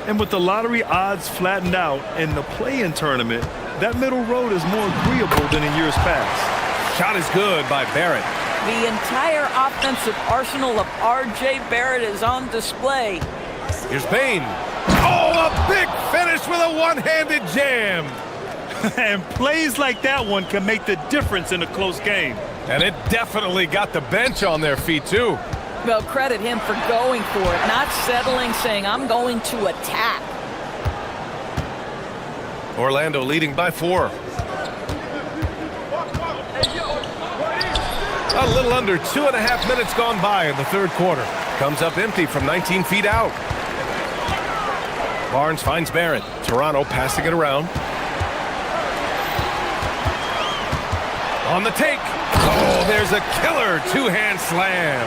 S2: And with the lottery odds flattened out in the play-in tournament, that middle road is more agreeable than in years past.
S1: Shot is good by Barrett.
S12: The entire offensive arsenal of R.J. Barrett is on display.
S1: Here's Bain. Oh, Oh, a big finish with a one-handed jam.
S2: And plays like that one can make the difference in a close game.
S1: And it definitely got the bench on their feet, too.
S12: Well, credit him for going for it, not settling, saying, I'm going to attack.
S1: Orlando leading by 4. A little under 2.5 minutes gone by in the third quarter. Comes up empty from 19 feet out. Barnes finds Barrett. Toronto passing it around. On the take. Oh, there's a killer two-hand slam.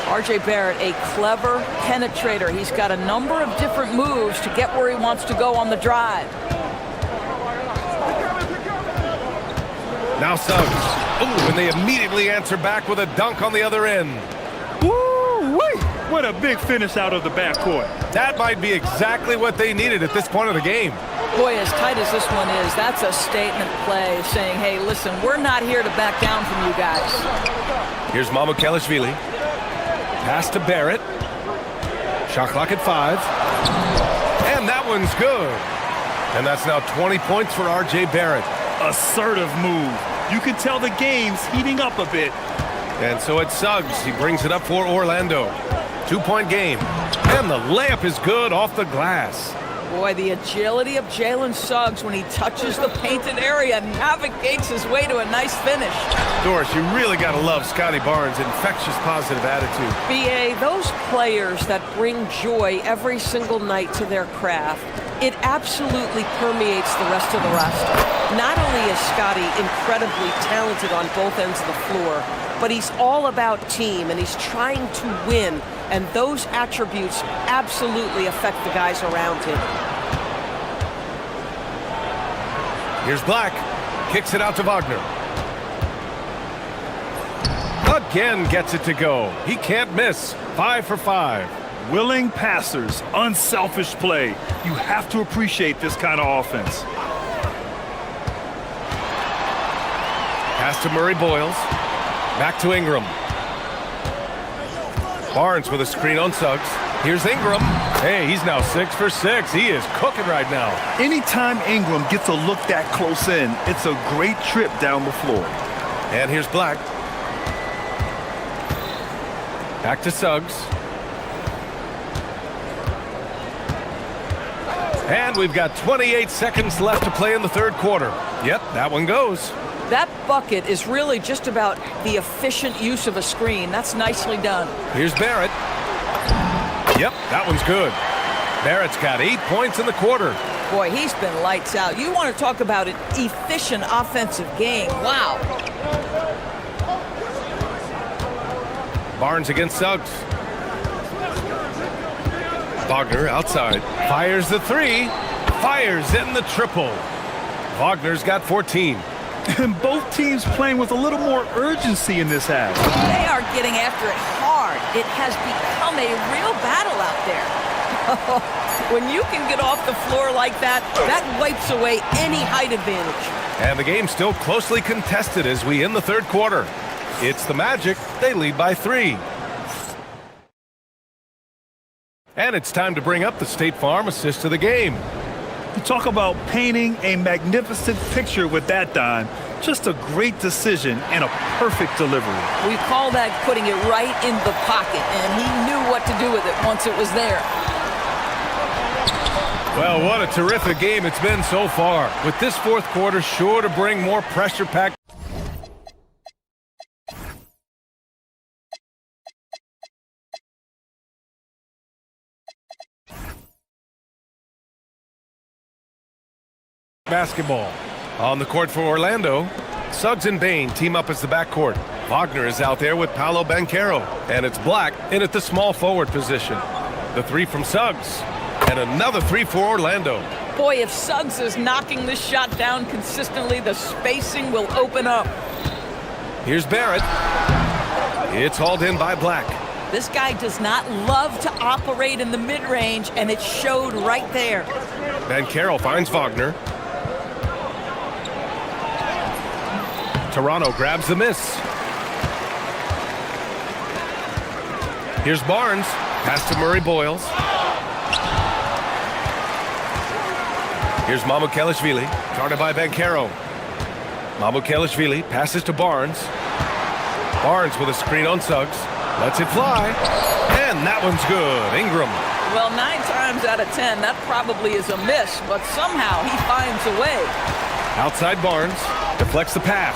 S12: R.J. Barrett, a clever penetrator. He's got a number of different moves to get where he wants to go on the drive.
S1: Now Suggs. Oh, and they immediately answer back with a dunk on the other end.
S2: Woo-wee! What a big finish out of the backcourt.
S1: That might be exactly what they needed at this point of the game.
S12: Boy, as tight as this one is, that's a statement play saying, hey, listen, we're not here to back down from you guys.
S1: Here's Mamukelashvili. Pass to Barrett. Shot clock at 5. And that one's good. And that's now 20 points for R.J. Barrett.
S2: Assertive move. You can tell the game's heating up a bit.
S1: And so it's Suggs. He brings it up for Orlando. 2-point game. And the layup is good off the glass.
S12: Boy, the agility of Jalen Suggs when he touches the painted area, navigates his way to a nice finish.
S1: Doris, you really got to love Scotty Barnes' infectious positive attitude.
S13: B.A., those players that bring joy every single night to their craft, it absolutely permeates the rest of the roster. Not only is Scotty incredibly talented on both ends of the floor, but he's all about team, and he's trying to win, and those attributes absolutely affect the guys around him.
S1: Here's Black. Kicks it out to Wagner. Again gets it to go. He can't miss. 5 for 5.
S2: Willing passers, unselfish play. You have to appreciate this kind of offense.
S1: Pass to Murray Boyles. Back to Ingram. Barnes with a screen on Suggs. Here's Ingram. Hey, he's now 6 for 6. He is cooking right now.
S2: Anytime Ingram gets a look that close in, it's a great trip down the floor.
S1: And here's Black. Back to Suggs. And we've got 28 seconds left to play in the third quarter. Yep, that one goes.
S12: That bucket is really just about the efficient use of a screen. That's nicely done.
S1: Here's Barrett. Yep, that one's good. Barrett's got 8 points in the quarter.
S12: Boy, he's been lights out. You want to talk about an efficient offensive game. Wow.
S1: Barnes against Suggs. Wagner outside. Fires the 3. Fires in the triple. Wagner's got 14.
S2: And both teams playing with a little more urgency in this half.
S12: They are getting after it hard. It has become a real battle out there. When you can get off the floor like that, that wipes away any height advantage.
S1: And the game's still closely contested as we end the third quarter. It's the Magic. They lead by 3. And it's time to bring up the State Farm assist of the game.
S2: You talk about painting a magnificent picture with that dime. Just a great decision and a perfect delivery.
S12: We call that putting it right in the pocket, and he knew what to do with it once it was there.
S1: Well, what a terrific game it's been so far. With this fourth quarter sure to bring more pressure-packed. Basketball. On the court for Orlando, Suggs and Bain team up as the backcourt. Wagner is out there with Paolo Banchero, and it's Black in at the small forward position. The 3 from Suggs, and another 3 for Orlando.
S12: Boy, if Suggs is knocking this shot down consistently, the spacing will open up.
S1: Here's Barrett. It's hauled in by Black.
S12: This guy does not love to operate in the mid-range, and it showed right there.
S1: Banchero finds Wagner. Toronto grabs the miss. Here's Barnes. Pass to Murray Boyles. Here's Mamukelashvili, guarded by Bankero. Mamukelashvili passes to Barnes. Barnes with a screen on Suggs. Lets it fly. And that one's good. Ingram.
S12: Well, 9 times out of 10, that probably is a miss, but somehow he finds a way.
S1: Outside Barnes. Deflects the pass.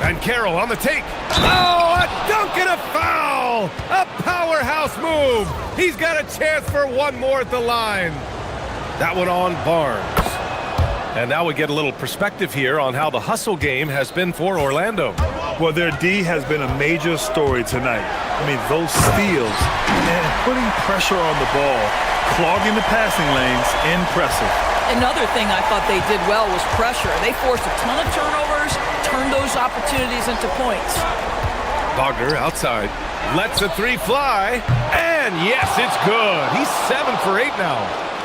S1: Bankero on the take. Oh, a dunk and a foul! A powerhouse move! He's got a chance for one more at the line. That one on Barnes. And now we get a little perspective here on how the hustle game has been for Orlando.
S2: Well, their D has been a major story tonight. I mean, those steals and putting pressure on the ball, clogging the passing lanes, impressive.
S12: Another thing I thought they did well was pressure. They forced a ton of turnovers, turned those opportunities into points.
S1: Wagner outside, lets the three fly, and yes, it's good. He's 7 for 8 now.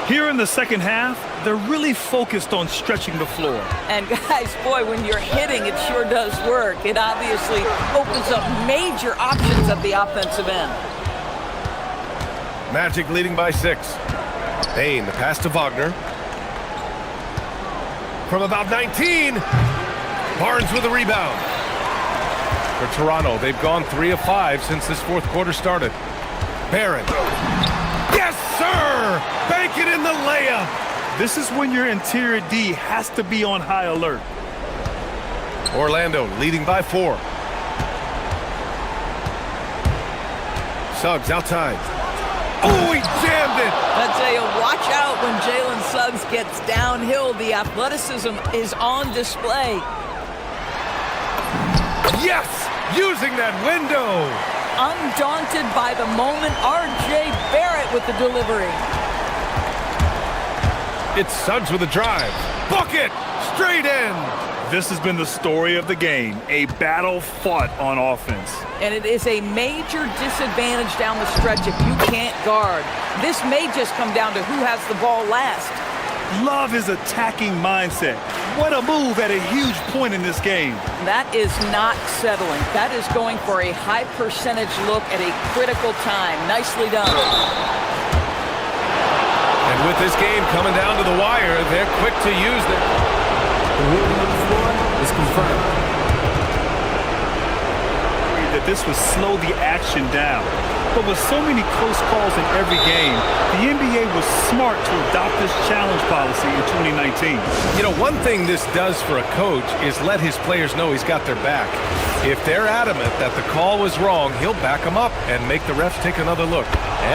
S2: Here in the second half, they're really focused on stretching the floor.
S12: And guys, boy, when you're hitting, it sure does work. It obviously opens up major options at the offensive end.
S1: Magic leading by 6. Payne, the pass to Wagner. From about 19, Barnes with a rebound. For Toronto, they've gone 3 of 5 since this fourth quarter started. Barron. Yes, sir! Bank it in the layup!
S2: This is when your interior D has to be on high alert.
S1: Orlando leading by 4. Suggs outside. Oh, he jammed it!
S12: I tell you, watch out when Jalen Suggs gets downhill. The athleticism is on display.
S1: Yes! Using that window!
S12: Undaunted by the moment, R.J. Barrett with the delivery.
S1: It's Suggs with a drive. Bucket! Straight in!
S2: This has been the story of the game, a battle fought on offense.
S12: And it is a major disadvantage down the stretch if you can't guard. This may just come down to who has the ball last.
S2: Love his attacking mindset. What a move at a huge point in this game.
S12: That is not settling. That is going for a high percentage look at a critical time. Nicely done.
S1: And with this game coming down to the wire, they're quick to use it.
S3: The ruling on the floor is confirmed.
S2: That this would slow the action down. But with so many close calls in every game, the NBA was smart to adopt this challenge policy in 2019.
S1: You know, one thing this does for a coach is let his players know he's got their back. If they're adamant that the call was wrong, he'll back them up and make the refs take another look.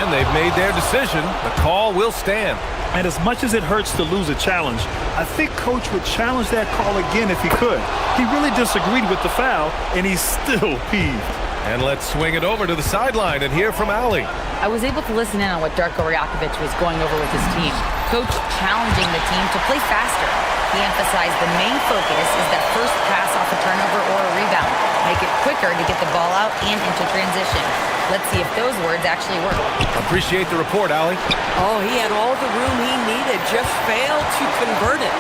S1: And they've made their decision. The call will stand.
S2: And as much as it hurts to lose a challenge, I think Coach would challenge that call again if he could. He really disagreed with the foul, and he's still peeved.
S1: And let's swing it over to the sideline and hear from Ali.
S5: I was able to listen in on what Darko Rajakovic was going over with his team. Coach challenging the team to play faster. He emphasized the main focus is that first pass off a turnover or a rebound. Make it quicker to get the ball out and into transition. Let's see if those words actually work.
S1: Appreciate the report, Ali.
S12: Oh, he had all the room he needed, just failed to convert it.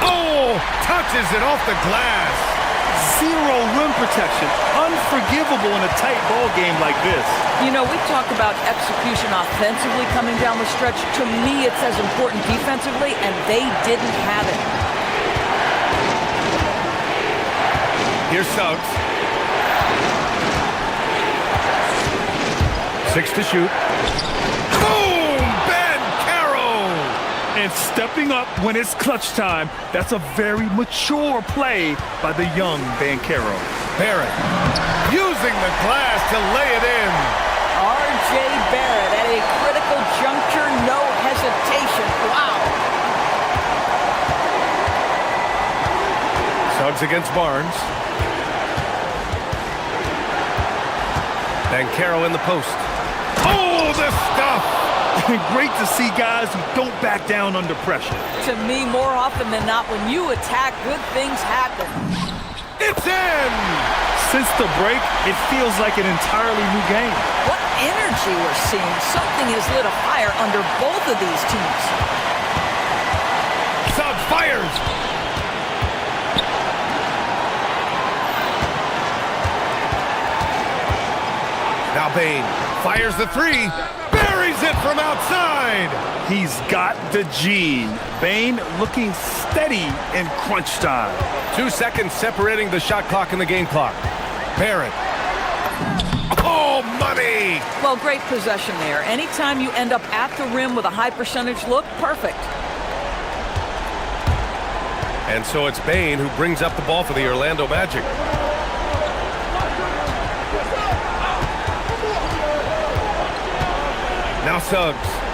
S1: Oh, touches it off the glass.
S2: Zero rim protection. Unforgivable in a tight ball game like this.
S12: You know, we talk about execution offensively coming down the stretch. To me, it's as important defensively, and they didn't have it.
S1: Here's Suggs. 6 to shoot. Boom! Bankero!
S2: And stepping up when it's clutch time, that's a very mature play by the young Bankero.
S1: Barrett using the glass to lay it in.
S12: R.J. Barrett at a critical juncture, no hesitation. Wow.
S1: Suggs against Barnes. Bankero in the post. Oh, the stuff!
S2: Great to see guys who don't back down under pressure.
S12: To me, more often than not, when you attack, good things happen.
S1: It's in!
S2: Since the break, it feels like an entirely new game.
S12: What energy we're seeing. Something has lit a fire under both of these teams.
S1: Suggs fires! Now Bain fires the three, buries it from outside.
S2: He's got the gene. Bane looking steady in crunch time.
S1: 2 seconds separating the shot clock and the game clock. Barrett. Oh, money!
S12: Well, great possession there. Anytime you end up at the rim with a high percentage look, perfect.
S1: And so it's Bane who brings up the ball for the Orlando Magic. Now Suggs.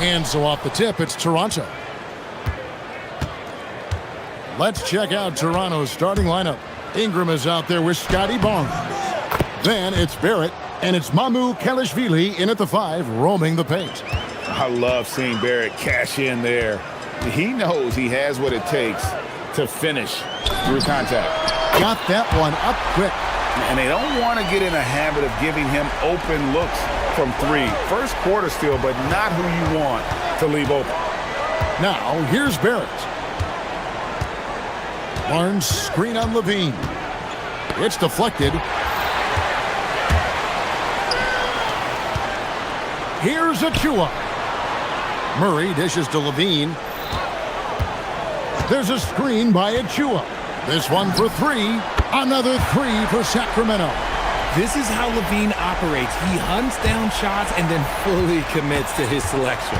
S6: And so off the tip, it's Toronto. Let's check out Toronto's starting lineup. Ingram is out there with Scotty Barnes. Then it's Barrett, and it's Mamu Kelishvili in at the 5, roaming the paint.
S8: I love seeing Barrett cash in there. He knows he has what it takes to finish through contact.
S6: Got that one up quick.
S8: And they don't want to get in a habit of giving him open looks from 3. First quarter still, but not who you want to leave open.
S6: Now, here's Barrett. Barnes screen on Levine. It's deflected. Here's Achua. Murray dishes to Levine. There's a screen by Achua. This one for 3. Another 3 for Sacramento.
S15: This is how Levine operates. He hunts down shots and then fully commits to his selection.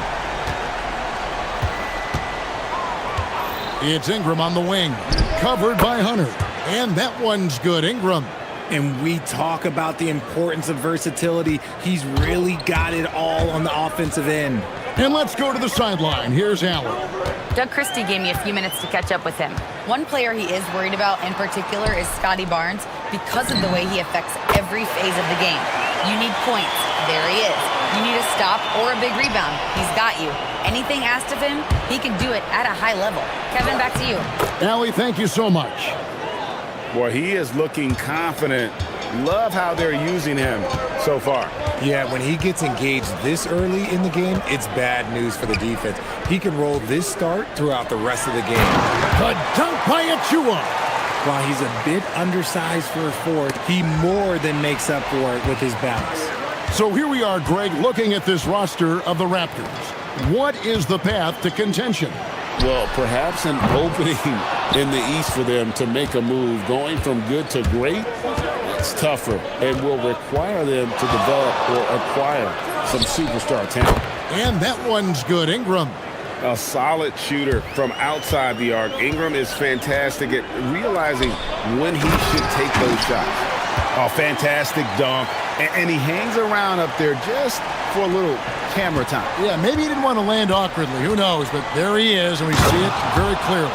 S6: It's Ingram on the wing, covered by Hunter. And that one's good, Ingram.
S15: And we talk about the importance of versatility. He's really got it all on the offensive end.
S6: And let's go to the sideline. Here's Allen.
S5: Doug Christie gave me a few minutes to catch up with him. One player he is worried about in particular is Scotty Barnes because of the way he affects every phase of the game. You need points. There he is. You need a stop or a big rebound. He's got you. Anything asked of him, he can do it at a high level. Kevin, back to you.
S6: Allie, thank you so much.
S8: Boy, he is looking confident. Love how they're using him so far.
S15: Yeah, when he gets engaged this early in the game, it's bad news for the defense. He can roll this start throughout the rest of the game.
S6: The dunk by Achua.
S15: While he's a bit undersized for a forward, he more than makes up for it with his bounce.
S6: So here we are, Greg, looking at this roster of the Raptors. What is the path to contention?
S7: Well, perhaps an opening in the East for them to make a move. Going from good to great, it's tougher and will require them to develop or acquire some superstar talent.
S6: And that one's good, Ingram.
S8: A solid shooter from outside the arc. Ingram is fantastic at realizing when he should take those shots. A fantastic dunk. And he hangs around up there just for a little camera time.
S6: Yeah, maybe he didn't want to land awkwardly. Who knows? But there he is, and we see it very clearly.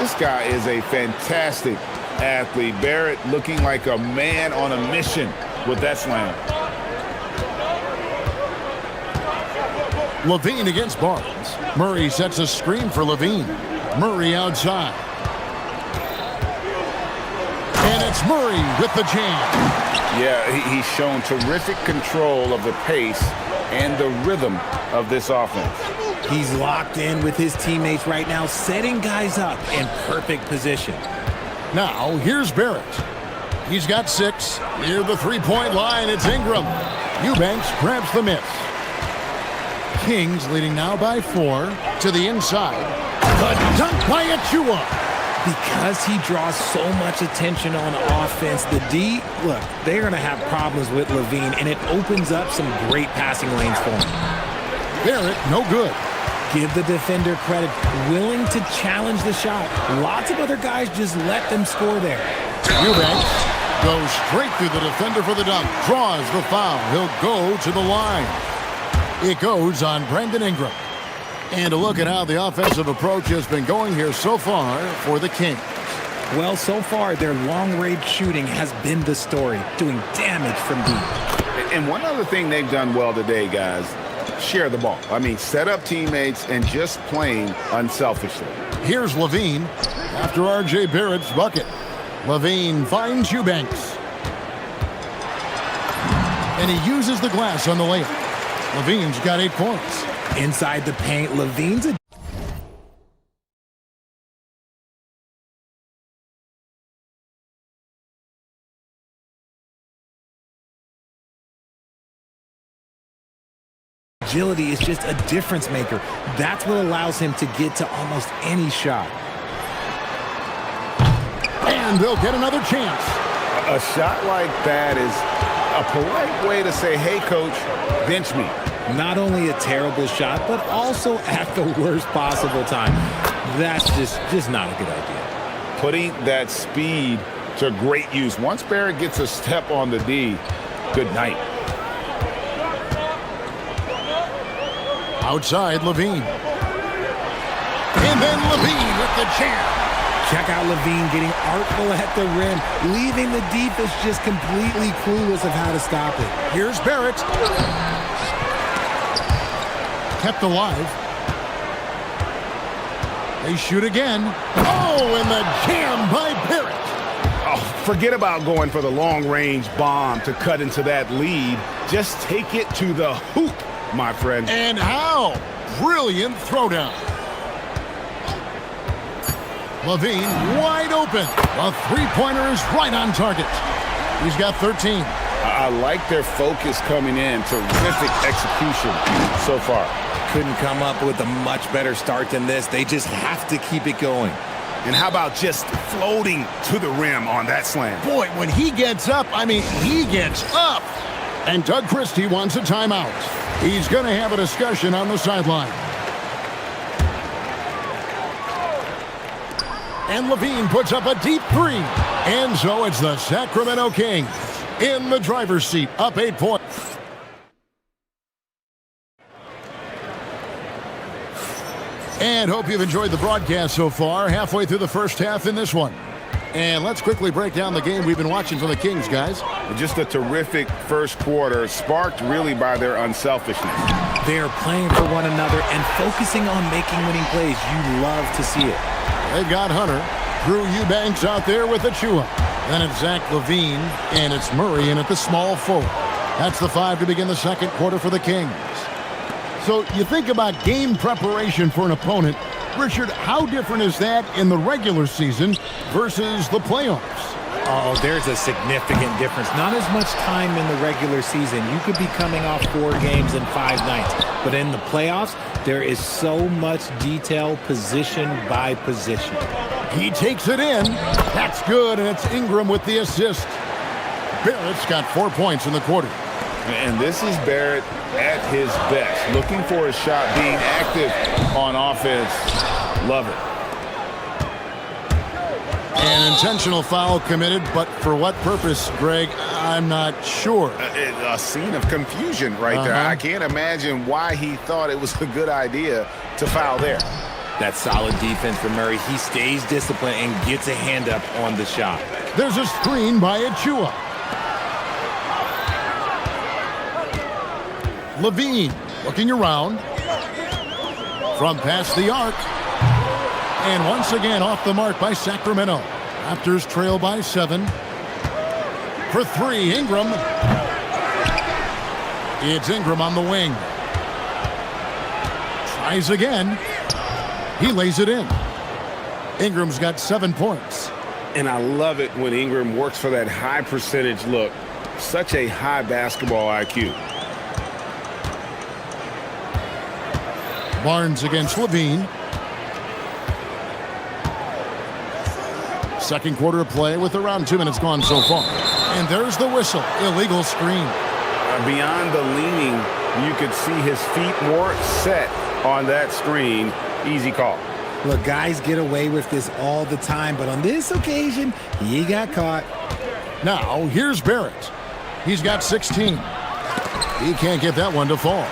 S8: This guy is a fantastic athlete. Barrett looking like a man on a mission with that slam.
S6: Levine against Barnes. Murray sets a screen for Levine. Murray outside. And it's Murray with the jam.
S8: Yeah, he's shown terrific control of the pace and the rhythm of this offense.
S15: He's locked in with his teammates right now, setting guys up in perfect position.
S6: Now, here's Barrett. He's got 6. Near the three-point line, it's Ingram. Eubanks grabs the miss. Kings leading now by 4 to the inside. The dunk by Achua.
S15: Because he draws so much attention on offense, the D, look, they're going to have problems with Levine, and it opens up some great passing lanes for him.
S6: Barrett, no good.
S15: Give the defender credit, willing to challenge the shot. Lots of other guys just let them score there.
S6: Eubanks goes straight through the defender for the dunk. Draws the foul. He'll go to the line. It goes on Brandon Ingram. And a look at how the offensive approach has been going here so far for the Kings.
S15: Well, so far, their long-range shooting has been the story, doing damage from deep.
S8: And one other thing they've done well today, guys, share the ball. I mean, set up teammates and just playing unselfishly.
S6: Here's Levine after R.J. Barrett's bucket. Levine finds Eubanks. And he uses the glass on the layup. Levine's got 8 points.
S15: Inside the paint, Levine's a agility is just a difference maker. That's what allows him to get to almost any shot.
S6: And they'll get another chance.
S8: A shot like that is a polite way to say, hey, coach, bench me.
S15: Not only a terrible shot, but also at the worst possible time. That's just not a good idea.
S8: Putting that speed to great use. Once Barrett gets a step on the D, good night.
S6: Outside, Levine. And then Levine with the jam.
S15: Check out Levine getting artful at the rim, leaving the defense just completely clueless of how to stop it.
S6: Here's Barrett. Kept alive. They shoot again. Oh, and the jam by Barrett.
S8: Oh, forget about going for the long-range bomb to cut into that lead. Just take it to the hoop, my friend.
S6: And how? Brilliant throwdown. Levine wide open. A three-pointer is right on target. He's got 13.
S7: I like their focus coming in. Terrific execution so far.
S15: Couldn't come up with a much better start than this. They just have to keep it going.
S8: And how about just floating to the rim on that slam?
S6: Boy, when he gets up, I mean, he gets up. And Doug Christie wants a timeout. He's going to have a discussion on the sideline. And Levine puts up a deep three. And so it's the Sacramento Kings in the driver's seat, up 8 points. And hope you've enjoyed the broadcast so far. Halfway through the first half in this one. And let's quickly break down the game we've been watching from the Kings, guys.
S7: Just a terrific first quarter, sparked really by their unselfishness.
S15: They're playing for one another and focusing on making winning plays. You love to see it.
S6: They've got Hunter. Drew Eubanks out there with Achua. Then it's Zach Levine, and it's Murray in at the small forward. That's the 5 to begin the second quarter for the Kings. So you think about game preparation for an opponent. Richard, how different is that in the regular season versus the playoffs?
S15: Oh, there's a significant difference. Not as much time in the regular season. You could be coming off 4 games in 5 nights. But in the playoffs, there is so much detail position by position.
S6: He takes it in. That's good, and it's Ingram with the assist. Barrett's got 4 points in the quarter.
S7: And this is Barrett at his best. Looking for a shot, being active on offense. Love it.
S6: An intentional foul committed, but for what purpose, Greg? I'm not sure.
S8: A scene of confusion right there. I can't imagine why he thought it was a good idea to foul there.
S15: That's solid defense from Murray. He stays disciplined and gets a hand up on the shot.
S6: There's a screen by Achua. Levine looking around from past the arc. And once again off the mark by Sacramento. Raptors trail by 7. For 3, Ingram. It's Ingram on the wing. Tries again. He lays it in. Ingram's got 7 points.
S7: And I love it when Ingram works for that high percentage look. Such a high basketball IQ.
S6: Barnes against Levine. Second quarter of play with around 2 minutes gone so far. And there's the whistle. Illegal screen.
S7: Beyond the leaning, you could see his feet more set on that screen. Easy call.
S15: Look, guys get away with this all the time, but on this occasion, he got caught.
S6: Now, here's Barrett. He's got 16. He can't get that one to fall.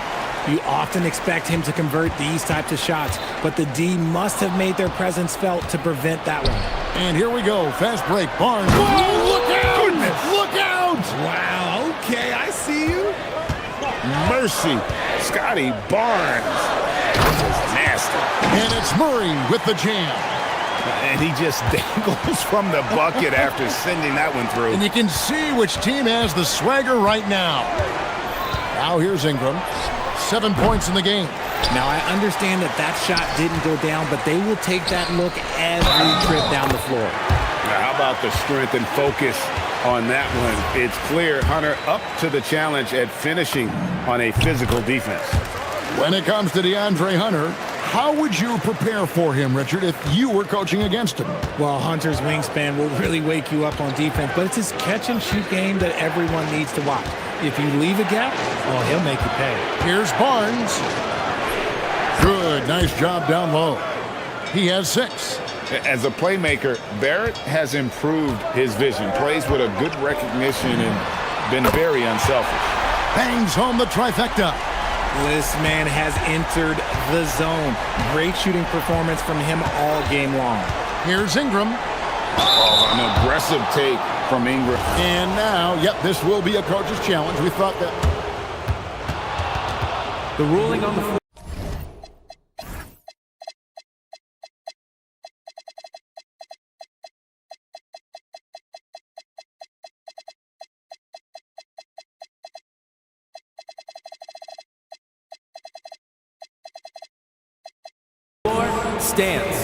S15: You often expect him to convert these types of shots, but the D must have made their presence felt to prevent that one.
S6: And here we go. Fast break. Barnes. Whoa, look out! Goodness. Look out!
S15: Wow, okay, I see you.
S7: Mercy. Scotty Barnes. This is nasty.
S6: And it's Murray with the jam.
S8: And he just dangles from the bucket after sending that one through.
S6: And you can see which team has the swagger right now. Now here's Ingram. 7 points in the game.
S15: Now, I understand that that shot didn't go down, but they will take that look every trip down the floor.
S7: Now, how about the strength and focus on that one? It's clear Hunter up to the challenge at finishing on a physical defense.
S6: When it comes to DeAndre Hunter, how would you prepare for him, Richard, if you were coaching against him?
S15: Well, Hunter's wingspan will really wake you up on defense, but it's his catch-and-shoot game that everyone needs to watch. If you leave a gap, well, he'll make you pay.
S6: Here's Barnes. Good, nice job down low. He has 6.
S7: As a playmaker, Barrett has improved his vision, plays with a good recognition and been very unselfish.
S6: Bangs home the trifecta.
S15: This man has entered the zone. Great shooting performance from him all game long.
S6: Here's Ingram.
S7: Oh, an aggressive take from Ingram.
S6: And now, yep, this will be a coach's challenge. We thought that.
S3: The ruling on the floor. Stance.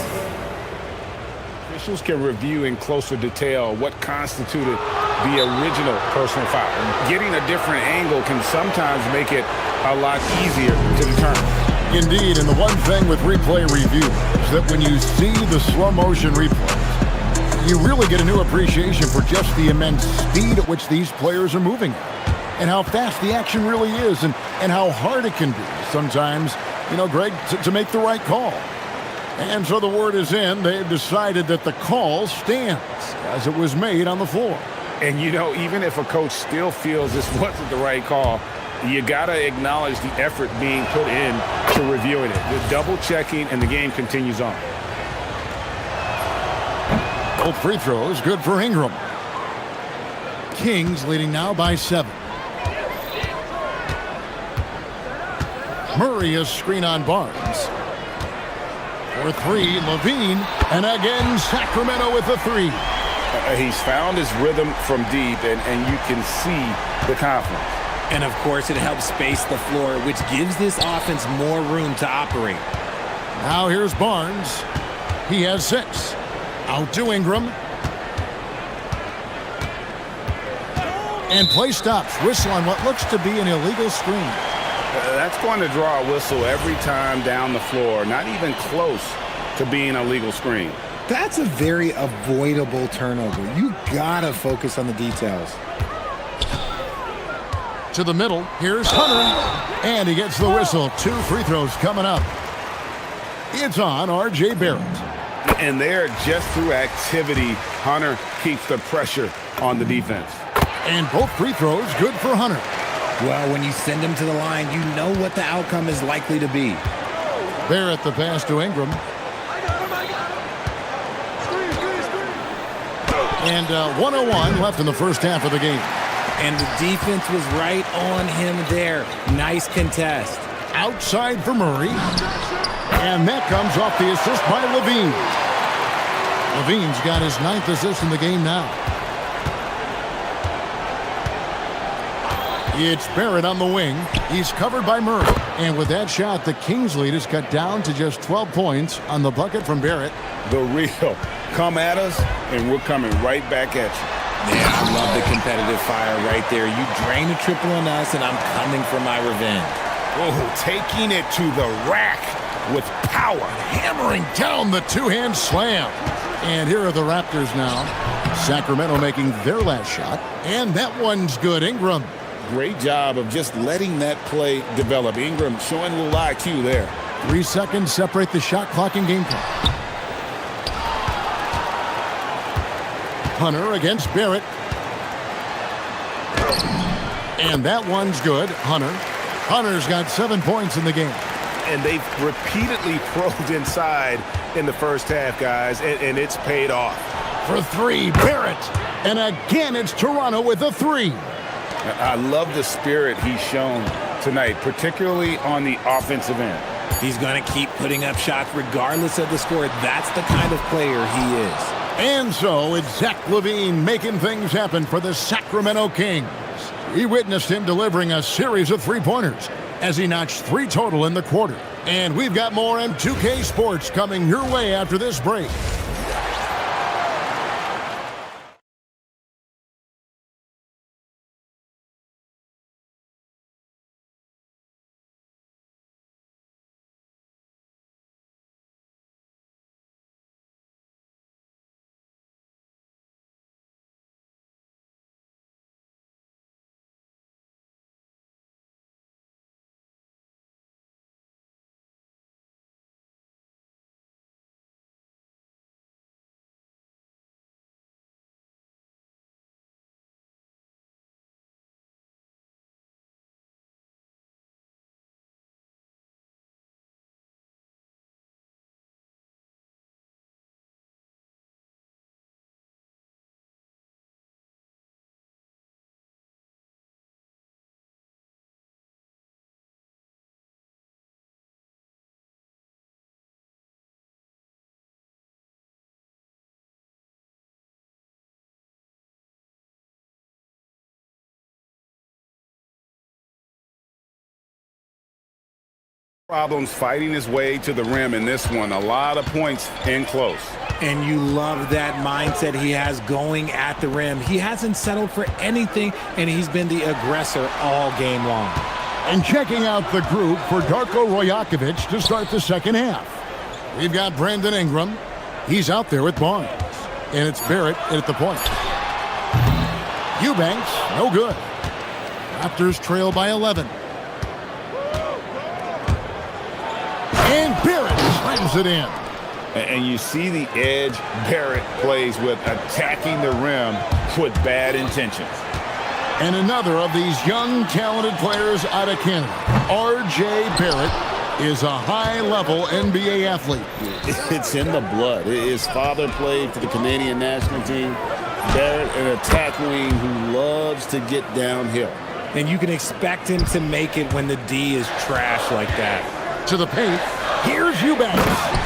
S7: Officials can review in closer detail what constituted the original personal foul. Getting a different angle can sometimes make it a lot easier to determine.
S6: Indeed, and the one thing with replay review is that when you see the slow motion replays, you really get a new appreciation for just the immense speed at which these players are moving and how fast the action really is and how hard it can be sometimes, Greg, to make the right call. And so the word is in. They've decided that the call stands as it was made on the floor.
S7: And, even if a coach still feels this wasn't the right call, you got to acknowledge the effort being put in to reviewing it. The double checking, and the game continues on.
S6: Both free throws good for Ingram. Kings leading now by 7. Murray is screen on Barnes. For 3, Levine, and again Sacramento with the 3.
S7: He's found his rhythm from deep, and you can see the confidence.
S15: And, of course, it helps space the floor, which gives this offense more room to operate.
S6: Now here's Barnes. He has 6. Out to Ingram. And play stops. Whistle on what looks to be an illegal screen.
S7: That's going to draw a whistle every time down the floor. Not even close to being a legal screen.
S15: That's a very avoidable turnover. You gotta focus on the details.
S6: To the middle, here's Hunter, and he gets the whistle. 2 free throws coming up. It's on R.J. Barrett.
S7: And there, just through activity, Hunter keeps the pressure on the defense.
S6: And both free throws good for Hunter.
S15: Well, when you send him to the line, you know what the outcome is likely to be.
S6: Barrett the pass to Ingram. And 1:01 left in the first half of the game.
S15: And the defense was right on him there. Nice contest.
S6: Outside for Murray. And that comes off the assist by Levine. Levine's got his 9th assist in the game now. It's Barrett on the wing. He's covered by Murray. And with that shot, the Kings lead is cut down to just 12 points on the bucket from Barrett.
S7: The real come at us, and we're coming right back at you.
S15: Yeah, I love the competitive fire right there. You drain a triple on us, and I'm coming for my revenge.
S7: Oh, taking it to the rack with power.
S6: Hammering down the two-hand slam. And here are the Raptors now. Sacramento making their last shot. And that one's good. Ingram.
S7: Great job of just letting that play develop. Ingram showing a little IQ there.
S6: 3 seconds separate the shot clock and game clock. Hunter against Barrett. And that one's good. Hunter's got 7 points in the game.
S8: And they've repeatedly probed inside in the first half, guys, and it's paid off.
S6: For 3, Barrett. And again, it's Toronto with a 3.
S7: I love the spirit he's shown tonight, particularly on the offensive end.
S15: He's going to keep putting up shots regardless of the score. That's the kind of player he is.
S6: And so it's Zach LaVine making things happen for the Sacramento Kings. He witnessed him delivering a series of three-pointers as he notched 3 total in the quarter. And we've got more M2K Sports coming your way after this break.
S7: Problems fighting his way to the rim in this one. A lot of points in close.
S15: And you love that mindset he has going at the rim. He hasn't settled for anything, and he's been the aggressor all game long.
S6: And checking out the group for Darko Rojakovic to start the second half. We've got Brandon Ingram. He's out there with Barnes. And it's Barrett at the point. Eubanks, no good. Raptors trail by 11. And Barrett slams it in.
S7: And you see the edge Barrett plays with, attacking the rim with bad intentions.
S6: And another of these young, talented players out of Canada, R.J. Barrett, is a high-level NBA athlete.
S7: It's in the blood. His father played for the Canadian national team. Barrett, an attack wing who loves to get downhill.
S15: And you can expect him to make it when the D is trash like that.
S6: To the paint, here's Eubanks,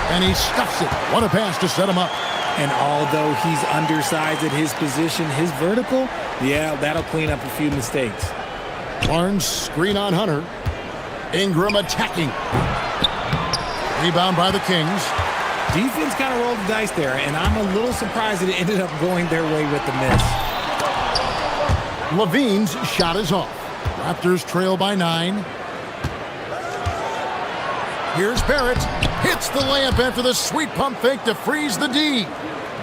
S6: and he stuffs it. What a pass to set him up.
S15: And although he's undersized at his position, his vertical, yeah, that'll clean up a few mistakes.
S6: Barnes screen on Hunter. Ingram attacking. Rebound by the Kings.
S15: Defense kind of rolled the dice there, and I'm a little surprised that it ended up going their way with the miss.
S6: Levine's shot is off. Raptors trail by 9. Here's Barrett. Hits the layup after the sweet pump fake to freeze the D.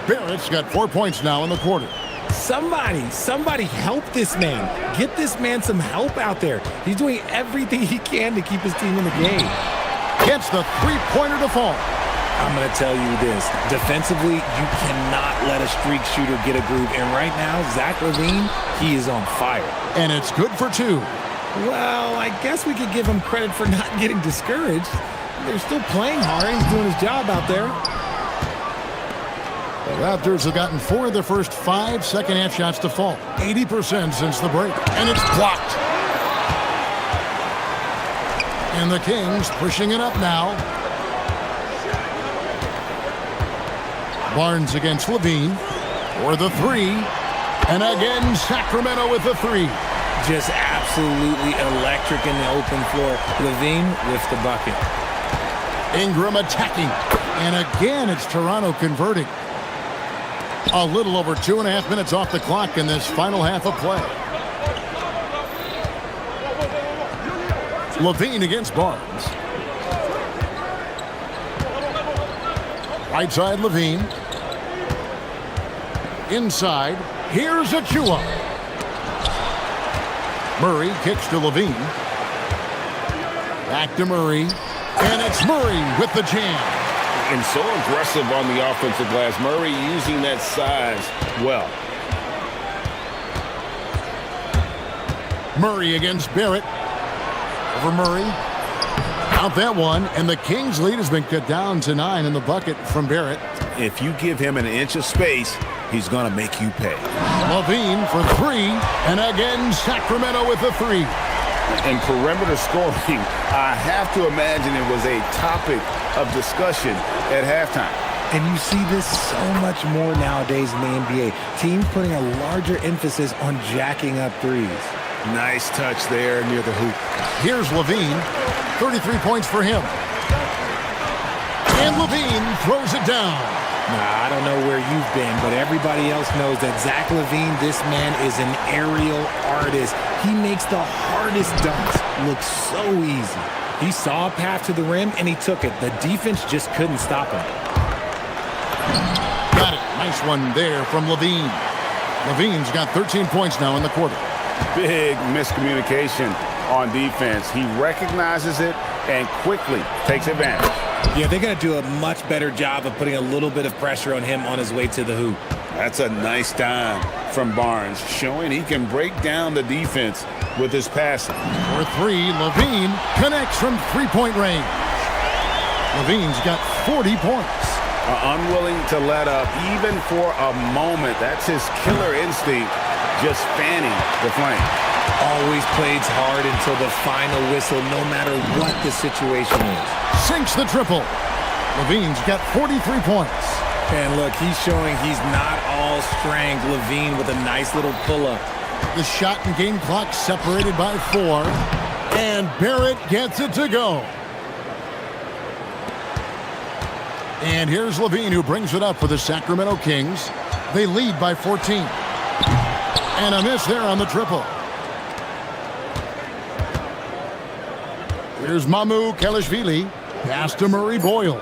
S6: Barrett's got 4 points now in the quarter.
S15: Somebody help this man. Get this man some help out there. He's doing everything he can to keep his team in the game.
S6: Gets the three-pointer to fall.
S15: I'm going to tell you this. Defensively, you cannot let a streak shooter get a groove. And right now, Zach LaVine, he is on fire.
S6: And it's good for 2.
S15: Well, I guess we could give him credit for not getting discouraged. They're still playing hard. He's doing his job out there.
S6: The Raptors have gotten 4 of their first 5 second-half shots to fall. 80% since the break. And it's blocked. And the Kings pushing it up now. Barnes against Levine for the 3. And again, Sacramento with the 3.
S15: Just absolutely electric in the open floor. Levine with the bucket.
S6: Ingram attacking. And again, it's Toronto converting. A little over 2.5 minutes off the clock in this final half of play. Levine against Barnes. Right side, Levine. Inside, here's Achua. Murray kicks to Levine. Back to Murray. And it's Murray with the jam.
S7: And so aggressive on the offensive glass. Murray using that size well.
S6: Murray against Barrett. Over Murray. Out that one. And the Kings' lead has been cut down to 9 in the bucket from Barrett.
S8: If you give him an inch of space, he's going to make you pay.
S6: Levine for 3. And again, Sacramento with the 3.
S7: And perimeter scoring, I have to imagine it was a topic of discussion at halftime.
S15: And you see this so much more nowadays in the NBA. Teams putting a larger emphasis on jacking up threes.
S8: Nice touch there near the hoop.
S6: Here's Levine. 33 points for him. And Levine throws it down.
S15: Nah, I don't know where you've been, but everybody else knows that Zach LaVine, this man is an aerial artist. He makes the hardest dunks look so easy. He saw a path to the rim, and he took it. The defense just couldn't stop him.
S6: Got it. Nice one there from Levine. Levine's got 13 points now in the quarter.
S7: Big miscommunication on defense. He recognizes it and quickly takes advantage.
S15: Yeah, they're going to do a much better job of putting a little bit of pressure on him on his way to the hoop.
S7: That's a nice dime from Barnes, showing he can break down the defense with his passing.
S6: For 3, Levine connects from three-point range. Levine's got 40 points.
S7: Unwilling to let up even for a moment. That's his killer instinct, just fanning the flame.
S15: Always plays hard until the final whistle, no matter what the situation is.
S6: Sinks the triple. Levine's got 43 points.
S15: And look, he's showing he's not all strength. Levine with a nice little pull-up.
S6: The shot and game clock separated by 4. And Barrett gets it to go. And here's Levine, who brings it up for the Sacramento Kings. They lead by 14. And a miss there on the triple. Here's Mamu Kelishvili. Pass to Murray Boyles.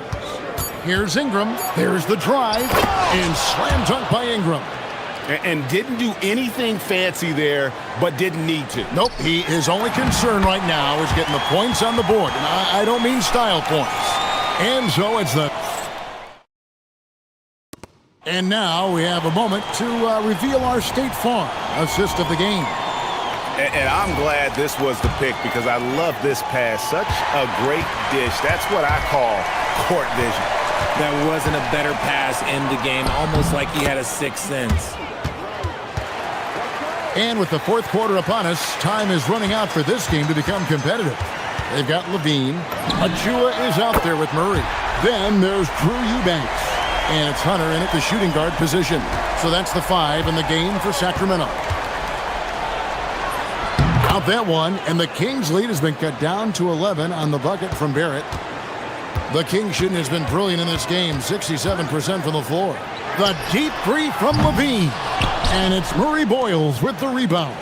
S6: Here's Ingram. There's the drive. And slam dunk by Ingram.
S7: And didn't do anything fancy there, but didn't need to.
S6: Nope. His only concern right now is getting the points on the board. And I don't mean style points. And so it's the... And now we have a moment to reveal our State Farm assist of the game.
S8: And I'm glad this was the pick because I love this pass. Such a great dish. That's what I call court vision.
S15: That wasn't a better pass in the game, almost like he had a sixth sense.
S6: And with the fourth quarter upon us, time is running out for this game to become competitive. They've got Levine. Achua is out there with Murray. Then there's Drew Eubanks. And it's Hunter in at the shooting guard position. So that's the 5 in the game for Sacramento. Out that one, and the Kings' lead has been cut down to 11 on the bucket from Barrett. The Kings shooting has been brilliant in this game, 67% from the floor. The deep three from Levine. And it's Murray Boyles with the rebound.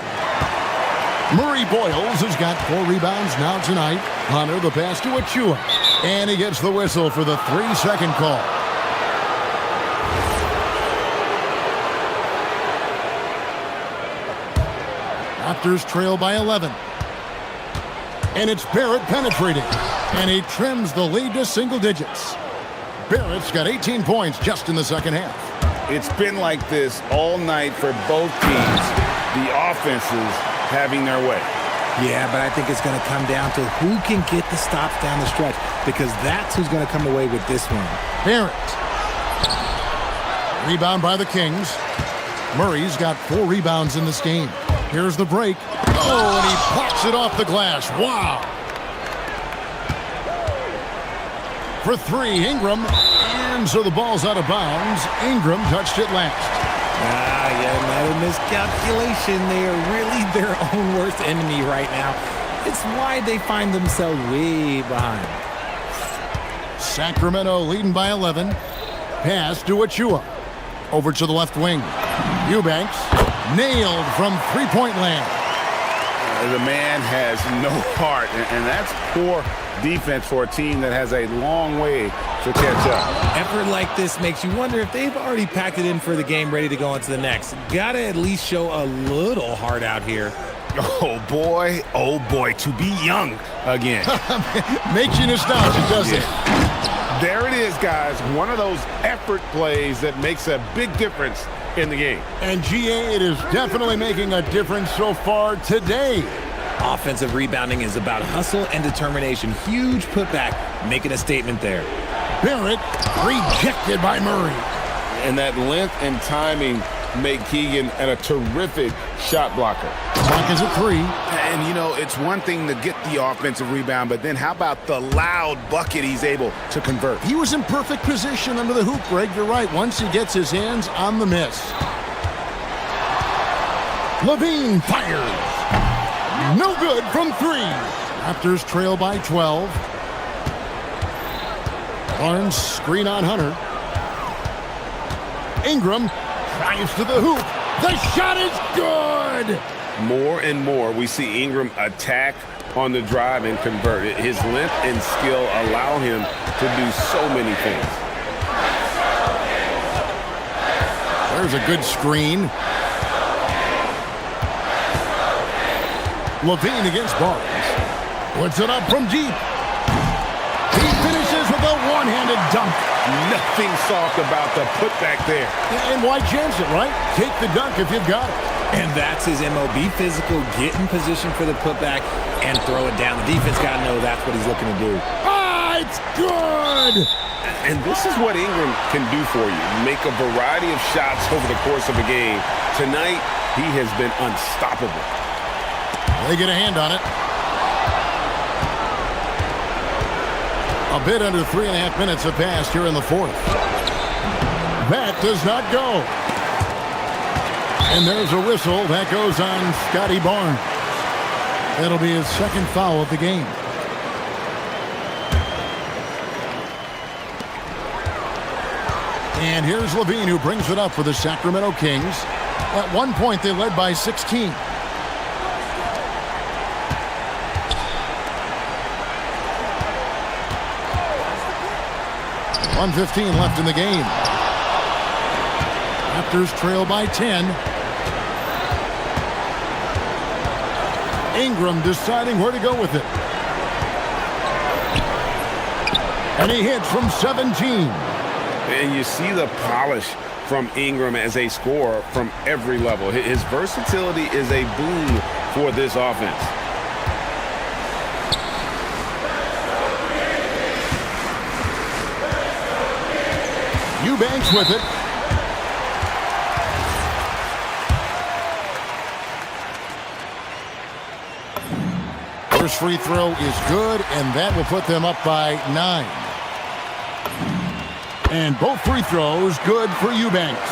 S6: Murray Boyles has got 4 rebounds now tonight. Hunter the pass to Achua. And he gets the whistle for the 3-second call. Raptors trail by 11. And it's Barrett penetrating. And he trims the lead to single digits. Barrett's got 18 points just in the second half.
S7: It's been like this all night for both teams. The offenses having their way.
S15: Yeah, but I think it's going to come down to who can get the stops down the stretch, because that's who's going to come away with this one.
S6: Barrett. Rebound by the Kings. Murray's got 4 rebounds in this game. Here's the break. Oh, and he pops it off the glass. Wow. For 3, Ingram. And so the ball's out of bounds. Ingram touched it last.
S15: Yeah, another miscalculation. They are really their own worst enemy right now. It's why they find themselves way behind.
S6: Sacramento leading by 11. Pass to Achua. Over to the left wing. Eubanks nailed from three-point land.
S7: The man has no heart, and that's poor defense for a team that has a long way to catch up.
S15: Effort like this makes you wonder if they've already packed it in for the game, ready to go on to the next. Gotta at least show a little heart out here.
S8: Oh boy, to be young again.
S6: Makes you nostalgic, doesn't it?
S7: There it is, guys. One of those effort plays that makes a big difference in the game.
S6: And GA, it is definitely making a difference so far today.
S15: Offensive rebounding is about hustle and determination. Huge putback, making a statement there.
S6: Barrett rejected by Murray.
S7: And that length and timing make Keegan a terrific shot blocker.
S6: Clock is at 3.
S8: And, you know, it's one thing to get the offensive rebound, but then how about the loud bucket he's able to convert?
S6: He was in perfect position under the hoop, Greg. You're right. Once he gets his hands on the miss. Levine fires. No good from 3. Raptors trail by 12. Barnes screen on Hunter. Ingram drives to the hoop. The shot is good.
S7: More and more we see Ingram attack on the drive and convert. His length and skill allow him to do so many things.
S6: There's a good screen. Levine against Barnes. Puts it up from deep. He finishes with a one-handed dunk.
S7: Nothing soft about the putback there.
S6: And why chance it, right? Take the dunk if you've got it.
S15: And that's his MO. Be physical, get in position for the putback, and throw it down. The defense got to know that's what he's looking to do.
S6: Ah, it's good!
S7: And this is what Ingram can do for you. Make a variety of shots over the course of a game. Tonight, he has been unstoppable.
S6: They get a hand on it. A bit under 3.5 minutes have passed here in the fourth. That does not go. And there's a whistle that goes on Scotty Barnes. That'll be his second foul of the game. And here's Levine, who brings it up for the Sacramento Kings. At one point, they led by 16. 1:15 left in the game. Raptors trail by 10. Ingram deciding where to go with it. And he hits from 17.
S14: And you see the polish from Ingram as a scorer from every level. His versatility is a boon for this offense.
S6: Eubanks with it. First free throw is good, and that will put them up by 9. And both free throws good for Eubanks.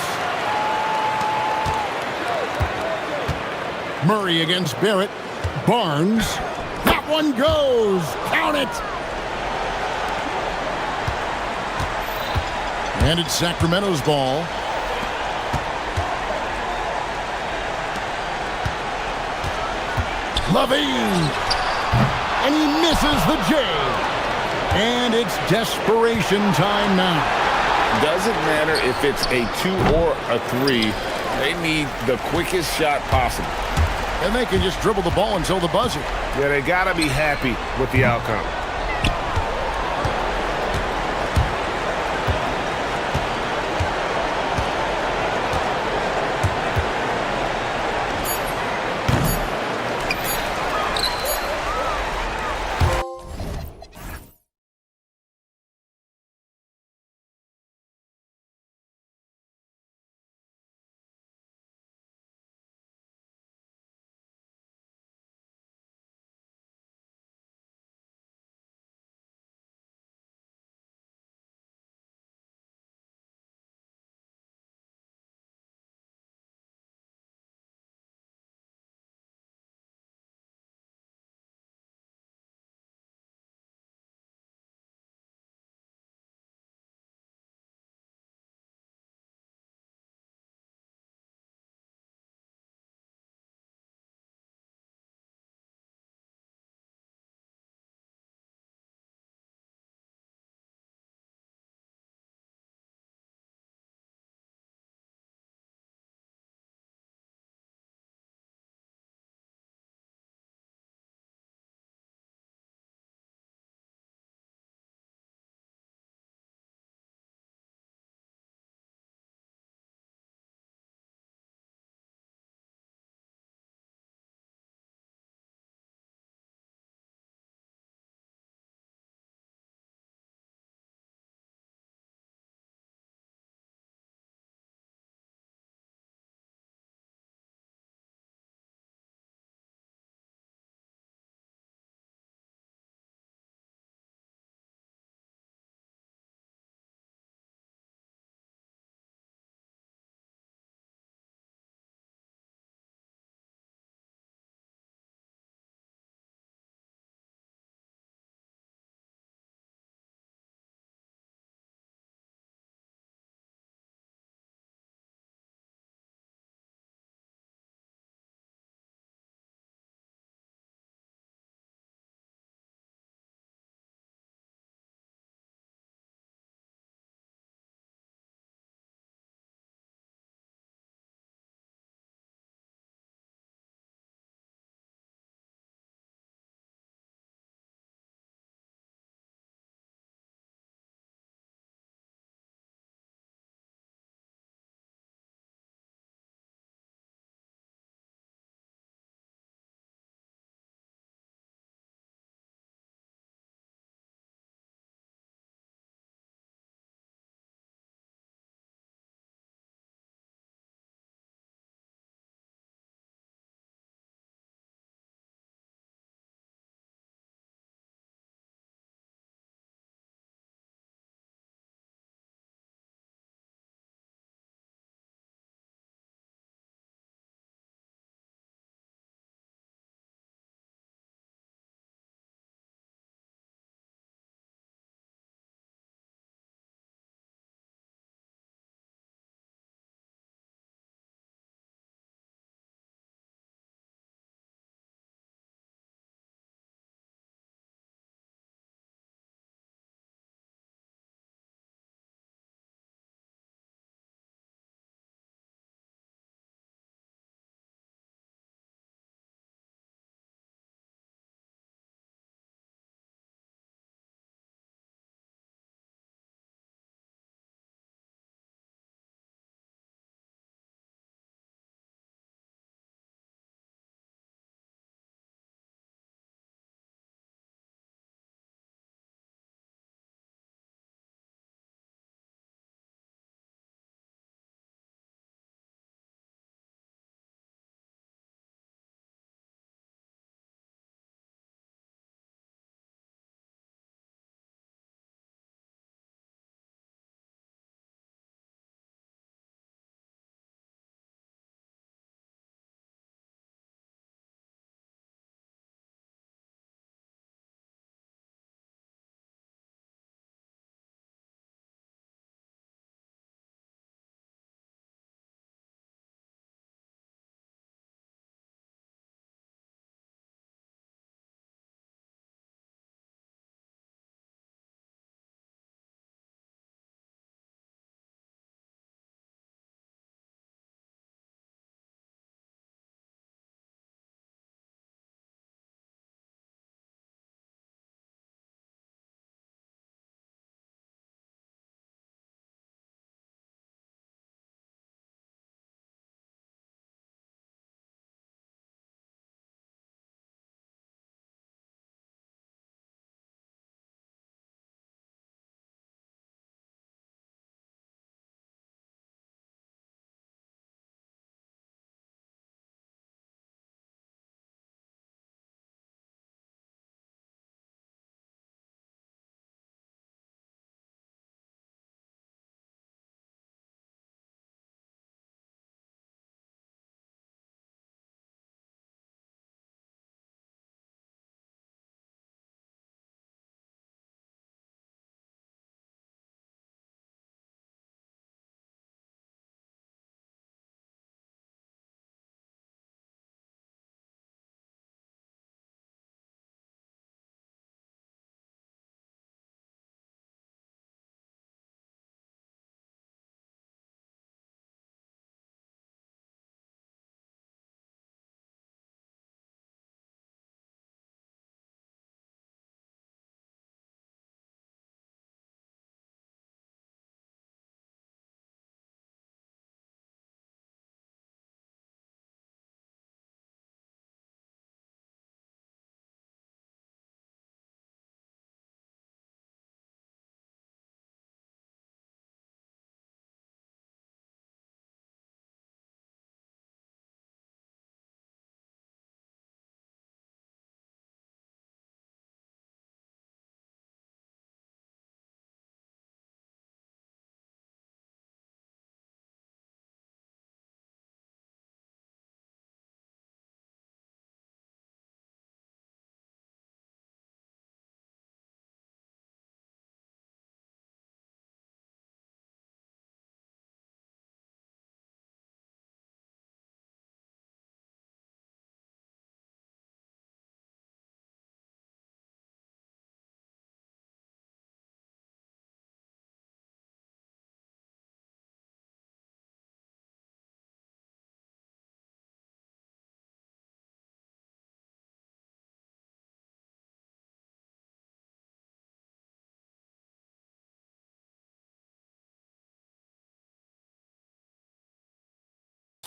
S6: Murray against Barrett. Barnes. That one goes. Count it. And it's Sacramento's ball. Levine. And he misses the J. And it's desperation time now.
S14: Doesn't matter if it's a 2 or a 3. They need the quickest shot possible.
S6: And they can just dribble the ball until the buzzer.
S8: Yeah, they got to be happy with the outcome.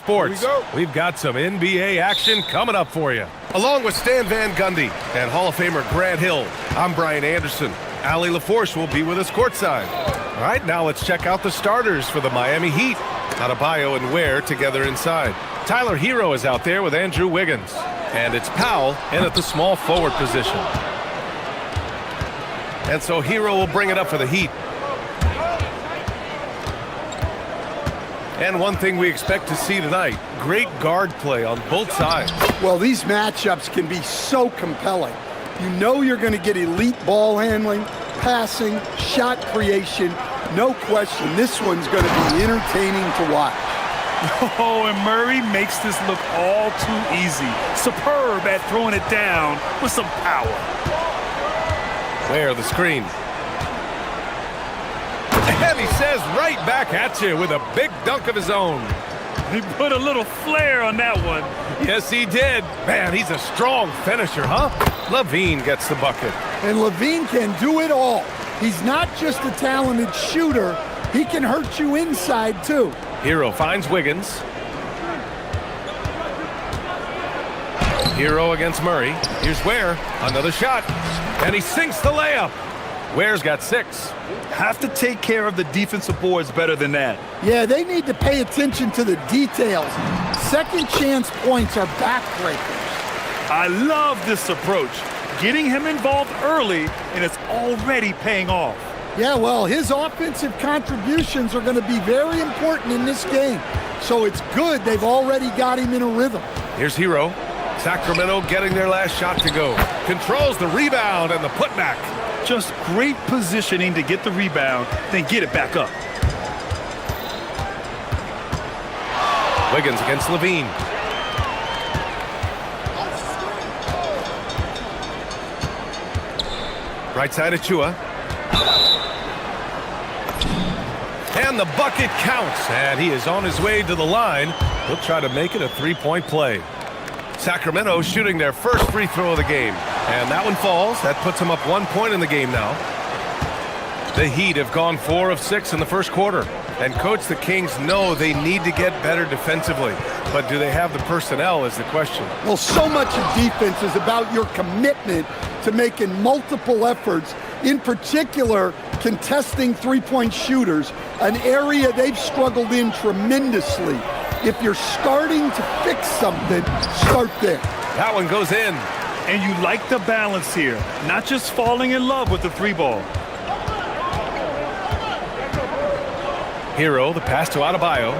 S1: Sports. We've got some NBA action coming up for you. Along with Stan Van Gundy and Hall of Famer Grant Hill, I'm Brian Anderson. Ali LaForce will be with us courtside. All right, now let's check out the starters for the Miami Heat. Adebayo and Ware together inside. Tyler Hero is out there with Andrew Wiggins. And it's Powell in at the small forward position. And so Hero will bring it up for the Heat. And one thing we expect to see tonight, great guard play on both sides.
S4: Well, these matchups can be so compelling. You know you're going to get elite ball handling, passing, shot creation. No question, this one's going to be entertaining to watch.
S2: Oh, and Murray makes this look all too easy. Superb at throwing it down with some power.
S1: Where the screen. And he says right back at you with a big dunk of his own.
S2: He put a little flair on that one.
S1: Yes, he did. Man, he's a strong finisher, huh? Levine gets the bucket.
S4: And Levine can do it all. He's not just a talented shooter. He can hurt you inside, too.
S1: Hero finds Wiggins. Hero against Murray. Here's Ware. Another shot. And he sinks the layup. Ware's got 6.
S2: Have to take care of the defensive boards better than that.
S4: Yeah, they need to pay attention to the details. Second chance points are backbreakers.
S2: I love this approach. Getting him involved early, and it's already paying off.
S4: Yeah, well, his offensive contributions are going to be very important in this game. So it's good they've already got him in a rhythm.
S1: Here's Hero. Sacramento getting their last shot to go. Controls the rebound and the putback.
S2: Just great positioning to get the rebound, then get it back up.
S1: Wiggins against Levine. Right side of Chua. And the bucket counts, and he is on his way to the line. He'll try to make it a three-point play. Sacramento shooting their first free throw of the game, and that one falls. That puts them up 1 point in the game now. The Heat have gone 4 of 6 in the first quarter, and Coach, the Kings know they need to get better defensively, but do they have the personnel is the question.
S4: Well, so much of defense is about your commitment to making multiple efforts, in particular contesting three-point shooters, an area they've struggled in tremendously. If you're starting to fix something, start there.
S1: That one goes in.
S2: And you like the balance here, not just falling in love with the three ball.
S1: Hero, the pass to Adebayo.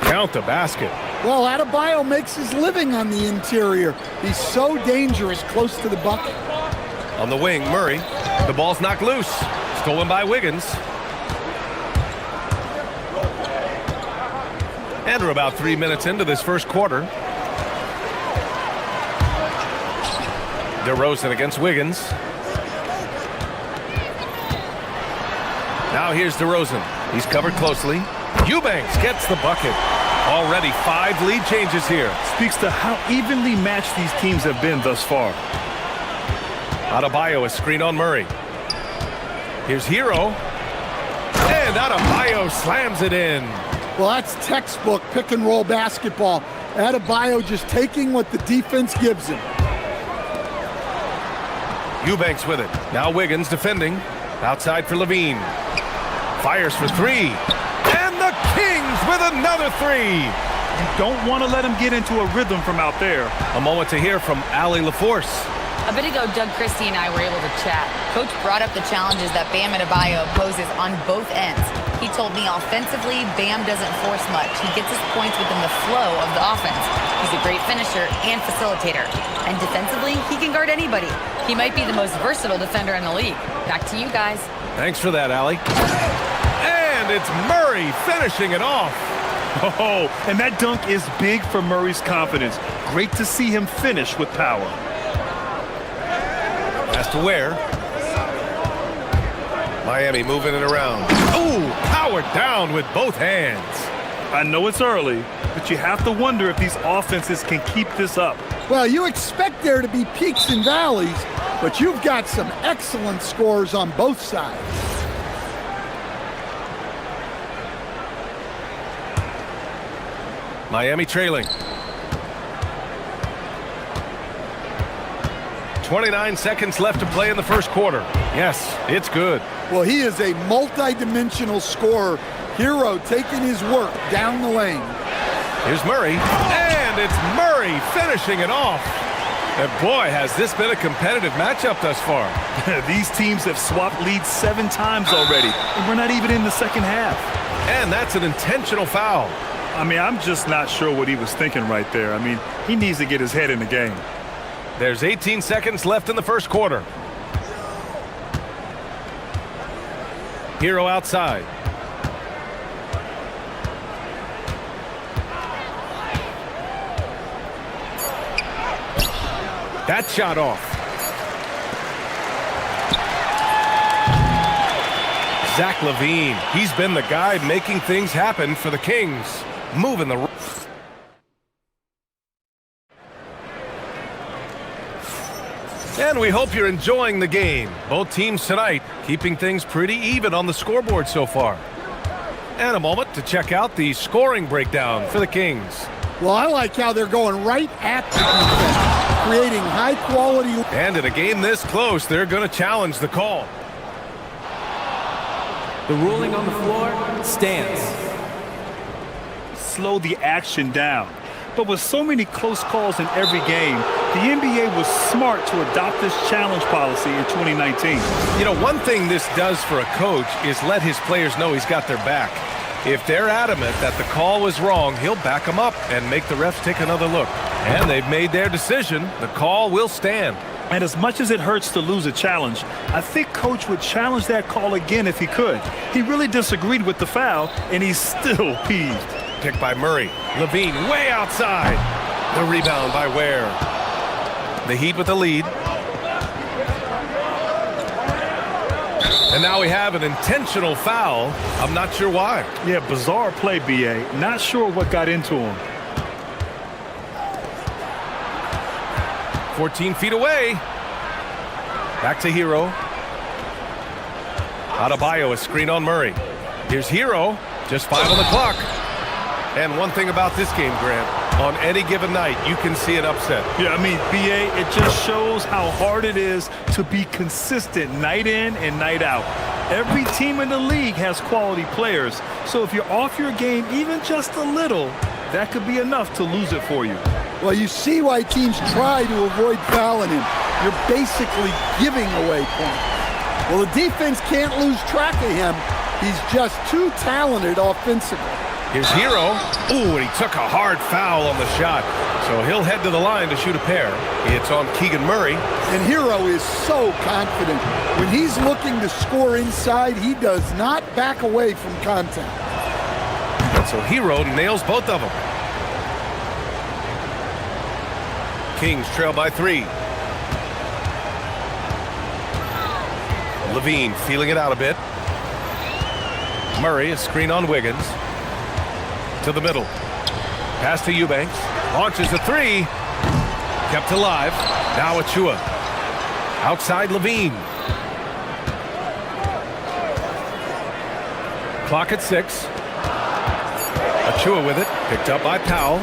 S1: Count the basket.
S4: Well, Adebayo makes his living on the interior. He's so dangerous close to the bucket.
S1: On the wing, Murray. The ball's knocked loose. Stolen by Wiggins. And we're about 3 minutes into this first quarter. DeRozan against Wiggins. Now here's DeRozan. He's covered closely. Eubanks gets the bucket. Already 5 lead changes here.
S2: Speaks to how evenly matched these teams have been thus far.
S1: Adebayo, a screen on Murray. Here's Hero. And Adebayo slams it in.
S4: Well, that's textbook pick-and-roll basketball. Adebayo just taking what the defense gives him.
S1: Eubanks with it. Now Wiggins defending. Outside for Levine. Fires for 3. And the Kings with another 3.
S2: You don't want to let him get into a rhythm from out there.
S1: A moment to hear from Ali LaForce.
S5: A bit ago, Doug Christie and I were able to chat. Coach brought up the challenges that Bam Adebayo poses on both ends. He told me offensively, Bam doesn't force much. He gets his points within the flow of the offense. He's a great finisher and facilitator. And defensively, he can guard anybody. He might be the most versatile defender in the league. Back to you guys.
S1: Thanks for that, Ali. And it's Murray finishing it off.
S2: Oh, and that dunk is big for Murray's confidence. Great to see him finish with power.
S1: Pass to Ware. Miami moving it around. Ooh, powered down with both hands.
S2: I know it's early, but you have to wonder if these offenses can keep this up.
S4: Well, you expect there to be peaks and valleys, but you've got some excellent scores on both sides.
S1: Miami trailing. 29 seconds left to play in the first quarter. Yes, it's good.
S4: Well, he is a multi-dimensional scorer. Hero taking his work down the lane.
S1: Here's Murray, and it's Murray finishing it off. And boy, has this been a competitive matchup thus far.
S2: These teams have swapped leads 7 times already, and we're not even in the second half.
S1: And that's an intentional foul.
S2: I mean, I'm just not sure what he was thinking right there. I mean, he needs to get his head in the game.
S1: There's 18 seconds left in the first quarter. Hero outside. That shot off. Zach LaVine, he's been the guy making things happen for the Kings. Moving the... And we hope you're enjoying the game. Both teams tonight keeping things pretty even on the scoreboard so far. And a moment to check out the scoring breakdown for the Kings.
S4: Well, I like how they're going right at the defense, creating high-quality...
S1: And in a game this close, they're going to challenge the call.
S3: The ruling on the floor stands.
S2: Slow the action down. But with so many close calls in every game, the NBA was smart to adopt this challenge policy in 2019.
S1: You know, one thing this does for a coach is let his players know he's got their back. If they're adamant that the call was wrong, he'll back them up and make the refs take another look. And they've made their decision. The call will stand.
S2: And as much as it hurts to lose a challenge, I think Coach would challenge that call again if he could. He really disagreed with the foul, and he's still peeved.
S1: Picked by Murray. LaVine way outside. The rebound by Ware. The Heat with the lead. And now we have an intentional foul. I'm not sure why.
S2: Yeah, bizarre play, B.A. Not sure what got into him.
S1: 14 feet away. Back to Hero. Adebayo, a screen on Murray. Here's Hero. Just 5 on the clock. And one thing about this game, Grant, on any given night, you can see an upset.
S2: Yeah, I mean, B.A., it just shows how hard it is to be consistent night in and night out. Every team in the league has quality players, so if you're off your game even just a little, that could be enough to lose it for you.
S4: Well, you see why teams try to avoid fouling him. You're basically giving away points. Well, the defense can't lose track of him. He's just too talented offensively.
S1: Here's Hero. Ooh, and he took a hard foul on the shot. So he'll head to the line to shoot a pair. It's on Keegan Murray.
S4: And Hero is so confident. When he's looking to score inside, he does not back away from contact.
S1: And so Hero nails both of them. Kings trail by 3. LaVine feeling it out a bit. Murray, a screen on Wiggins. To the middle. Pass to Eubanks. Launches a 3. Kept alive. Now Achua. Outside LaVine. Clock at 6. Achua with it. Picked up by Powell.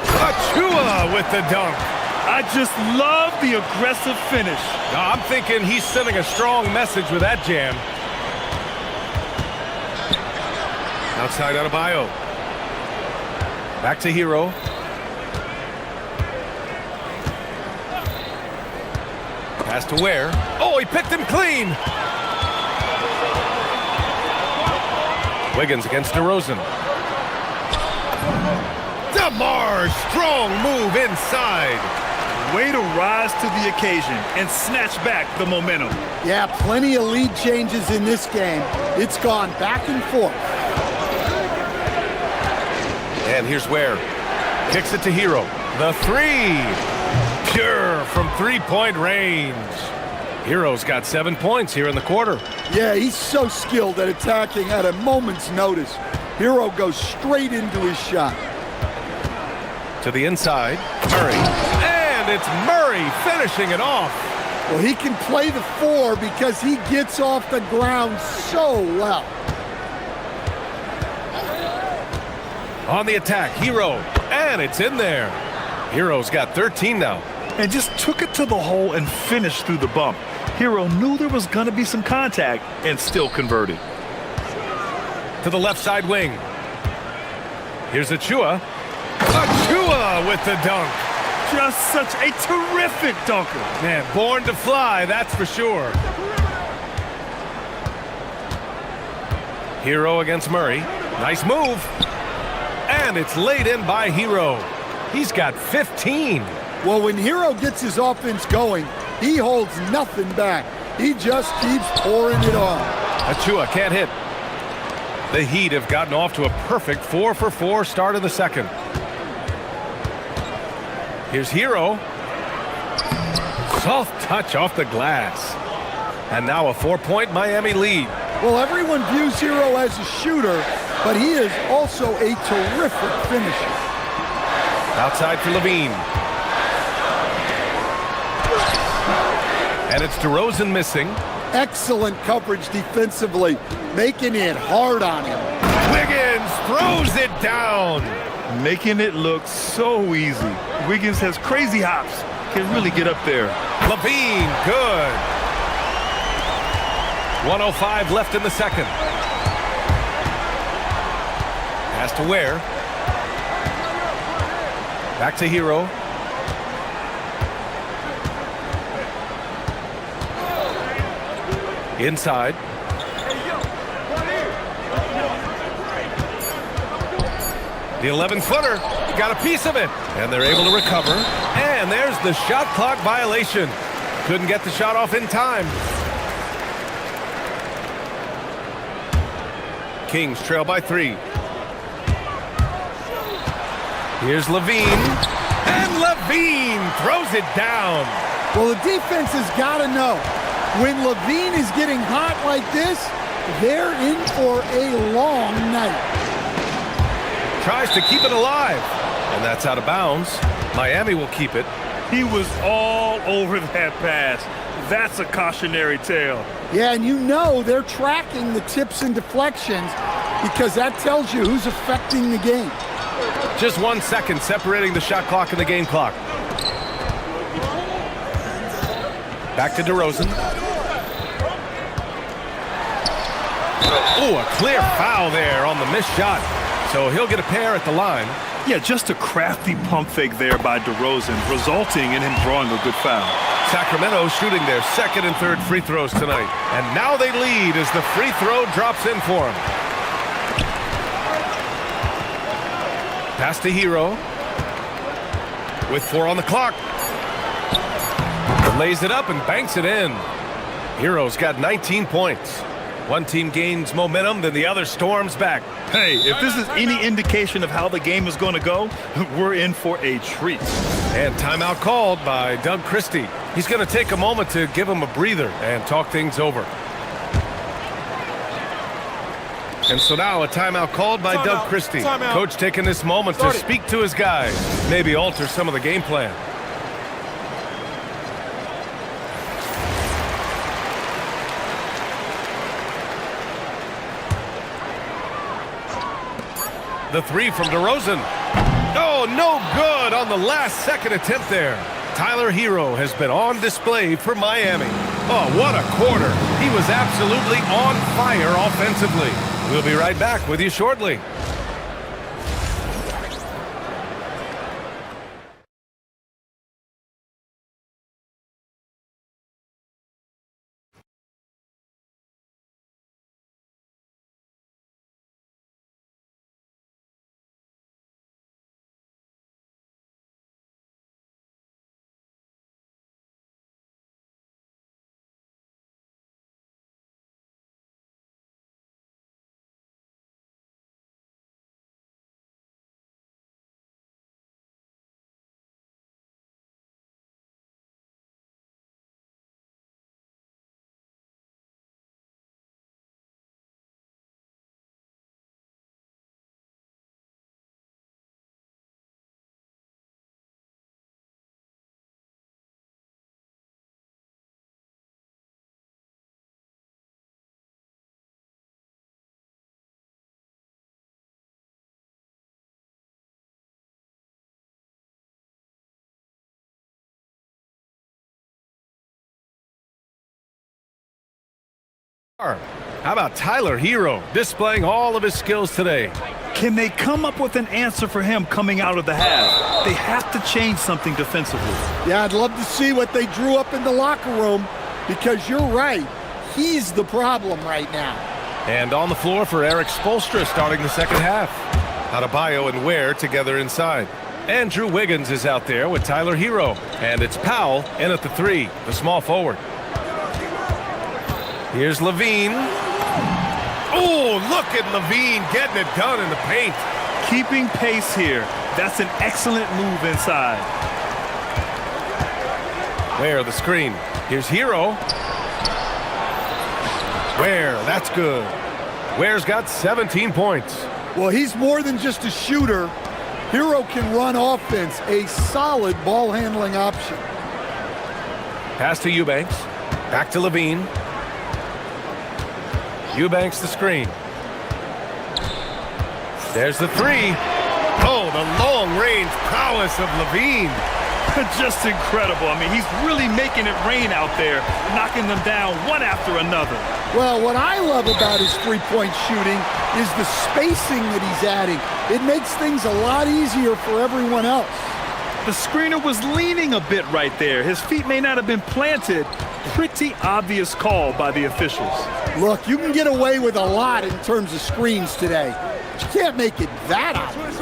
S1: Achua with the dunk.
S2: I just love the aggressive finish.
S1: I'm thinking he's sending a strong message with that jam. Outside Adebayo. Back to Hero. Pass to Ware. Oh, he picked him clean. Wiggins against DeRozan. DeMar, strong move inside.
S2: Way to rise to the occasion and snatch back the momentum.
S4: Yeah, plenty of lead changes in this game. It's gone back and forth.
S1: And here's Ware. Kicks it to Hero. The 3. Pure from three-point range. Hero's got 7 points here in the quarter.
S4: Yeah, he's so skilled at attacking at a moment's notice. Hero goes straight into his shot.
S1: To the inside. Murray. And it's Murray finishing it off.
S4: Well, he can play the 4 because he gets off the ground so well.
S1: On the attack, Hero, and it's in there. Hero's got 13 now.
S2: And just took it to the hole and finished through the bump. Hero knew there was going to be some contact and still converted.
S1: To the left side wing. Here's Achua. Achua with the dunk.
S2: Just such a terrific dunker.
S1: Man, born to fly, that's for sure. Hero against Murray. Nice move. And it's laid in by Hero. He's got 15.
S4: Well, when Hero gets his offense going, he holds nothing back. He just keeps pouring it on.
S1: Achua can't hit. The Heat have gotten off to a perfect 4-for-4 start of the second. Here's Hero. Soft touch off the glass. And now a 4-point Miami lead.
S4: Well, everyone views Hero as a shooter, but he is also a terrific finisher.
S1: Outside for Levine. And it's DeRozan missing.
S4: Excellent coverage defensively, making it hard on him.
S1: Wiggins throws it down.
S2: Making it look so easy. Wiggins has crazy hops. Can really get up there.
S1: Levine, good. 1:05 left in the second. Pass to Ware. Back to Hero. Inside. The 11-footer got a piece of it, and they're able to recover. And there's the shot clock violation. Couldn't get the shot off in time. Kings trail by 3. Here's Levine. And Levine throws it down.
S4: Well, the defense has got to know, when Levine is getting hot like this, they're in for a long night.
S1: Tries to keep it alive. And that's out of bounds. Miami will keep it.
S2: He was all over that pass. That's a cautionary tale.
S4: Yeah, and you know they're tracking the tips and deflections because that tells you who's affecting the game.
S1: Just 1 second separating the shot clock and the game clock. Back to DeRozan. Oh, a clear foul there on the missed shot. So he'll get a pair at the line.
S2: Yeah, just a crafty pump fake there by DeRozan, resulting in him drawing a good foul.
S1: Sacramento shooting their second and third free throws tonight. And now they lead as the free throw drops in for him. Pass to Hero. With 4 on the clock. Lays it up and banks it in. Hero's got 19 points. One team gains momentum, then the other storms back.
S2: Hey, if this is any indication of how the game is going to go, we're in for a treat.
S1: And timeout called by Doug Christie. He's going to take a moment to give him a breather and talk things over. And so now a timeout called by Doug Christie. Coach taking this moment to speak to his guys, maybe alter some of the game plan. The 3 from DeRozan. Oh, no good on the last second attempt there. Tyler Hero has been on display for Miami. Oh, what a quarter. He was absolutely on fire offensively. We'll be right back with you shortly. How about Tyler Hero displaying all of his skills today?
S2: Can they come up with an answer for him coming out of the half? They have to change something defensively.
S4: Yeah, I'd love to see what they drew up in the locker room, because you're right. He's the problem right now.
S1: And on the floor for Eric Spoelstra starting the second half. Adebayo and Ware together inside. Andrew Wiggins is out there with Tyler Hero. And it's Powell in at the 3, the small forward. Here's Levine. Oh, look at Levine getting it done in the paint.
S2: Keeping pace here. That's an excellent move inside.
S1: Ware the screen. Here's Hero. Ware, that's good. Ware's got 17 points.
S4: Well, he's more than just a shooter. Hero can run offense, a solid ball handling option.
S1: Pass to Eubanks. Back to Levine. Eubanks the screen. There's the 3. Oh, the long-range prowess of Levine.
S2: Just incredible. I mean, he's really making it rain out there, knocking them down one after another.
S4: Well, what I love about his three-point shooting is the spacing that he's adding. It makes things a lot easier for everyone else.
S2: The screener was leaning a bit right there. His feet may not have been planted. Pretty obvious call by the officials.
S4: Look, you can get away with a lot in terms of screens today, but you can't make it that obvious.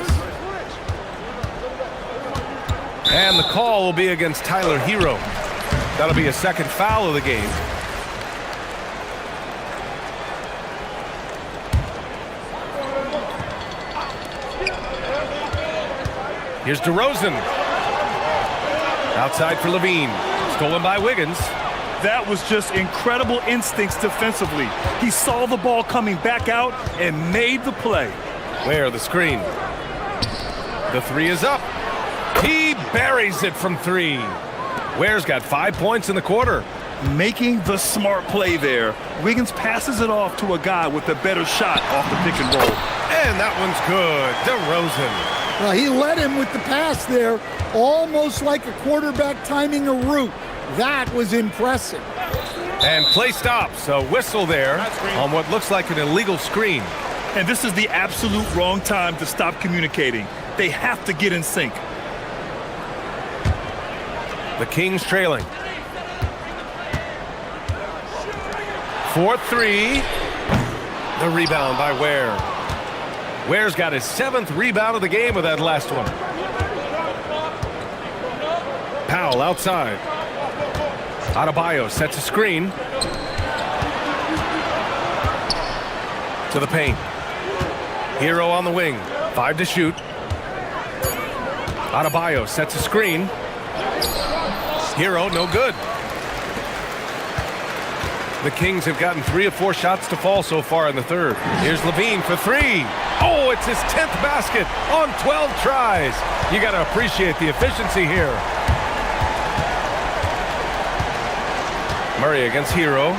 S1: And the call will be against Tyler Hero. That'll be a second foul of the game. Here's DeRozan. Outside for Levine. Stolen by Wiggins.
S2: That was just incredible instincts defensively. He saw the ball coming back out and made the play.
S1: Ware the screen. The 3 is up. He buries it from 3. Ware's got 5 points in the quarter.
S2: Making the smart play there. Wiggins passes it off to a guy with a better shot off the pick and roll.
S1: And that one's good. DeRozan.
S4: Well, he led him with the pass there, almost like a quarterback timing a route. That was impressive.
S1: And play stops. A whistle there on what looks like an illegal screen.
S2: And this is the absolute wrong time to stop communicating. They have to get in sync.
S1: The Kings trailing. 4-3. The rebound by Ware. Ware's got his 7th rebound of the game with that last one. Powell outside. Adebayo sets a screen. To the paint. Hero on the wing. 5 to shoot. Adebayo sets a screen. Hero, no good. The Kings have gotten 3 of 4 shots to fall so far in the third. Here's Levine for 3. Oh, it's his 10th basket on 12 tries. You got to appreciate the efficiency here. Murray against Hero.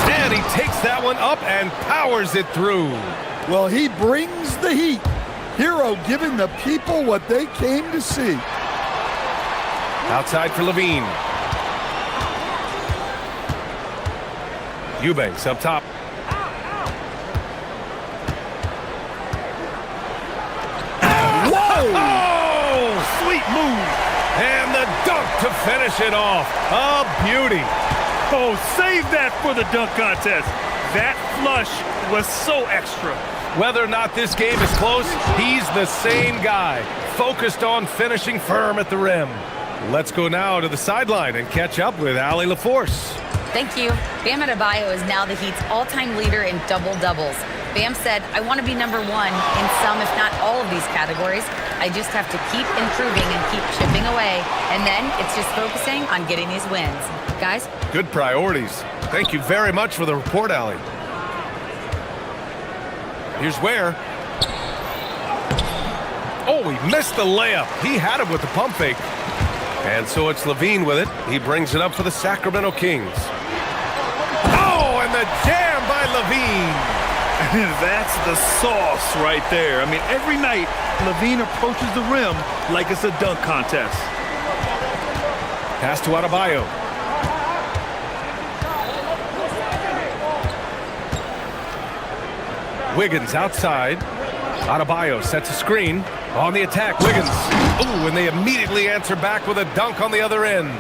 S1: And he takes that one up and powers it through.
S4: Well, he brings the heat. Hero giving the people what they came to see.
S1: Outside for Levine. Eubanks up top.
S4: Whoa!
S1: Oh, sweet move. And the dunk to finish it off. A beauty.
S2: Oh, save that for the dunk contest. That flush was so extra.
S1: Whether or not this game is close, he's the same guy, focused on finishing firm at the rim. Let's go now to the sideline and catch up with Allie LaForce.
S5: Thank you. Bam Adebayo is now the Heat's all-time leader in double-doubles. Bam said, I want to be number 1 in some, if not all of these categories. I just have to keep improving and keep chipping away. And then it's just focusing on getting these wins. Guys?
S1: Good priorities. Thank you very much for the report, Allie. Here's Ware. Oh, he missed the layup. He had it with the pump fake. And so it's Levine with it. He brings it up for the Sacramento Kings. Oh, and the jam by Levine.
S2: That's the sauce right there. I mean, every night, Levine approaches the rim like it's a dunk contest.
S1: Pass to Adebayo. Wiggins outside. Adebayo sets a screen. On the attack, Wiggins. Ooh, and they immediately answer back with a dunk on the other end.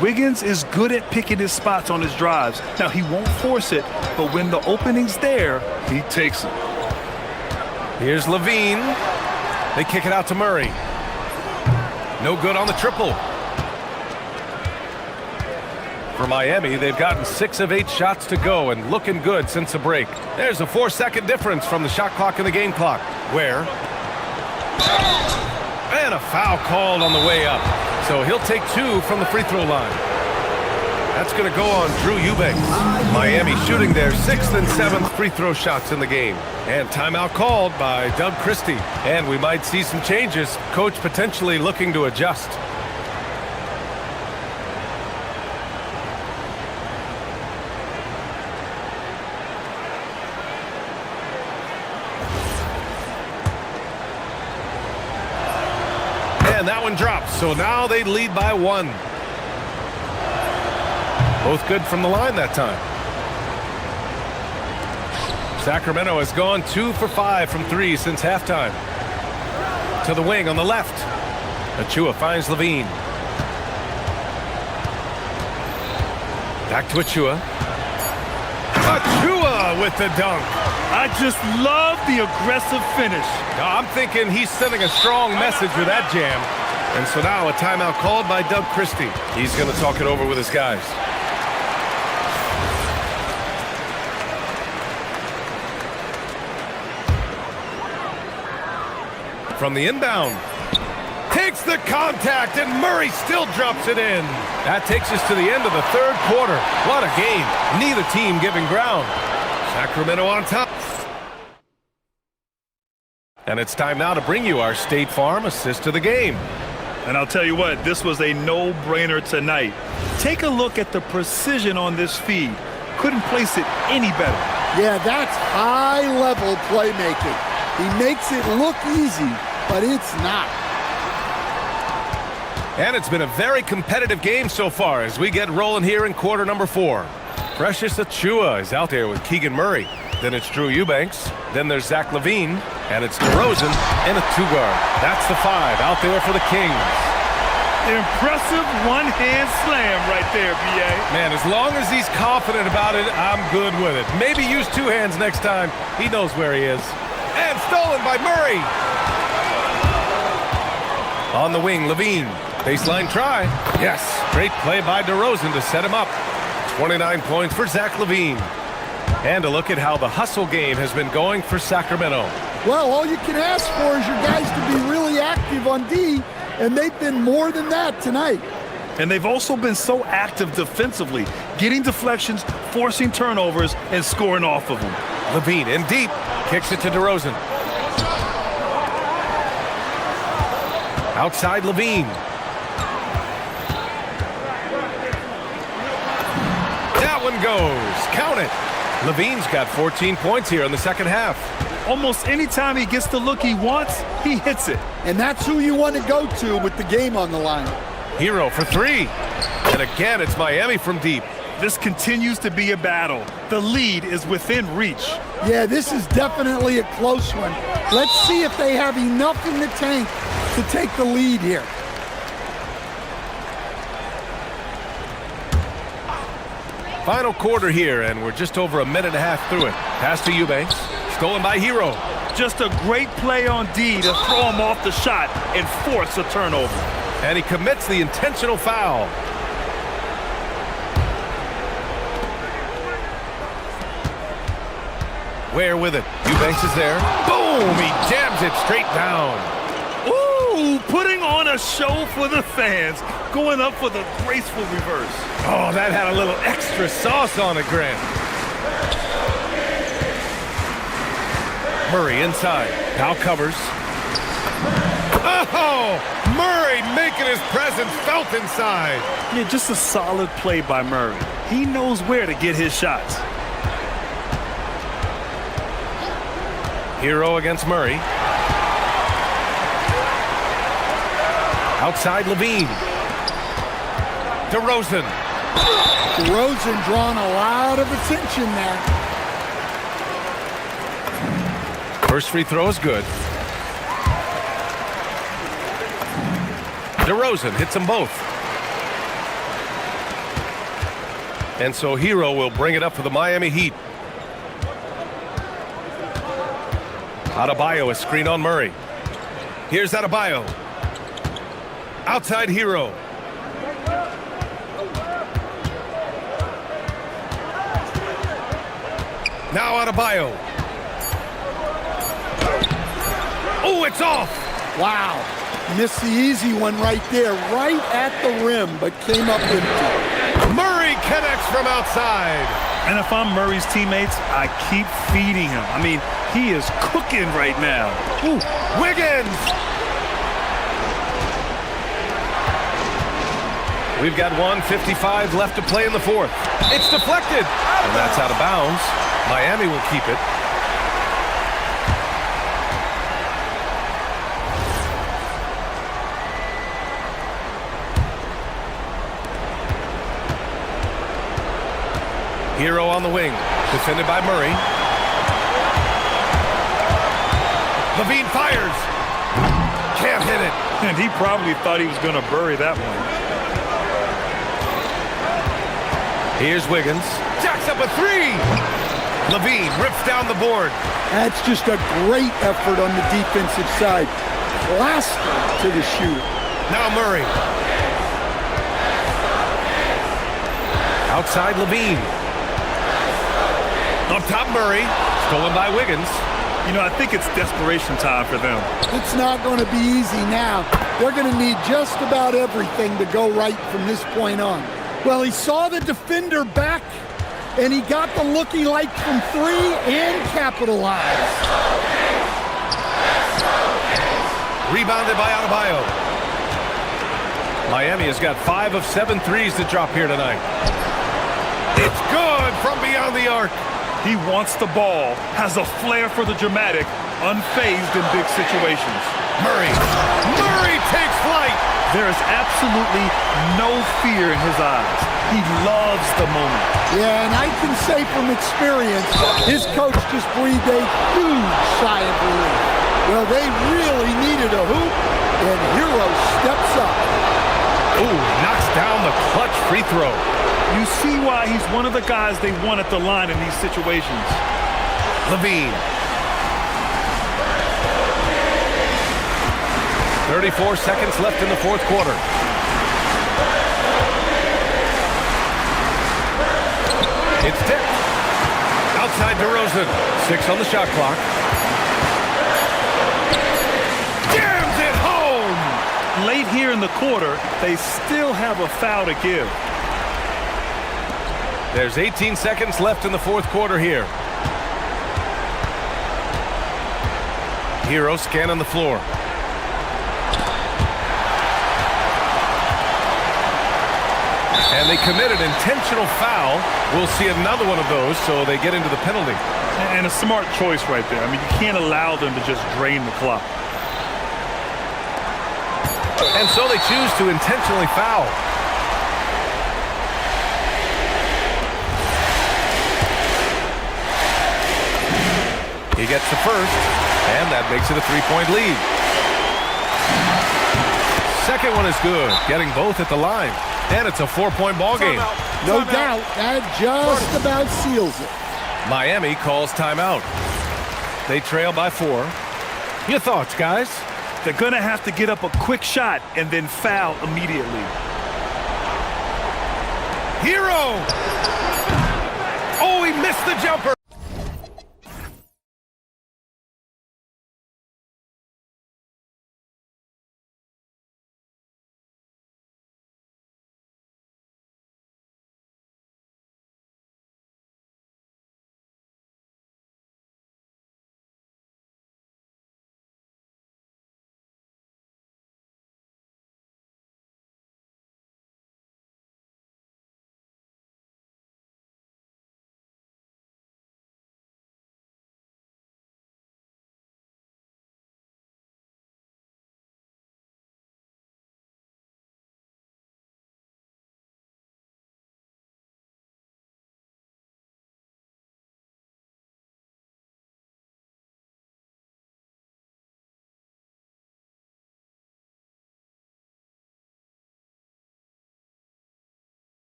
S2: Wiggins is good at picking his spots on his drives. Now, he won't force it, but when the opening's there, he takes it.
S1: Here's Levine. They kick it out to Murray. No good on the triple. For Miami, they've gotten 6 of 8 shots to go and looking good since the break. There's a 4-second difference from the shot clock and the game clock. Where? And a foul called on the way up. So he'll take 2 from the free throw line. That's going to go on Drew Eubanks. Miami shooting their 6th and 7th free throw shots in the game. And timeout called by Doug Christie. And we might see some changes. Coach potentially looking to adjust. And that one drops. So now they lead by 1. Both good from the line that time. Sacramento has gone 2 for 5 from 3 since halftime. To the wing on the left. Achua finds Levine. Back to Achua. Achua with the dunk.
S2: I just love the aggressive finish.
S1: I'm thinking he's sending a strong message with that jam. And so now a timeout called by Doug Christie. He's going to talk it over with his guys. From the inbound. Takes the contact, and Murray still drops it in. That takes us to the end of the 3rd quarter. What a game. Neither team giving ground. Sacramento on top. And it's time now to bring you our State Farm assist of the game.
S2: And I'll tell you what, this was a no-brainer tonight. Take a look at the precision on this feed. Couldn't place it any better.
S4: Yeah, that's high-level playmaking. He makes it look easy, but it's not.
S1: And it's been a very competitive game so far as we get rolling here in quarter number 4. Precious Achua is out there with Keegan Murray. Then it's Drew Eubanks. Then there's Zach LaVine. And it's DeRozan and a 2-guard. That's the 5 out there for the Kings.
S2: Impressive one-hand slam right there, B.A.
S1: Man, as long as he's confident about it, I'm good with it. Maybe use 2 hands next time. He knows where he is. And stolen by Murray. On the wing, Levine. Baseline try. Yes. Great play by DeRozan to set him up. 29 points for Zach LaVine. And a look at how the hustle game has been going for Sacramento.
S4: Well, all you can ask for is your guys to be really active on D, and they've been more than that tonight.
S2: And they've also been so active defensively, getting deflections, forcing turnovers, and scoring off of them.
S1: Levine in deep. Kicks it to DeRozan. Outside Levine. That one goes. Count it. Levine's got 14 points here in the second half.
S2: Almost any time he gets the look he wants, he hits it.
S4: And that's who you want to go to with the game on the line.
S1: Hero for 3. And again, it's Miami from deep.
S2: This continues to be a battle. The lead is within reach.
S4: Yeah, this is definitely a close one. Let's see if they have enough in the tank to take the lead here.
S1: Final quarter here, and we're just over a minute and a half through it. Pass to Eubanks. Stolen by Hero.
S2: Just a great play on D to throw him off the shot and force a turnover.
S1: And he commits the intentional foul. Ware with it. Eubanks is there. Boom! He jams it straight down.
S2: Ooh, putting on a show for the fans. Going up for the graceful reverse.
S1: Oh, that had a little extra sauce on it, Grant. Murray inside. Now covers. Oh! Murray making his presence felt inside.
S2: Yeah, just a solid play by Murray. He knows where to get his shots.
S1: Hero against Murray. Outside Levine. DeRozan.
S4: DeRozan drawing a lot of attention there.
S1: First free throw is good. DeRozan hits them both. And so Hero will bring it up for the Miami Heat. Adebayo, a screen on Murray. Here's Adebayo. Outside Hero. Now Adebayo. Oh, it's off.
S4: Wow. Missed the easy one right there, right at the rim, but came up empty.
S1: Murray connects from outside.
S2: And if I'm Murray's teammates, I keep feeding him. I mean, he is cooking right now.
S1: Ooh. Wiggins. We've got 1:55 left to play in the fourth. It's deflected. And that's out of bounds. Miami will keep it. Hero on the wing, defended by Murray. Levine fires. Can't hit it.
S2: And he probably thought he was going to bury that one.
S1: Here's Wiggins. Jacks up a three. Levine rips down the board.
S4: That's just a great effort on the defensive side. Last to the shoot.
S1: Now Murray. Outside Levine. Up top Murray. Stolen by Wiggins.
S2: You know, I think it's desperation time for them.
S4: It's not going to be easy now. They're going to need just about everything to go right from this point on. Well, he saw the defender back, and he got the look he liked from three and capitalized.
S1: Rebounded by Adebayo. Miami has got 5 of 7 threes to drop here tonight. It's good from beyond the arc.
S2: He wants the ball, has a flair for the dramatic, unfazed in big situations.
S1: Murray. Murray takes flight.
S2: There is absolutely no fear in his eyes. He loves the moment.
S4: Yeah, and I can say from experience, his coach just breathed a huge sigh of relief. Well, they really needed a hoop, and Hero steps up.
S1: Ooh, knocks down the clutch free throw.
S2: You see why he's one of the guys they want at the line in these situations.
S1: Levine. 34 seconds left in the fourth quarter. It's tipped. Outside DeRozan. 6 on the shot clock. Jams it home!
S2: Late here in the quarter, they still have a foul to give.
S1: There's 18 seconds left in the fourth quarter here. Hero scanning the floor. And they committed intentional foul. We'll see another one of those, so they get into the penalty.
S2: And a smart choice right there. I mean, you can't allow them to just drain the clock.
S1: And so they choose to intentionally foul. He gets the first, and that makes it a 3-point lead. Second one is good, getting both at the line. And it's a 4-point ball game.
S4: No doubt, that just about seals it.
S1: Miami calls timeout. They trail by 4. Your thoughts, guys?
S2: They're going to have to get up a quick shot and then foul immediately.
S1: Hero! Oh, he missed the jumper.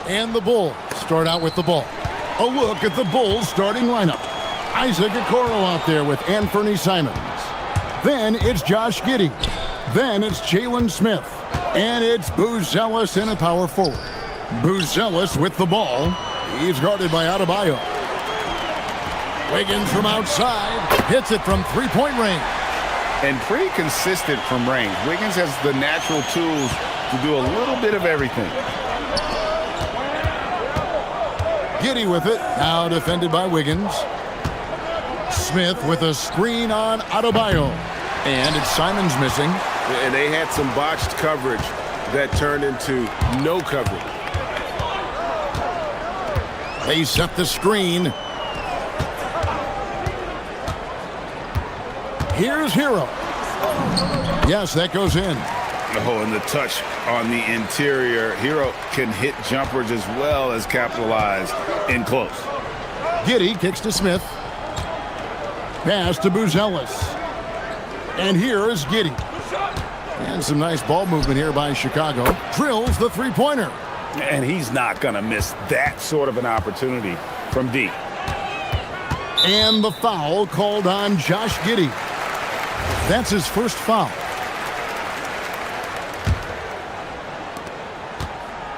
S6: And the Bulls start out with the ball. A look at the Bulls starting lineup. Isaac Okoro out there with Anthony Simons. Then it's Josh Giddey. Then it's Jalen Smith. And it's Buzelis in a power forward. Buzelis with the ball. He's guarded by Adebayo. Wiggins from outside. Hits it from three-point range.
S8: And pretty consistent from range. Wiggins has the natural tools to do a little bit of everything.
S6: Giddey with it. Now defended by Wiggins. Smith with a screen on Adebayo. And it's Simons missing.
S14: And they had some botched coverage that turned into no coverage.
S6: They set the screen. Here's Hero. Yes, that goes in.
S8: Oh, and the touch on the interior. Hero can hit jumpers as well as capitalize in close.
S6: Giddey kicks to Smith. Pass to Buzelis. And here is Giddey. And some nice ball movement here by Chicago. Drills the three-pointer.
S8: And he's not going to miss that sort of an opportunity from deep.
S6: And the foul called on Josh Giddey. That's his first foul.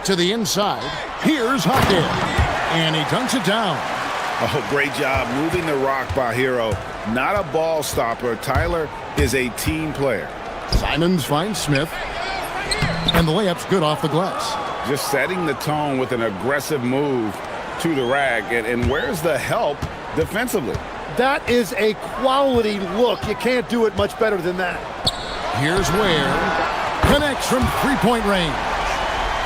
S6: To the inside. Here's Hockey. And he dunks it down.
S8: Oh, great job moving the rock by Hero. Not a ball stopper. Tyler is a team player.
S6: Simons finds Smith. And the layup's good off the glass.
S8: Just setting the tone with an aggressive move to the rack. And where's the help defensively?
S9: That is a quality look. You can't do it much better than that.
S6: Here's Ware. Connects from three-point range.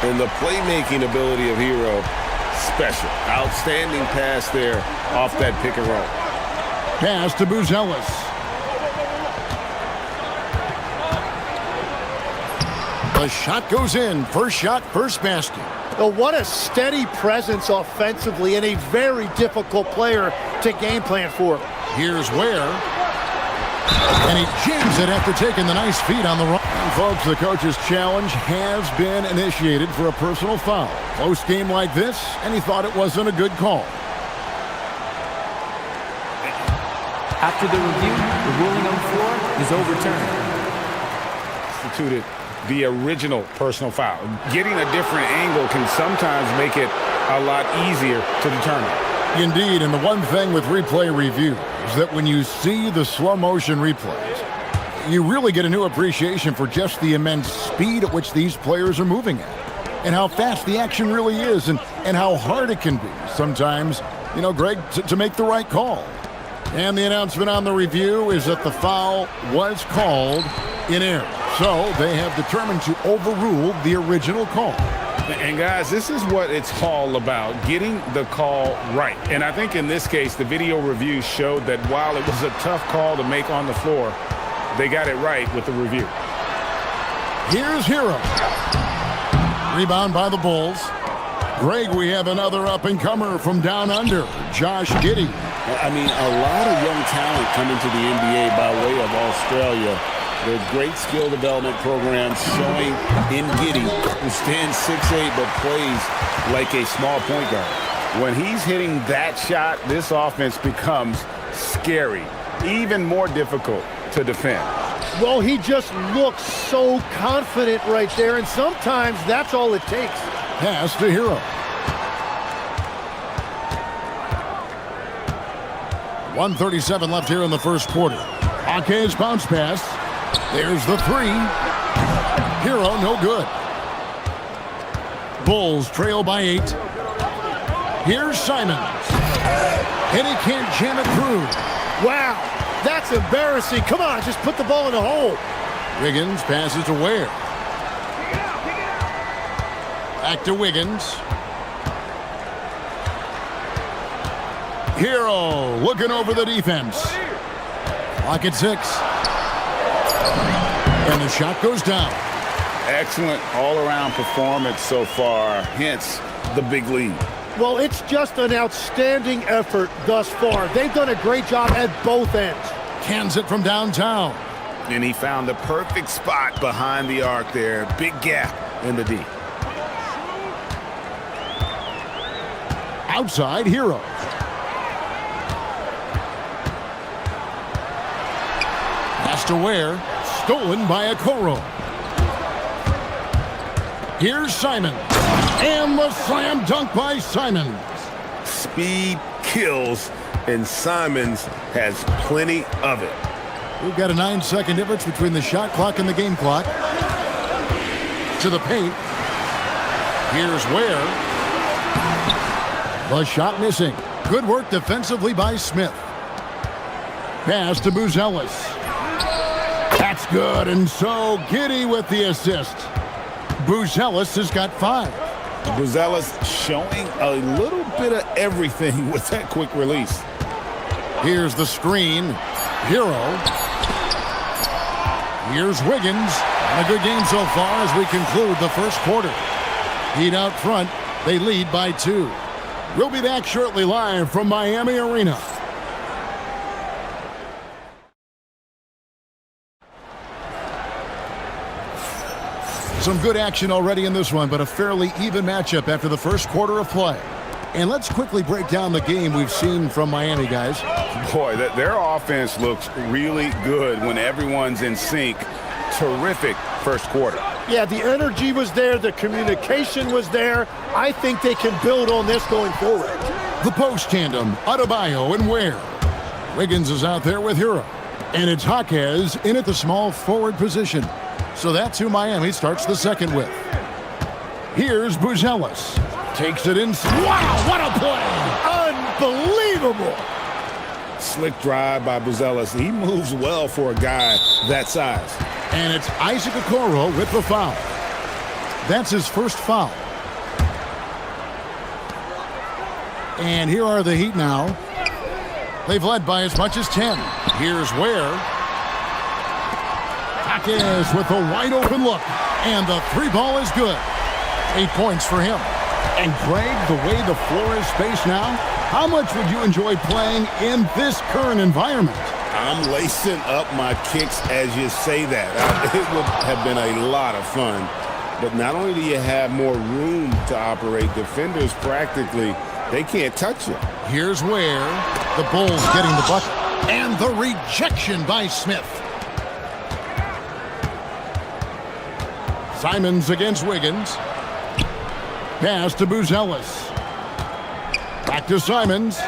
S14: And the playmaking ability of Hero, special. Outstanding pass there off that pick and roll.
S6: Pass to Buzelis. The shot goes in. First shot, first basket.
S9: Oh, what a steady presence offensively and a very difficult player to game plan for.
S6: Here's Ware. And he jams it after taking the nice feed on the run. And folks, the coach's challenge has been initiated for a personal foul. Close game like this, and he thought it wasn't a good call.
S3: After the review, the ruling on the floor is overturned.
S8: Instituted the original personal foul. Getting a different angle can sometimes make it a lot easier to determine.
S6: Indeed, and the one thing with replay review is that when you see the slow motion replays, you really get a new appreciation for just the immense speed at which these players are moving at, and how fast the action really is, and how hard it can be sometimes, you know, Greg, to make the right call. And the announcement on the review is that the foul was called in error. So they have determined to overrule the original call.
S8: And guys, this is what it's all about, getting the call right. And I think in this case, the video review showed that while it was a tough call to make on the floor, they got it right with the review.
S6: Here's Hero. Rebound by the Bulls. Greg, we have another up-and-comer from down under, Josh Giddey.
S14: I mean, a lot of young talent coming to the NBA by way of Australia. There's great skill development programs showing in Giddey, who stands 6'8", but plays like a small point guard.
S8: When he's hitting that shot, this offense becomes scary, even more difficult to defend.
S9: Well, he just looks so confident right there, and sometimes that's all it takes.
S6: Pass to Hero. .137 left here in the first quarter. Hockey's bounce pass. There's the three. Hero, no good. Bulls trail by 8. Here's Simons. And he can't jam it through.
S9: Wow, that's embarrassing. Come on, just put the ball in the hole.
S6: Wiggins passes to Ware. Back to Wiggins. Hero looking over the defense. Clock at 6. And the shot goes down.
S8: Excellent all-around performance so far, hence the big lead.
S9: Well, it's just an outstanding effort thus far. They've done a great job at both ends.
S6: Cans it from downtown.
S8: And he found the perfect spot behind the arc there. Big gap in the D.
S6: Outside Hero. Pass to Ware. Stolen by Okoro. Here's Simon. And the slam dunk by Simons.
S7: Speed kills, and Simons has plenty of it.
S6: We've got a 9-second difference between the shot clock and the game clock. To the paint. Here's Ware. The shot missing. Good work defensively by Smith. Pass to Buzelis. That's good, and so Giddy with the assist. Buzelis has got 5.
S7: Buzelis showing a little bit of everything with that quick release.
S6: Here's the screen. Hero. Here's Wiggins. And a good game so far as we conclude the first quarter. Heat out front. They lead by 2. We'll be back shortly live from Miami Arena. Some good action already in this one, but a fairly even matchup after the first quarter of play. And let's quickly break down the game we've seen from Miami, guys.
S7: Boy, their offense looks really good when everyone's in sync. Terrific first quarter.
S9: Yeah, the energy was there. The communication was there. I think they can build on this going forward.
S6: The post tandem, Adebayo and Ware. Wiggins is out there with Hero. And it's Jaquez in at the small forward position. So that's who Miami starts the second with. Here's Buzelis. Takes it in. Wow, what a play!
S9: Unbelievable!
S7: Slick drive by Buzelis. He moves well for a guy that size.
S6: And it's Isaac Okoro with the foul. That's his first foul. And here are the Heat now. They've led by as much as 10. Here's Ware. Jaquez with a wide open look. And the 3 ball is good. 8 points for him. And Greg, the way the floor is spaced now, how much would you enjoy playing in this current environment?
S7: I'm lacing up my kicks as you say that. It would have been a lot of fun. But not only do you have more room to operate, defenders practically, they can't touch you.
S6: Here's Ware. The Bulls getting the bucket. And the rejection by Smith. Simons against Wiggins. Pass to Buzelis. Back to Simons.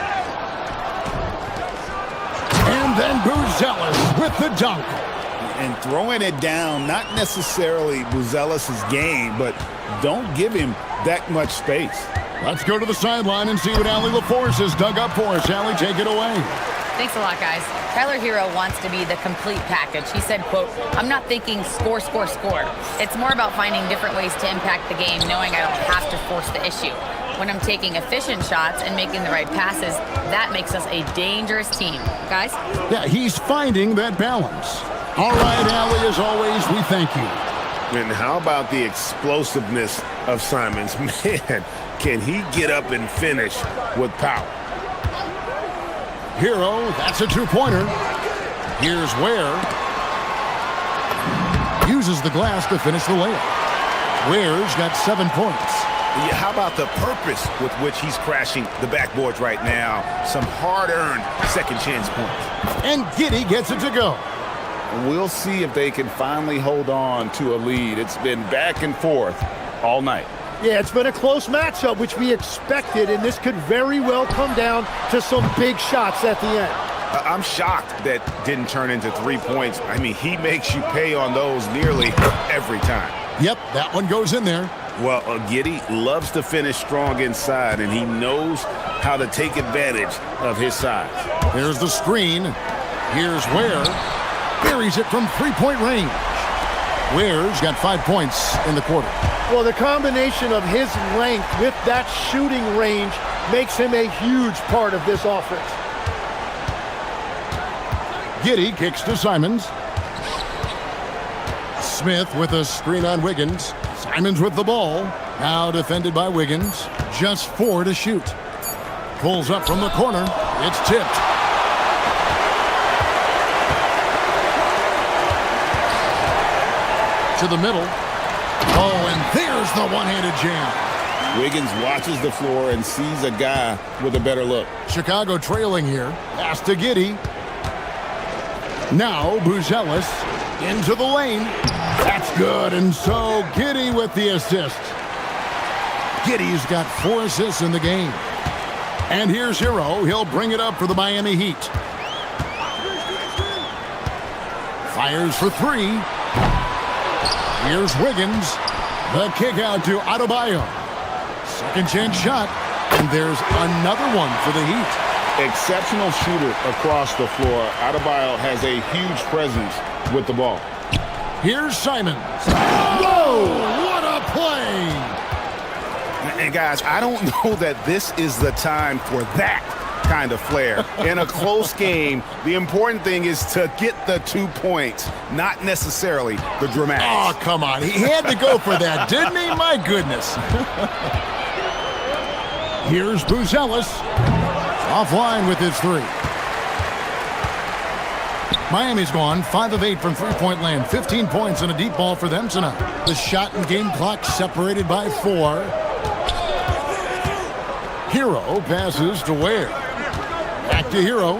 S6: And then Buzelis with the dunk.
S7: And throwing it down, not necessarily Buzelis' game, but don't give him that much space.
S6: Let's go to the sideline and see what Allie LaForce has dug up for us. Allie, take it away.
S5: Thanks a lot, guys. Tyler Hero wants to be the complete package. He said, quote, "I'm not thinking score, score, score. It's more about finding different ways to impact the game, knowing I don't have to force the issue. When I'm taking efficient shots and making the right passes, that makes us a dangerous team." Guys?
S6: Yeah, he's finding that balance. All right, Allie, as always, we thank you.
S7: And how about the explosiveness of Simons? Man, can he get up and finish with power?
S6: Hero, that's a 2-pointer. Here's Ware. Uses the glass to finish the layup. Ware's got 7 points.
S8: Yeah, how about the purpose with which he's crashing the backboards right now? Some hard-earned second chance points.
S6: And Giddy gets it to go.
S7: We'll see if they can finally hold on to a lead. It's been back and forth all night.
S9: Yeah, it's been a close matchup, which we expected, and this could very well come down to some big shots at the end.
S8: I'm shocked that didn't turn into 3 points. I mean, he makes you pay on those nearly every time.
S6: Yep, that one goes in there.
S8: Well, Giddy loves to finish strong inside, and he knows how to take advantage of his size.
S6: There's the screen. Here's Ware. Buries it from 3-point range. Ware's got 5 points in the quarter.
S9: Well, the combination of his length with that shooting range makes him a huge part of this offense.
S6: Giddy kicks to Simons. Smith with a screen on Wiggins. Simons with the ball. Now defended by Wiggins. Just 4 to shoot. Pulls up from the corner. It's tipped. To the middle. Oh, and there's the one-handed jam.
S7: Wiggins watches the floor and sees a guy with a better look.
S6: Chicago trailing here. Pass to Giddey. Now Buzelis into the lane. That's good, and so Giddey with the assist. Giddey's got 4 assists in the game. And here's Hero. He'll bring it up for the Miami Heat. Fires for 3. Here's Wiggins. The kick out to Adebayo. Second chance shot. And there's another one for the Heat.
S7: Exceptional shooter across the floor. Adebayo has a huge presence with the ball.
S6: Here's Simons. Whoa! What a play!
S8: And guys, I don't know that this is the time for that kind of flair. In a close game, the important thing is to get the 2 points, not necessarily the dramatics.
S6: Oh, come on. He had to go for that, didn't he? My goodness. Here's Buzelis. Offline with his 3. Miami's gone 5 of 8 from three-point land. 15 points and a deep ball for them tonight. The shot and game clock separated by 4. Hero passes to Ware. Back to Hero.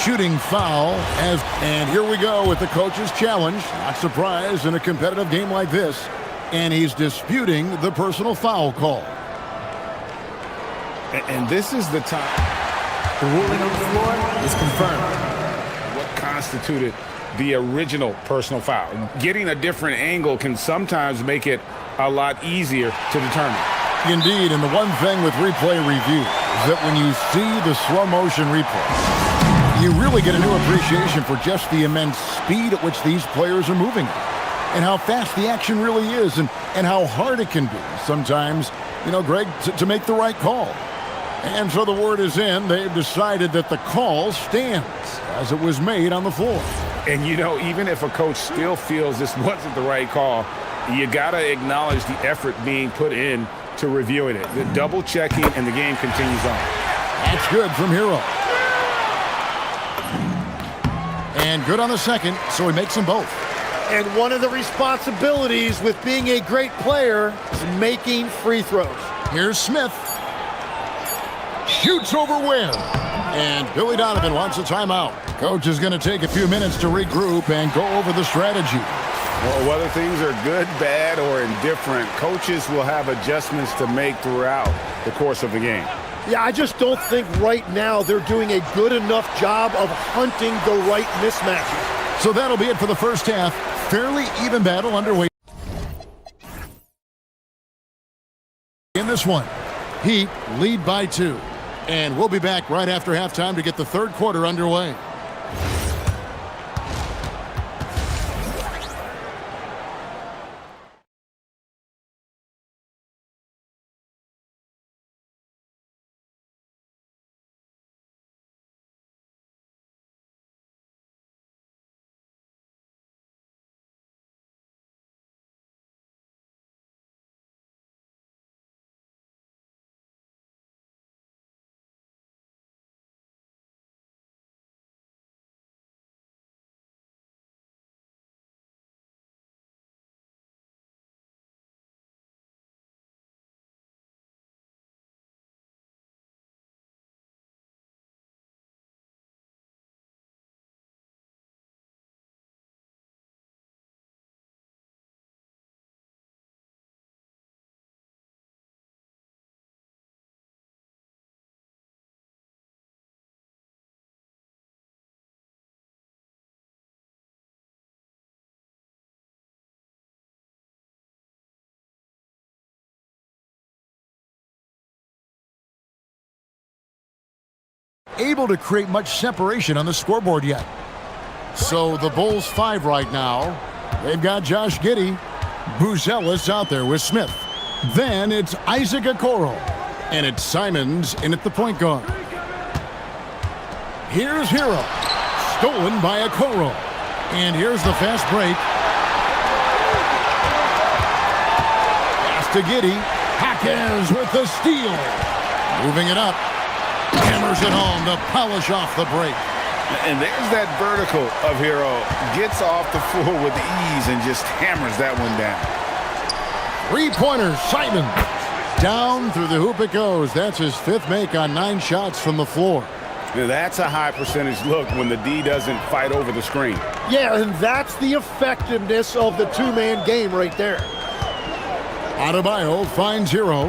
S6: Shooting foul. And here we go with the coach's challenge. Not surprised in a competitive game like this. And he's disputing the personal foul call.
S8: And this is the time.
S3: The ruling on the floor is confirmed.
S8: What constituted the original personal foul? Getting a different angle can sometimes make it a lot easier to determine.
S6: Indeed, and the one thing with replay review is that when you see the slow motion replay, you really get a new appreciation for just the immense speed at which these players are moving and how fast the action really is and how hard it can be sometimes, Greg, to make the right call. And so the word is in. They've decided that the call stands as it was made on the floor.
S8: And, even if a coach still feels this wasn't the right call, you got to acknowledge the effort being put in to reviewing it. The double checking, and the game continues on.
S6: That's good from Hero. And good on the second, so he makes them both.
S9: And one of the responsibilities with being a great player is making free throws.
S6: Here's Smith. Shoots over Ware. And Billy Donovan wants a timeout. Coach is going to take a few minutes to regroup and go over the strategy.
S8: Well, whether things are good, bad, or indifferent, coaches will have adjustments to make throughout the course of the game.
S9: Yeah, I just don't think right now they're doing a good enough job of hunting the right mismatches.
S6: So that'll be it for the first half. Fairly even battle underway in this one. Heat lead by 2. And we'll be back right after halftime to get the third quarter underway. Able to create much separation on the scoreboard yet. So the Bulls 5 right now. They've got Josh Giddey. Buzelis out there with Smith. Then it's Isaac Okoro. And it's Simons in at the point guard. Here's Hero. Stolen by Okoro. And here's the fast break. Pass to Giddey. Hackers with the steal. Moving it up. Hammers it home to polish off the break.
S8: And there's that vertical of Hero. Gets off the floor with ease and just hammers that one down.
S6: Three-pointer, Simon. Down through the hoop it goes. That's his 5th make on 9 shots from the floor.
S8: Now, that's a high percentage look when the D doesn't fight over the screen.
S9: Yeah, and that's the effectiveness of the two-man game right there.
S6: Adebayo finds Hero.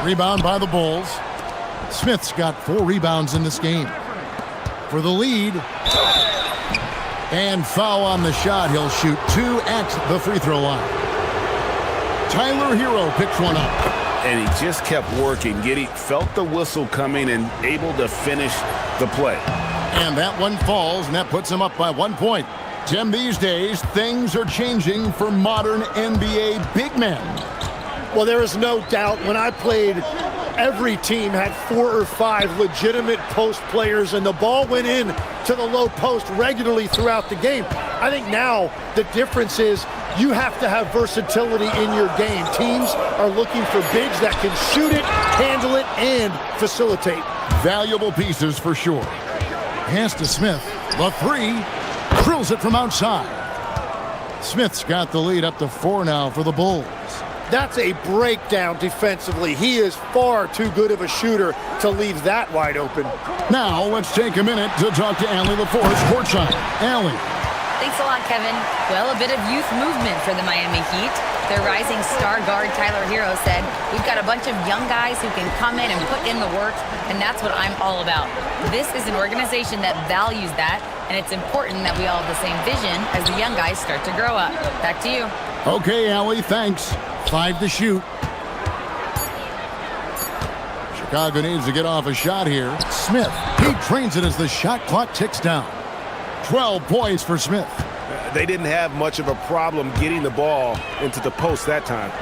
S6: Rebound by the Bulls. Smith's got 4 rebounds in this game. For the lead. And foul on the shot. He'll shoot 2 at the free throw line. Tyler Hero picks one up.
S8: And he just kept working. Giddey felt the whistle coming and able to finish the play.
S6: And that one falls, and that puts him up by 1 point. Tim, these days, things are changing for modern NBA big men.
S9: Well, there is no doubt when I played, every team had 4 or 5 legitimate post players, and the ball went in to the low post regularly throughout the game. I think now the difference is you have to have versatility in your game. Teams are looking for bigs that can shoot it, handle it, and facilitate.
S6: Valuable pieces for sure. Pass to Smith. The 3. Drills it from outside. Smith's got the lead up to 4 now for the Bulls.
S9: That's a breakdown defensively. He is far too good of a shooter to leave that wide open.
S6: Now let's take a minute to talk to Allie LaForce courtside. Allie.
S5: Thanks a lot, Kevin. Well, a bit of youth movement for the Miami Heat. Their rising star guard, Tyler Hero, said, "We've got a bunch of young guys who can come in and put in the work, and that's what I'm all about." This is an organization that values that, and it's important that we all have the same vision as the young guys start to grow up. Back to you.
S6: Okay, Allie, thanks. 5 to shoot. Chicago needs to get off a shot here. Smith, he trains it as the shot clock ticks down. 12 points for Smith.
S8: They didn't have much of a problem getting the ball into the post that time.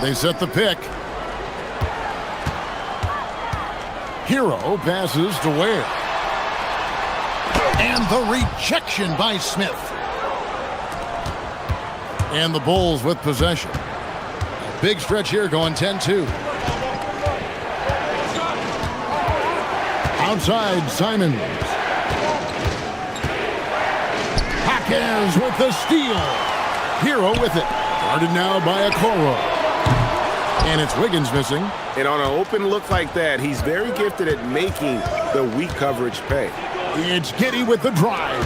S6: They set the pick. Hero passes to Ware. And the rejection by Smith. And the Bulls with possession. A big stretch here going 10-2. Outside, Simons. Hawkins with the steal. Hero with it. Guarded now by Okoro. And it's Wiggins missing.
S8: And on an open look like that, he's very gifted at making the weak coverage pay.
S6: It's Giddey with the drive.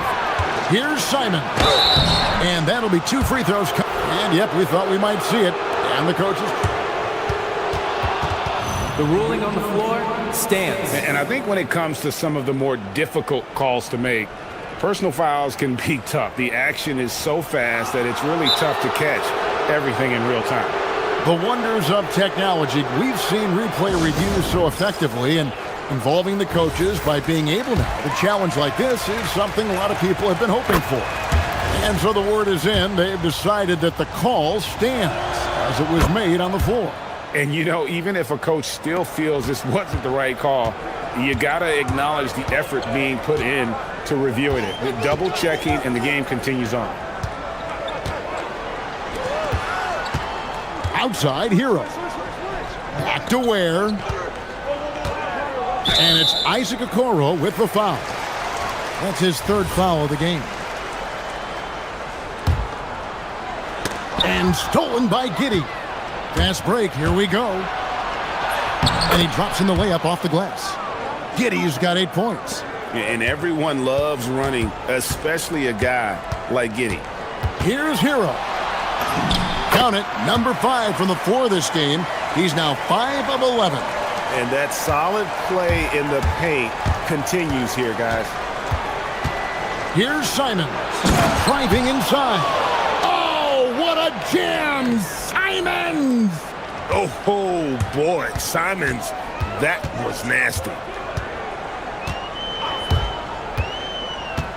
S6: Here's Simon. And that'll be 2 free throws. And yep, we thought we might see it. And the coaches.
S3: The ruling on the floor stands.
S8: And I think when it comes to some of the more difficult calls to make, personal fouls can be tough. The action is so fast that it's really tough to catch everything in real time.
S6: The wonders of technology. We've seen replay reviews so effectively, and involving the coaches by being able now to challenge like this is something a lot of people have been hoping for. And so the word is in. They've decided that the call stands as it was made on the floor.
S8: And, you know, even if a coach still feels this wasn't the right call, you got to acknowledge the effort being put in to reviewing it. With double checking, and the game continues on.
S6: Outside, Hero. Back to Ware. And it's Isaac Okoro with the foul. That's his 3rd foul of the game. And stolen by Giddey. Fast break, here we go. And he drops in the layup off the glass. Giddey's got 8 points.
S8: And everyone loves running, especially a guy like Giddey.
S6: Here's Hero. Count it, number 5 from the floor this game. He's now 5 of 11.
S8: And that solid play in the paint continues here, guys.
S6: Here's Simons. Driving inside. Oh, what a jam! Simons!
S8: Oh, boy, Simons, that was nasty.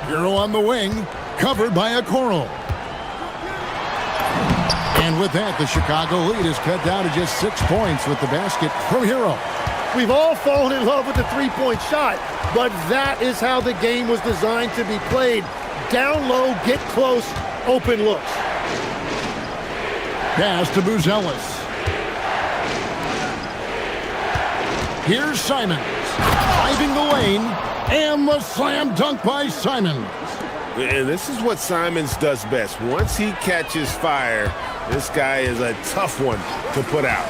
S6: Hero on the wing, covered by Okoro. And with that, the Chicago lead is cut down to just 6 points with the basket from Hero.
S9: We've all fallen in love with the three-point shot, but that is how the game was designed to be played. Down low, get close, open looks.
S6: Pass to Buzelis. Here's Simons. Driving the lane. And the slam dunk by Simons.
S7: And this is what Simons does best. Once he catches fire, this guy is a tough one to put out.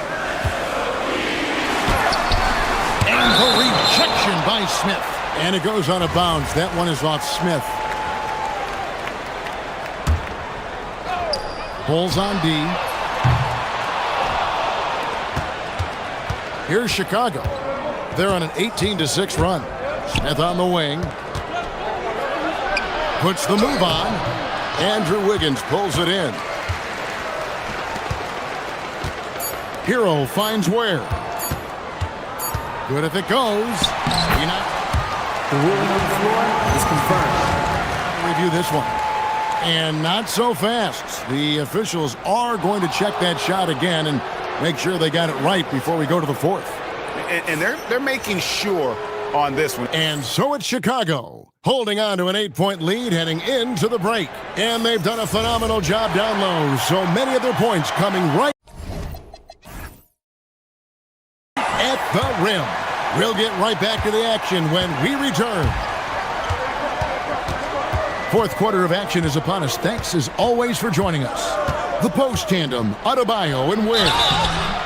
S6: And the rejection by Smith. And it goes out of bounds. That one is off Smith. Bulls on D. Here's Chicago. They're on an 18-6 run. Smith on the wing. Puts the move on. Andrew Wiggins pulls it in. Hero finds Ware. Good if it goes.
S3: The ruling on the floor is confirmed.
S6: Review this one. And not so fast. The officials are going to check that shot again and make sure they got it right before we go to the fourth.
S8: And they're making sure on this one.
S6: And so it's Chicago, holding on to an 8-point lead heading into the break. And they've done a phenomenal job down low. So many of their points coming right at the rim. We'll get right back to the action when we return. Fourth quarter of action is upon us. Thanks as always for joining us. The post tandem, Adebayo and Ware.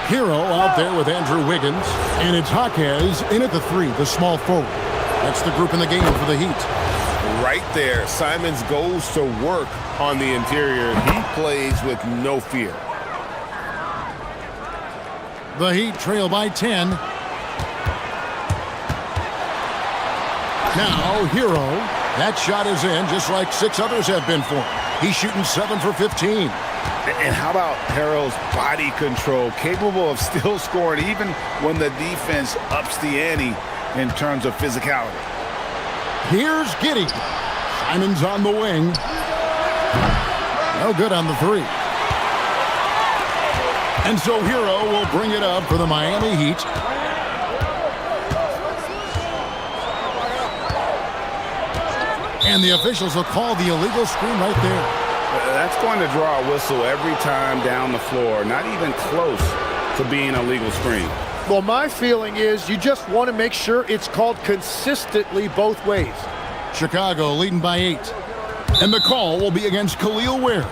S6: Hero out there with Andrew Wiggins. And it's Jaquez in at the 3, the small forward. That's the group in the game for the Heat.
S7: Right there, Simons goes to work on the interior. He plays with no fear.
S6: The Heat trail by 10. Now, Hero. That shot is in, just like 6 others have been for him. He's shooting 7 for 15.
S8: And how about Harrell's body control, capable of still scoring even when the defense ups the ante in terms of physicality.
S6: Here's Giddey. Simons on the wing. No good on the 3. And so Hero will bring it up for the Miami Heat. And the officials will call the illegal screen right there.
S8: That's going to draw a whistle every time down the floor. Not even close to being a legal screen.
S9: Well, my feeling is you just want to make sure it's called consistently both ways.
S6: Chicago leading by 8. And the call will be against Khalil Ware.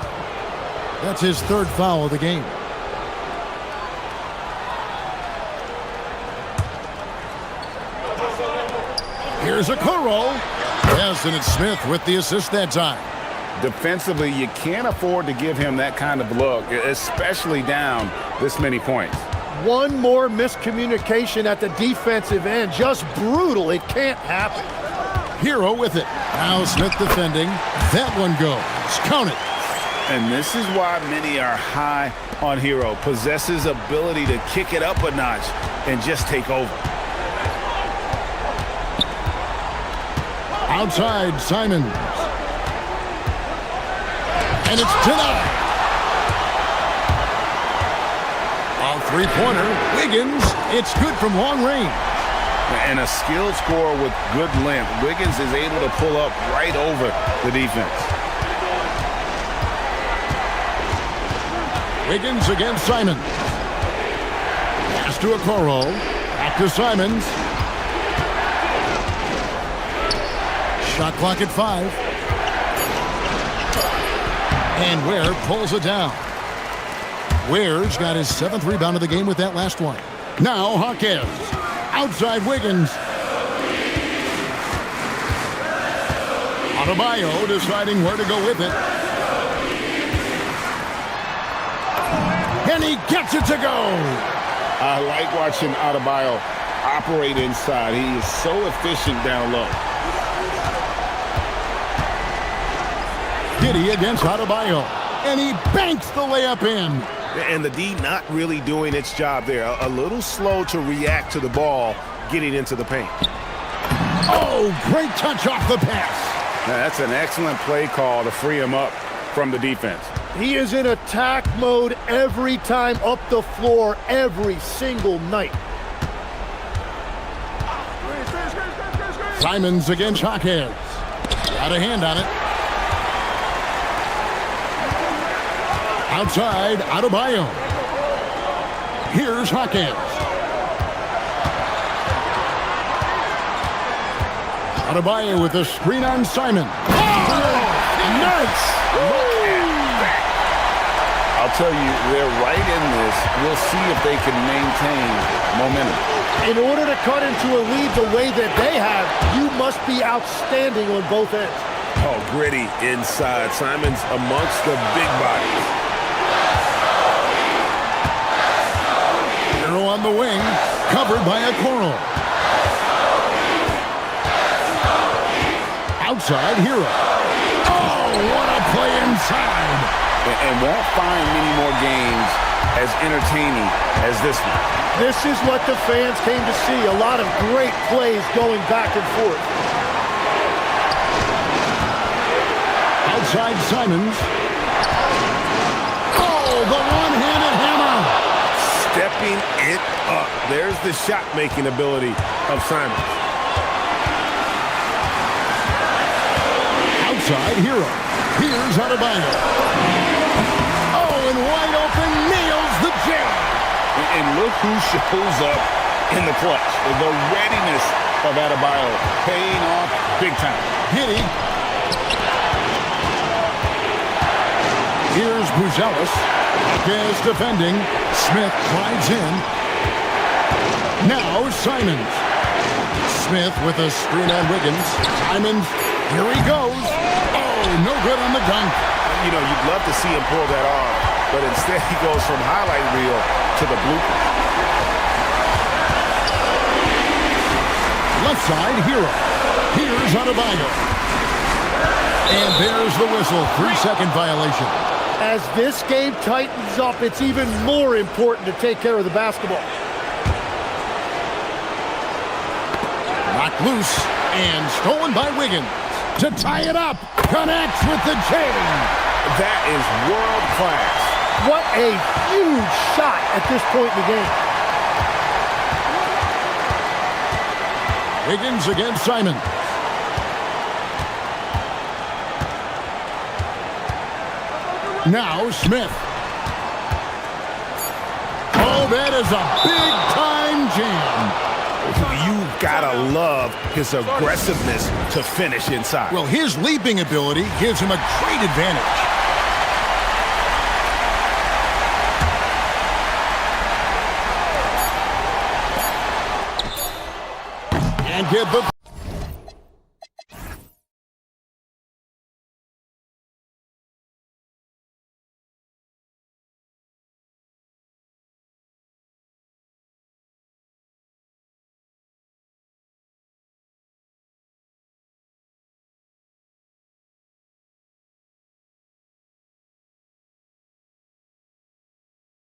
S6: That's his 3rd foul of the game. Here's a Okoro. Yes, and it's Smith with the assist that time.
S8: Defensively, you can't afford to give him that kind of look, especially down this many points.
S9: One more miscommunication at the defensive end. Just brutal. It can't happen.
S6: Hero with it. Now Smith defending. That one goes. Count it.
S8: And this is why many are high on Hero. Possesses ability to kick it up a notch and just take over.
S6: Outside, Simons. And it's denied. A 3-pointer. Wiggins. It's good from long range.
S8: And a skilled scorer with good length. Wiggins is able to pull up right over the defense.
S6: Wiggins against Simons. Pass to Okoro. Back to Simons. Shot clock at 5. And Ware pulls it down. Ware's got his 7th rebound of the game with that last one. Now Jaquez. Outside Wiggins. Adebayo deciding where to go with it. And he gets it to go.
S7: I like watching Adebayo operate inside. He is so efficient down low.
S6: Giddey against Adebayo. And he banks the layup in.
S8: And the D not really doing its job there. A little slow to react to the ball getting into the paint.
S6: Oh, great touch off the pass.
S8: Now, that's an excellent play call to free him up from the defense.
S9: He is in attack mode every time up the floor, every single night.
S6: Simons against Jaquez. Got a hand on it. Outside, Adebayo. Here's Jaquez. Adebayo with a screen on Simon.
S9: Nice!
S7: I'll tell you, they're right in this. We'll see if they can maintain momentum.
S9: In order to cut into a lead the way that they have, you must be outstanding on both ends.
S7: Oh, gritty inside. Simon's amongst the big bodies.
S6: Hero on the wing, covered by a Coral. Outside, Hero. Oh, what a play inside.
S7: And won't find many more games as entertaining as this one.
S9: This is what the fans came to see. A lot of great plays going back and forth.
S6: Outside Simons. Oh, the one-handed hammer.
S7: Stepping it up. There's the shot-making ability of Simons.
S6: Outside Hero. Here's Adebayo. Oh, and wide open, nails the jam.
S7: And look who shows up in the clutch. The readiness of Adebayo paying off big time.
S6: Giddy. Here's Buzelis. Is defending. Smith slides in. Now Simons. Smith with a screen on Wiggins. Simons. Here he goes. Oh, no good on the dunk.
S8: You know, you'd love to see him pull that off, but instead he goes from highlight reel to the blooper.
S6: Left side, Hero. Here's Adebayo. And there's the whistle. 3-second violation.
S9: As this game tightens up, it's even more important to take care of the basketball.
S6: Knocked loose and stolen by Wiggins. To tie it up, connects with the chain.
S8: That is world class.
S9: What a huge shot at this point in the game.
S6: Wiggins against Simon. Now Smith. Oh, that is a big-time jam.
S8: You've got to love his aggressiveness to finish inside.
S6: Well, his leaping ability gives him a great advantage. And give the